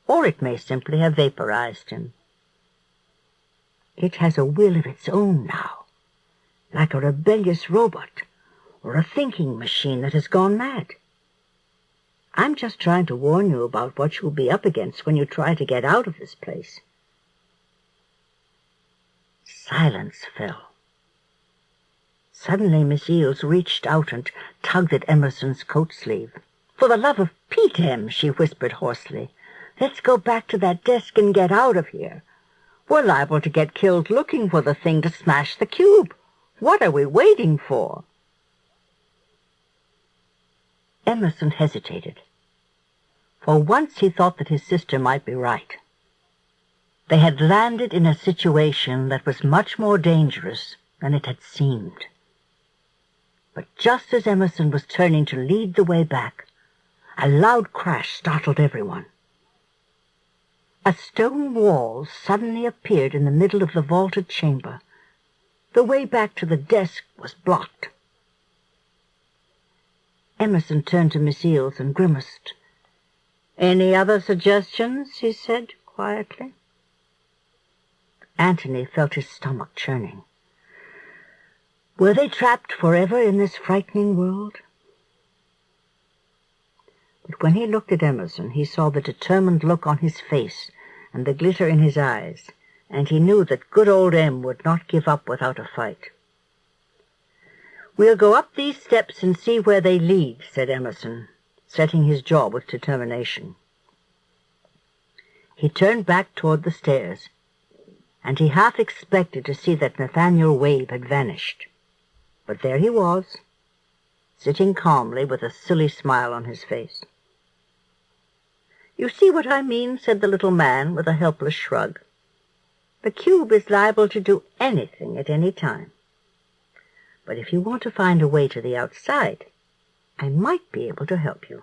or it may simply have vaporized him. It has a will of its own now, like a rebellious robot or a thinking machine that has gone mad. I'm just trying to warn you about what you'll be up against when you try to get out of this place. Silence fell. Suddenly Miss Eales reached out and tugged at Emerson's coat sleeve. For the love of Pete, Em, she whispered hoarsely, let's go back to that desk and get out of here. We're liable to get killed looking for the thing to smash the cube. What are we waiting for? Emerson hesitated. For once he thought that his sister might be right. They had landed in a situation that was much more dangerous than it had seemed. But just as Emerson was turning to lead the way back, a loud crash startled everyone. A stone wall suddenly appeared in the middle of the vaulted chamber. The way back to the desk was blocked. Emerson turned to Miss Eales and grimaced. Any other suggestions? He said quietly. Anthony felt his stomach churning. Were they trapped forever in this frightening world? But when he looked at Emerson, he saw the determined look on his face and the glitter in his eyes, and he knew that good old Em would not give up without a fight. We'll go up these steps and see where they lead, said Emerson, setting his jaw with determination. He turned back toward the stairs. and he half expected to see that Nathanael Wave had vanished. But there he was, sitting calmly with a silly smile on his face. "You see what I mean," said the little man with a helpless shrug. "The cube is liable to do anything at any time. But if you want to find a way to the outside, I might be able to help you."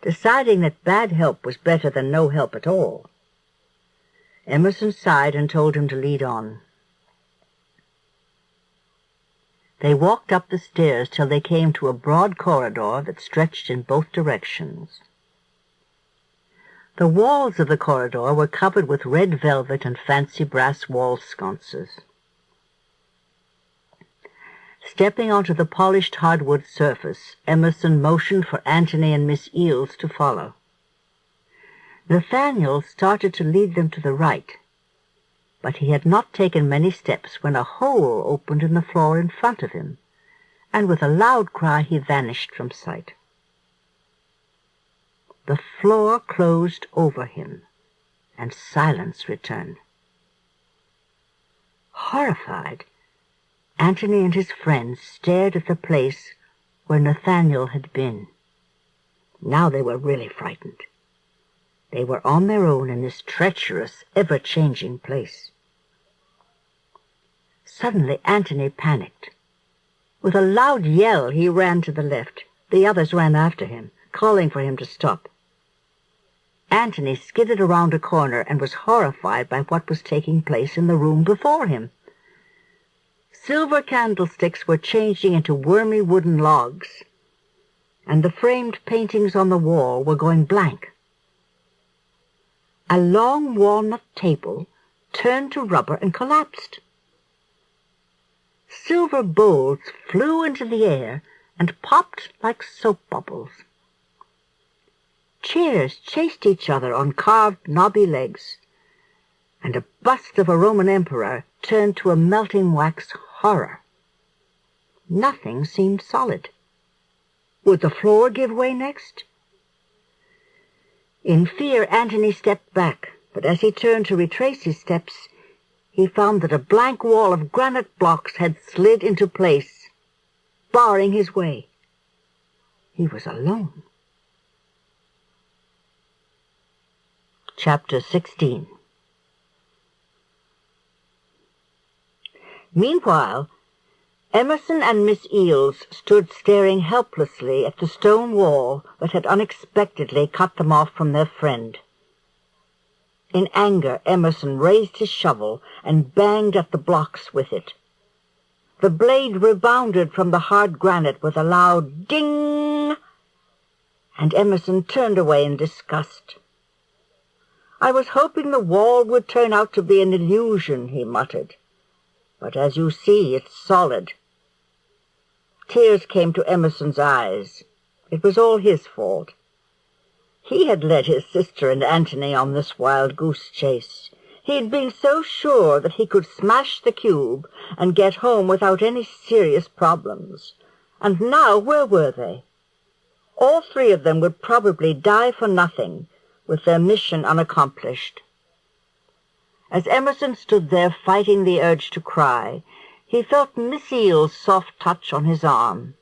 Deciding that bad help was better than no help at all, Emerson sighed and told him to lead on. They walked up the stairs till they came to a broad corridor that stretched in both directions. The walls of the corridor were covered with red velvet and fancy brass wall sconces. Stepping onto the polished hardwood surface, Emerson motioned for Antony and Miss Eales to follow. Nathanael started to lead them to the right, but he had not taken many steps when a hole opened in the floor in front of him, and with a loud cry he vanished from sight. The floor closed over him, and silence returned. Horrified, Antony and his friends stared at the place where Nathanael had been. Now they were really frightened. They were on their own in this treacherous, ever-changing place. Suddenly Antony panicked. With a loud yell he ran to the left. The others ran after him, calling for him to stop. Antony skidded around a corner and was horrified by what was taking place in the room before him. Silver candlesticks were changing into wormy wooden logs, and the framed paintings on the wall were going blank. A long walnut table turned to rubber and collapsed. Silver bowls flew into the air and popped like soap bubbles. Chairs chased each other on carved knobby legs, and a bust of a Roman emperor turned to a melting wax horror. Nothing seemed solid. Would the floor give way next? In fear, Antony stepped back, but as he turned to retrace his steps, he found that a blank wall of granite blocks had slid into place, barring his way. He was alone. Chapter 16. Meanwhile, Emerson and Miss Eales stood staring helplessly at the stone wall that had unexpectedly cut them off from their friend. In anger, Emerson raised his shovel and banged at the blocks with it. The blade rebounded from the hard granite with a loud ding, and Emerson turned away in disgust. "I was hoping the wall would turn out to be an illusion," he muttered. "But as you see, it's solid." Tears came to Emerson's eyes. It was all his fault. He had led his sister and Antony on this wild-goose chase. He had been so sure that he could smash the cube and get home without any serious problems. And now, where were they? All three of them would probably die for nothing, with their mission unaccomplished. As Emerson stood there fighting the urge to cry, he felt Miss Eales' soft touch on his arm.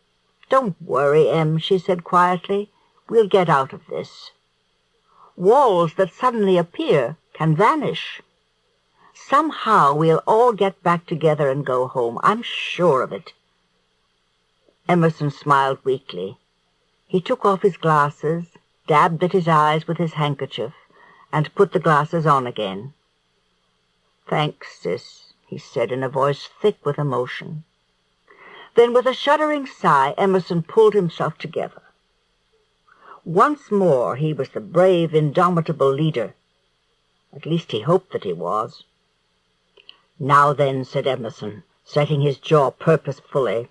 "Don't worry, Em," she said quietly. "We'll get out of this. Walls that suddenly appear can vanish. Somehow we'll all get back together and go home. I'm sure of it." Emerson smiled weakly. He took off his glasses, dabbed at his eyes with his handkerchief, and put the glasses on again. "Thanks, sis," he said in a voice thick with emotion. Then with a shuddering sigh, Emerson pulled himself together. Once more he was the brave, indomitable leader. At least he hoped that he was. "Now then," said Emerson, setting his jaw purposefully,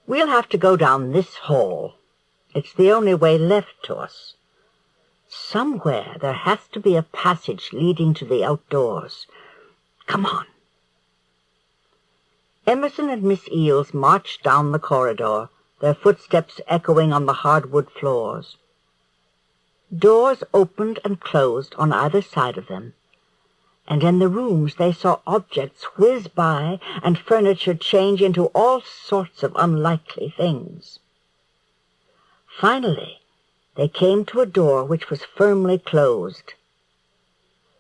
"we'll have to go down this hall. It's the only way left to us. Somewhere there has to be a passage leading to the outdoors. Come on." Emerson and Miss Eales marched down the corridor, their footsteps echoing on the hardwood floors. Doors opened and closed on either side of them, and in the rooms they saw objects whiz by and furniture change into all sorts of unlikely things. Finally, they came to a door which was firmly closed.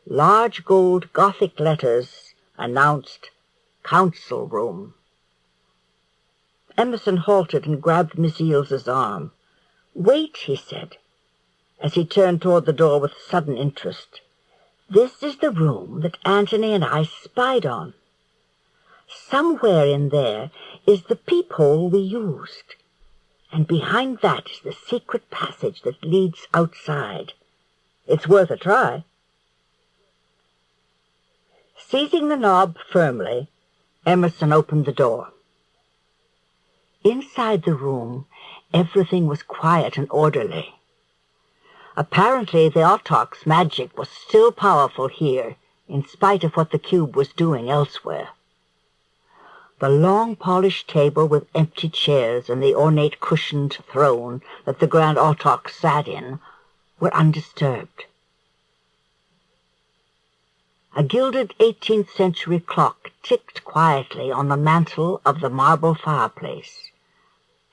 Large gold Gothic letters announced "Council Room." Emerson halted and grabbed Miss Eales's arm. "Wait," he said, as he turned toward the door with sudden interest. "This is the room that Antony and I spied on. Somewhere in there is the peephole we used, and behind that is the secret passage that leads outside. It's worth a try." Seizing the knob firmly, Emerson opened the door. Inside the room, everything was quiet and orderly. Apparently, the autoc's magic was still powerful here, in spite of what the cube was doing elsewhere. The long polished table with empty chairs and the ornate cushioned throne that the Grand Autoc sat in were undisturbed. A gilded 18th century clock ticked quietly on the mantel of the marble fireplace,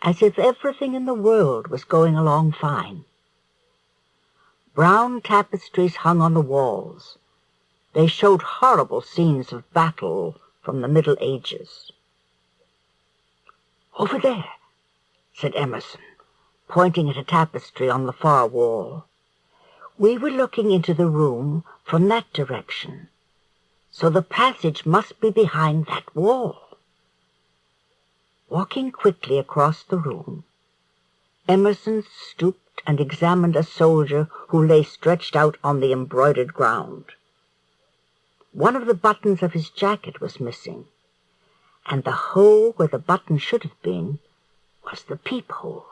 as if everything in the world was going along fine. Brown tapestries hung on the walls. They showed horrible scenes of battle from the Middle Ages. "Over there," said Emerson, pointing at a tapestry on the far wall. "We were looking into the room from that direction, so the passage must be behind that wall." Walking quickly across the room, Emerson stooped and examined a soldier who lay stretched out on the embroidered ground. One of the buttons of his jacket was missing, and the hole where the button should have been was the peephole.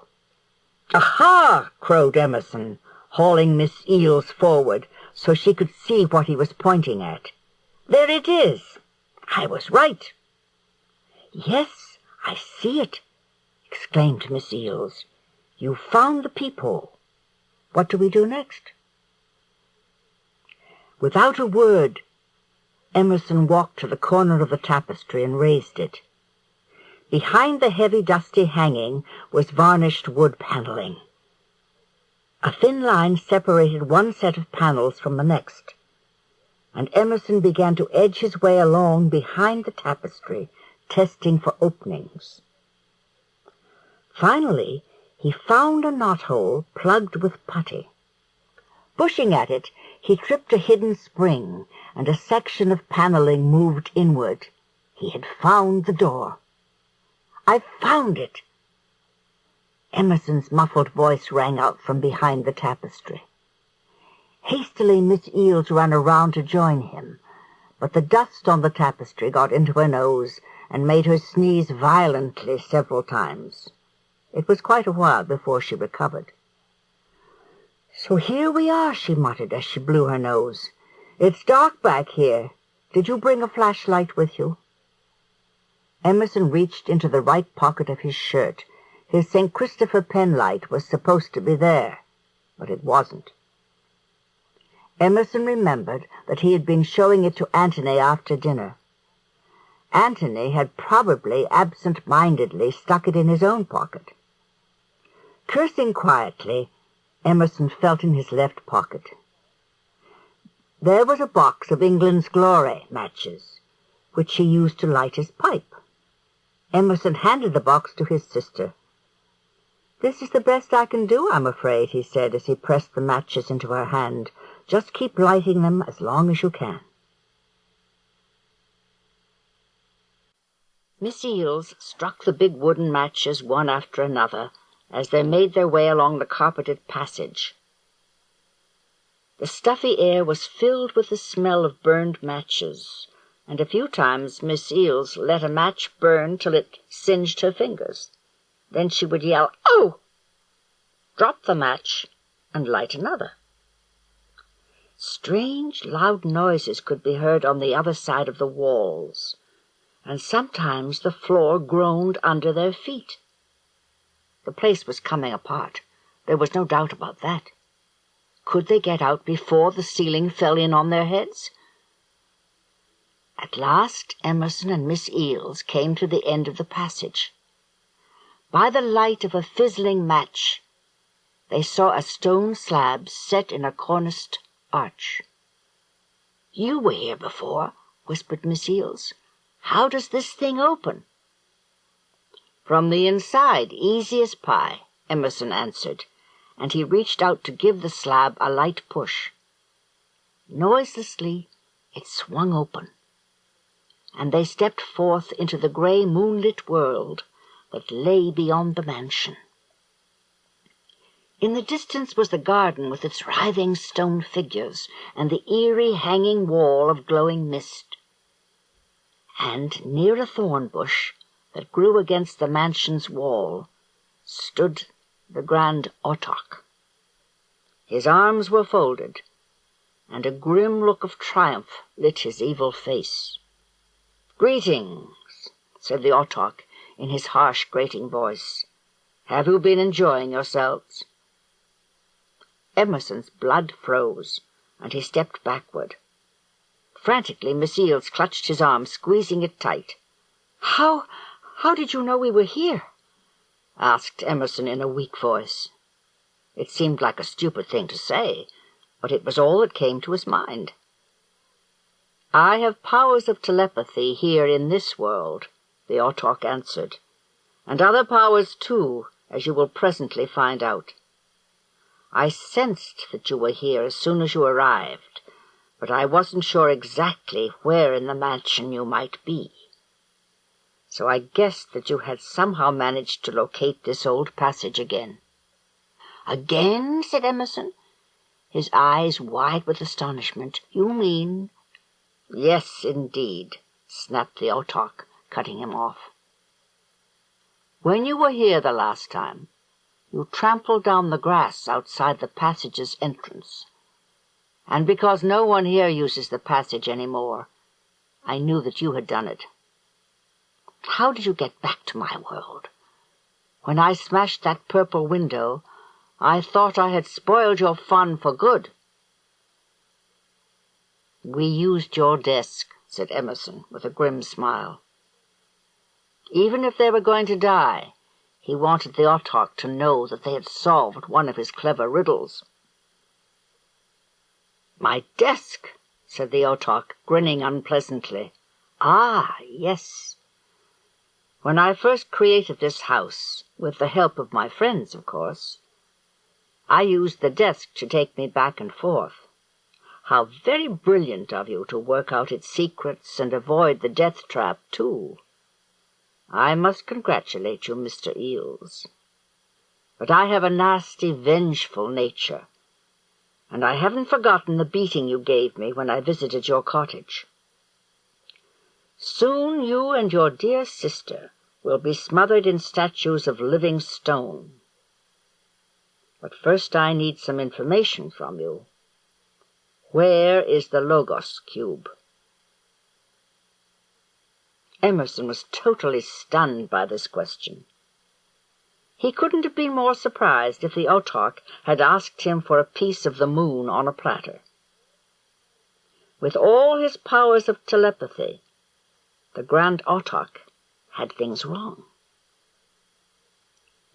"Aha!" crowed Emerson, hauling Miss Eales forward so she could see what he was pointing at. "There it is! I was right." "Yes, I see it," exclaimed Miss Eales. "You found the peephole. What do we do next?" Without a word, Emerson walked to the corner of the tapestry and raised it. Behind the heavy, dusty hanging was varnished wood paneling. A thin line separated one set of panels from the next, and Emerson began to edge his way along behind the tapestry, testing for openings. Finally, he found a knothole plugged with putty. Pushing at it, he tripped a hidden spring, and a section of paneling moved inward. He had found the door. "I've found it!" Emerson's muffled voice rang out from behind the tapestry. Hastily, Miss Eales ran around to join him, but the dust on the tapestry got into her nose and made her sneeze violently several times. It was quite a while before she recovered. "So here we are," she muttered as she blew her nose. "It's dark back here. Did you bring a flashlight with you?" Emerson reached into the right pocket of his shirt. His St. Christopher penlight was supposed to be there, but it wasn't. Emerson remembered that he had been showing it to Antony after dinner. Antony had probably absent-mindedly stuck it in his own pocket. Cursing quietly, Emerson felt in his left pocket. There was a box of England's Glory matches, which he used to light his pipe. Emerson handed the box to his sister. "This is the best I can do, I'm afraid," he said as he pressed the matches into her hand. "Just keep lighting them as long as you can." Miss Eales struck the big wooden matches one after another as they made their way along the carpeted passage. The stuffy air was filled with the smell of burned matches, and a few times Miss Eales let a match burn till it singed her fingers. Then she would yell, "Oh!" drop the match, and light another. Strange, loud noises could be heard on the other side of the walls, and sometimes the floor groaned under their feet. The place was coming apart. There was no doubt about that. Could they get out before the ceiling fell in on their heads? At last Emerson and Miss Eales came to the end of the passage. By the light of a fizzling match, they saw a stone slab set in a corniced arch. "You were here before," whispered Miss Eales. "How does this thing open?" "From the inside, easy as pie," Emerson answered, and he reached out to give the slab a light push. Noiselessly, it swung open, and they stepped forth into the gray moonlit world that lay beyond the mansion. In the distance was the garden with its writhing stone figures and the eerie hanging wall of glowing mist. And near a thorn bush that grew against the mansion's wall stood the Grand Autarch. His arms were folded, and a grim look of triumph lit his evil face. "Greetings," said the Autarch in his harsh, grating voice. "Have you been enjoying yourselves?" Emerson's blood froze, and he stepped backward. Frantically, Miss Eales clutched his arm, squeezing it tight. How did you know we were here?" asked Emerson in a weak voice. It seemed like a stupid thing to say, but it was all that came to his mind. "I have powers of telepathy here in this world," the Autarch answered, "and other powers too, as you will presently find out. I sensed that you were here as soon as you arrived, but I wasn't sure exactly where in the mansion you might be. So I guessed that you had somehow managed to locate this old passage again." "Again?" said Emerson, his eyes wide with astonishment. "You mean—" "Yes, indeed," snapped the Autarch, cutting him off. "When you were here the last time, you trampled down the grass outside the passage's entrance. And because no one here uses the passage any more, I knew that you had done it. How did you get back to my world? When I smashed that purple window, I thought I had spoiled your fun for good." "We used your desk," said Emerson with a grim smile. Even if they were going to die, he wanted the Autarch to know that they had solved one of his clever riddles. "My desk," said the Autarch, grinning unpleasantly. "Ah, yes. When I first created this house, with the help of my friends, of course, I used the desk to take me back and forth. How very brilliant of you to work out its secrets and avoid the death trap, too. I must congratulate you, Mr. Eales. But I have a nasty, vengeful nature, and I haven't forgotten the beating you gave me when I visited your cottage. Soon you and your dear sister will be smothered in statues of living stone. But first I need some information from you. Where is the Logos cube?" Emerson was totally stunned by this question. He couldn't have been more surprised if the Autarch had asked him for a piece of the moon on a platter. With all his powers of telepathy, the Grand Autarch had things wrong.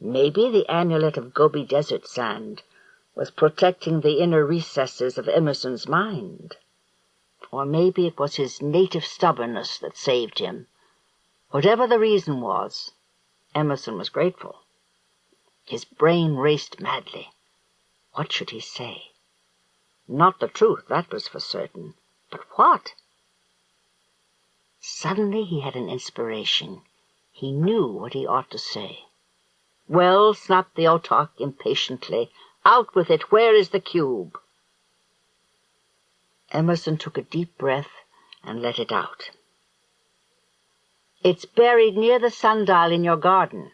Maybe the amulet of Gobi Desert sand was protecting the inner recesses of Emerson's mind. Or maybe it was his native stubbornness that saved him. Whatever the reason was, Emerson was grateful. His brain raced madly. What should he say? Not the truth, that was for certain. But what? Suddenly he had an inspiration. He knew what he ought to say. "Well," snapped the Autarch impatiently, "out with it. Where is the cube?" Emerson took a deep breath and let it out. "It's buried near the sundial in your garden.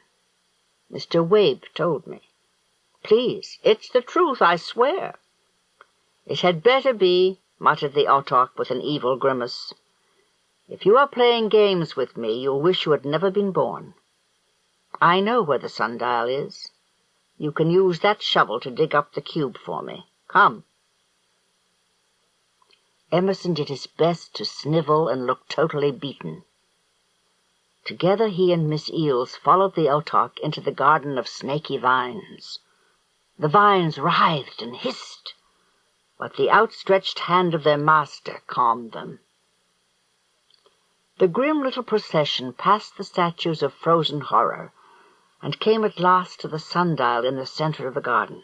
Mr. Wabe told me. Please, it's the truth, I swear." "It had better be," muttered the Autarch with an evil grimace. "If you are playing games with me, you'll wish you had never been born. I know where the sundial is. You can use that shovel to dig up the cube for me. Come." Emerson did his best to snivel and look totally beaten. Together he and Miss Eels followed the Otok into the garden of snaky vines. The vines writhed and hissed, but the outstretched hand of their master calmed them. The grim little procession passed the statues of frozen horror and came at last to the sundial in the center of the garden.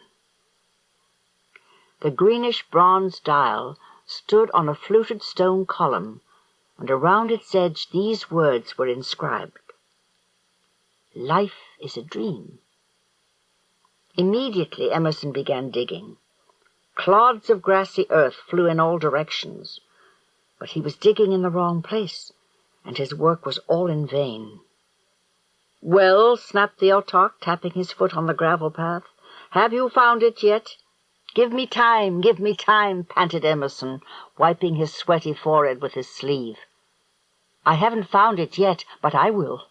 The greenish bronze dial stood on a fluted stone column, and around its edge these words were inscribed: "Life is a dream." Immediately Emerson began digging. Clods of grassy earth flew in all directions, but he was digging in the wrong place, and his work was all in vain. "Well," snapped the Otok, tapping his foot on the gravel path, "have you found it yet?" Give me time, panted Emerson, wiping his sweaty forehead with his sleeve. "I haven't found it yet, but I will."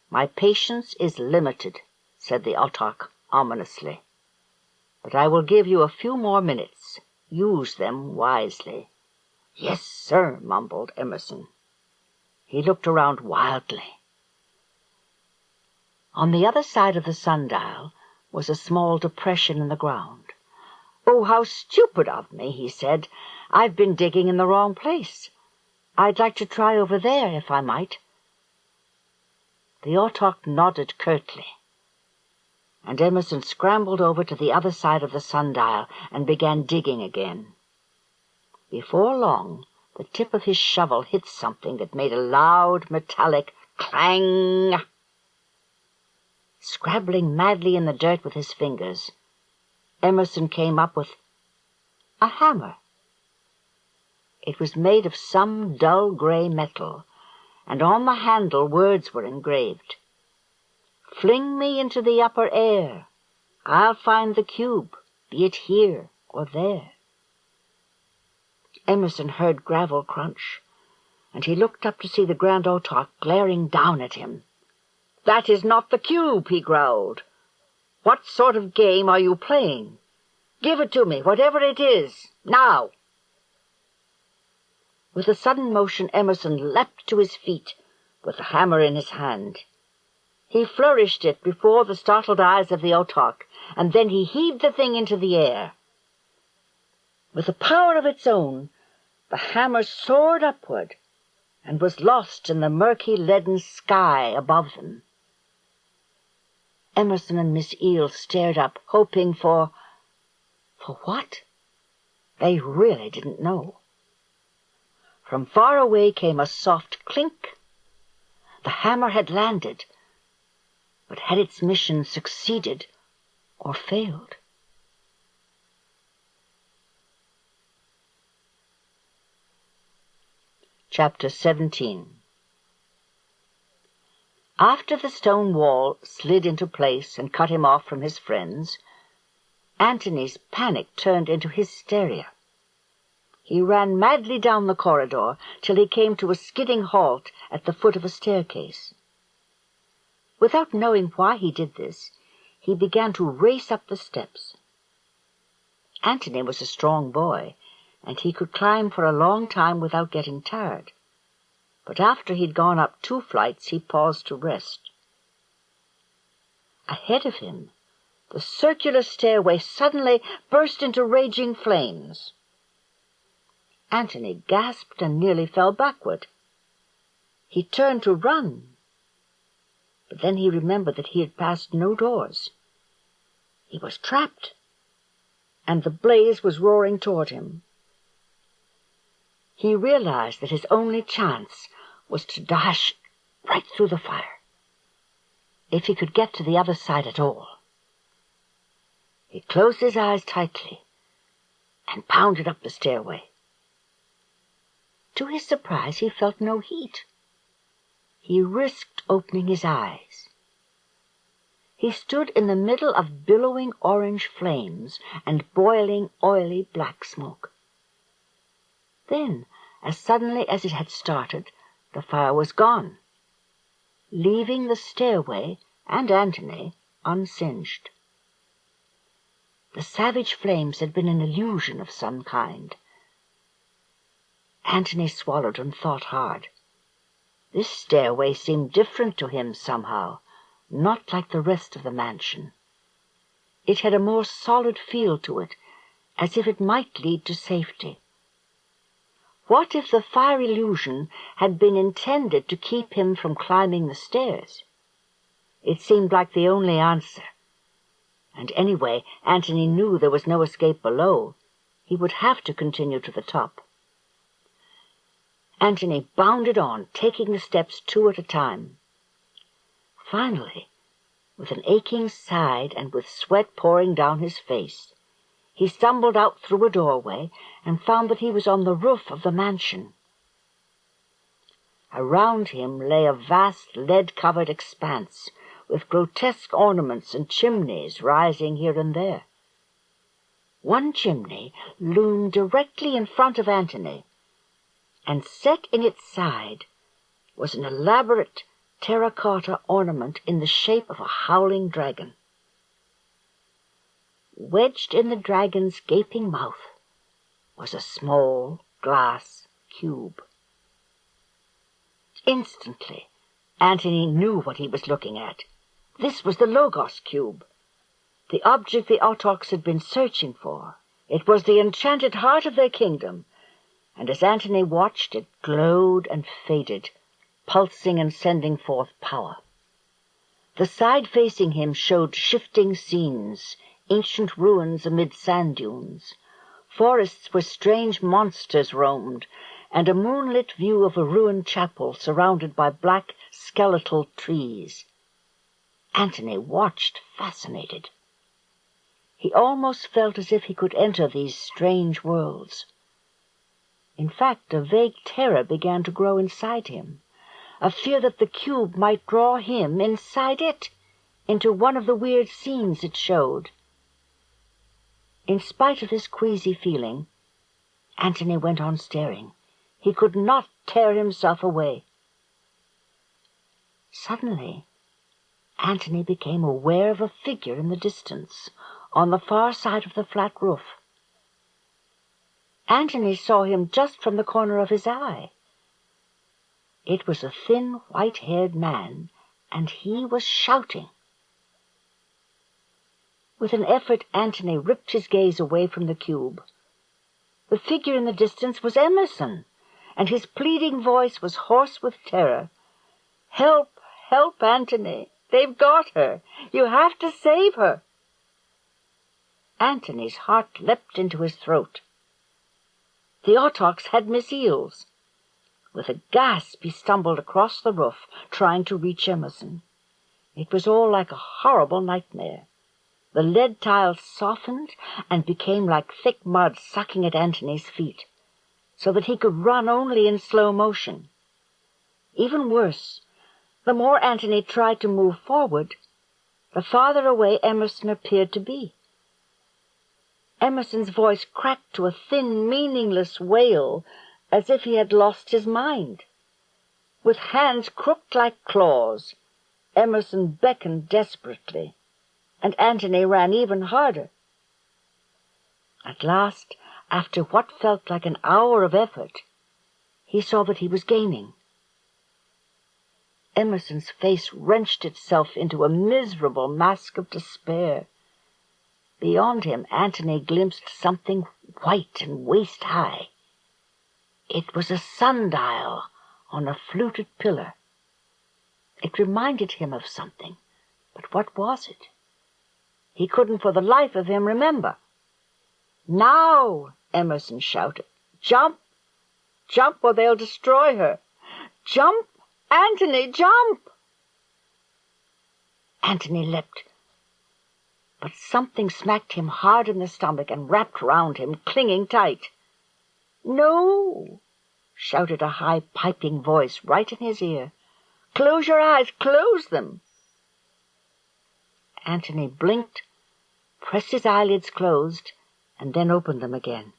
"My patience is limited," said the Otok ominously. "But I will give you a few more minutes. Use them wisely." "Yes, sir," mumbled Emerson. He looked around wildly. On the other side of the sundial was a small depression in the ground. "Oh, how stupid of me," he said. "I've been digging in the wrong place. I'd like to try over there, if I might." The Otok nodded curtly, and Emerson scrambled over to the other side of the sundial and began digging again. Before long, the tip of his shovel hit something that made a loud, metallic clang. Scrabbling madly in the dirt with his fingers, Emerson came up with a hammer. It was made of some dull gray metal, and on the handle words were engraved: "Fling me into the upper air. I'll find the cube, be it here or there." Emerson heard gravel crunch, and he looked up to see the Grand Otok glaring down at him. "That is not the cube," he growled. "What sort of game are you playing? Give it to me, whatever it is, now!" With a sudden motion, Emerson leapt to his feet with the hammer in his hand. He flourished it before the startled eyes of the Otok, and then he heaved the thing into the air. With a power of its own, the hammer soared upward and was lost in the murky leaden sky above them. Emerson and Miss Eels stared up, hoping for what? They really didn't know. From far away came a soft clink. The hammer had landed, but had its mission succeeded or failed? Chapter 17. After the stone wall slid into place and cut him off from his friends, Antony's panic turned into hysteria. He ran madly down the corridor till he came to a skidding halt at the foot of a staircase. Without knowing why he did this, he began to race up the steps. Antony was a strong boy, and he could climb for a long time without getting tired. But after he'd gone up 2 flights, he paused to rest. Ahead of him, the circular stairway suddenly burst into raging flames. Antony gasped and nearly fell backward. He turned to run, but then he remembered that he had passed no doors. He was trapped, and the blaze was roaring toward him. He realized that his only chance was to dash right through the fire, if he could get to the other side at all. He closed his eyes tightly and pounded up the stairway. To his surprise, he felt no heat. He risked opening his eyes. He stood in the middle of billowing orange flames and boiling, oily black smoke. Then, as suddenly as it had started, the fire was gone, leaving the stairway and Antony unsinged. The savage flames had been an illusion of some kind. Antony swallowed and thought hard. This stairway seemed different to him somehow, not like the rest of the mansion. It had a more solid feel to it, as if it might lead to safety. What if the fire illusion had been intended to keep him from climbing the stairs? It seemed like the only answer. And anyway, Antony knew there was no escape below. He would have to continue to the top. Antony bounded on, taking the steps 2 at a time. Finally, with an aching side and with sweat pouring down his face, he stumbled out through a doorway and found that he was on the roof of the mansion. Around him lay a vast lead-covered expanse, with grotesque ornaments and chimneys rising here and there. One chimney loomed directly in front of Antony, and set in its side was an elaborate terracotta ornament in the shape of a howling dragon. Wedged in the dragon's gaping mouth was a small glass cube. Instantly, Antony knew what he was looking at. This was the Logos cube, the object the Autochs had been searching for. It was the enchanted heart of their kingdom, and as Antony watched, it glowed and faded, pulsing and sending forth power. The side facing him showed shifting scenes, ancient ruins amid sand dunes, forests where strange monsters roamed, and a moonlit view of a ruined chapel surrounded by black skeletal trees. Antony watched, fascinated. He almost felt as if he could enter these strange worlds. In fact, a vague terror began to grow inside him, a fear that the cube might draw him inside it, into one of the weird scenes it showed. In spite of this queasy feeling, Antony went on staring. He could not tear himself away. Suddenly, Antony became aware of a figure in the distance, on the far side of the flat roof. Antony saw him just from the corner of his eye. It was a thin, white-haired man, and he was shouting. With an effort, Antony ripped his gaze away from the cube. The figure in the distance was Emerson, and his pleading voice was hoarse with terror. "Help! Help, Antony! They've got her! You have to save her!" Antony's heart leapt into his throat. The Autochs had Miss Eels. With a gasp he stumbled across the roof, trying to reach Emerson. It was all like a horrible nightmare. The lead tiles softened and became like thick mud sucking at Antony's feet, so that he could run only in slow motion. Even worse, the more Antony tried to move forward, the farther away Emerson appeared to be. Emerson's voice cracked to a thin, meaningless wail, as if he had lost his mind. With hands crooked like claws, Emerson beckoned desperately, and Antony ran even harder. At last, after what felt like an hour of effort, he saw that he was gaining. Emerson's face wrenched itself into a miserable mask of despair. Beyond him, Antony glimpsed something white and waist-high. It was a sundial on a fluted pillar. It reminded him of something, but what was it? He couldn't for the life of him remember. "Now!" Emerson shouted. "Jump! Jump or they'll destroy her! Jump! Antony, jump!" Antony leapt, but something smacked him hard in the stomach and wrapped round him, clinging tight. "No!" shouted a high, piping voice right in his ear. "Close your eyes! Close them!" Antony blinked, pressed his eyelids closed, and then opened them again.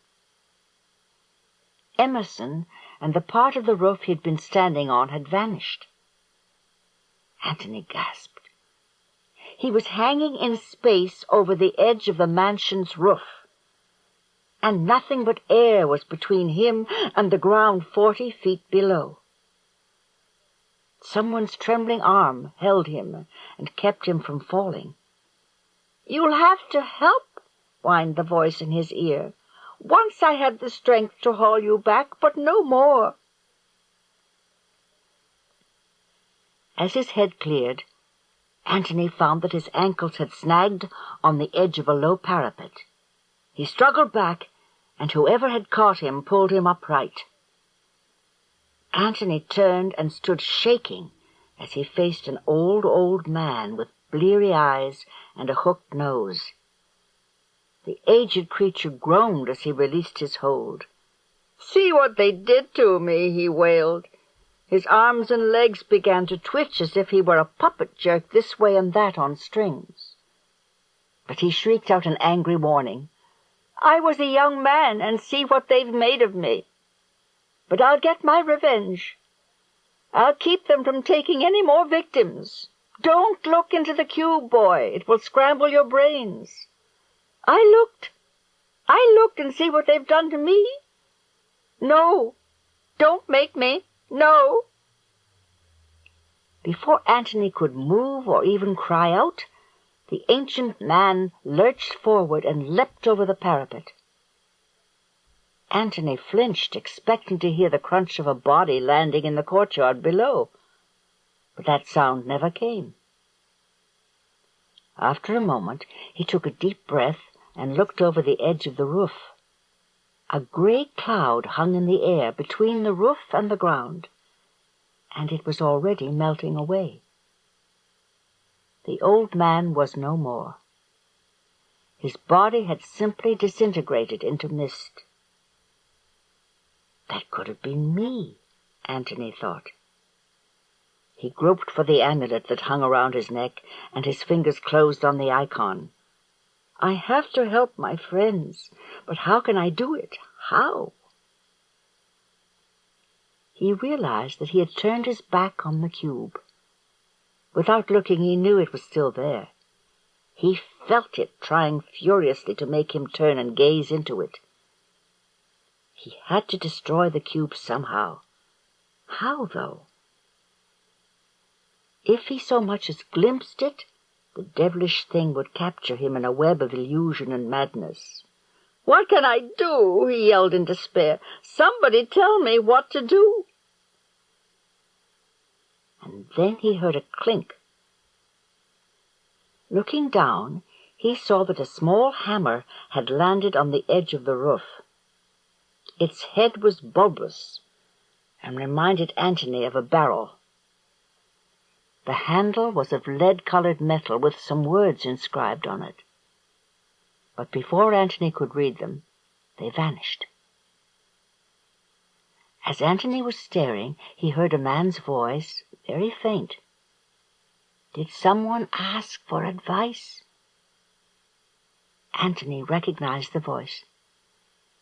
Emerson and the part of the roof he had been standing on had vanished. Antony gasped. He was hanging in space over the edge of the mansion's roof, and nothing but air was between him and the ground 40 feet below. Someone's trembling arm held him and kept him from falling. "You'll have to help," whined the voice in his ear. "Once I had the strength to haul you back, but no more." As his head cleared, Antony found that his ankles had snagged on the edge of a low parapet. He struggled back, and whoever had caught him pulled him upright. Antony turned and stood shaking as he faced an old man with bleary eyes and a hooked nose. The aged creature groaned as he released his hold. "See what they did to me," he wailed. His arms and legs began to twitch as if he were a puppet jerked this way and that on strings. But he shrieked out an angry warning. "I was a young man, and see what they've made of me. But I'll get my revenge. I'll keep them from taking any more victims. Don't look into the cube, boy. It will scramble your brains. I looked and see what they've done to me. No, don't make me. No." Before Antony could move or even cry out, the ancient man lurched forward and leapt over the parapet. Antony flinched, expecting to hear the crunch of a body landing in the courtyard below, but that sound never came. After a moment, he took a deep breath and looked over the edge of the roof. A gray cloud hung in the air between the roof and the ground, and it was already melting away. The old man was no more. His body had simply disintegrated into mist. That could have been me, Antony thought. He groped for the amulet that hung around his neck, and his fingers closed on the icon. "I have to help my friends, but how can I do it? How?" He realized that he had turned his back on the cube. Without looking, he knew it was still there. He felt it trying furiously to make him turn and gaze into it. He had to destroy the cube somehow. How, though? If he so much as glimpsed it, the devilish thing would capture him in a web of illusion and madness. "What can I do?" he yelled in despair. "Somebody tell me what to do." And then he heard a clink. Looking down, he saw that a small hammer had landed on the edge of the roof. Its head was bulbous and reminded Antony of a barrel. The handle was of lead-colored metal with some words inscribed on it. But before Antony could read them, they vanished. As Antony was staring, he heard a man's voice, very faint. Did someone ask for advice? Antony recognized the voice.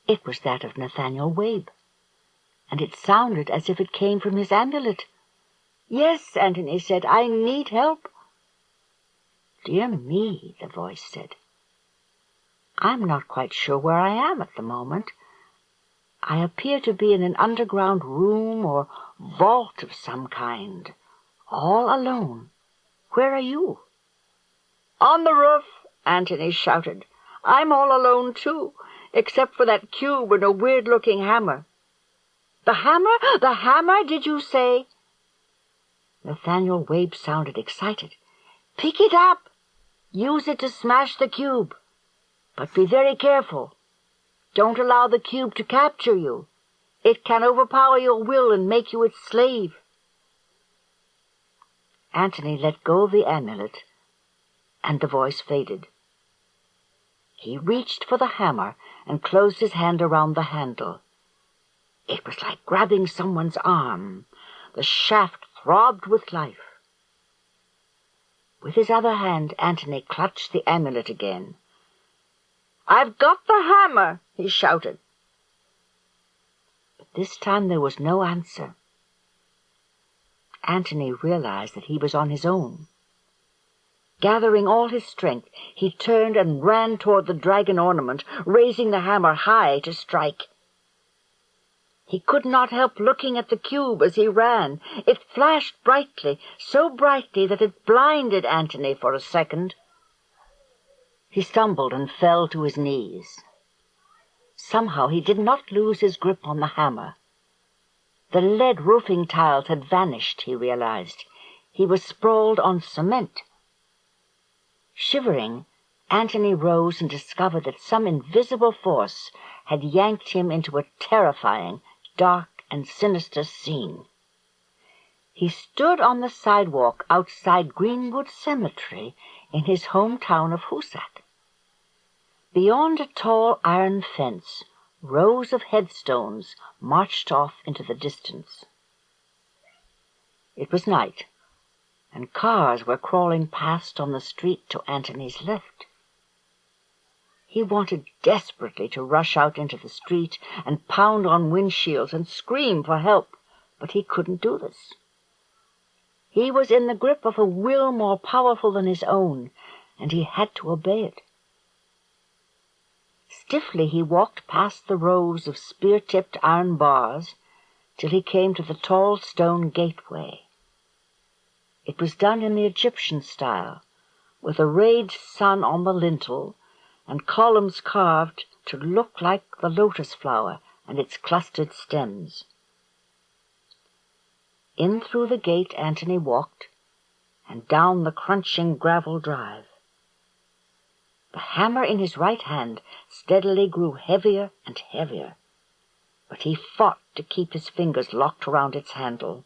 It was that of Nathanael Wabe, and it sounded as if it came from his amulet. "Yes," Antony said, "I need help." "Dear me," the voice said. "I'm not quite sure where I am at the moment. I appear to be in an underground room or vault of some kind, all alone. Where are you?" "On the roof," Antony shouted. "I'm all alone, too, except for that cube and a weird-looking hammer." "The hammer? The hammer, did you say?" Nathanael Wabe sounded excited. "Pick it up. Use it to smash the cube. But be very careful. Don't allow the cube to capture you. It can overpower your will and make you its slave." Antony let go of the amulet, and the voice faded. He reached for the hammer and closed his hand around the handle. It was like grabbing someone's arm. The shaft throbbed with life. With his other hand, Antony clutched the amulet again. "I've got the hammer!" he shouted. But this time there was no answer. Antony realized that he was on his own. Gathering all his strength, he turned and ran toward the dragon ornament, raising the hammer high to strike. He could not help looking at the cube as he ran. It flashed brightly, so brightly that it blinded Antony for a second. He stumbled and fell to his knees. Somehow he did not lose his grip on the hammer. The lead roofing tiles had vanished, he realized. He was sprawled on cement. Shivering, Antony rose and discovered that some invisible force had yanked him into a terrifying, dark and sinister scene. He stood on the sidewalk outside Greenwood Cemetery in his hometown of Hoosac. Beyond a tall iron fence, rows of headstones marched off into the distance. It was night, and cars were crawling past on the street to Antony's left. He wanted desperately to rush out into the street and pound on windshields and scream for help, but he couldn't do this. He was in the grip of a will more powerful than his own, and he had to obey it. Stiffly he walked past the rows of spear-tipped iron bars till he came to the tall stone gateway. It was done in the Egyptian style, with a rayed sun on the lintel and columns carved to look like the lotus flower and its clustered stems. In through the gate Antony walked, and down the crunching gravel drive. The hammer in his right hand steadily grew heavier and heavier, but he fought to keep his fingers locked around its handle.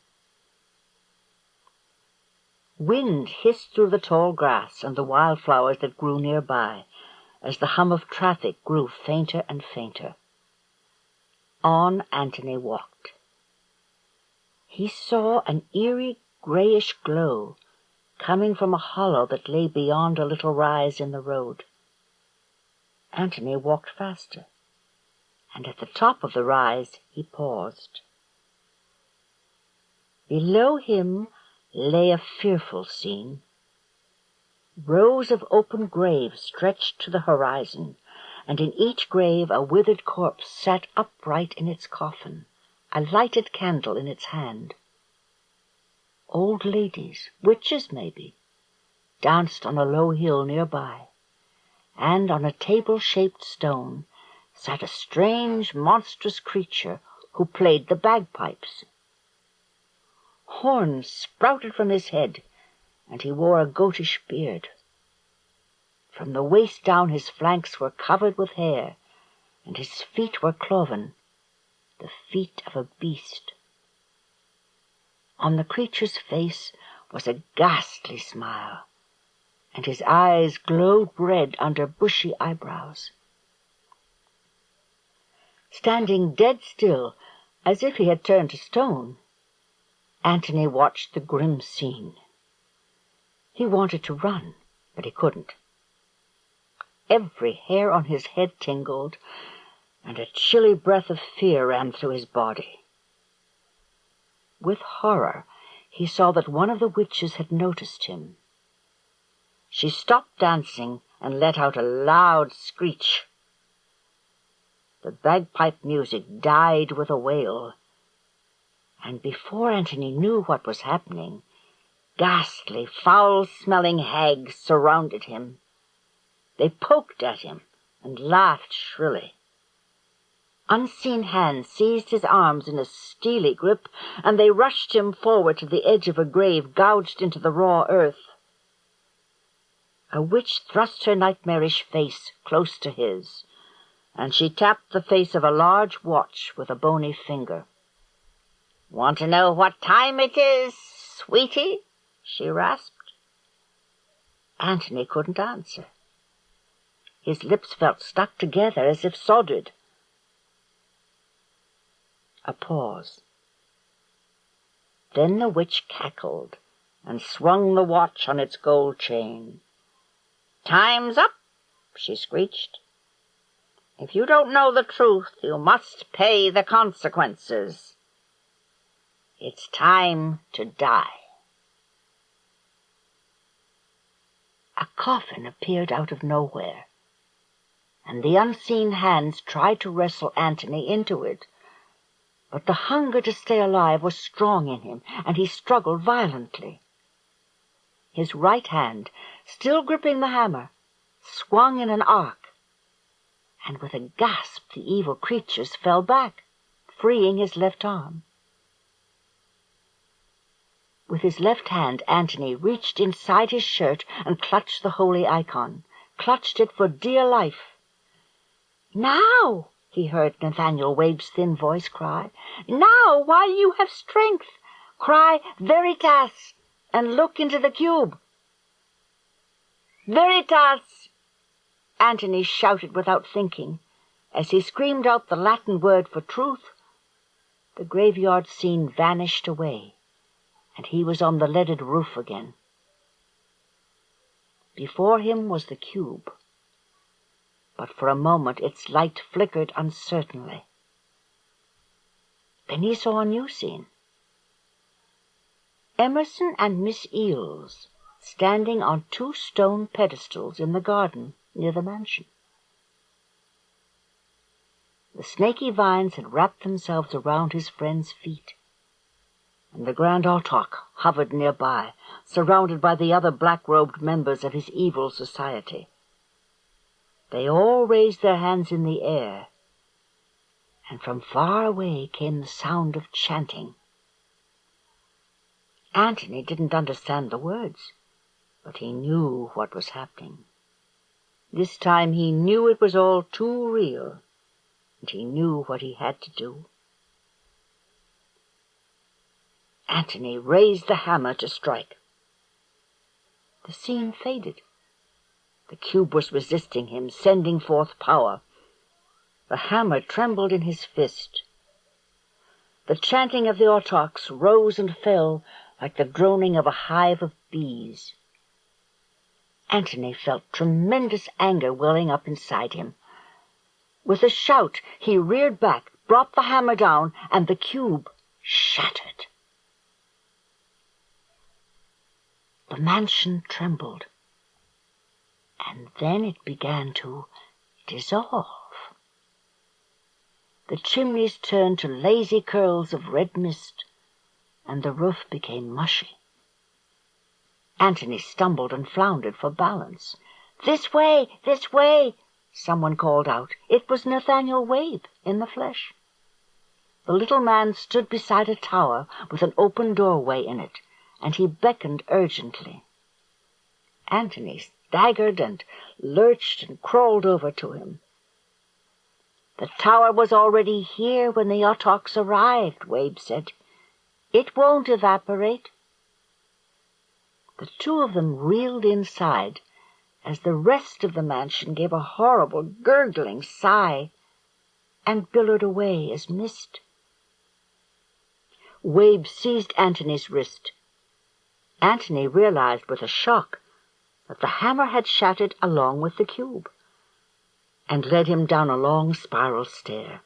Wind hissed through the tall grass and the wildflowers that grew nearby, as the hum of traffic grew fainter and fainter. On Antony walked. He saw an eerie grayish glow coming from a hollow that lay beyond a little rise in the road. Antony walked faster, and at the top of the rise he paused. Below him lay a fearful scene. Rows of open graves stretched to the horizon, and in each grave a withered corpse sat upright in its coffin, a lighted candle in its hand. Old ladies, witches maybe, danced on a low hill nearby, and on a table-shaped stone sat a strange, monstrous creature who played the bagpipes. Horns sprouted from his head, and he wore a goatish beard. From the waist down his flanks were covered with hair, and his feet were cloven, the feet of a beast. On the creature's face was a ghastly smile, and his eyes glowed red under bushy eyebrows. Standing dead still, as if he had turned to stone, Antony watched the grim scene. He wanted to run, but he couldn't. Every hair on his head tingled, and a chilly breath of fear ran through his body. With horror, he saw that one of the witches had noticed him. She stopped dancing and let out a loud screech. The bagpipe music died with a wail, and before Antony knew what was happening, ghastly, foul-smelling hags surrounded him. They poked at him and laughed shrilly. Unseen hands seized his arms in a steely grip, and they rushed him forward to the edge of a grave gouged into the raw earth. A witch thrust her nightmarish face close to his, and she tapped the face of a large watch with a bony finger. "Want to know what time it is, sweetie?" she rasped. Antony couldn't answer. His lips felt stuck together as if soldered. A pause. Then the witch cackled and swung the watch on its gold chain. "Time's up," she screeched. "If you don't know the truth, you must pay the consequences. It's time to die." A coffin appeared out of nowhere, and the unseen hands tried to wrestle Antony into it. But the hunger to stay alive was strong in him, and he struggled violently. His right hand, still gripping the hammer, swung in an arc, and with a gasp the evil creatures fell back, freeing his left arm. With his left hand, Antony reached inside his shirt and clutched the holy icon, clutched it for dear life. "Now!" he heard Nathanael Wabe's thin voice cry. "Now, while you have strength, cry Veritas and look into the cube." "Veritas!" Antony shouted without thinking. As he screamed out the Latin word for truth, the graveyard scene vanished away, and he was on the leaded roof again. Before him was the cube, but for a moment its light flickered uncertainly. Then he saw a new scene. Emerson and Miss Eels standing on 2 stone pedestals in the garden near the mansion. The snaky vines had wrapped themselves around his friend's feet, and the Grand Autarch hovered nearby, surrounded by the other black-robed members of his evil society. They all raised their hands in the air, and from far away came the sound of chanting. Antony didn't understand the words, but he knew what was happening. This time he knew it was all too real, and he knew what he had to do. Antony raised the hammer to strike. The scene faded. The cube was resisting him, sending forth power. The hammer trembled in his fist. The chanting of the autarchs rose and fell like the droning of a hive of bees. Antony felt tremendous anger welling up inside him. With a shout, he reared back, brought the hammer down, and the cube shattered. The mansion trembled, and then it began to dissolve. The chimneys turned to lazy curls of red mist, and the roof became mushy. Antony stumbled and floundered for balance. "This way! This way!" someone called out. It was Nathanael Wabe in the flesh. The little man stood beside a tower with an open doorway in it, and he beckoned urgently. Antony staggered and lurched and crawled over to him. "The tower was already here when the autarchs arrived," Wabe said. "It won't evaporate." The 2 of them reeled inside as the rest of the mansion gave a horrible gurgling sigh and billowed away as mist. Wabe seized Antony's wrist. Antony realized with a shock that the hammer had shattered along with the cube, and led him down a long spiral stair.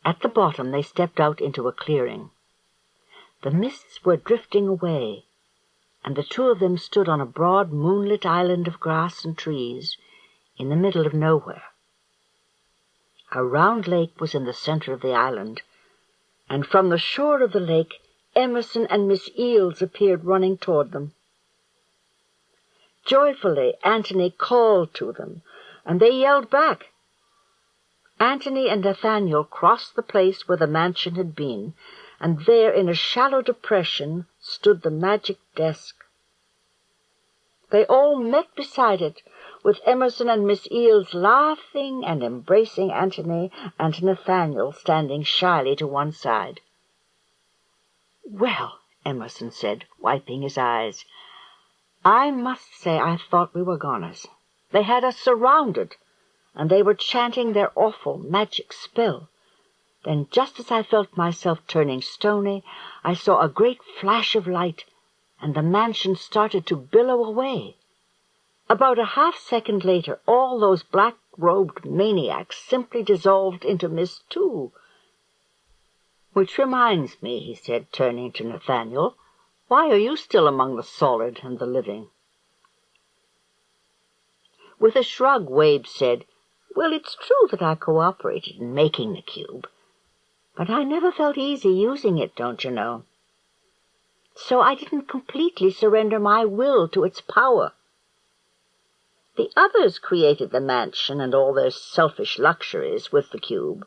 At the bottom they stepped out into a clearing. The mists were drifting away, and the 2 of them stood on a broad moonlit island of grass and trees in the middle of nowhere. A round lake was in the center of the island, and from the shore of the lake Emerson and Miss Eels appeared running toward them. Joyfully Antony called to them, and they yelled back. Antony and Nathanael crossed the place where the mansion had been, and there in a shallow depression stood the magic desk. They all met beside it, with Emerson and Miss Eels laughing and embracing Antony and Nathanael standing shyly to one side. "Well," Emerson said, wiping his eyes, "I must say I thought we were goners. They had us surrounded, and they were chanting their awful magic spell. Then, just as I felt myself turning stony, I saw a great flash of light, and the mansion started to billow away. About a half-second later, all those black-robed maniacs simply dissolved into mist too. Which reminds me," he said, turning to Nathanael, Why are you still among the solid and the living?" With a shrug, Wabe said, "Well, it's true that I cooperated in making the cube, but I never felt easy using it, don't you know? So I didn't completely surrender my will to its power. The others created the mansion and all their selfish luxuries with the cube,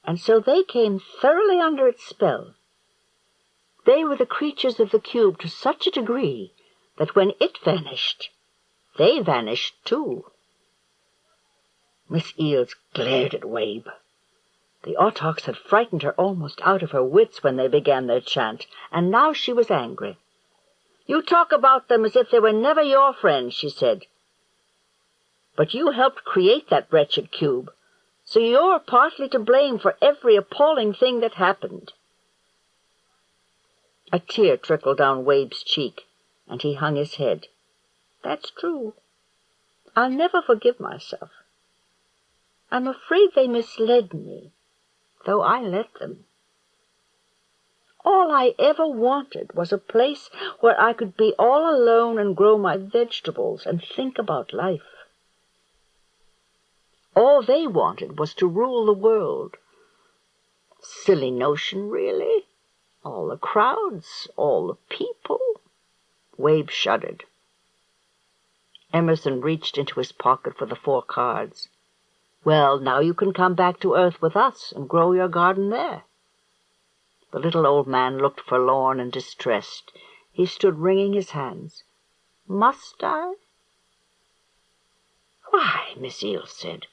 and so they came thoroughly under its spell. They were the creatures of the cube to such a degree that when it vanished, they vanished too." Miss Eels glared at Wabe. The Autochs had frightened her almost out of her wits when they began their chant, and now she was angry. "You talk about them as if they were never your friends," she said. "But you helped create that wretched cube, so you're partly to blame for every appalling thing that happened." A tear trickled down Wabe's cheek, and he hung his head. "That's true. I'll never forgive myself. I'm afraid they misled me, though I let them. All I ever wanted was a place where I could be all alone and grow my vegetables and think about life. All they wanted was to rule the world. Silly notion, really. All the crowds, all the people." Wabe shuddered. Emerson reached into his pocket for the 4 cards. "Well, now you can come back to Earth with us and grow your garden there." The little old man looked forlorn and distressed. He stood wringing his hands. "Must I?" "Why," Miss Eels said,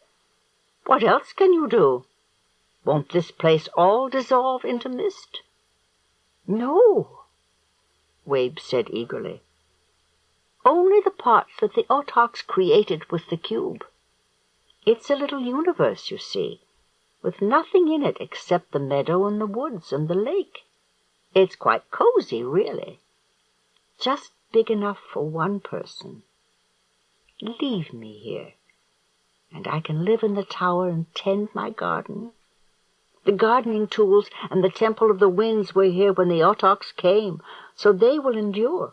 "what else can you do? Won't this place all dissolve into mist?" "No," Wabe said eagerly. "Only the parts that the Autochs created with the cube. It's a little universe, you see, with nothing in it except the meadow and the woods and the lake. It's quite cozy, really. Just big enough for one person. Leave me here, and I can live in the tower and tend my garden. The gardening tools and the Temple of the Winds were here when the Autochs came, so they will endure.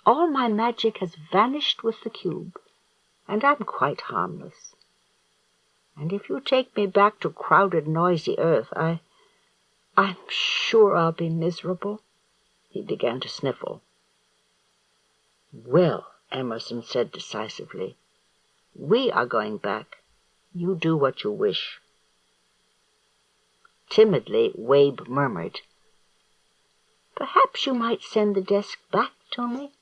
All my magic has vanished with the cube, and I'm quite harmless. And if you take me back to crowded, noisy Earth, I'm sure I'll be miserable." He began to sniffle. "Well," Emerson said decisively, "we are going back. You do what you wish." Timidly, Wabe murmured, "Perhaps you might send the desk back to me.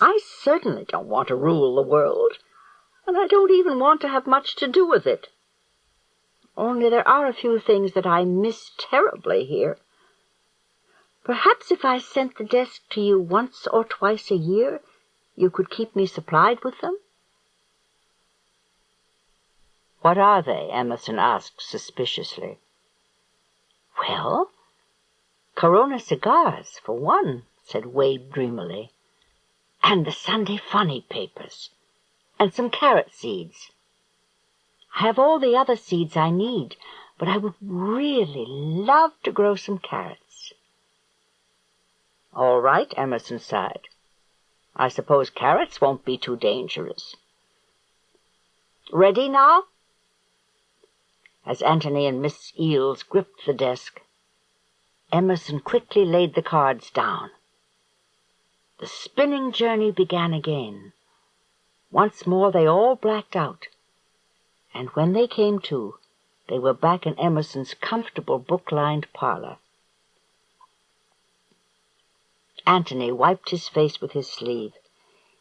I certainly don't want to rule the world, and I don't even want to have much to do with it. Only there are a few things that I miss terribly here. Perhaps if I sent the desk to you once or twice a year, you could keep me supplied with them?" "What are they?" Emerson asked suspiciously. "Well, Corona cigars, for one," said Wabe dreamily, "and the Sunday funny papers, and some carrot seeds. I have all the other seeds I need, but I would really love to grow some carrots." "All right," Emerson sighed. "I suppose carrots won't be too dangerous. Ready now?" As Antony and Miss Eels gripped the desk, Emerson quickly laid the cards down. The spinning journey began again. Once more they all blacked out, and when they came to, they were back in Emerson's comfortable book-lined parlor. Antony wiped his face with his sleeve.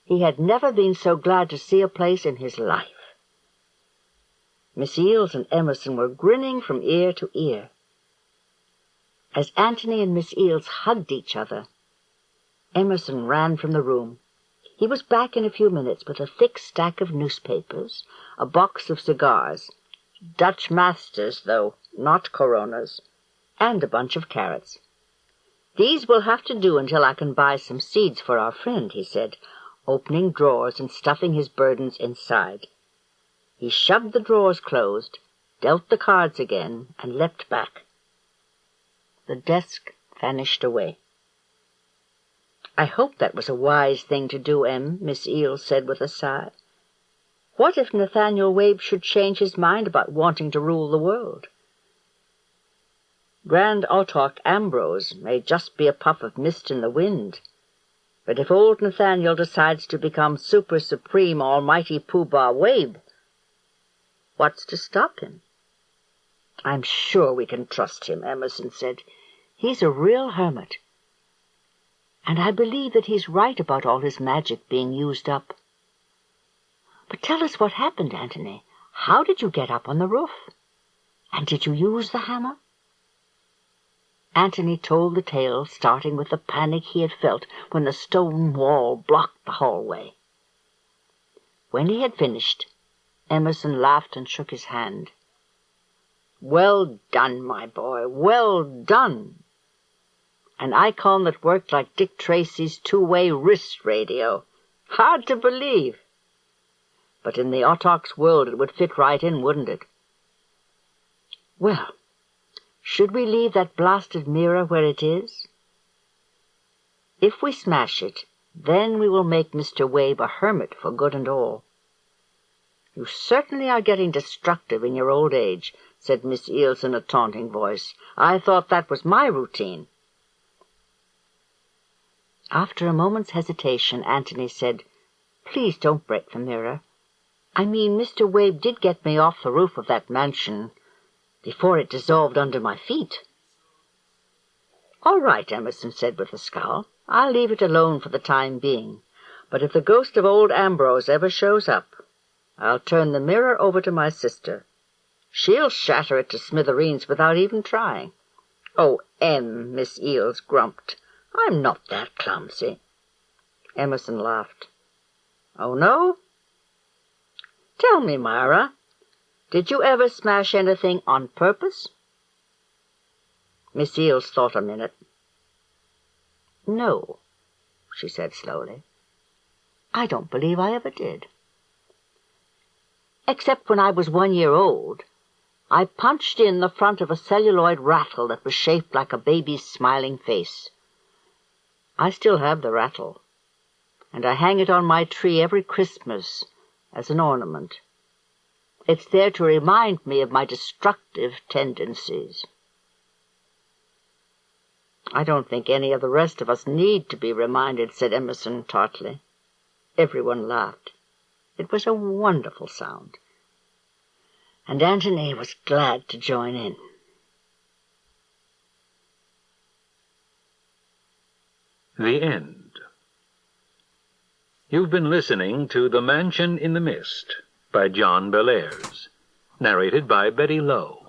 He had never been so glad to see a place in his life. Miss Eels and Emerson were grinning from ear to ear. As Antony and Miss Eels hugged each other, Emerson ran from the room. He was back in a few minutes with a thick stack of newspapers, a box of cigars, Dutch Masters, though, not Coronas, and a bunch of carrots. "These will have to do until I can buy some seeds for our friend," he said, opening drawers and stuffing his burdens inside. He shoved the drawers closed, dealt the cards again, and leapt back. The desk vanished away. "I hope that was a wise thing to do, Em," Miss Eels said with a sigh. "What if Nathanael Wabe should change his mind about wanting to rule the world? Grand Autarch Ambrose may just be a puff of mist in the wind, but if old Nathanael decides to become Super Supreme Almighty Pooh-Bah Wabe, what's to stop him?" "I'm sure we can trust him," Emerson said. "He's a real hermit. And I believe that he's right about all his magic being used up. But tell us what happened, Antony. How did you get up on the roof? And did you use the hammer?" Antony told the tale, starting with the panic he had felt when the stone wall blocked the hallway. When he had finished, Emerson laughed and shook his hand. "Well done, my boy, well done. An icon that worked like Dick Tracy's two-way wrist radio. Hard to believe. But in the Autarch's world it would fit right in, wouldn't it? Well, should we leave that blasted mirror where it is? If we smash it, then we will make Mr. Wabe a hermit for good and all." "You certainly are getting destructive in your old age," said Miss Eels in a taunting voice. "I thought that was my routine." After a moment's hesitation, Antony said, "Please don't break the mirror. I mean, Mr. Wabe did get me off the roof of that mansion before it dissolved under my feet." "All right," Emerson said with a scowl. "I'll leave it alone for the time being. But if the ghost of old Ambrose ever shows up, I'll turn the mirror over to my sister. She'll shatter it to smithereens without even trying." "Oh, Em," Miss Eels grumped. "I'm not that clumsy." Emerson laughed. "Oh, no? Tell me, Myra, did you ever smash anything on purpose?" Miss Eels thought a minute. "No," she said slowly. "I don't believe I ever did. Except when I was 1 year old. I punched in the front of a celluloid rattle that was shaped like a baby's smiling face. I still have the rattle, and I hang it on my tree every Christmas as an ornament. It's there to remind me of my destructive tendencies." "I don't think any of the rest of us need to be reminded," said Emerson tartly. Everyone laughed. It was a wonderful sound, and Antony was glad to join in. The End. You've been listening to The Mansion in the Mist by John Bellairs, narrated by Betty Lowe.